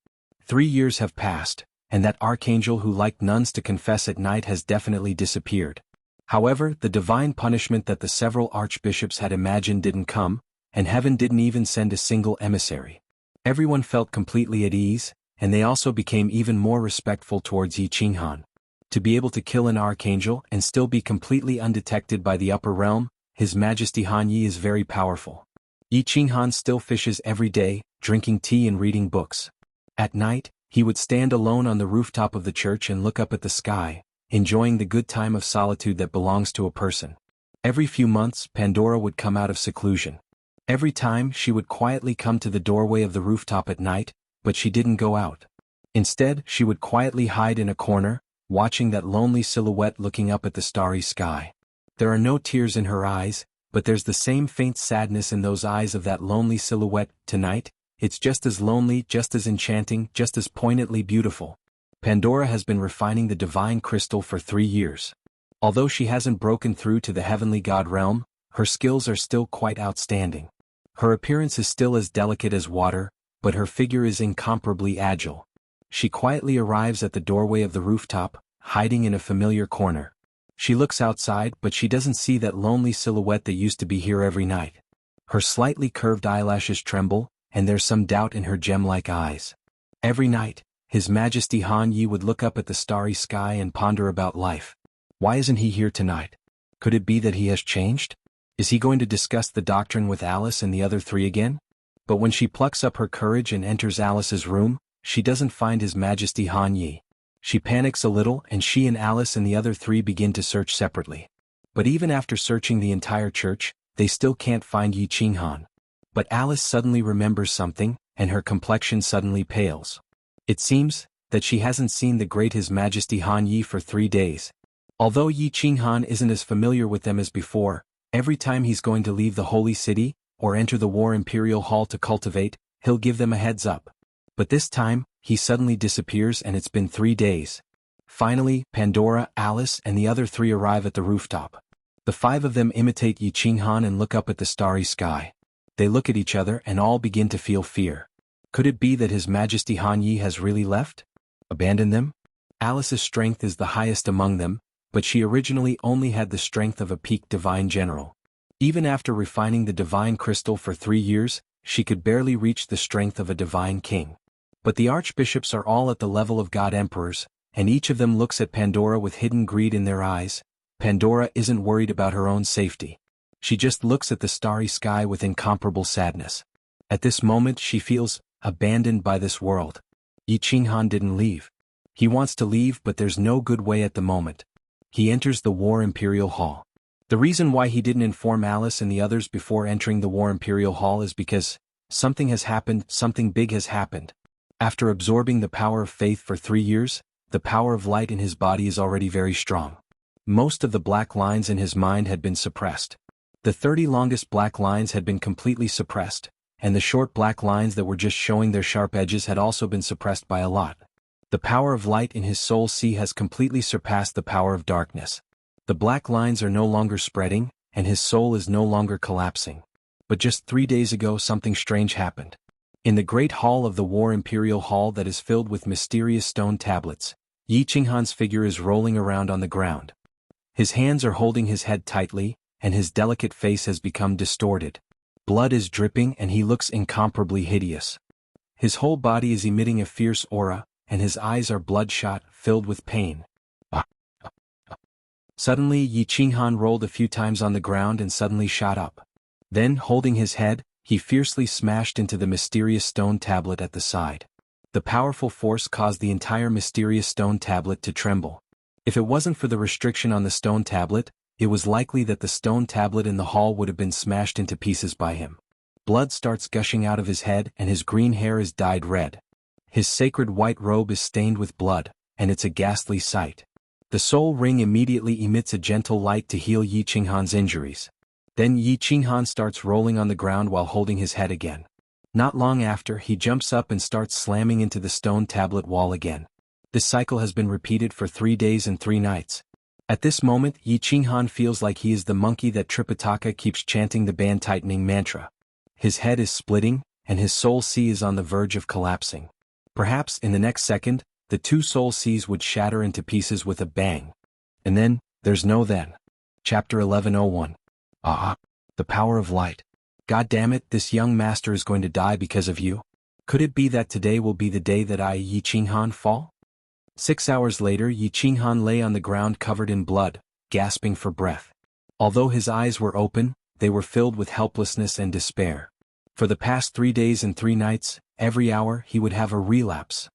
3 years have passed, and that archangel who liked nuns to confess at night has definitely disappeared. However, the divine punishment that the several archbishops had imagined didn't come, and heaven didn't even send a single emissary. Everyone felt completely at ease, and they also became even more respectful towards Yi Qinghan. To be able to kill an archangel and still be completely undetected by the upper realm, His Majesty Han Yi is very powerful. Yi Qinghan still fishes every day, drinking tea and reading books. At night, he would stand alone on the rooftop of the church and look up at the sky, enjoying the good time of solitude that belongs to a person. Every few months, Pandora would come out of seclusion. Every time, she would quietly come to the doorway of the rooftop at night, but she didn't go out. Instead, she would quietly hide in a corner, watching that lonely silhouette looking up at the starry sky. There are no tears in her eyes, but there's the same faint sadness in those eyes of that lonely silhouette. Tonight, it's just as lonely, just as enchanting, just as poignantly beautiful. Pandora has been refining the divine crystal for 3 years. Although she hasn't broken through to the heavenly god realm, her skills are still quite outstanding. Her appearance is still as delicate as water, but her figure is incomparably agile. She quietly arrives at the doorway of the rooftop, hiding in a familiar corner. She looks outside, but she doesn't see that lonely silhouette that used to be here every night. Her slightly curved eyelashes tremble, and there's some doubt in her gem-like eyes. Every night, His Majesty Han Yi would look up at the starry sky and ponder about life. Why isn't he here tonight? Could it be that he has changed? Is he going to discuss the doctrine with Alice and the other three again? But when she plucks up her courage and enters Alice's room, she doesn't find His Majesty Han Yi. She panics a little, and she and Alice and the other three begin to search separately. But even after searching the entire church, they still can't find Yi Qinghan. But Alice suddenly remembers something, and her complexion suddenly pales. It seems that she hasn't seen the great His Majesty Han Yi for 3 days. Although Yi Qinghan isn't as familiar with them as before, every time he's going to leave the holy city, or enter the War Imperial Hall to cultivate, he'll give them a heads up. But this time, he suddenly disappears and it's been 3 days. Finally, Pandora, Alice, and the other three arrive at the rooftop. The 5 of them imitate Yi Qinghan and look up at the starry sky. They look at each other and all begin to feel fear. Could it be that His Majesty Han Yi has really left? Abandoned them? Alice's strength is the highest among them, but she originally only had the strength of a peak divine general. Even after refining the divine crystal for 3 years, she could barely reach the strength of a divine king. But the archbishops are all at the level of god emperors, and each of them looks at Pandora with hidden greed in their eyes. Pandora isn't worried about her own safety. She just looks at the starry sky with incomparable sadness. At this moment she feels abandoned by this world. Yi Qinghan didn't leave. He wants to leave, but there's no good way at the moment. He enters the War Imperial Hall. The reason why he didn't inform Alice and the others before entering the War Imperial Hall is because something has happened, something big has happened. After absorbing the power of faith for 3 years, the power of light in his body is already very strong. Most of the black lines in his mind had been suppressed. The 30 longest black lines had been completely suppressed, and the short black lines that were just showing their sharp edges had also been suppressed by a lot. The power of light in his soul sea has completely surpassed the power of darkness. The black lines are no longer spreading, and his soul is no longer collapsing. But just 3 days ago something strange happened. In the great hall of the War Imperial Hall that is filled with mysterious stone tablets, Yi Qinghan's figure is rolling around on the ground. His hands are holding his head tightly, and his delicate face has become distorted. Blood is dripping and he looks incomparably hideous. His whole body is emitting a fierce aura, and his eyes are bloodshot, filled with pain. Suddenly Yi Qinghan rolled a few times on the ground and suddenly shot up. Then, holding his head, he fiercely smashed into the mysterious stone tablet at the side. The powerful force caused the entire mysterious stone tablet to tremble. If it wasn't for the restriction on the stone tablet, it was likely that the stone tablet in the hall would have been smashed into pieces by him. Blood starts gushing out of his head and his green hair is dyed red. His sacred white robe is stained with blood, and it's a ghastly sight. The soul ring immediately emits a gentle light to heal Yi Qinghan's injuries. Then Yi Qinghan starts rolling on the ground while holding his head again. Not long after, he jumps up and starts slamming into the stone tablet wall again. This cycle has been repeated for 3 days and 3 nights. At this moment, Yi Qinghan feels like he is the monkey that Tripitaka keeps chanting the band-tightening mantra. His head is splitting, and his soul sea is on the verge of collapsing. Perhaps in the next second, the 2 soul seas would shatter into pieces with a bang. And then, there's no then. Chapter 1101. The power of light. God damn it, this young master is going to die because of you? Could it be that today will be the day that I, Yi Qinghan, fall? 6 hours later, Yi Qinghan lay on the ground covered in blood, gasping for breath. Although his eyes were open, they were filled with helplessness and despair. For the past 3 days and 3 nights, every hour he would have a relapse.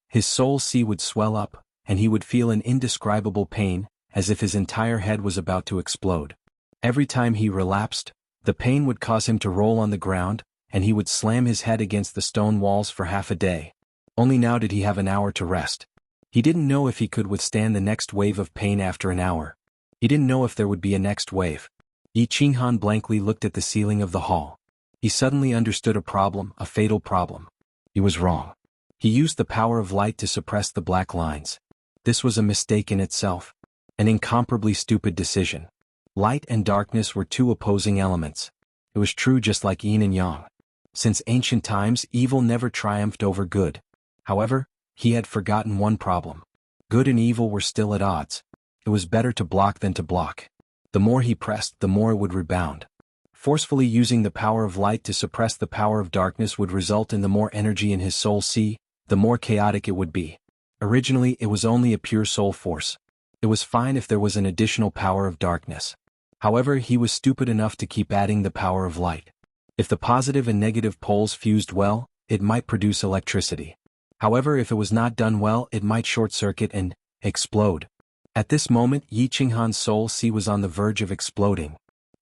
His soul sea would swell up, and he would feel an indescribable pain, as if his entire head was about to explode. Every time he relapsed, the pain would cause him to roll on the ground, and he would slam his head against the stone walls for half a day. Only now did he have an hour to rest. He didn't know if he could withstand the next wave of pain after an hour. He didn't know if there would be a next wave. Yi Qinghan blankly looked at the ceiling of the hall. He suddenly understood a problem, a fatal problem. He was wrong. He used the power of light to suppress the black lines. This was a mistake in itself. An incomparably stupid decision. Light and darkness were 2 opposing elements. It was true just like yin and yang. Since ancient times, evil never triumphed over good. However, he had forgotten one problem. Good and evil were still at odds. It was better to block than to block. The more he pressed, the more it would rebound. Forcefully using the power of light to suppress the power of darkness would result in the more energy in his soul sea, the more chaotic it would be. Originally, it was only a pure soul force. It was fine if there was an additional power of darkness. However, he was stupid enough to keep adding the power of light. If the positive and negative poles fused well, it might produce electricity. However, if it was not done well, it might short-circuit and explode. At this moment, Yi Qinghan's soul sea was on the verge of exploding.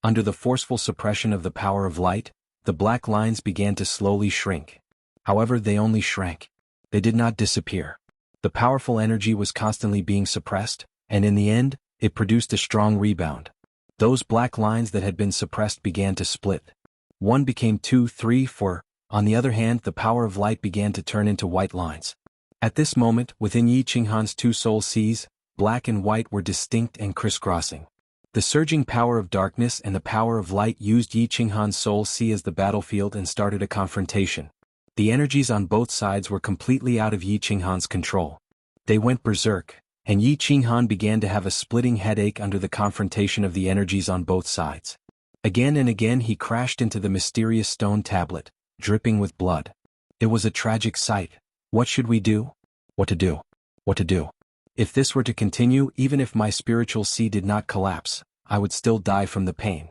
Under the forceful suppression of the power of light, the black lines began to slowly shrink. However, they only shrank. They did not disappear. The powerful energy was constantly being suppressed, and in the end, it produced a strong rebound. Those black lines that had been suppressed began to split. 1 became 2, 3, 4. On the other hand, the power of light began to turn into white lines. At this moment, within Yi Qinghan's 2 soul seas, black and white were distinct and crisscrossing. The surging power of darkness and the power of light used Yi Qinghan's soul sea as the battlefield and started a confrontation. The energies on both sides were completely out of Yi Qinghan's control. They went berserk, and Yi Qinghan began to have a splitting headache under the confrontation of the energies on both sides. Again and again he crashed into the mysterious stone tablet, dripping with blood. It was a tragic sight. What should we do? What to do? What to do? If this were to continue, even if my spiritual sea did not collapse, I would still die from the pain.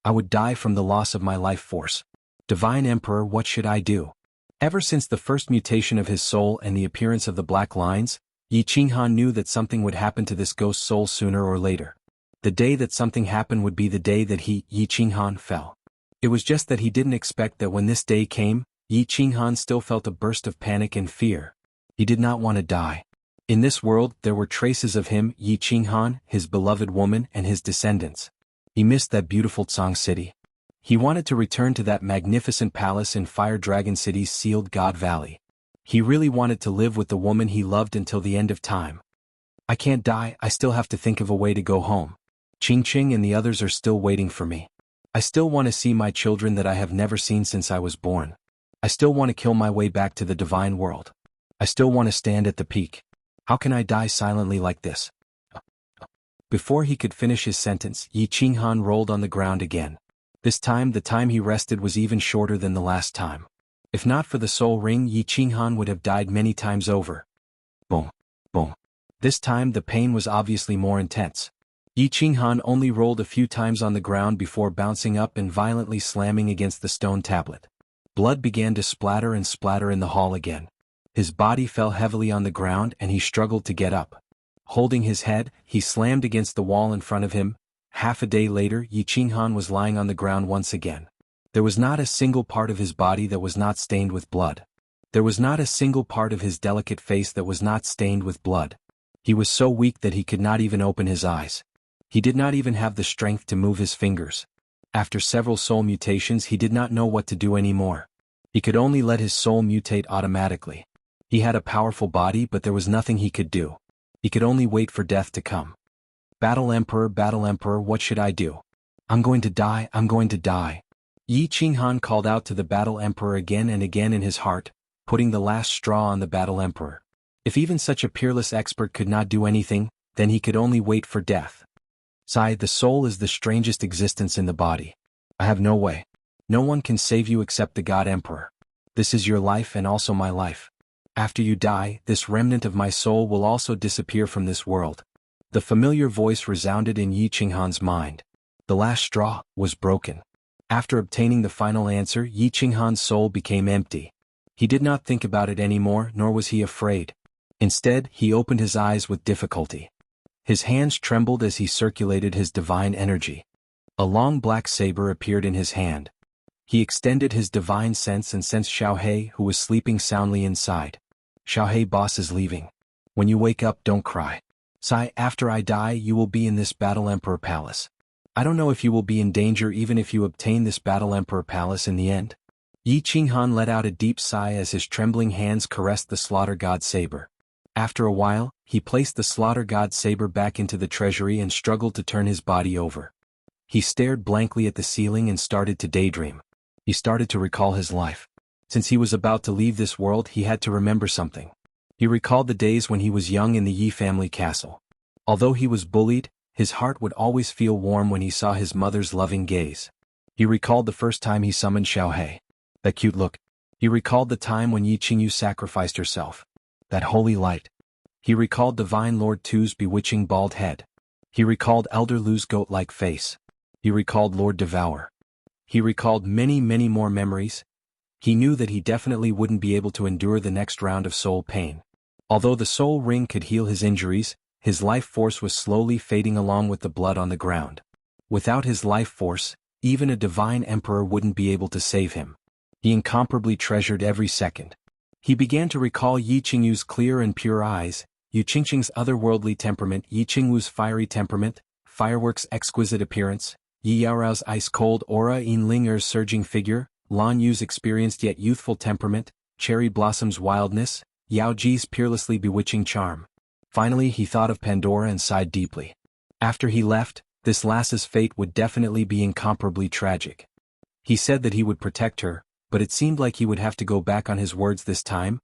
I would die from the loss of my life force. Divine Emperor, what should I do? Ever since the first mutation of his soul and the appearance of the black lines, Yi Qinghan knew that something would happen to this ghost soul sooner or later. The day that something happened would be the day that he, Yi Qinghan, fell. It was just that he didn't expect that when this day came, Yi Qinghan still felt a burst of panic and fear. He did not want to die. In this world there were traces of him, Yi Qinghan, his beloved woman and his descendants. He missed that beautiful Tsang city. He wanted to return to that magnificent palace in Fire Dragon City's sealed God Valley. He really wanted to live with the woman he loved until the end of time. I can't die, I still have to think of a way to go home. Qingqing and the others are still waiting for me. I still want to see my children that I have never seen since I was born. I still want to kill my way back to the divine world. I still want to stand at the peak. How can I die silently like this? Before he could finish his sentence, Yi Qinghan rolled on the ground again. This time the time he rested was even shorter than the last time. If not for the soul ring, Yi Qinghan would have died many times over. Boom. Boom. This time the pain was obviously more intense. Yi Qinghan only rolled a few times on the ground before bouncing up and violently slamming against the stone tablet. Blood began to splatter and splatter in the hall again. His body fell heavily on the ground and he struggled to get up. Holding his head, he slammed against the wall in front of him. Half a day later, Yi Qinghan was lying on the ground once again. There was not a single part of his body that was not stained with blood. There was not a single part of his delicate face that was not stained with blood. He was so weak that he could not even open his eyes. He did not even have the strength to move his fingers. After several soul mutations, he did not know what to do anymore. He could only let his soul mutate automatically. He had a powerful body, but there was nothing he could do. He could only wait for death to come. Battle Emperor, what should I do? I'm going to die, I'm going to die. Yi Qinghan called out to the Battle Emperor again and again in his heart, putting the last straw on the Battle Emperor. If even such a peerless expert could not do anything, then he could only wait for death. Sigh, the soul is the strangest existence in the body. I have no way. No one can save you except the God Emperor. This is your life and also my life. After you die, this remnant of my soul will also disappear from this world. The familiar voice resounded in Yi Qinghan's mind. The last straw was broken. After obtaining the final answer, Yi Qinghan's soul became empty. He did not think about it anymore, nor was he afraid. Instead, he opened his eyes with difficulty. His hands trembled as he circulated his divine energy. A long black saber appeared in his hand. He extended his divine sense and sensed Xiaohei, who was sleeping soundly inside. Xiaohei, boss is leaving. When you wake up, don't cry. Sigh, after I die, you will be in this Battle Emperor Palace. I don't know if you will be in danger even if you obtain this Battle Emperor Palace in the end. Yi Qinghan let out a deep sigh as his trembling hands caressed the Slaughter God saber. After a while, he placed the Slaughter God saber back into the treasury and struggled to turn his body over. He stared blankly at the ceiling and started to daydream. He started to recall his life. Since he was about to leave this world, he had to remember something. He recalled the days when he was young in the Yi family castle. Although he was bullied, his heart would always feel warm when he saw his mother's loving gaze. He recalled the first time he summoned Xiaohei. That cute look. He recalled the time when Yi Qingyu sacrificed herself. That holy light. He recalled Divine Lord Tu's bewitching bald head. He recalled Elder Lu's goat-like face. He recalled Lord Devour. He recalled many more memories. He knew that he definitely wouldn't be able to endure the next round of soul pain. Although the soul ring could heal his injuries, his life force was slowly fading along with the blood on the ground. Without his life force, even a divine emperor wouldn't be able to save him. He incomparably treasured every second. He began to recall Yi Qingyu's clear and pure eyes, Yu Qingqing's otherworldly temperament, Yi Qingwu's fiery temperament, Firework's exquisite appearance, Yi Yaorao's ice-cold aura, Yin Linger's surging figure, Lan Yu's experienced yet youthful temperament, Cherry Blossom's wildness, Yao Ji's peerlessly bewitching charm. Finally he thought of Pandora and sighed deeply. After he left, this lass's fate would definitely be incomparably tragic. He said that he would protect her, but it seemed like he would have to go back on his words this time.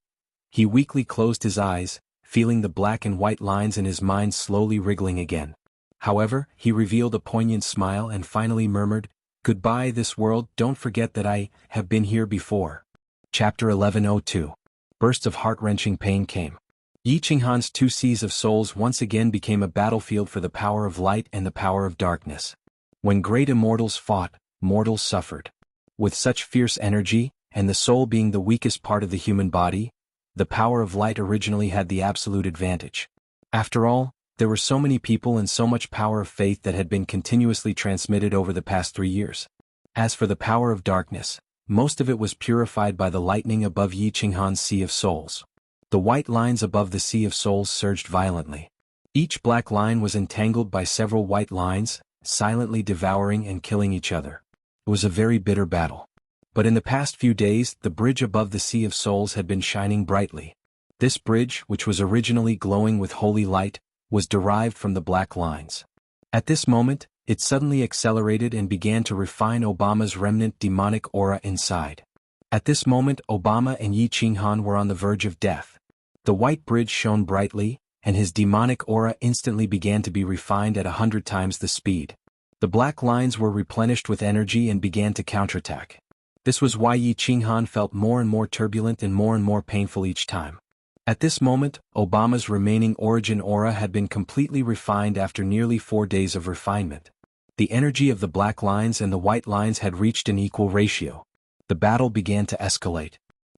He weakly closed his eyes, feeling the black and white lines in his mind slowly wriggling again. However, he revealed a poignant smile and finally murmured, "Goodbye this world, don't forget that I have been here before." Chapter 1102. bursts of heart-wrenching pain came. Yi Qinghan's two seas of souls once again became a battlefield for the power of light and the power of darkness. When great immortals fought, mortals suffered. With such fierce energy, and the soul being the weakest part of the human body, the power of light originally had the absolute advantage. After all, there were so many people and so much power of faith that had been continuously transmitted over the past 3 years. As for the power of darkness, most of it was purified by the lightning above Yi Qinghan's Sea of Souls. The white lines above the Sea of Souls surged violently. Each black line was entangled by several white lines, silently devouring and killing each other. It was a very bitter battle. But in the past few days, the bridge above the Sea of Souls had been shining brightly. This bridge, which was originally glowing with holy light, was derived from the black lines. At this moment, it suddenly accelerated and began to refine Obama's remnant demonic aura inside. At this moment, Obama and Yi Qinghan were on the verge of death. The white bridge shone brightly, and his demonic aura instantly began to be refined at 100 times the speed. The black lines were replenished with energy and began to counterattack. This was why Yi Qinghan felt more and more turbulent and more painful each time. At this moment, Obama's remaining origin aura had been completely refined after nearly 4 days of refinement. The energy of the black lines and the white lines had reached an equal ratio. The battle began to escalate.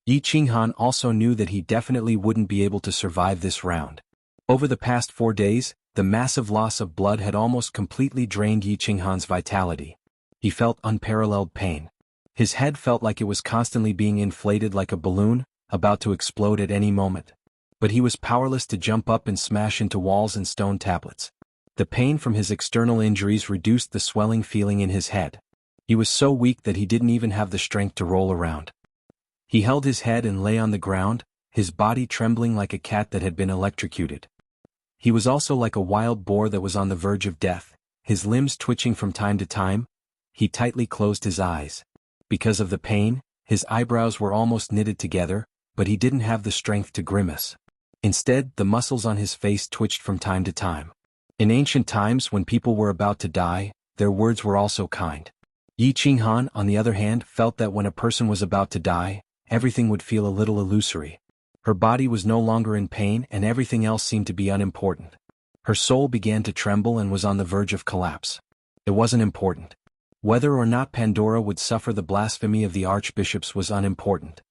Yi Qinghan also knew that he definitely wouldn't be able to survive this round. Over the past 4 days, the massive loss of blood had almost completely drained Yi Qinghan's vitality. He felt unparalleled pain. His head felt like it was constantly being inflated like a balloon, about to explode at any moment. But he was powerless to jump up and smash into walls and stone tablets. The pain from his external injuries reduced the swelling feeling in his head. He was so weak that he didn't even have the strength to roll around. He held his head and lay on the ground, his body trembling like a cat that had been electrocuted. He was also like a wild boar that was on the verge of death, his limbs twitching from time to time. He tightly closed his eyes. Because of the pain, his eyebrows were almost knitted together, but he didn't have the strength to grimace. Instead, the muscles on his face twitched from time to time. In ancient times, when people were about to die, their words were also kind. Yi Qinghan, on the other hand, felt that when a person was about to die, everything would feel a little illusory. Her body was no longer in pain and everything else seemed to be unimportant. Her soul began to tremble and was on the verge of collapse. It wasn't important. Whether or not Pandora would suffer the blasphemy of the archbishops was unimportant.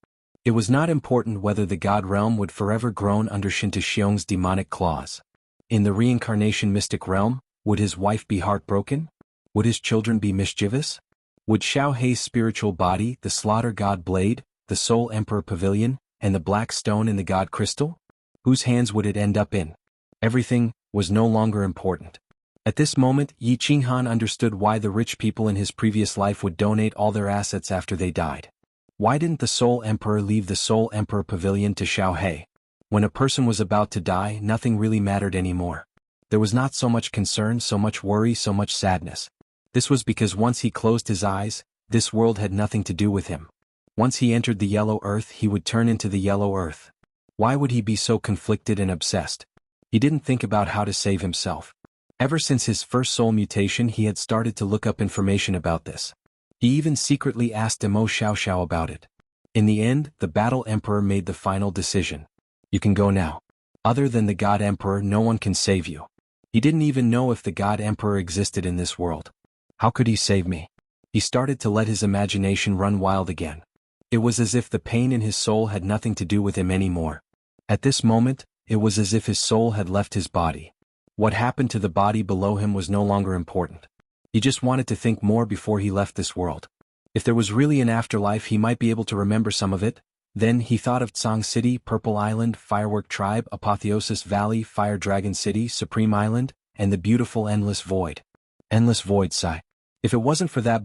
It was not important whether the God realm would forever groan under Shinta Xiong's demonic claws. In the reincarnation mystic realm, would his wife be heartbroken? Would his children be mischievous? Would Xiao Hei's spiritual body, the slaughter god blade, the soul emperor pavilion, and the black stone in the god crystal? Whose hands would it end up in? Everything was no longer important. At this moment, Yi Qinghan understood why the rich people in his previous life would donate all their assets after they died. Why didn't the Soul Emperor leave the Soul Emperor Pavilion to Xiao Hei? When a person was about to die, nothing really mattered anymore. There was not so much concern, so much worry, so much sadness. This was because once he closed his eyes, this world had nothing to do with him. Once he entered the yellow earth, he would turn into the yellow earth. Why would he be so conflicted and obsessed? He didn't think about how to save himself. Ever since his first soul mutation, he had started to look up information about this. He even secretly asked Demo Xiaoxiao about it. In the end, the Battle Emperor made the final decision. You can go now. Other than the God Emperor, no one can save you. He didn't even know if the God Emperor existed in this world. How could he save me? He started to let his imagination run wild again. It was as if the pain in his soul had nothing to do with him anymore. At this moment, it was as if his soul had left his body. What happened to the body below him was no longer important. He just wanted to think more before he left this world. If there was really an afterlife, he might be able to remember some of it. Then he thought of Tsang City, Purple Island, Firework Tribe, Apotheosis Valley, Fire Dragon City, Supreme Island, and the beautiful Endless Void. Endless Void, sigh. If it wasn't for that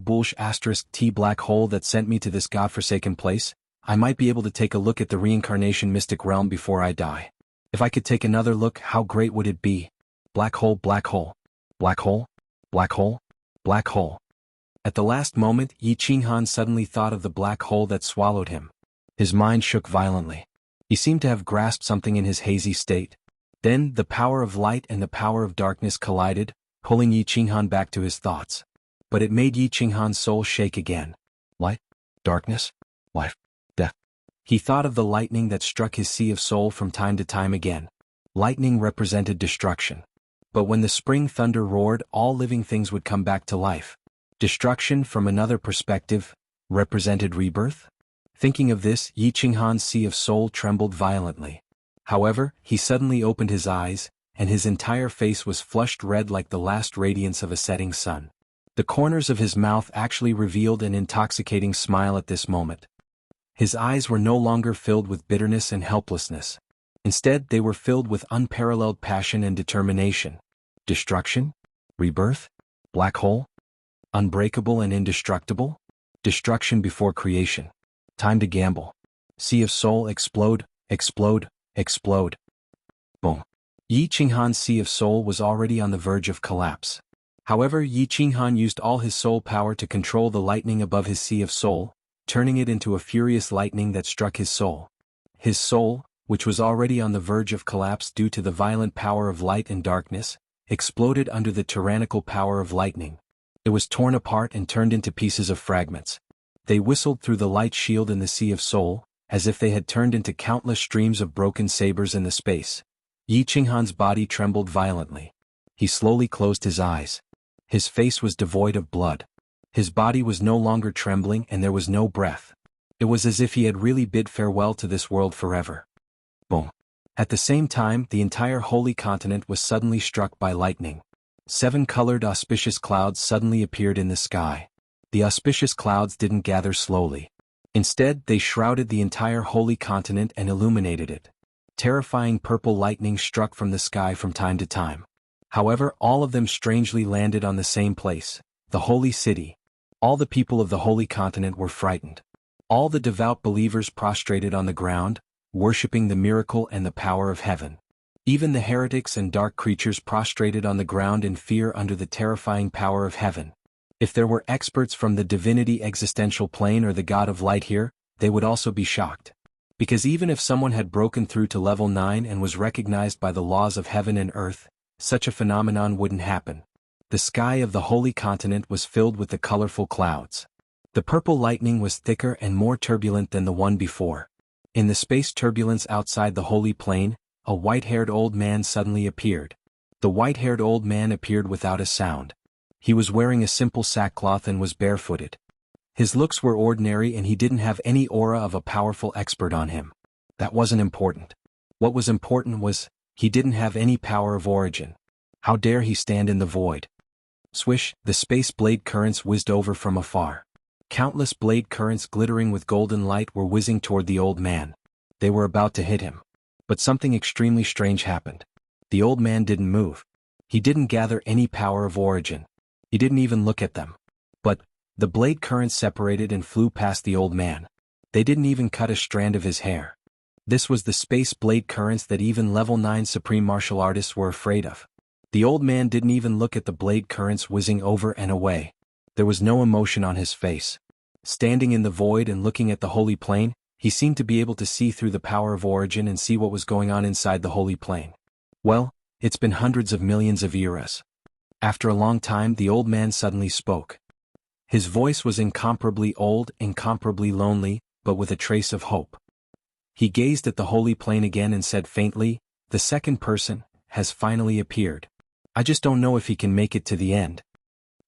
*T black hole that sent me to this godforsaken place, I might be able to take a look at the reincarnation mystic realm before I die. If I could take another look, how great would it be? Black hole, black hole. Black hole? Black hole? Black hole. At the last moment, Yi Qinghan suddenly thought of the black hole that swallowed him. His mind shook violently. He seemed to have grasped something in his hazy state. Then, the power of light and the power of darkness collided, pulling Yi Qinghan back to his thoughts. But it made Yi Qinghan's soul shake again. Light? Darkness? Life? Death? He thought of the lightning that struck his sea of soul from time to time again. Lightning represented destruction. But when the spring thunder roared, all living things would come back to life. Destruction, from another perspective, represented rebirth? Thinking of this, Yi Qinghan's sea of soul trembled violently. However, he suddenly opened his eyes, and his entire face was flushed red like the last radiance of a setting sun. The corners of his mouth actually revealed an intoxicating smile at this moment. His eyes were no longer filled with bitterness and helplessness. Instead, they were filled with unparalleled passion and determination. Destruction? Rebirth? Black hole? Unbreakable and indestructible? Destruction before creation. Time to gamble. Sea of soul, explode, explode, explode. Boom. Yi Qinghan's sea of soul was already on the verge of collapse. However, Yi Qinghan used all his soul power to control the lightning above his sea of soul, turning it into a furious lightning that struck his soul. His soul, which was already on the verge of collapse due to the violent power of light and darkness, exploded under the tyrannical power of lightning. It was torn apart and turned into pieces of fragments. They whistled through the light shield in the sea of soul, as if they had turned into countless streams of broken sabers in the space. Yi Qinghan's body trembled violently. He slowly closed his eyes. His face was devoid of blood. His body was no longer trembling and there was no breath. It was as if he had really bid farewell to this world forever. Boom. At the same time, the entire holy continent was suddenly struck by lightning. 7 colored auspicious clouds suddenly appeared in the sky. The auspicious clouds didn't gather slowly. Instead, they shrouded the entire holy continent and illuminated it. Terrifying purple lightning struck from the sky from time to time. However, all of them strangely landed on the same place, the holy city. All the people of the holy continent were frightened. All the devout believers prostrated on the ground, worshipping the miracle and the power of heaven. Even the heretics and dark creatures prostrated on the ground in fear under the terrifying power of heaven. If there were experts from the divinity existential plane or the god of light here, they would also be shocked. Because even if someone had broken through to level 9 and was recognized by the laws of heaven and earth, such a phenomenon wouldn't happen. The sky of the holy continent was filled with the colorful clouds. The purple lightning was thicker and more turbulent than the one before. In the space turbulence outside the holy plane, a white-haired old man suddenly appeared. The white-haired old man appeared without a sound. He was wearing a simple sackcloth and was barefooted. His looks were ordinary and he didn't have any aura of a powerful expert on him. That wasn't important. What was important was, he didn't have any power of origin. How dare he stand in the void? Swish, the space blade currents whizzed over from afar. Countless blade currents glittering with golden light were whizzing toward the old man. They were about to hit him. But something extremely strange happened. The old man didn't move. He didn't gather any power of origin. He didn't even look at them. But, the blade currents separated and flew past the old man. They didn't even cut a strand of his hair. This was the space blade currents that even level 9 supreme martial artists were afraid of. The old man didn't even look at the blade currents whizzing over and away. There was no emotion on his face. Standing in the void and looking at the holy plane, he seemed to be able to see through the power of origin and see what was going on inside the holy plane. Well, it's been hundreds of millions of eras. After a long time, the old man suddenly spoke. His voice was incomparably old, incomparably lonely, but with a trace of hope. He gazed at the holy plane again and said faintly, "The second person has finally appeared. I just don't know if he can make it to the end."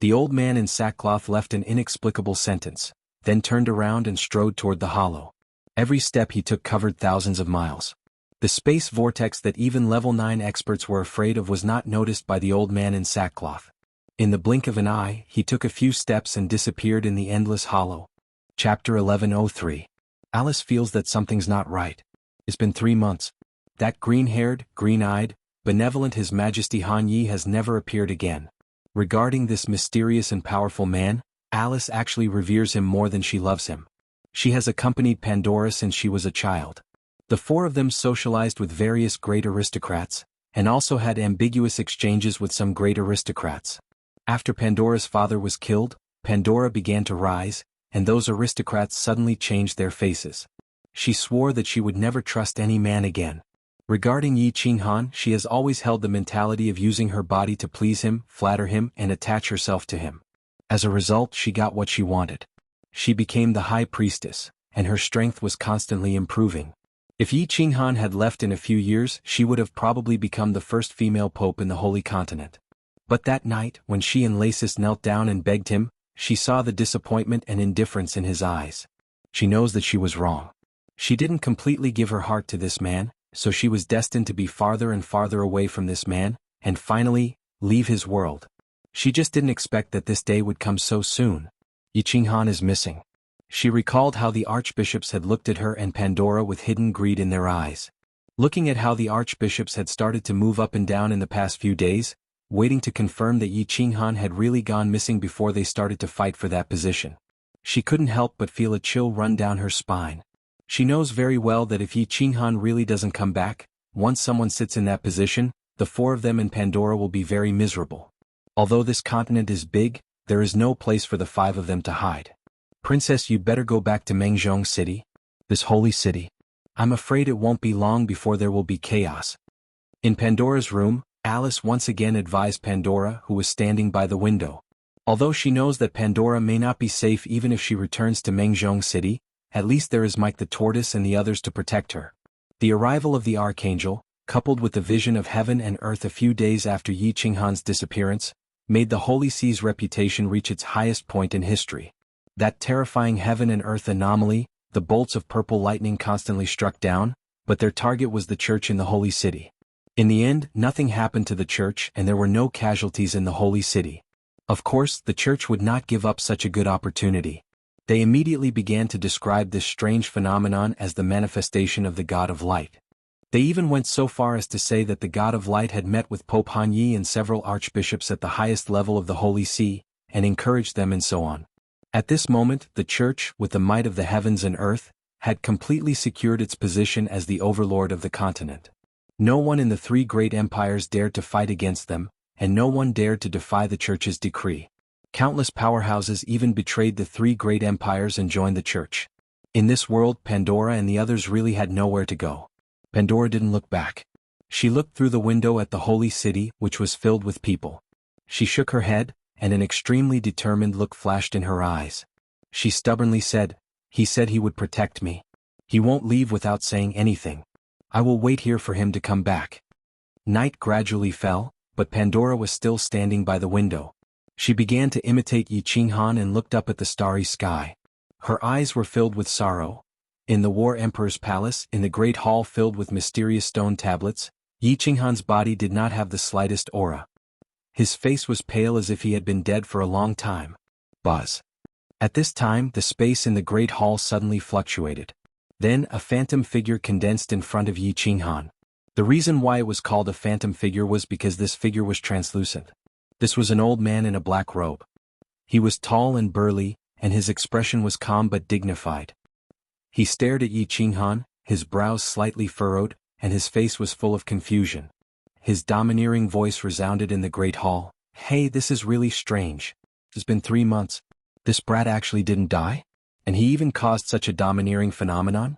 The old man in sackcloth left an inexplicable sentence, then turned around and strode toward the hollow. Every step he took covered thousands of miles. The space vortex that even level 9 experts were afraid of was not noticed by the old man in sackcloth. In the blink of an eye, he took a few steps and disappeared in the endless hollow. Chapter 1103. Alice feels that something's not right. It's been 3 months. That green-haired, green-eyed, benevolent His Majesty Han Yi has never appeared again. Regarding this mysterious and powerful man, Alice actually reveres him more than she loves him. She has accompanied Pandora since she was a child. The 4 of them socialized with various great aristocrats, and also had ambiguous exchanges with some great aristocrats. After Pandora's father was killed, Pandora began to rise, and those aristocrats suddenly changed their faces. She swore that she would never trust any man again. Regarding Yi Qinghan, she has always held the mentality of using her body to please him, flatter him, and attach herself to him. As a result, she got what she wanted. She became the high priestess, and her strength was constantly improving. If Yi Qinghan had left in a few years, she would have probably become the first female pope in the Holy Continent. But that night, when she and Lasis knelt down and begged him, she saw the disappointment and indifference in his eyes. She knows that she was wrong. She didn't completely give her heart to this man, so she was destined to be farther and farther away from this man, and finally, leave his world. She just didn't expect that this day would come so soon. Yi Qinghan is missing. She recalled how the archbishops had looked at her and Pandora with hidden greed in their eyes. Looking at how the archbishops had started to move up and down in the past few days, waiting to confirm that Yi Qinghan had really gone missing before they started to fight for that position. She couldn't help but feel a chill run down her spine. She knows very well that if Yi Qinghan really doesn't come back, once someone sits in that position, the four of them and Pandora will be very miserable. Although this continent is big, there is no place for the five of them to hide. Princess, you better go back to Mengzhong City, this holy city. I'm afraid it won't be long before there will be chaos. In Pandora's room, Alice once again advised Pandora, who was standing by the window. Although she knows that Pandora may not be safe even if she returns to Mengzhong City, at least there is Mike the Tortoise and the others to protect her. The arrival of the Archangel, coupled with the vision of heaven and earth a few days after Yi Qinghan's disappearance, made the Holy See's reputation reach its highest point in history. That terrifying heaven and earth anomaly, the bolts of purple lightning constantly struck down, but their target was the church in the Holy City. In the end, nothing happened to the church and there were no casualties in the Holy City. Of course, the church would not give up such a good opportunity. They immediately began to describe this strange phenomenon as the manifestation of the God of Light. They even went so far as to say that the God of Light had met with Pope Han Yi and several archbishops at the highest level of the Holy See, and encouraged them and so on. At this moment, the church, with the might of the heavens and earth, had completely secured its position as the overlord of the continent. No one in the three great empires dared to fight against them, and no one dared to defy the church's decree. Countless powerhouses even betrayed the three great empires and joined the church. In this world, Pandora and the others really had nowhere to go. Pandora didn't look back. She looked through the window at the holy city, which was filled with people. She shook her head, and an extremely determined look flashed in her eyes. She stubbornly said, "He said he would protect me. He won't leave without saying anything. I will wait here for him to come back." Night gradually fell, but Pandora was still standing by the window. She began to imitate Yi Qinghan and looked up at the starry sky. Her eyes were filled with sorrow. In the War Emperor's palace, in the great hall filled with mysterious stone tablets, Yi Qinghan's body did not have the slightest aura. His face was pale as if he had been dead for a long time. Buzz. At this time, the space in the great hall suddenly fluctuated. Then, a phantom figure condensed in front of Yi Qinghan. The reason why it was called a phantom figure was because this figure was translucent. This was an old man in a black robe. He was tall and burly, and his expression was calm but dignified. He stared at Yi Qinghan, his brows slightly furrowed, and his face was full of confusion. His domineering voice resounded in the great hall. "Hey, this is really strange. It's been 3 months. This brat actually didn't die? And he even caused such a domineering phenomenon?"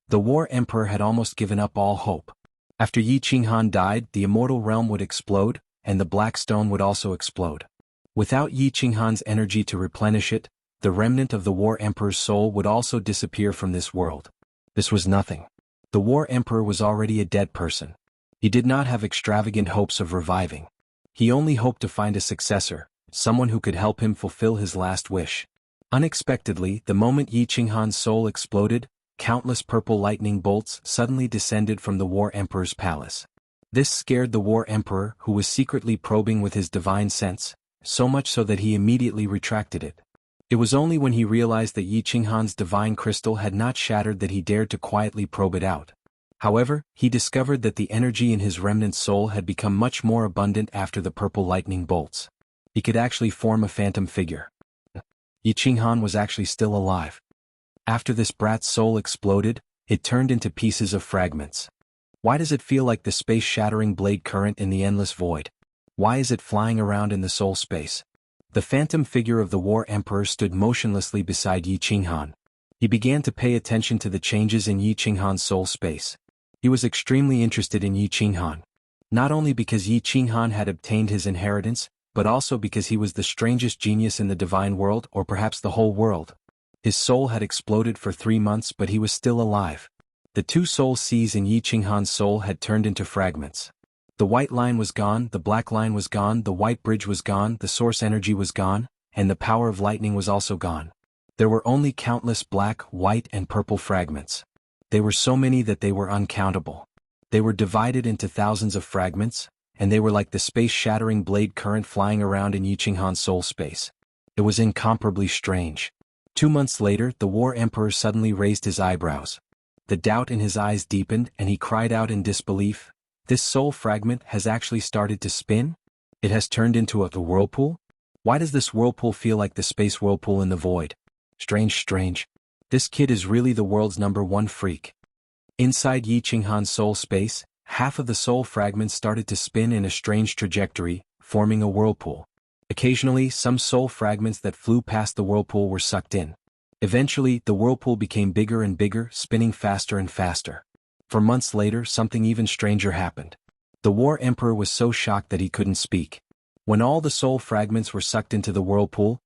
The War Emperor had almost given up all hope. After Yi Qinghan died, the immortal realm would explode, and the black stone would also explode. Without Yi Qinghan's energy to replenish it, the remnant of the War Emperor's soul would also disappear from this world. This was nothing. The War Emperor was already a dead person. He did not have extravagant hopes of reviving. He only hoped to find a successor, someone who could help him fulfill his last wish. Unexpectedly, the moment Yi Qinghan's soul exploded, countless purple lightning bolts suddenly descended from the War Emperor's palace. This scared the War Emperor, who was secretly probing with his divine sense, so much so that he immediately retracted it. It was only when he realized that Yi Qinghan's divine crystal had not shattered that he dared to quietly probe it out. However, he discovered that the energy in his remnant soul had become much more abundant after the purple lightning bolts. He could actually form a phantom figure. Yi Qinghan was actually still alive. After this brat's soul exploded, it turned into pieces of fragments. Why does it feel like the space-shattering blade current in the endless void? Why is it flying around in the soul space? The phantom figure of the War Emperor stood motionlessly beside Yi Qinghan. He began to pay attention to the changes in Yi Qinghan's soul space. He was extremely interested in Yi Qinghan. Not only because Yi Qinghan had obtained his inheritance, but also because he was the strangest genius in the divine world or perhaps the whole world. His soul had exploded for 3 months, but he was still alive. The two soul seas in Yi Qinghan's soul had turned into fragments. The white line was gone, the black line was gone, the white bridge was gone, the source energy was gone, and the power of lightning was also gone. There were only countless black, white, and purple fragments. They were so many that they were uncountable. They were divided into thousands of fragments, and they were like the space-shattering blade current flying around in Yi Qinghan's soul space. It was incomparably strange. 2 months later, the War Emperor suddenly raised his eyebrows. The doubt in his eyes deepened, and he cried out in disbelief, "This soul fragment has actually started to spin? It has turned into a whirlpool? Why does this whirlpool feel like the space whirlpool in the void? Strange. This kid is really the world's #1 freak." Inside Yi Qinghan's soul space, half of the soul fragments started to spin in a strange trajectory, forming a whirlpool. Occasionally, some soul fragments that flew past the whirlpool were sucked in. Eventually, the whirlpool became bigger and bigger, spinning faster and faster. For months later, something even stranger happened. The War Emperor was so shocked that he couldn't speak. When all the soul fragments were sucked into the whirlpool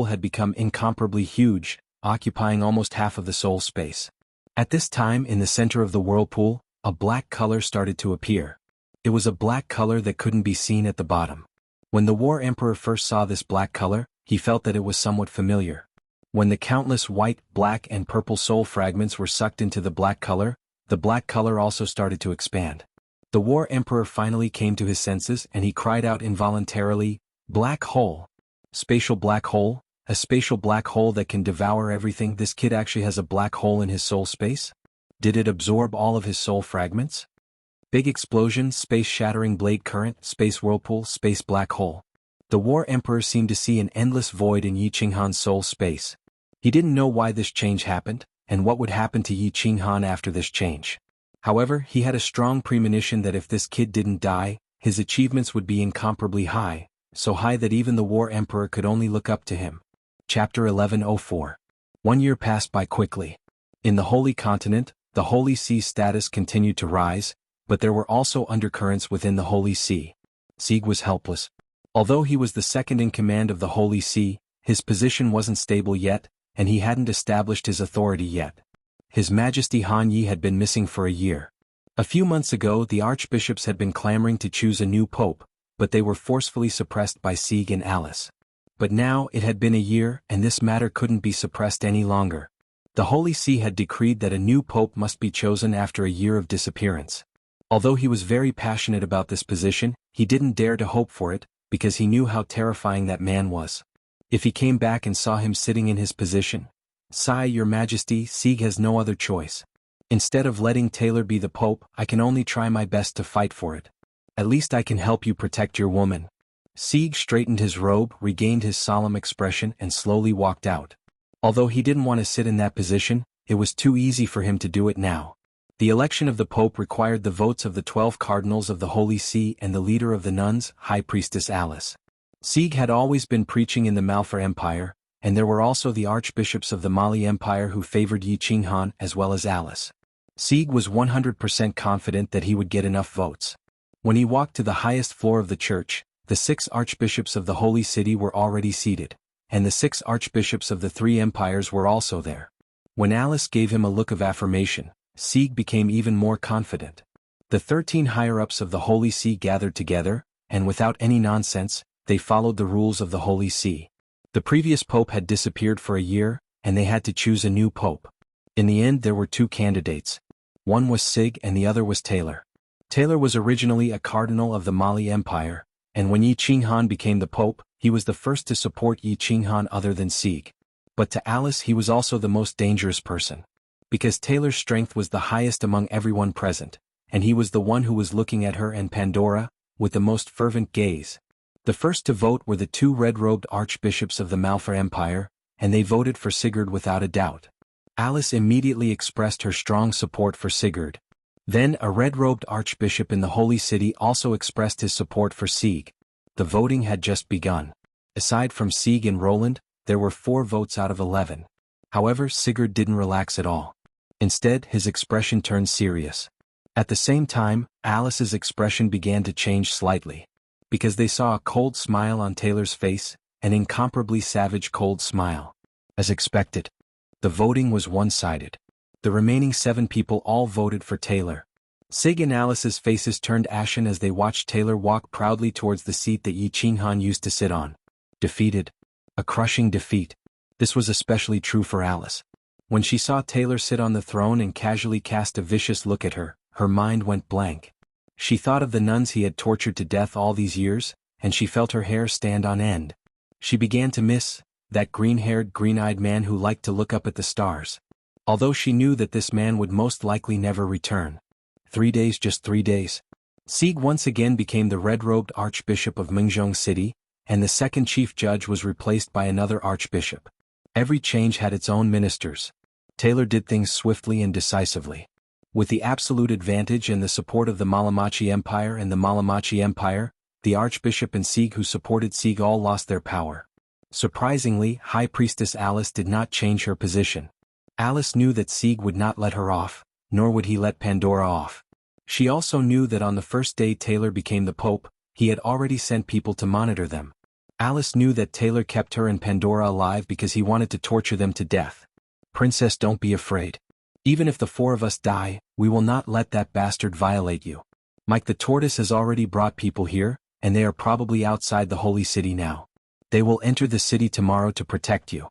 had become incomparably huge, occupying almost half of the soul space. At this time, in the center of the whirlpool, a black color started to appear. It was a black color that couldn't be seen at the bottom. When the War Emperor first saw this black color, he felt that it was somewhat familiar. When the countless white, black, and purple soul fragments were sucked into the black color also started to expand. The War Emperor finally came to his senses and he cried out involuntarily, "Black hole! Spatial black hole? A spatial black hole that can devour everything. This kid actually has a black hole in his soul space? Did it absorb all of his soul fragments?" Big explosion, space-shattering blade current, space whirlpool, space black hole. The War Emperor seemed to see an endless void in Yi Qinghan's soul space. He didn't know why this change happened, and what would happen to Yi Qinghan after this change. However, he had a strong premonition that if this kid didn't die, his achievements would be incomparably high, so high that even the War Emperor could only look up to him. Chapter 1104. 1 year passed by quickly. In the Holy Continent, the Holy Sea's status continued to rise, but there were also undercurrents within the Holy See. Sieg was helpless. Although he was the second in command of the Holy See, his position wasn't stable yet, and he hadn't established his authority yet. His Majesty Han Yi had been missing for a year. A few months ago, the archbishops had been clamoring to choose a new pope, but they were forcefully suppressed by Sieg and Alice. But now it had been a year, and this matter couldn't be suppressed any longer. The Holy See had decreed that a new pope must be chosen after a year of disappearance. Although he was very passionate about this position, he didn't dare to hope for it, because he knew how terrifying that man was. If he came back and saw him sitting in his position, "Sigh, Your Majesty, Sieg has no other choice. Instead of letting Taylor be the pope, I can only try my best to fight for it. At least I can help you protect your woman." Sieg straightened his robe, regained his solemn expression, and slowly walked out. Although he didn't want to sit in that position, it was too easy for him to do it now. The election of the Pope required the votes of the 12 cardinals of the Holy See and the leader of the nuns, High Priestess Alice. Sieg had always been preaching in the Malfa Empire, and there were also the archbishops of the Mali Empire who favored Yi Qinghan as well as Alice. Sieg was 100% confident that he would get enough votes. When he walked to the highest floor of the church, the 6 archbishops of the Holy City were already seated, and the 6 archbishops of the 3 empires were also there. When Alice gave him a look of affirmation, Sieg became even more confident. The 13 higher-ups of the Holy See gathered together, and without any nonsense, they followed the rules of the Holy See. The previous pope had disappeared for a year, and they had to choose a new pope. In the end there were 2 candidates. One was Sieg and the other was Taylor. Taylor was originally a cardinal of the Mali Empire, and when Yi Qinghan became the pope, he was the first to support Yi Qinghan other than Sieg. But to Alice he was also the most dangerous person. Because Taylor's strength was the highest among everyone present, and he was the one who was looking at her and Pandora with the most fervent gaze. The first to vote were the 2 red-robed archbishops of the Malfa Empire, and they voted for Sigurd without a doubt. Alice immediately expressed her strong support for Sigurd. Then a red-robed archbishop in the Holy City also expressed his support for Sieg. The voting had just begun. Aside from Sieg and Roland, there were 4 votes out of 11. However, Sigurd didn't relax at all. Instead, his expression turned serious. At the same time, Alice's expression began to change slightly. Because they saw a cold smile on Taylor's face, an incomparably savage cold smile. As expected, the voting was one-sided. The remaining 7 people all voted for Taylor. Sig and Alice's faces turned ashen as they watched Taylor walk proudly towards the seat that Yi Qinghan used to sit on. Defeated. A crushing defeat. This was especially true for Alice. When she saw Taylor sit on the throne and casually cast a vicious look at her, her mind went blank. She thought of the nuns he had tortured to death all these years, and she felt her hair stand on end. She began to miss that green-haired, green-eyed man who liked to look up at the stars. Although she knew that this man would most likely never return. 3 days, just 3 days. Sieg once again became the red-robed Archbishop of Mengzhong City, and the second chief judge was replaced by another archbishop. Every change had its own ministers. Taylor did things swiftly and decisively. With the absolute advantage and the support of the Malamachi Empire and the Malamachi Empire, the Archbishop and Sieg who supported Sieg all lost their power. Surprisingly, High Priestess Alice did not change her position. Alice knew that Sieg would not let her off, nor would he let Pandora off. She also knew that on the first day Taylor became the Pope, he had already sent people to monitor them. Alice knew that Taylor kept her and Pandora alive because he wanted to torture them to death. Princess, don't be afraid. Even if the 4 of us die, we will not let that bastard violate you. Mike the Tortoise has already brought people here, and they are probably outside the holy city now. They will enter the city tomorrow to protect you.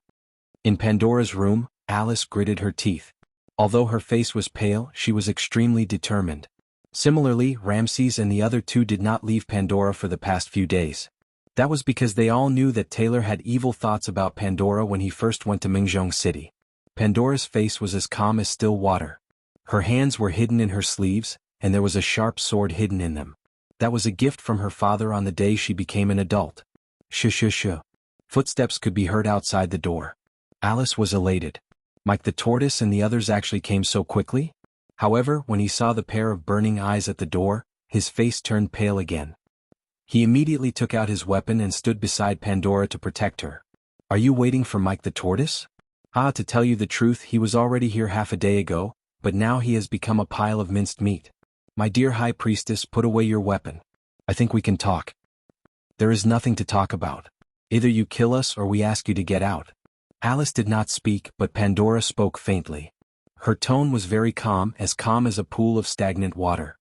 In Pandora's room, Alice gritted her teeth. Although her face was pale, she was extremely determined. Similarly, Ramses and the other 2 did not leave Pandora for the past few days. That was because they all knew that Taylor had evil thoughts about Pandora when he first went to Mengzhong City. Pandora's face was as calm as still water. Her hands were hidden in her sleeves, and there was a sharp sword hidden in them. That was a gift from her father on the day she became an adult. Shh. Footsteps could be heard outside the door. Alice was elated. Mike the Tortoise and the others actually came so quickly? However, when he saw the pair of burning eyes at the door, his face turned pale again. He immediately took out his weapon and stood beside Pandora to protect her. Are you waiting for Mike the Tortoise? To tell you the truth, he was already here half a day ago, but now he has become a pile of minced meat. My dear High Priestess, put away your weapon. I think we can talk. There is nothing to talk about. Either you kill us or we ask you to get out. Alice did not speak, but Pandora spoke faintly. Her tone was very calm as a pool of stagnant water.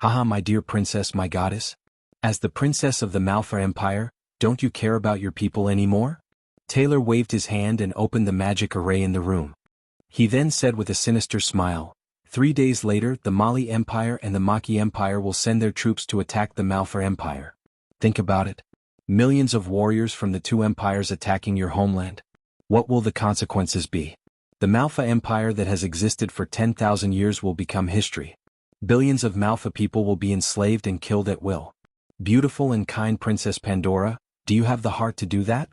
Haha, my dear princess, my goddess. As the princess of the Malfa Empire, don't you care about your people anymore? Taylor waved his hand and opened the magic array in the room. He then said with a sinister smile, 3 days later the Mali Empire and the Maki Empire will send their troops to attack the Malfa Empire. Think about it. Millions of warriors from the 2 empires attacking your homeland. What will the consequences be? The Malfa Empire that has existed for 10,000 years will become history. Billions of Malfa people will be enslaved and killed at will. Beautiful and kind Princess Pandora, do you have the heart to do that?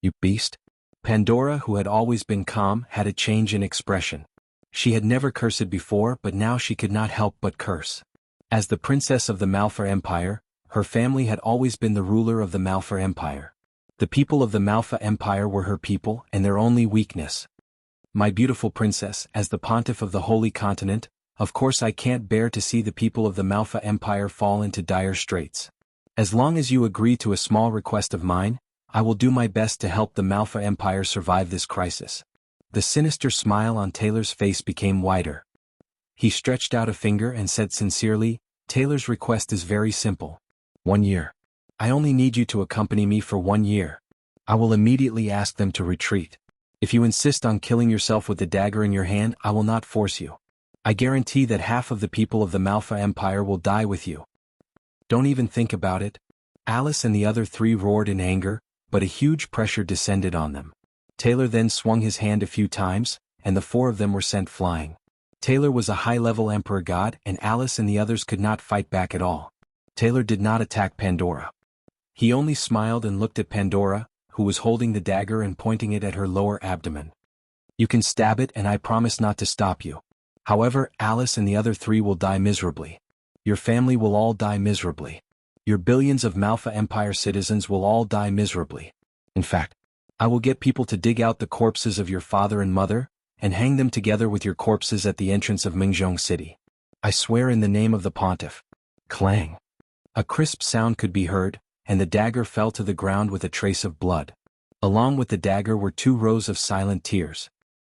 You beast. Pandora, who had always been calm, had a change in expression. She had never cursed before, but now she could not help but curse. As the princess of the Malfa Empire, her family had always been the ruler of the Malfa Empire. The people of the Malfa Empire were her people and their only weakness. My beautiful princess, as the pontiff of the Holy Continent, of course I can't bear to see the people of the Malfa Empire fall into dire straits. As long as you agree to a small request of mine, I will do my best to help the Malfa Empire survive this crisis. The sinister smile on Taylor's face became wider. He stretched out a finger and said sincerely, Taylor's request is very simple. 1 year. I only need you to accompany me for 1 year. I will immediately ask them to retreat. If you insist on killing yourself with the dagger in your hand, I will not force you. I guarantee that half of the people of the Malfa Empire will die with you. Don't even think about it. Alice and the other 3 roared in anger, but a huge pressure descended on them. Taylor then swung his hand a few times, and the 4 of them were sent flying. Taylor was a high-level emperor god, and Alice and the others could not fight back at all. Taylor did not attack Pandora. He only smiled and looked at Pandora, who was holding the dagger and pointing it at her lower abdomen. You can stab it and I promise not to stop you. However, Alice and the other 3 will die miserably. Your family will all die miserably. Your billions of Malfa Empire citizens will all die miserably. In fact, I will get people to dig out the corpses of your father and mother, and hang them together with your corpses at the entrance of Mengzhong City. I swear in the name of the pontiff. Clang. A crisp sound could be heard, and the dagger fell to the ground with a trace of blood. Along with the dagger were 2 rows of silent tears.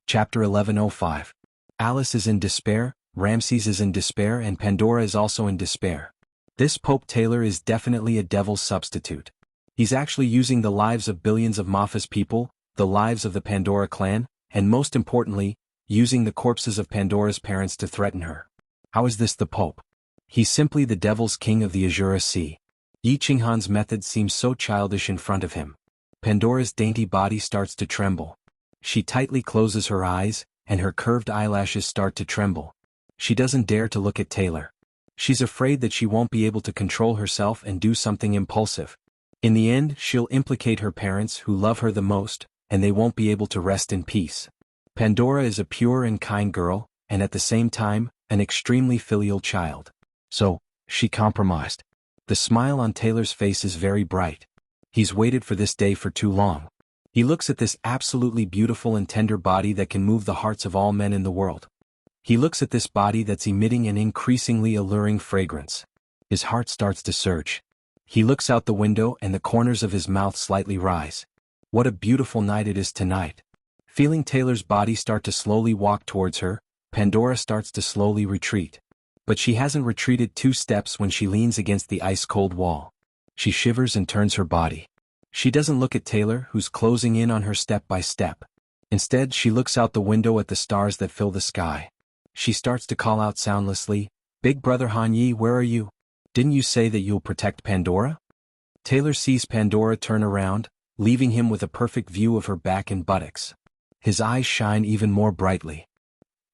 Chapter 1105. Alice is in despair, Ramses is in despair, and Pandora is also in despair. This Pope Taylor is definitely a devil's substitute. He's actually using the lives of billions of Maffa's people, the lives of the Pandora clan, and most importantly, using the corpses of Pandora's parents to threaten her. How is this the Pope? He's simply the devil's king of the Azura Sea. Yi Qinghan's method seems so childish in front of him. Pandora's dainty body starts to tremble. She tightly closes her eyes, and her curved eyelashes start to tremble. She doesn't dare to look at Taylor. She's afraid that she won't be able to control herself and do something impulsive. In the end, she'll implicate her parents who love her the most, and they won't be able to rest in peace. Pandora is a pure and kind girl, and at the same time, an extremely filial child. So, she compromised. The smile on Taylor's face is very bright. He's waited for this day for too long. He looks at this absolutely beautiful and tender body that can move the hearts of all men in the world. He looks at this body that's emitting an increasingly alluring fragrance. His heart starts to surge. He looks out the window and the corners of his mouth slightly rise. What a beautiful night it is tonight. Feeling Taylor's body start to slowly walk towards her, Pandora starts to slowly retreat. But she hasn't retreated 2 steps when she leans against the ice-cold wall. She shivers and turns her body. She doesn't look at Taylor, who's closing in on her step by step. Instead, she looks out the window at the stars that fill the sky. She starts to call out soundlessly, "Big brother Han Yi, where are you? Didn't you say that you'll protect Pandora?" Taylor sees Pandora turn around, leaving him with a perfect view of her back and buttocks. His eyes shine even more brightly.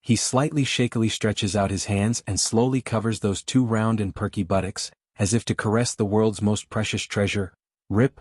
He slightly shakily stretches out his hands and slowly covers those 2 round and perky buttocks, as if to caress the world's most precious treasure. Rip!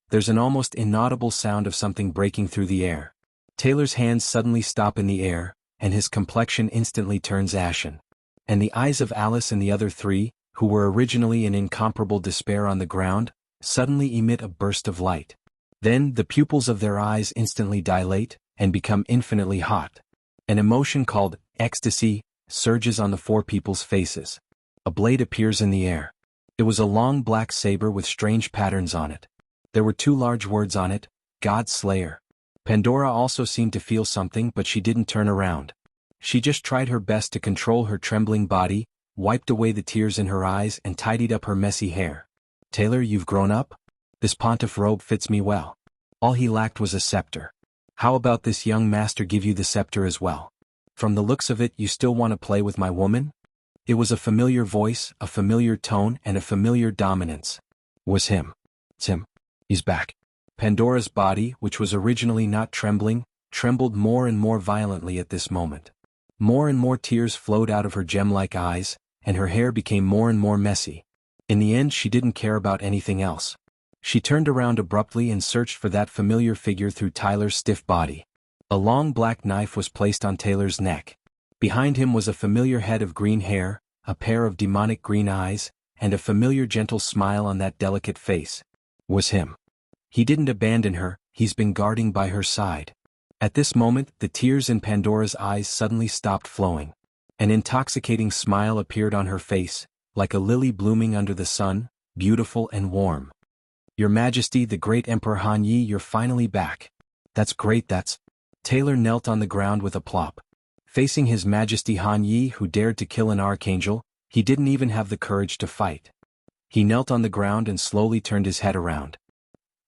There's an almost inaudible sound of something breaking through the air. Taylor's hands suddenly stop in the air, and his complexion instantly turns ashen. And the eyes of Alice and the other 3, who were originally in incomparable despair on the ground, suddenly emit a burst of light. Then the pupils of their eyes instantly dilate, and become infinitely hot. An emotion called ecstasy surges on the 4 people's faces. A blade appears in the air. It was a long black saber with strange patterns on it. There were 2 large words on it, "God Slayer." Pandora also seemed to feel something, but she didn't turn around. She just tried her best to control her trembling body, wiped away the tears in her eyes and tidied up her messy hair. "Taylor, you've grown up? This pontiff robe fits me well." All he lacked was a scepter. "How about this young master give you the scepter as well? From the looks of it, you still want to play with my woman?" It was a familiar voice, a familiar tone, and a familiar dominance. Was him. It's him. He's back. Pandora's body, which was originally not trembling, trembled more and more violently at this moment. More and more tears flowed out of her gem-like eyes, and her hair became more and more messy. In the end, she didn't care about anything else. She turned around abruptly and searched for that familiar figure through Tyler's stiff body. A long black knife was placed on Taylor's neck. Behind him was a familiar head of green hair, a pair of demonic green eyes, and a familiar gentle smile on that delicate face. Was him. He didn't abandon her, he's been guarding by her side. At this moment, the tears in Pandora's eyes suddenly stopped flowing. An intoxicating smile appeared on her face, like a lily blooming under the sun, beautiful and warm. "Your Majesty, the great Emperor Han Yi, you're finally back." "That's great, that's..." Taylor knelt on the ground with a plop. Facing His Majesty Han Yi, who dared to kill an archangel, he didn't even have the courage to fight. He knelt on the ground and slowly turned his head around.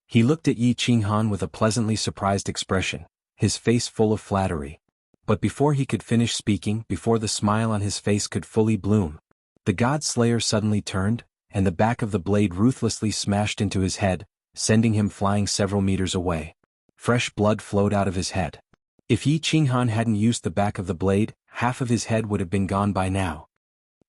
He looked at Yi Qinghan with a pleasantly surprised expression, his face full of flattery. But before he could finish speaking, before the smile on his face could fully bloom, the God Slayer suddenly turned, and the back of the blade ruthlessly smashed into his head, sending him flying several meters away. Fresh blood flowed out of his head. If Yi Qinghan hadn't used the back of the blade, half of his head would have been gone by now.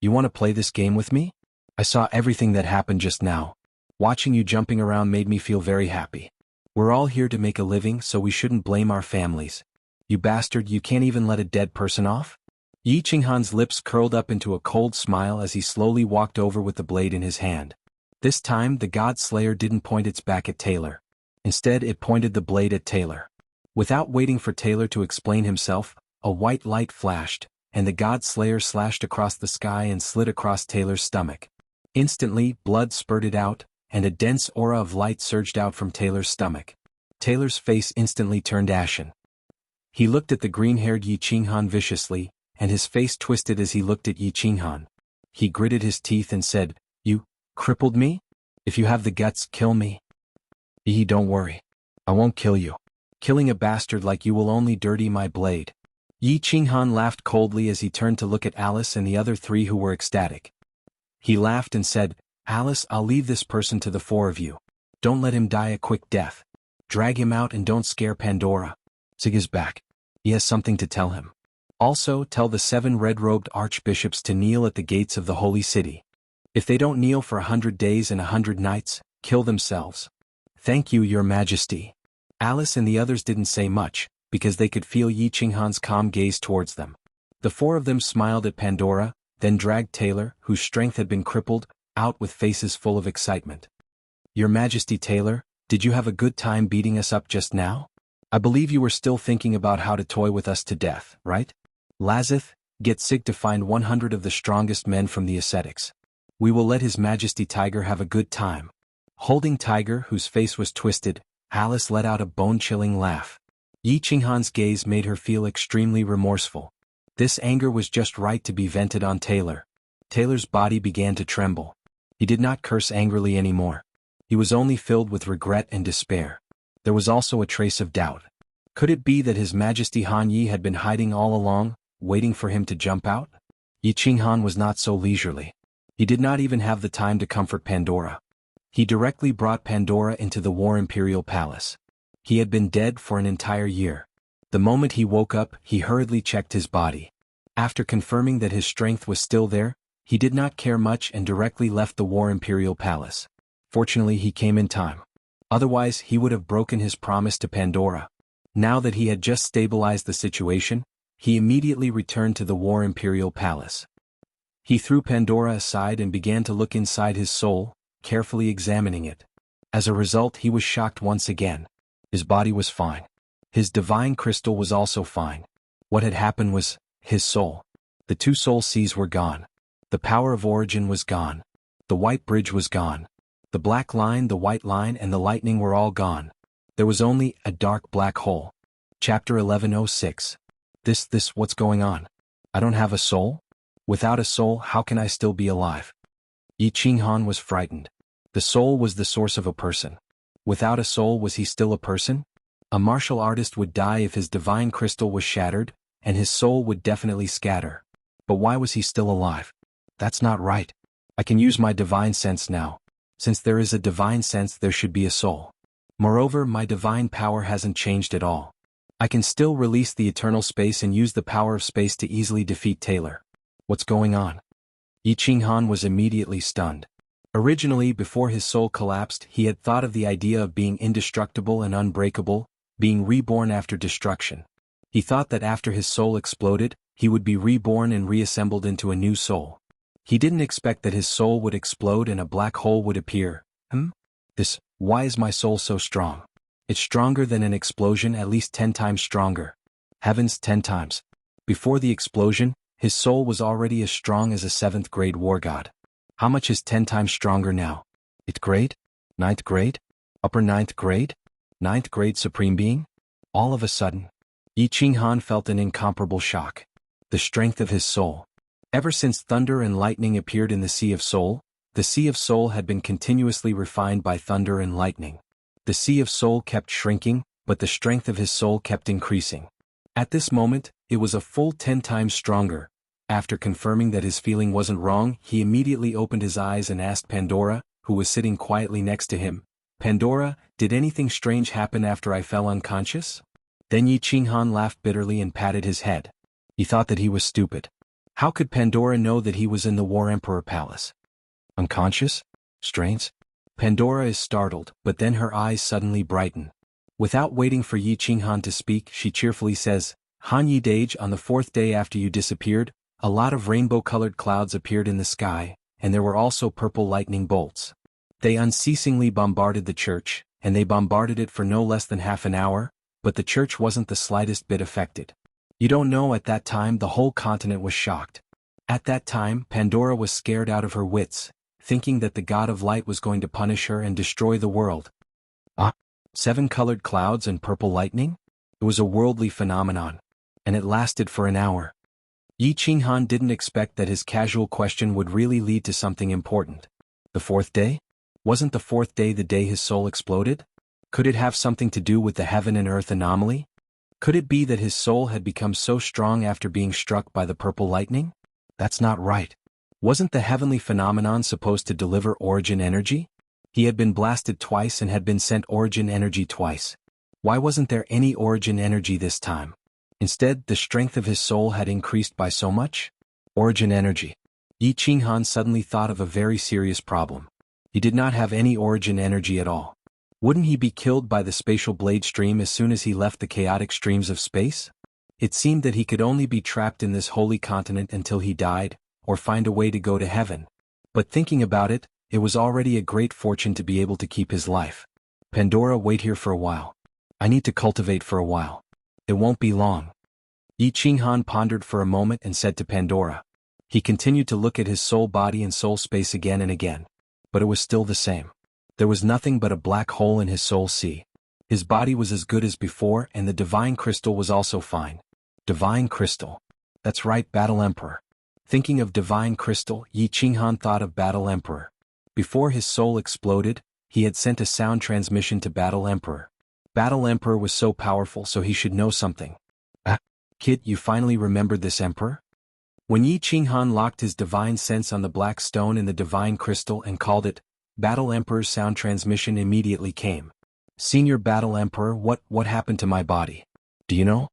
"You want to play this game with me? I saw everything that happened just now. Watching you jumping around made me feel very happy. We're all here to make a living, so we shouldn't blame our families. You bastard, you can't even let a dead person off?" Yi Qinghan's lips curled up into a cold smile as he slowly walked over with the blade in his hand. This time, the God Slayer didn't point its back at Taylor. Instead, it pointed the blade at Taylor. Without waiting for Taylor to explain himself, a white light flashed, and the God Slayer slashed across the sky and slid across Taylor's stomach. Instantly, blood spurted out, and a dense aura of light surged out from Taylor's stomach. Taylor's face instantly turned ashen. He looked at the green-haired Yi Qinghan viciously, and his face twisted as he looked at Yi Qinghan. He gritted his teeth and said, "You crippled me? If you have the guts, kill me." "Yi, don't worry. I won't kill you. Killing a bastard like you will only dirty my blade." Yi Qinghan laughed coldly as he turned to look at Alice and the other three who were ecstatic. He laughed and said, "Alice, I'll leave this person to the four of you. Don't let him die a quick death. Drag him out and don't scare Pandora. Zig is back. He has something to tell him. Also, tell the 7 red-robed archbishops to kneel at the gates of the holy city. If they don't kneel for 100 days and 100 nights, kill themselves. Thank you, Your Majesty." Alice and the others didn't say much, because they could feel Yi Qinghan's calm gaze towards them. The four of them smiled at Pandora, then dragged Taylor, whose strength had been crippled, out with faces full of excitement. "Your Majesty, Taylor, did you have a good time beating us up just now? I believe you were still thinking about how to toy with us to death, right? Lazith, get Sig to find 100 of the strongest men from the ascetics. We will let His Majesty Tiger have a good time." Holding Tiger, whose face was twisted, Alice let out a bone-chilling laugh. Yi Qinghan's gaze made her feel extremely remorseful. This anger was just right to be vented on Taylor. Taylor's body began to tremble. He did not curse angrily anymore. He was only filled with regret and despair. There was also a trace of doubt. Could it be that His Majesty Han Yi had been hiding all along, waiting for him to jump out? Yi Qinghan was not so leisurely. He did not even have the time to comfort Pandora. He directly brought Pandora into the War Imperial Palace. He had been dead for an entire year. The moment he woke up, he hurriedly checked his body. After confirming that his strength was still there, he did not care much and directly left the War Imperial Palace. Fortunately, he came in time. Otherwise, he would have broken his promise to Pandora. Now that he had just stabilized the situation, he immediately returned to the War Imperial Palace. He threw Pandora aside and began to look inside his soul, carefully examining it. As a result, he was shocked once again. His body was fine. His divine crystal was also fine. What had happened was, his soul. The 2 soul seas were gone. The power of origin was gone. The white bridge was gone. The black line, the white line, and the lightning were all gone. There was only a dark black hole. Chapter 1106. What's going on? I don't have a soul? Without a soul, how can I still be alive? Yi Qinghan was frightened. The soul was the source of a person. Without a soul, was he still a person? A martial artist would die if his divine crystal was shattered, and his soul would definitely scatter. But why was he still alive? That's not right. I can use my divine sense now. Since there is a divine sense, there should be a soul. Moreover, my divine power hasn't changed at all. I can still release the eternal space and use the power of space to easily defeat Taylor. What's going on? Yi Qinghan was immediately stunned. Originally, before his soul collapsed, he had thought of the idea of being indestructible and unbreakable, being reborn after destruction. He thought that after his soul exploded, he would be reborn and reassembled into a new soul. He didn't expect that his soul would explode and a black hole would appear. Why is my soul so strong? It's stronger than an explosion, at least 10 times stronger. Heavens, 10 times. Before the explosion, his soul was already as strong as a 7th grade war god. How much is 10 times stronger now? 8th grade? 9th grade? Upper 9th grade? 9th grade supreme being? All of a sudden, Yi Qinghan felt an incomparable shock. The strength of his soul. Ever since thunder and lightning appeared in the Sea of Soul, the Sea of Soul had been continuously refined by thunder and lightning. The Sea of Soul kept shrinking, but the strength of his soul kept increasing. At this moment, it was a full 10 times stronger. After confirming that his feeling wasn't wrong, he immediately opened his eyes and asked Pandora, who was sitting quietly next to him, "Pandora, did anything strange happen after I fell unconscious?" Then Yi Qinghan laughed bitterly and patted his head. He thought that he was stupid. How could Pandora know that he was in the War Emperor Palace? Unconscious? Strange? Pandora is startled, but then her eyes suddenly brighten. Without waiting for Yi Qinghan to speak, she cheerfully says, "Han Yi Dage, on the 4th day after you disappeared, a lot of rainbow-colored clouds appeared in the sky, and there were also purple lightning bolts. They unceasingly bombarded the church, and they bombarded it for no less than half an hour, but the church wasn't the slightest bit affected. You don't know, at that time the whole continent was shocked. At that time, Pandora was scared out of her wits, thinking that the god of light was going to punish her and destroy the world." 7 colored clouds and purple lightning? It was a worldly phenomenon. And it lasted for an hour. Yi Qinghan didn't expect that his casual question would really lead to something important. The fourth day? Wasn't the fourth day the day his soul exploded? Could it have something to do with the heaven and earth anomaly? Could it be that his soul had become so strong after being struck by the purple lightning? That's not right. Wasn't the heavenly phenomenon supposed to deliver origin energy? He had been blasted twice and had been sent origin energy twice. Why wasn't there any origin energy this time? Instead, the strength of his soul had increased by so much? Origin energy. Yi Qinghan suddenly thought of a very serious problem. He did not have any origin energy at all. Wouldn't he be killed by the spatial blade stream as soon as he left the chaotic streams of space? It seemed that he could only be trapped in this holy continent until he died, or find a way to go to heaven. But thinking about it, it was already a great fortune to be able to keep his life. Pandora, wait here for a while. I need to cultivate for a while. It won't be long. Yi Qinghan pondered for a moment and said to Pandora. He continued to look at his soul body and soul space again and again. But it was still the same. There was nothing but a black hole in his soul sea. His body was as good as before, and the divine crystal was also fine. Divine crystal. That's right, Battle Emperor. Thinking of divine crystal, Yi Qinghan thought of Battle Emperor. Before his soul exploded, he had sent a sound transmission to Battle Emperor. Battle Emperor was so powerful, so he should know something. Kid, you finally remembered this Emperor? When Yi Qinghan locked his divine sense on the black stone in the divine crystal and called it, Battle Emperor's sound transmission immediately came. Senior Battle Emperor, what happened to my body? Do you know?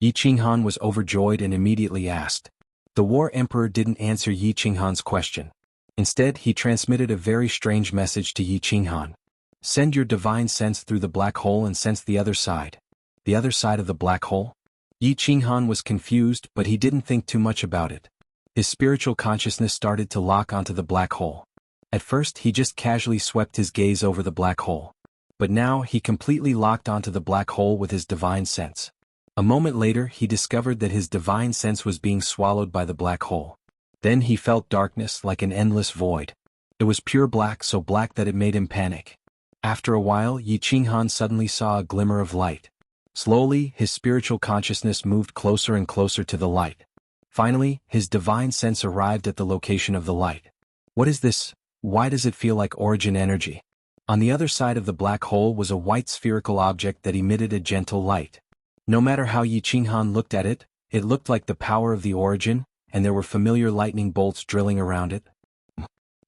Yi Qinghan was overjoyed and immediately asked. The War Emperor didn't answer Yi Qinghan's question. Instead, he transmitted a very strange message to Yi Qinghan. Send your divine sense through the black hole and sense the other side. The other side of the black hole? Yi Qinghan was confused, but he didn't think too much about it. His spiritual consciousness started to lock onto the black hole. At first, he just casually swept his gaze over the black hole. But now, he completely locked onto the black hole with his divine sense. A moment later, he discovered that his divine sense was being swallowed by the black hole. Then he felt darkness like an endless void. It was pure black, so black that it made him panic. After a while, Yi Qinghan suddenly saw a glimmer of light. Slowly, his spiritual consciousness moved closer and closer to the light. Finally, his divine sense arrived at the location of the light. What is this? Why does it feel like origin energy? On the other side of the black hole was a white spherical object that emitted a gentle light. No matter how Yi Qinghan looked at it, it looked like the power of the origin, and there were familiar lightning bolts drilling around it.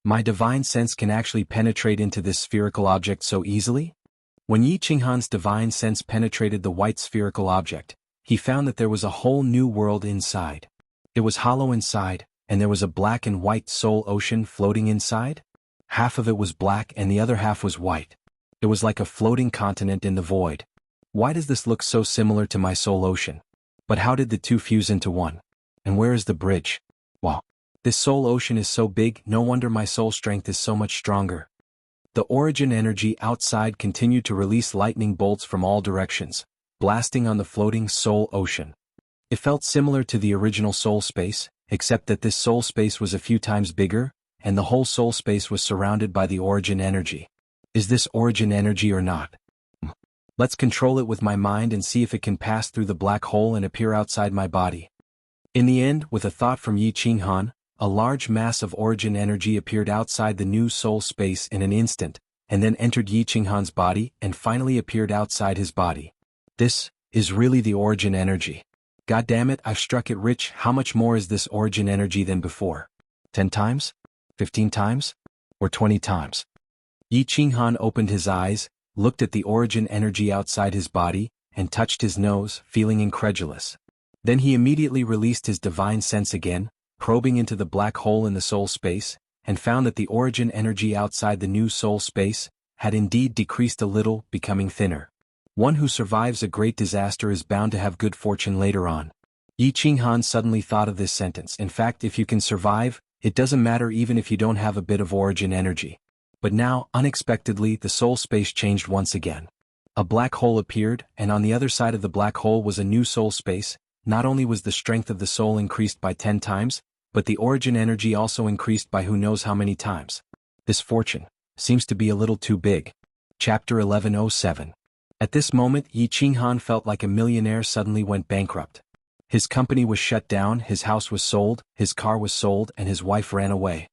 My divine sense can actually penetrate into this spherical object so easily? When Yi Qinghan's divine sense penetrated the white spherical object, he found that there was a whole new world inside. It was hollow inside, and there was a black and white soul ocean floating inside. Half of it was black and the other half was white. It was like a floating continent in the void. Why does this look so similar to my soul ocean? But how did the two fuse into one? And where is the bridge? Wow. This soul ocean is so big, no wonder my soul strength is so much stronger. The origin energy outside continued to release lightning bolts from all directions, blasting on the floating soul ocean. It felt similar to the original soul space, except that this soul space was a few times bigger, and the whole soul space was surrounded by the origin energy. Is this origin energy or not? Let's control it with my mind and see if it can pass through the black hole and appear outside my body. In the end, with a thought from Yi Qinghan, a large mass of origin energy appeared outside the new soul space in an instant, and then entered Yi Qinghan's body and finally appeared outside his body. This is really the origin energy. God damn it, I've struck it rich. How much more is this origin energy than before? 10 times? 15 times? Or 20 times? Yi Qinghan opened his eyes, looked at the origin energy outside his body, and touched his nose, feeling incredulous. Then he immediately released his divine sense again, probing into the black hole in the soul space, and found that the origin energy outside the new soul space had indeed decreased a little, becoming thinner. One who survives a great disaster is bound to have good fortune later on. Yi Qinghan suddenly thought of this sentence. In fact, if you can survive, it doesn't matter even if you don't have a bit of origin energy. But now, unexpectedly, the soul space changed once again. A black hole appeared, and on the other side of the black hole was a new soul space. Not only was the strength of the soul increased by 10 times, but the origin energy also increased by who knows how many times. This fortune seems to be a little too big. Chapter 1107. At this moment Yi Qinghan felt like a millionaire suddenly went bankrupt. His company was shut down, his house was sold, his car was sold, and his wife ran away.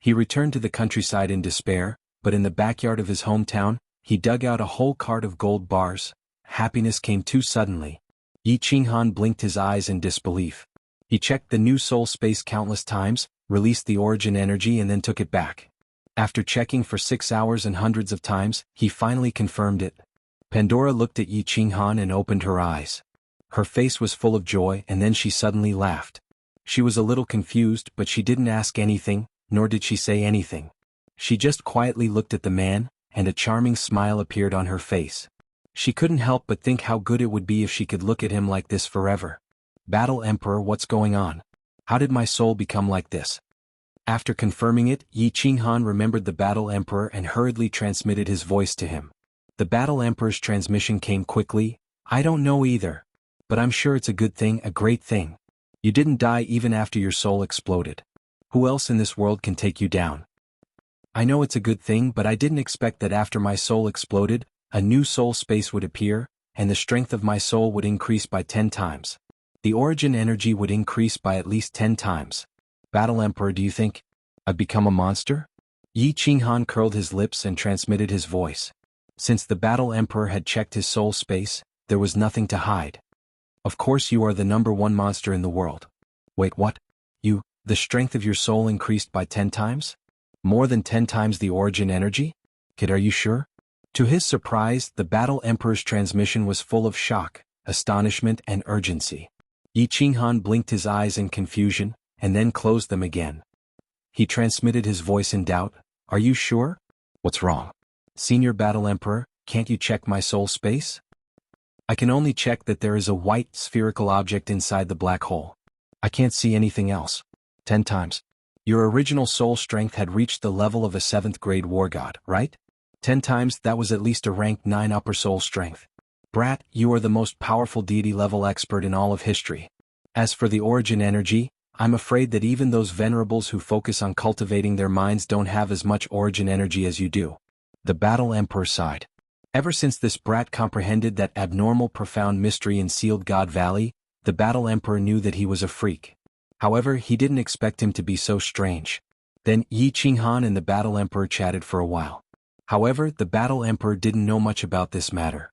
He returned to the countryside in despair, but in the backyard of his hometown, he dug out a whole cart of gold bars. Happiness came too suddenly. Yi Qinghan blinked his eyes in disbelief. He checked the new soul space countless times, released the origin energy and then took it back. After checking for 6 hours and hundreds of times, he finally confirmed it. Pandora looked at Yi Qinghan and opened her eyes. Her face was full of joy and then she suddenly laughed. She was a little confused but she didn't ask anything, nor did she say anything. She just quietly looked at the man, and a charming smile appeared on her face. She couldn't help but think how good it would be if she could look at him like this forever. Battle Emperor, what's going on? How did my soul become like this? After confirming it, Yi Qinghan remembered the Battle Emperor and hurriedly transmitted his voice to him. The Battle Emperor's transmission came quickly. I don't know either. But I'm sure it's a good thing, a great thing. You didn't die even after your soul exploded. Who else in this world can take you down? I know it's a good thing, but I didn't expect that after my soul exploded, a new soul space would appear, and the strength of my soul would increase by 10 times. The origin energy would increase by at least 10 times. Battle Emperor, do you think I've become a monster? Yi Qinghan curled his lips and transmitted his voice. Since the Battle Emperor had checked his soul space, there was nothing to hide. Of course you are the #1 monster in the world. Wait, what? The strength of your soul increased by 10 times? More than 10 times the origin energy? Kid, are you sure? To his surprise, the Battle Emperor's transmission was full of shock, astonishment and urgency. Yi Qinghan blinked his eyes in confusion, and then closed them again. He transmitted his voice in doubt. Are you sure? What's wrong? Senior Battle Emperor, can't you check my soul space? I can only check that there is a white spherical object inside the black hole. I can't see anything else. 10 times. Your original soul strength had reached the level of a 7th grade war god, right? 10 times, that was at least a rank 9 upper soul strength. Brat, you are the most powerful deity level expert in all of history. As for the origin energy, I'm afraid that even those venerables who focus on cultivating their minds don't have as much origin energy as you do. The Battle Emperor sighed. Ever since this brat comprehended that abnormal profound mystery in Sealed God Valley, the Battle Emperor knew that he was a freak. However, he didn't expect him to be so strange. Then Yi Qinghan and the Battle Emperor chatted for a while. However, the Battle Emperor didn't know much about this matter.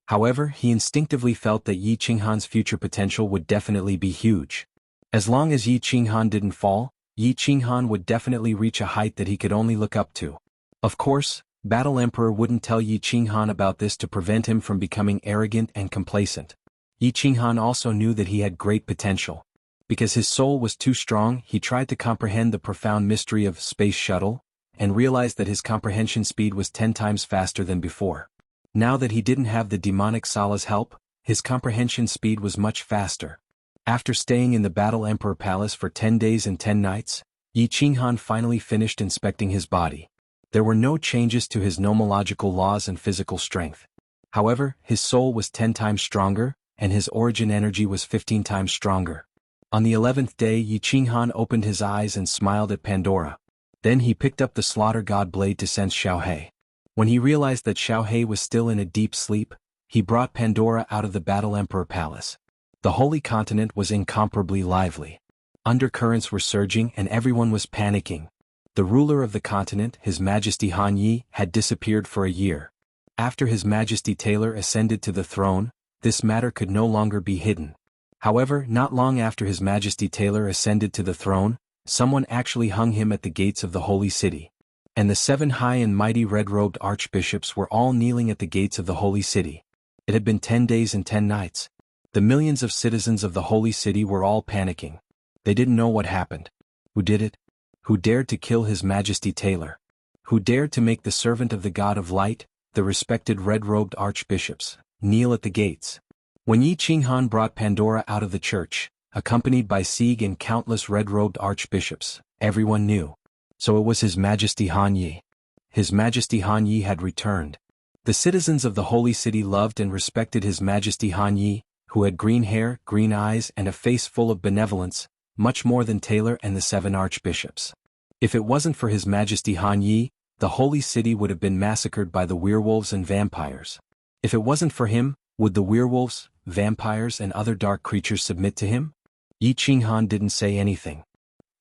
However, he instinctively felt that Yi Qinghan's future potential would definitely be huge. As long as Yi Qinghan didn't fall, Yi Qinghan would definitely reach a height that he could only look up to. Of course, Battle Emperor wouldn't tell Yi Qinghan about this to prevent him from becoming arrogant and complacent. Yi Qinghan also knew that he had great potential. Because his soul was too strong, he tried to comprehend the profound mystery of Space Shuttle, and realized that his comprehension speed was 10 times faster than before. Now that he didn't have the demonic Sala's help, his comprehension speed was much faster. After staying in the Battle Emperor Palace for 10 days and 10 nights, Yi Qinghan finally finished inspecting his body. There were no changes to his nomological laws and physical strength. However, his soul was 10 times stronger, and his origin energy was 15 times stronger. On the 11th day, Yi Qinghan opened his eyes and smiled at Pandora. Then he picked up the Slaughter God blade to sense Xiaohe. When he realized that Xiaohe was still in a deep sleep, he brought Pandora out of the Battle Emperor Palace. The Holy Continent was incomparably lively. Undercurrents were surging and everyone was panicking. The ruler of the continent, His Majesty Han Yi, had disappeared for a year. After His Majesty Taylor ascended to the throne, this matter could no longer be hidden. However, not long after His Majesty Taylor ascended to the throne, someone actually hung him at the gates of the holy city. And the 7 high and mighty red-robed archbishops were all kneeling at the gates of the holy city. It had been 10 days and 10 nights. The millions of citizens of the holy city were all panicking. They didn't know what happened. Who did it? Who dared to kill His Majesty Taylor? Who dared to make the servant of the God of Light, the respected red-robed archbishops, kneel at the gates? When Yi Qinghan brought Pandora out of the church, accompanied by Sieg and countless red-robed archbishops, everyone knew. So it was His Majesty Han Yi. His Majesty Han Yi had returned. The citizens of the holy city loved and respected His Majesty Han Yi, who had green hair, green eyes and a face full of benevolence, much more than Taylor and the 7 archbishops. If it wasn't for His Majesty Han Yi, the holy city would have been massacred by the werewolves and vampires. If it wasn't for him, would the werewolves, vampires and other dark creatures submit to him? Yi Qinghan didn't say anything.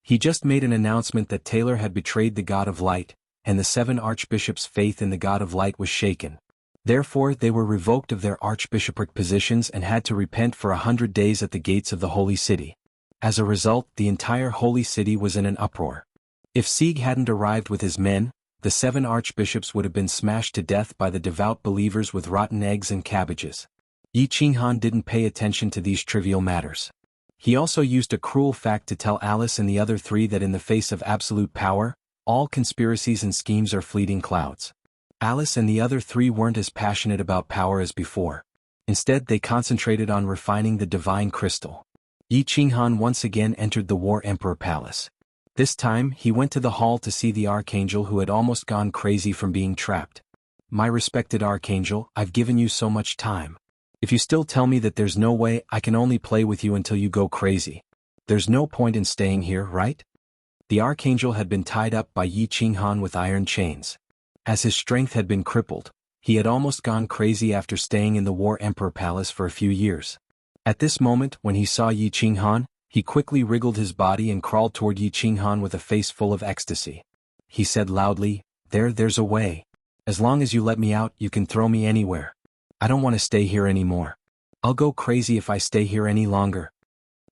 He just made an announcement that Taylor had betrayed the God of Light, and the 7 archbishops' faith in the God of Light was shaken. Therefore they were revoked of their archbishopric positions and had to repent for 100 days at the gates of the holy city. As a result, the entire holy city was in an uproar. If Sieg hadn't arrived with his men, the 7 archbishops would have been smashed to death by the devout believers with rotten eggs and cabbages. Yi Qinghan didn't pay attention to these trivial matters. He also used a cruel fact to tell Alice and the other 3 that in the face of absolute power, all conspiracies and schemes are fleeting clouds. Alice and the other 3 weren't as passionate about power as before. Instead, they concentrated on refining the divine crystal. Yi Qinghan once again entered the War Emperor Palace. This time, he went to the hall to see the Archangel who had almost gone crazy from being trapped. My respected Archangel, I've given you so much time. If you still tell me that there's no way, I can only play with you until you go crazy. There's no point in staying here, right? The Archangel had been tied up by Yi Qinghan with iron chains. As his strength had been crippled, he had almost gone crazy after staying in the War Emperor Palace for a few years. At this moment, when he saw Yi Qinghan, he quickly wriggled his body and crawled toward Yi Qinghan with a face full of ecstasy. He said loudly, There's a way. As long as you let me out, you can throw me anywhere. I don't want to stay here anymore. I'll go crazy if I stay here any longer.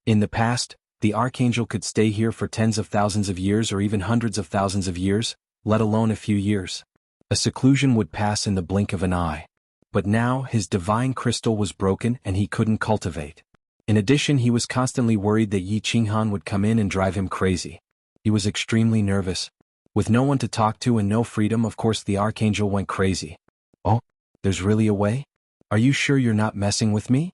In the past, the Archangel could stay here for tens of thousands of years or even hundreds of thousands of years, let alone a few years. A seclusion would pass in the blink of an eye. But now his divine crystal was broken and he couldn't cultivate. In addition, he was constantly worried that Yi Qinghan would come in and drive him crazy. He was extremely nervous. With no one to talk to and no freedom, of course the Archangel went crazy. Oh, there's really a way? Are you sure you're not messing with me?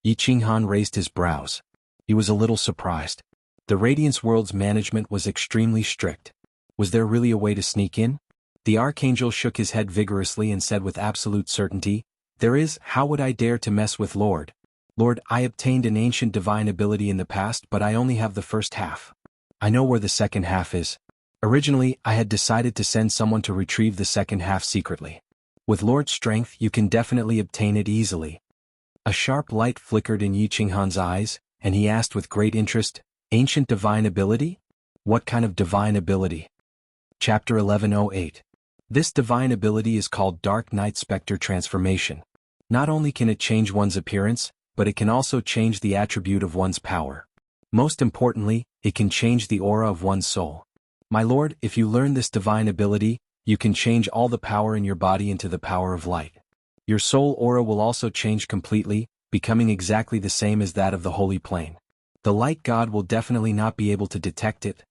Yi Qinghan raised his brows. He was a little surprised. The Radiance World's management was extremely strict. Was there really a way to sneak in? The Archangel shook his head vigorously and said with absolute certainty, There is. How would I dare to mess with Lord? Lord, I obtained an ancient divine ability in the past, but I only have the first half. I know where the second half is. Originally, I had decided to send someone to retrieve the second half secretly. With Lord's strength, you can definitely obtain it easily. A sharp light flickered in Yi Qinghan's eyes, and he asked with great interest, Ancient divine ability? What kind of divine ability? Chapter 1108. This divine ability is called Dark Night Spectre Transformation. Not only can it change one's appearance, but it can also change the attribute of one's power. Most importantly, it can change the aura of one's soul. My lord, if you learn this divine ability, you can change all the power in your body into the power of light. Your soul aura will also change completely, becoming exactly the same as that of the Holy Plane. The Light God will definitely not be able to detect it.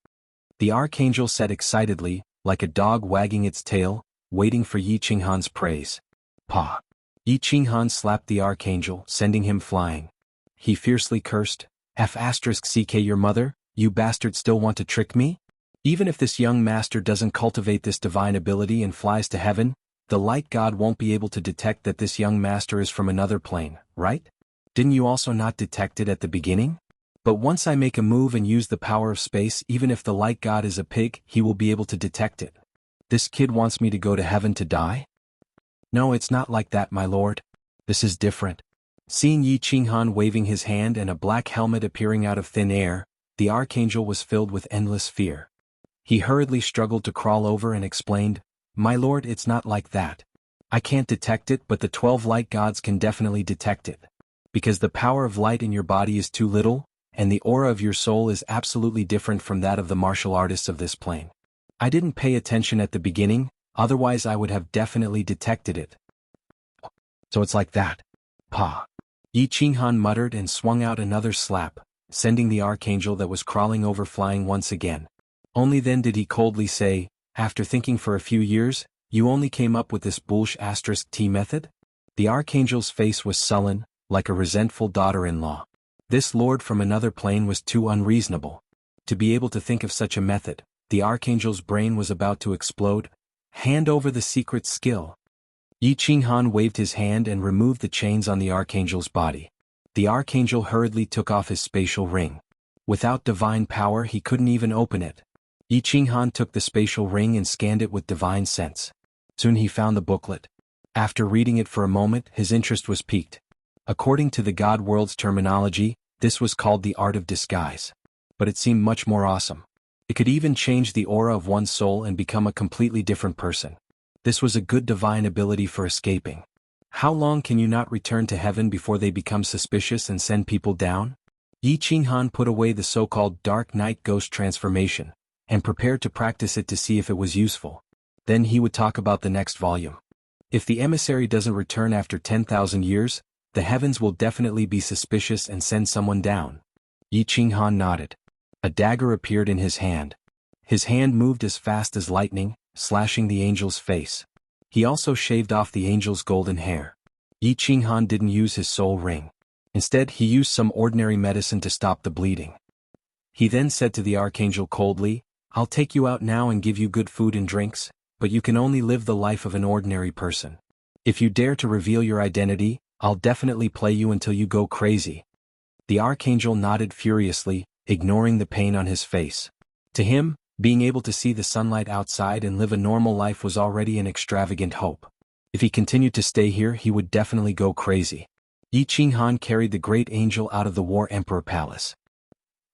The Archangel said excitedly, like a dog wagging its tail, waiting for Yi Qinghan's praise. Pah! Yi Qinghan slapped the Archangel, sending him flying. He fiercely cursed, F***ck your mother, you bastard still want to trick me? Even if this young master doesn't cultivate this divine ability and flies to heaven, the Light God won't be able to detect that this young master is from another plane, right? Didn't you also not detect it at the beginning? But once I make a move and use the power of space, even if the Light God is a pig, he will be able to detect it. This kid wants me to go to heaven to die? No, it's not like that, my lord. This is different. Seeing Yi Qinghan waving his hand and a black helmet appearing out of thin air, the Archangel was filled with endless fear. He hurriedly struggled to crawl over and explained, My lord, it's not like that. I can't detect it, but the 12 light gods can definitely detect it. Because the power of light in your body is too little, and the aura of your soul is absolutely different from that of the martial artists of this plane. I didn't pay attention at the beginning, otherwise I would have definitely detected it. So it's like that. Pah! Yi Qinghan muttered and swung out another slap, sending the Archangel that was crawling over flying once again. Only then did he coldly say, After thinking for a few years, you only came up with this **T method? The Archangel's face was sullen, like a resentful daughter-in-law. This lord from another plane was too unreasonable. To be able to think of such a method, the Archangel's brain was about to explode. Hand over the secret skill. Yi Qinghan waved his hand and removed the chains on the Archangel's body. The Archangel hurriedly took off his spatial ring. Without divine power he couldn't even open it. Yi Qinghan took the spatial ring and scanned it with divine sense. Soon he found the booklet. After reading it for a moment, his interest was piqued. According to the God World's terminology, this was called the art of disguise. But it seemed much more awesome. It could even change the aura of one's soul and become a completely different person. This was a good divine ability for escaping. How long can you not return to heaven before they become suspicious and send people down? Yi Qinghan put away the so-called Dark Night Ghost transformation, and prepared to practice it to see if it was useful. Then he would talk about the next volume. If the emissary doesn't return after 10,000 years, the heavens will definitely be suspicious and send someone down. Yi Qinghan nodded. A dagger appeared in his hand. His hand moved as fast as lightning, slashing the angel's face. He also shaved off the angel's golden hair. Yi Qinghan didn't use his soul ring. Instead, he used some ordinary medicine to stop the bleeding. He then said to the archangel coldly, "I'll take you out now and give you good food and drinks, but you can only live the life of an ordinary person. If you dare to reveal your identity, I'll definitely play you until you go crazy." The archangel nodded furiously, ignoring the pain on his face. To him, being able to see the sunlight outside and live a normal life was already an extravagant hope. If he continued to stay here, he would definitely go crazy. Yi Qinghan carried the great angel out of the War Emperor Palace.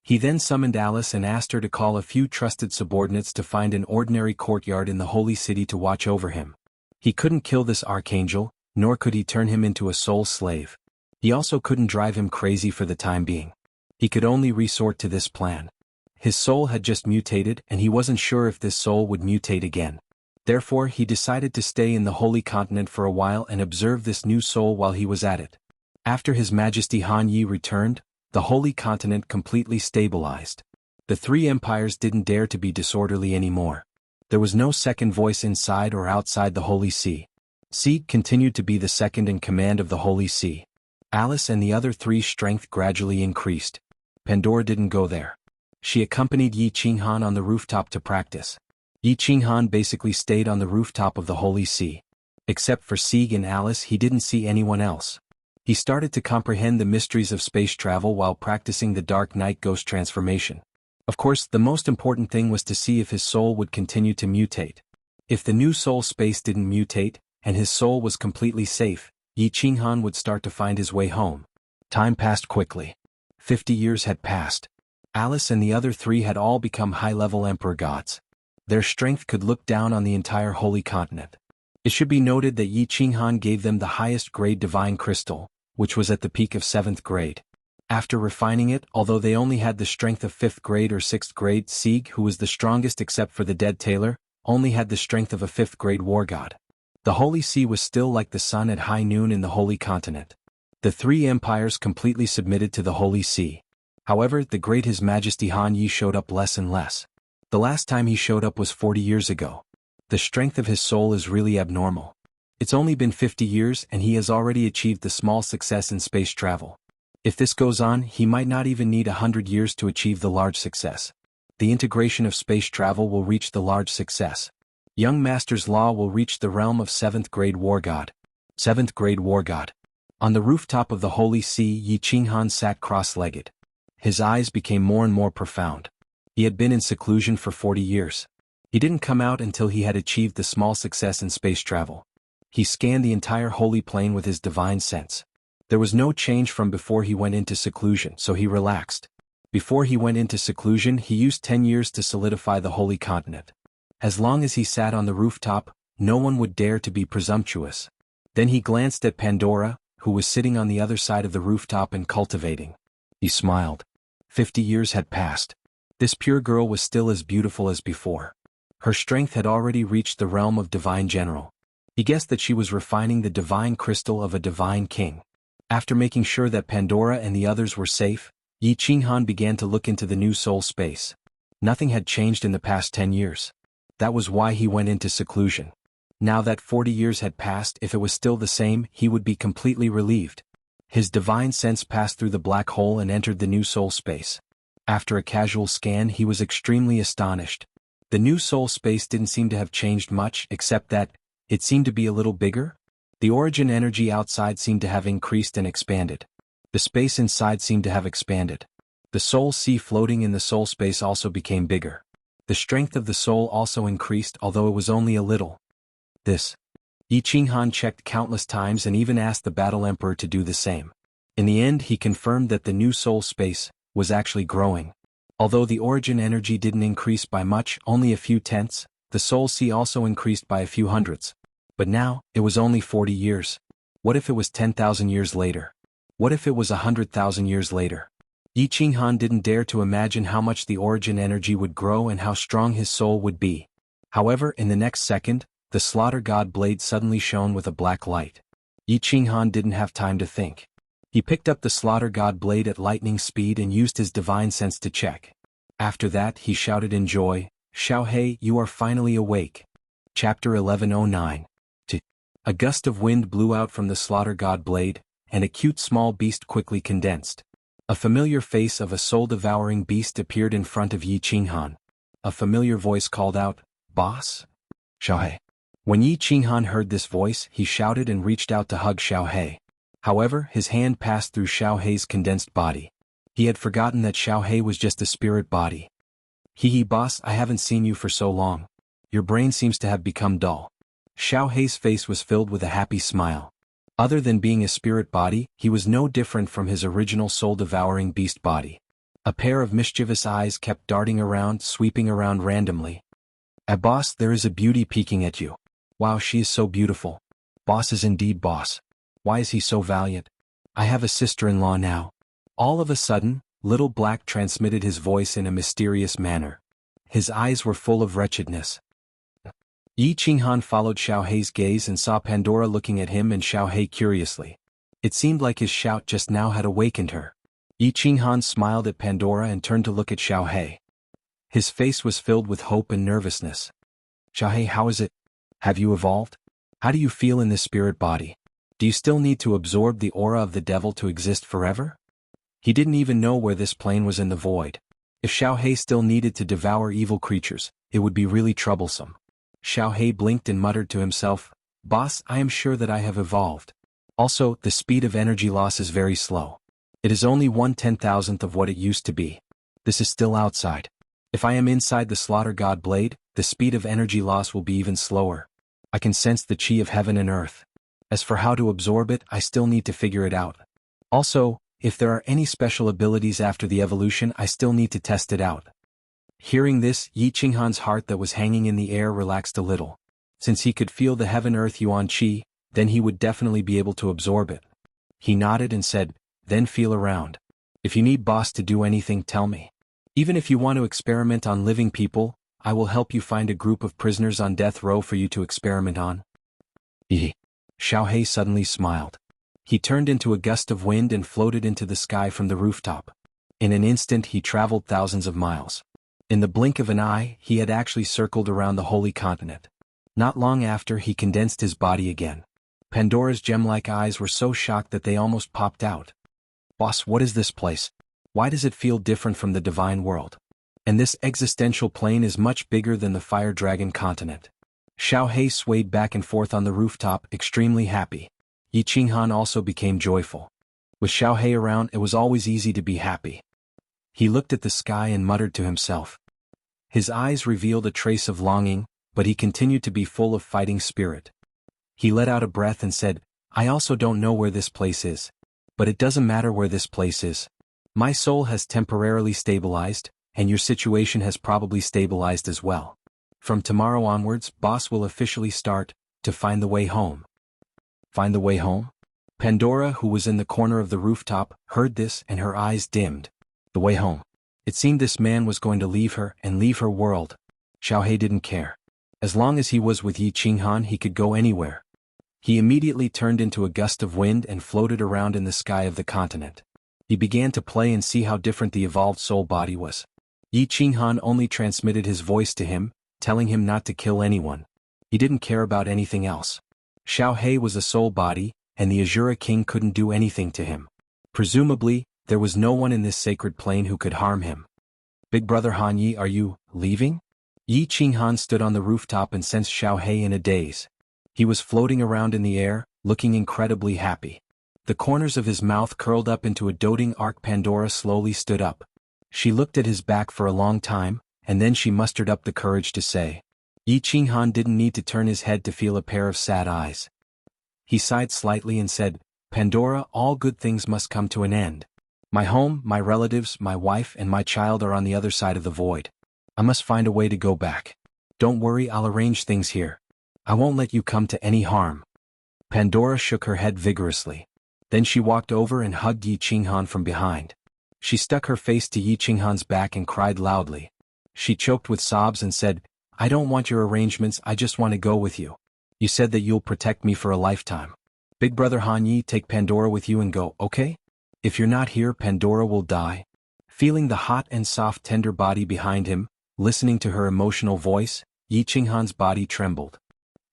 He then summoned Alice and asked her to call a few trusted subordinates to find an ordinary courtyard in the holy city to watch over him. He couldn't kill this archangel, nor could he turn him into a soul slave. He also couldn't drive him crazy for the time being. He could only resort to this plan. His soul had just mutated and he wasn't sure if this soul would mutate again. Therefore he decided to stay in the Holy Continent for a while and observe this new soul while he was at it. After His Majesty Han Yi returned, the Holy Continent completely stabilized. The three empires didn't dare to be disorderly anymore. There was no second voice inside or outside the Holy See. Sieg continued to be the second in command of the Holy See. Alice and the other three's strength gradually increased. Pandora didn't go there. She accompanied Yi Qinghan on the rooftop to practice. Yi Qinghan basically stayed on the rooftop of the Holy See. Except for Sieg and Alice, he didn't see anyone else. He started to comprehend the mysteries of space travel while practicing the Dark Night Ghost transformation. Of course, the most important thing was to see if his soul would continue to mutate. If the new soul space didn't mutate, and his soul was completely safe, Yi Qinghan would start to find his way home. Time passed quickly. 50 years had passed. Alice and the other three had all become high-level emperor gods. Their strength could look down on the entire Holy Continent. It should be noted that Yi Qinghan gave them the highest grade divine crystal, which was at the peak of 7th grade. After refining it, although they only had the strength of 5th grade or 6th grade, Sieg, who was the strongest except for the dead tailor, only had the strength of a 5th grade war god. The Holy See was still like the sun at high noon in the Holy Continent. The three empires completely submitted to the Holy See. However, the great His Majesty Han Yi showed up less and less. The last time he showed up was 40 years ago. The strength of his soul is really abnormal. It's only been 50 years and he has already achieved the small success in space travel. If this goes on, he might not even need 100 years to achieve the large success. The integration of space travel will reach the large success. Young Master's Law will reach the realm of 7th grade war god. 7th grade war god. On the rooftop of the Holy See, Yi Qinghan sat cross-legged. His eyes became more and more profound. He had been in seclusion for 40 years. He didn't come out until he had achieved the small success in space travel. He scanned the entire holy plane with his divine sense. There was no change from before he went into seclusion, so he relaxed. Before he went into seclusion, he used 10 years to solidify the Holy Continent. As long as he sat on the rooftop, no one would dare to be presumptuous. Then he glanced at Pandora, who was sitting on the other side of the rooftop and cultivating. He smiled. 50 years had passed. This pure girl was still as beautiful as before. Her strength had already reached the realm of divine general. He guessed that she was refining the divine crystal of a divine king. After making sure that Pandora and the others were safe, Yi Qinghan began to look into the new soul space. Nothing had changed in the past 10 years. That was why he went into seclusion. Now that 40 years had passed, if it was still the same, he would be completely relieved. His divine sense passed through the black hole and entered the new soul space. After a casual scan, he was extremely astonished. The new soul space didn't seem to have changed much, except that it seemed to be a little bigger. The origin energy outside seemed to have increased and expanded. The space inside seemed to have expanded. The soul sea floating in the soul space also became bigger. The strength of the soul also increased, although it was only a little. This Yi Qinghan checked countless times and even asked the Battle Emperor to do the same. In the end he confirmed that the new soul space was actually growing. Although the origin energy didn't increase by much, only a few tenths, the soul sea also increased by a few hundreds. But now, it was only 40 years. What if it was 10,000 years later? What if it was 100,000 years later? Yi Qinghan didn't dare to imagine how much the origin energy would grow and how strong his soul would be. However, in the next second, the slaughter god blade suddenly shone with a black light. Yi Qinghan didn't have time to think. He picked up the slaughter god blade at lightning speed and used his divine sense to check. After that he shouted in joy, "Xiaohei, you are finally awake." Chapter 1109. A gust of wind blew out from the slaughter god blade, and a cute small beast quickly condensed. A familiar face of a soul-devouring beast appeared in front of Yi Qinghan. A familiar voice called out, "Boss?" "Xiaohei." When Yi Qinghan heard this voice, he shouted and reached out to hug Xiaohei. However, his hand passed through Xiaohei's condensed body. He had forgotten that Xiaohei was just a spirit body. "Hee boss, I haven't seen you for so long. Your brain seems to have become dull." Xiaohei's face was filled with a happy smile. Other than being a spirit body, he was no different from his original soul-devouring beast body. A pair of mischievous eyes kept darting around, sweeping around randomly. Boss, there is a beauty peeking at you." "Wow, she is so beautiful." "Boss is indeed boss." "Why is he so valiant?" "I have a sister-in-law now." All of a sudden, Little Black transmitted his voice in a mysterious manner. His eyes were full of wretchedness. Yi Qinghan followed Xiaohei's gaze and saw Pandora looking at him and Xiaohei curiously. It seemed like his shout just now had awakened her. Yi Qinghan smiled at Pandora and turned to look at Xiaohei. His face was filled with hope and nervousness. "Xiaohei, how is it? Have you evolved? How do you feel in this spirit body? Do you still need to absorb the aura of the devil to exist forever?" He didn't even know where this plane was in the void. If Xiaohei still needed to devour evil creatures, it would be really troublesome. Xiaohei blinked and muttered to himself, "Boss, I am sure that I have evolved. Also, the speed of energy loss is very slow. It is only 1/10,000th of what it used to be. This is still outside. If I am inside the slaughter god blade, the speed of energy loss will be even slower. I can sense the chi of heaven and earth. As for how to absorb it, I still need to figure it out. Also, if there are any special abilities after the evolution, I still need to test it out." Hearing this, Yi Qinghan's heart that was hanging in the air relaxed a little. Since he could feel the heaven-earth yuan qi, then he would definitely be able to absorb it. He nodded and said, "Then feel around. If you need boss to do anything, tell me. Even if you want to experiment on living people, I will help you find a group of prisoners on death row for you to experiment on." Xiaohei suddenly smiled. He turned into a gust of wind and floated into the sky from the rooftop. In an instant he traveled thousands of miles. In the blink of an eye, he had actually circled around the holy continent. Not long after, he condensed his body again. Pandora's gem-like eyes were so shocked that they almost popped out. "Boss, what is this place? Why does it feel different from the divine world? And this existential plane is much bigger than the fire dragon continent." Xiaohei swayed back and forth on the rooftop, extremely happy. Yi Qinghan also became joyful. With Xiaohei around, it was always easy to be happy. He looked at the sky and muttered to himself. His eyes revealed a trace of longing, but he continued to be full of fighting spirit. He let out a breath and said, "I also don't know where this place is. But it doesn't matter where this place is. My soul has temporarily stabilized, and your situation has probably stabilized as well. From tomorrow onwards, boss will officially start to find the way home." Find the way home? Pandora, who was in the corner of the rooftop, heard this and her eyes dimmed. The way home. It seemed this man was going to leave her and leave her world. Xiaohei didn't care. As long as he was with Yi Qinghan, he could go anywhere. He immediately turned into a gust of wind and floated around in the sky of the continent. He began to play and see how different the evolved soul body was. Yi Qinghan only transmitted his voice to him, telling him not to kill anyone. He didn't care about anything else. Xiaohei was a soul body, and the Azura King couldn't do anything to him. Presumably, there was no one in this sacred plane who could harm him. "Big brother Han Yi, are you leaving?" Yi Qinghan stood on the rooftop and sensed Xiaohei in a daze. He was floating around in the air, looking incredibly happy. The corners of his mouth curled up into a doting arc. Pandora slowly stood up. She looked at his back for a long time, and then she mustered up the courage to say, Yi Qinghan didn't need to turn his head to feel a pair of sad eyes. He sighed slightly and said, Pandora, all good things must come to an end. My home, my relatives, my wife and my child are on the other side of the void. I must find a way to go back. Don't worry, I'll arrange things here. I won't let you come to any harm. Pandora shook her head vigorously. Then she walked over and hugged Yi Qinghan from behind. She stuck her face to Yi Qinghan's back and cried loudly. She choked with sobs and said, I don't want your arrangements, I just want to go with you. You said that you'll protect me for a lifetime. Big brother Han Yi, take Pandora with you and go, okay? If you're not here, Pandora will die. Feeling the hot and soft tender body behind him, listening to her emotional voice, Yi Qinghan's body trembled.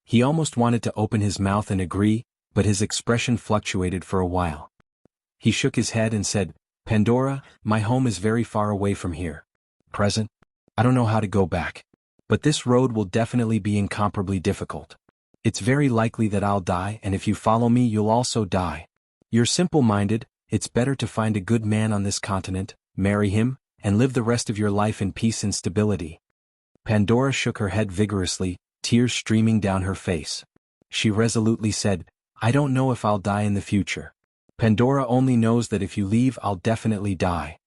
He almost wanted to open his mouth and agree, but his expression fluctuated for a while. He shook his head and said, Pandora, my home is very far away from here. Present? I don't know how to go back. But this road will definitely be incomparably difficult. It's very likely that I'll die, and if you follow me you'll also die. You're simple-minded, it's better to find a good man on this continent, marry him, and live the rest of your life in peace and stability. Pandora shook her head vigorously, tears streaming down her face. She resolutely said, I don't know if I'll die in the future. Pandora only knows that if you leave I'll definitely die.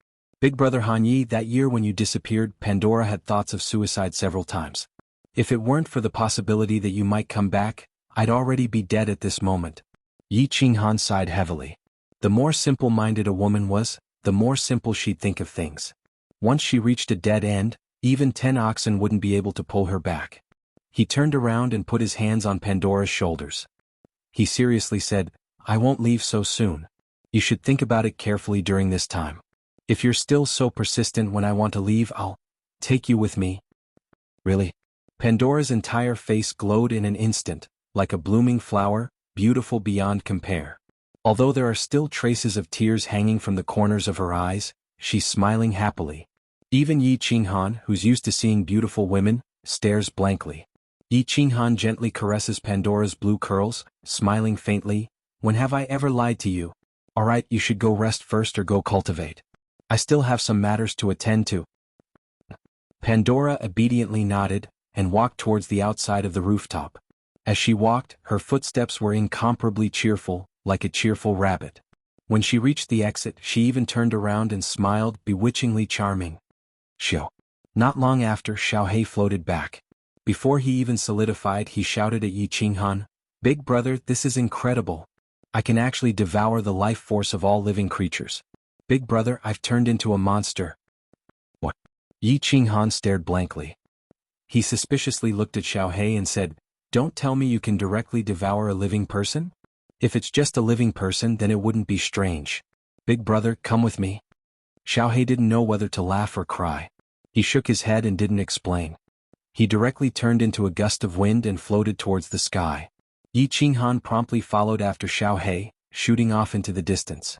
Big brother Han Yi, that year when you disappeared, Pandora had thoughts of suicide several times. If it weren't for the possibility that you might come back, I'd already be dead at this moment. Yi Qinghan sighed heavily. The more simple-minded a woman was, the more simple she'd think of things. Once she reached a dead end, even 10 oxen wouldn't be able to pull her back. He turned around and put his hands on Pandora's shoulders. He seriously said, I won't leave so soon. You should think about it carefully during this time. If you're still so persistent when I want to leave, I'll take you with me. Really? Pandora's entire face glowed in an instant, like a blooming flower, beautiful beyond compare. Although there are still traces of tears hanging from the corners of her eyes, she's smiling happily. Even Yi Qinghan, who's used to seeing beautiful women, stares blankly. Yi Qinghan gently caresses Pandora's blue curls, smiling faintly. When have I ever lied to you? Alright, you should go rest first or go cultivate. I still have some matters to attend to. Pandora obediently nodded, and walked towards the outside of the rooftop. As she walked, her footsteps were incomparably cheerful, like a cheerful rabbit. When she reached the exit, she even turned around and smiled, bewitchingly charming. Xiao. Not long after, Xiaohe floated back. Before he even solidified, he shouted at Yi Qinghan, Big brother, this is incredible. I can actually devour the life force of all living creatures. Big brother, I've turned into a monster. What? Yi Qinghan stared blankly. He suspiciously looked at Xiaohe and said, Don't tell me you can directly devour a living person? If it's just a living person, then it wouldn't be strange. Big brother, come with me. Xiaohe didn't know whether to laugh or cry. He shook his head and didn't explain. He directly turned into a gust of wind and floated towards the sky. Yi Qinghan promptly followed after Xiaohe, shooting off into the distance.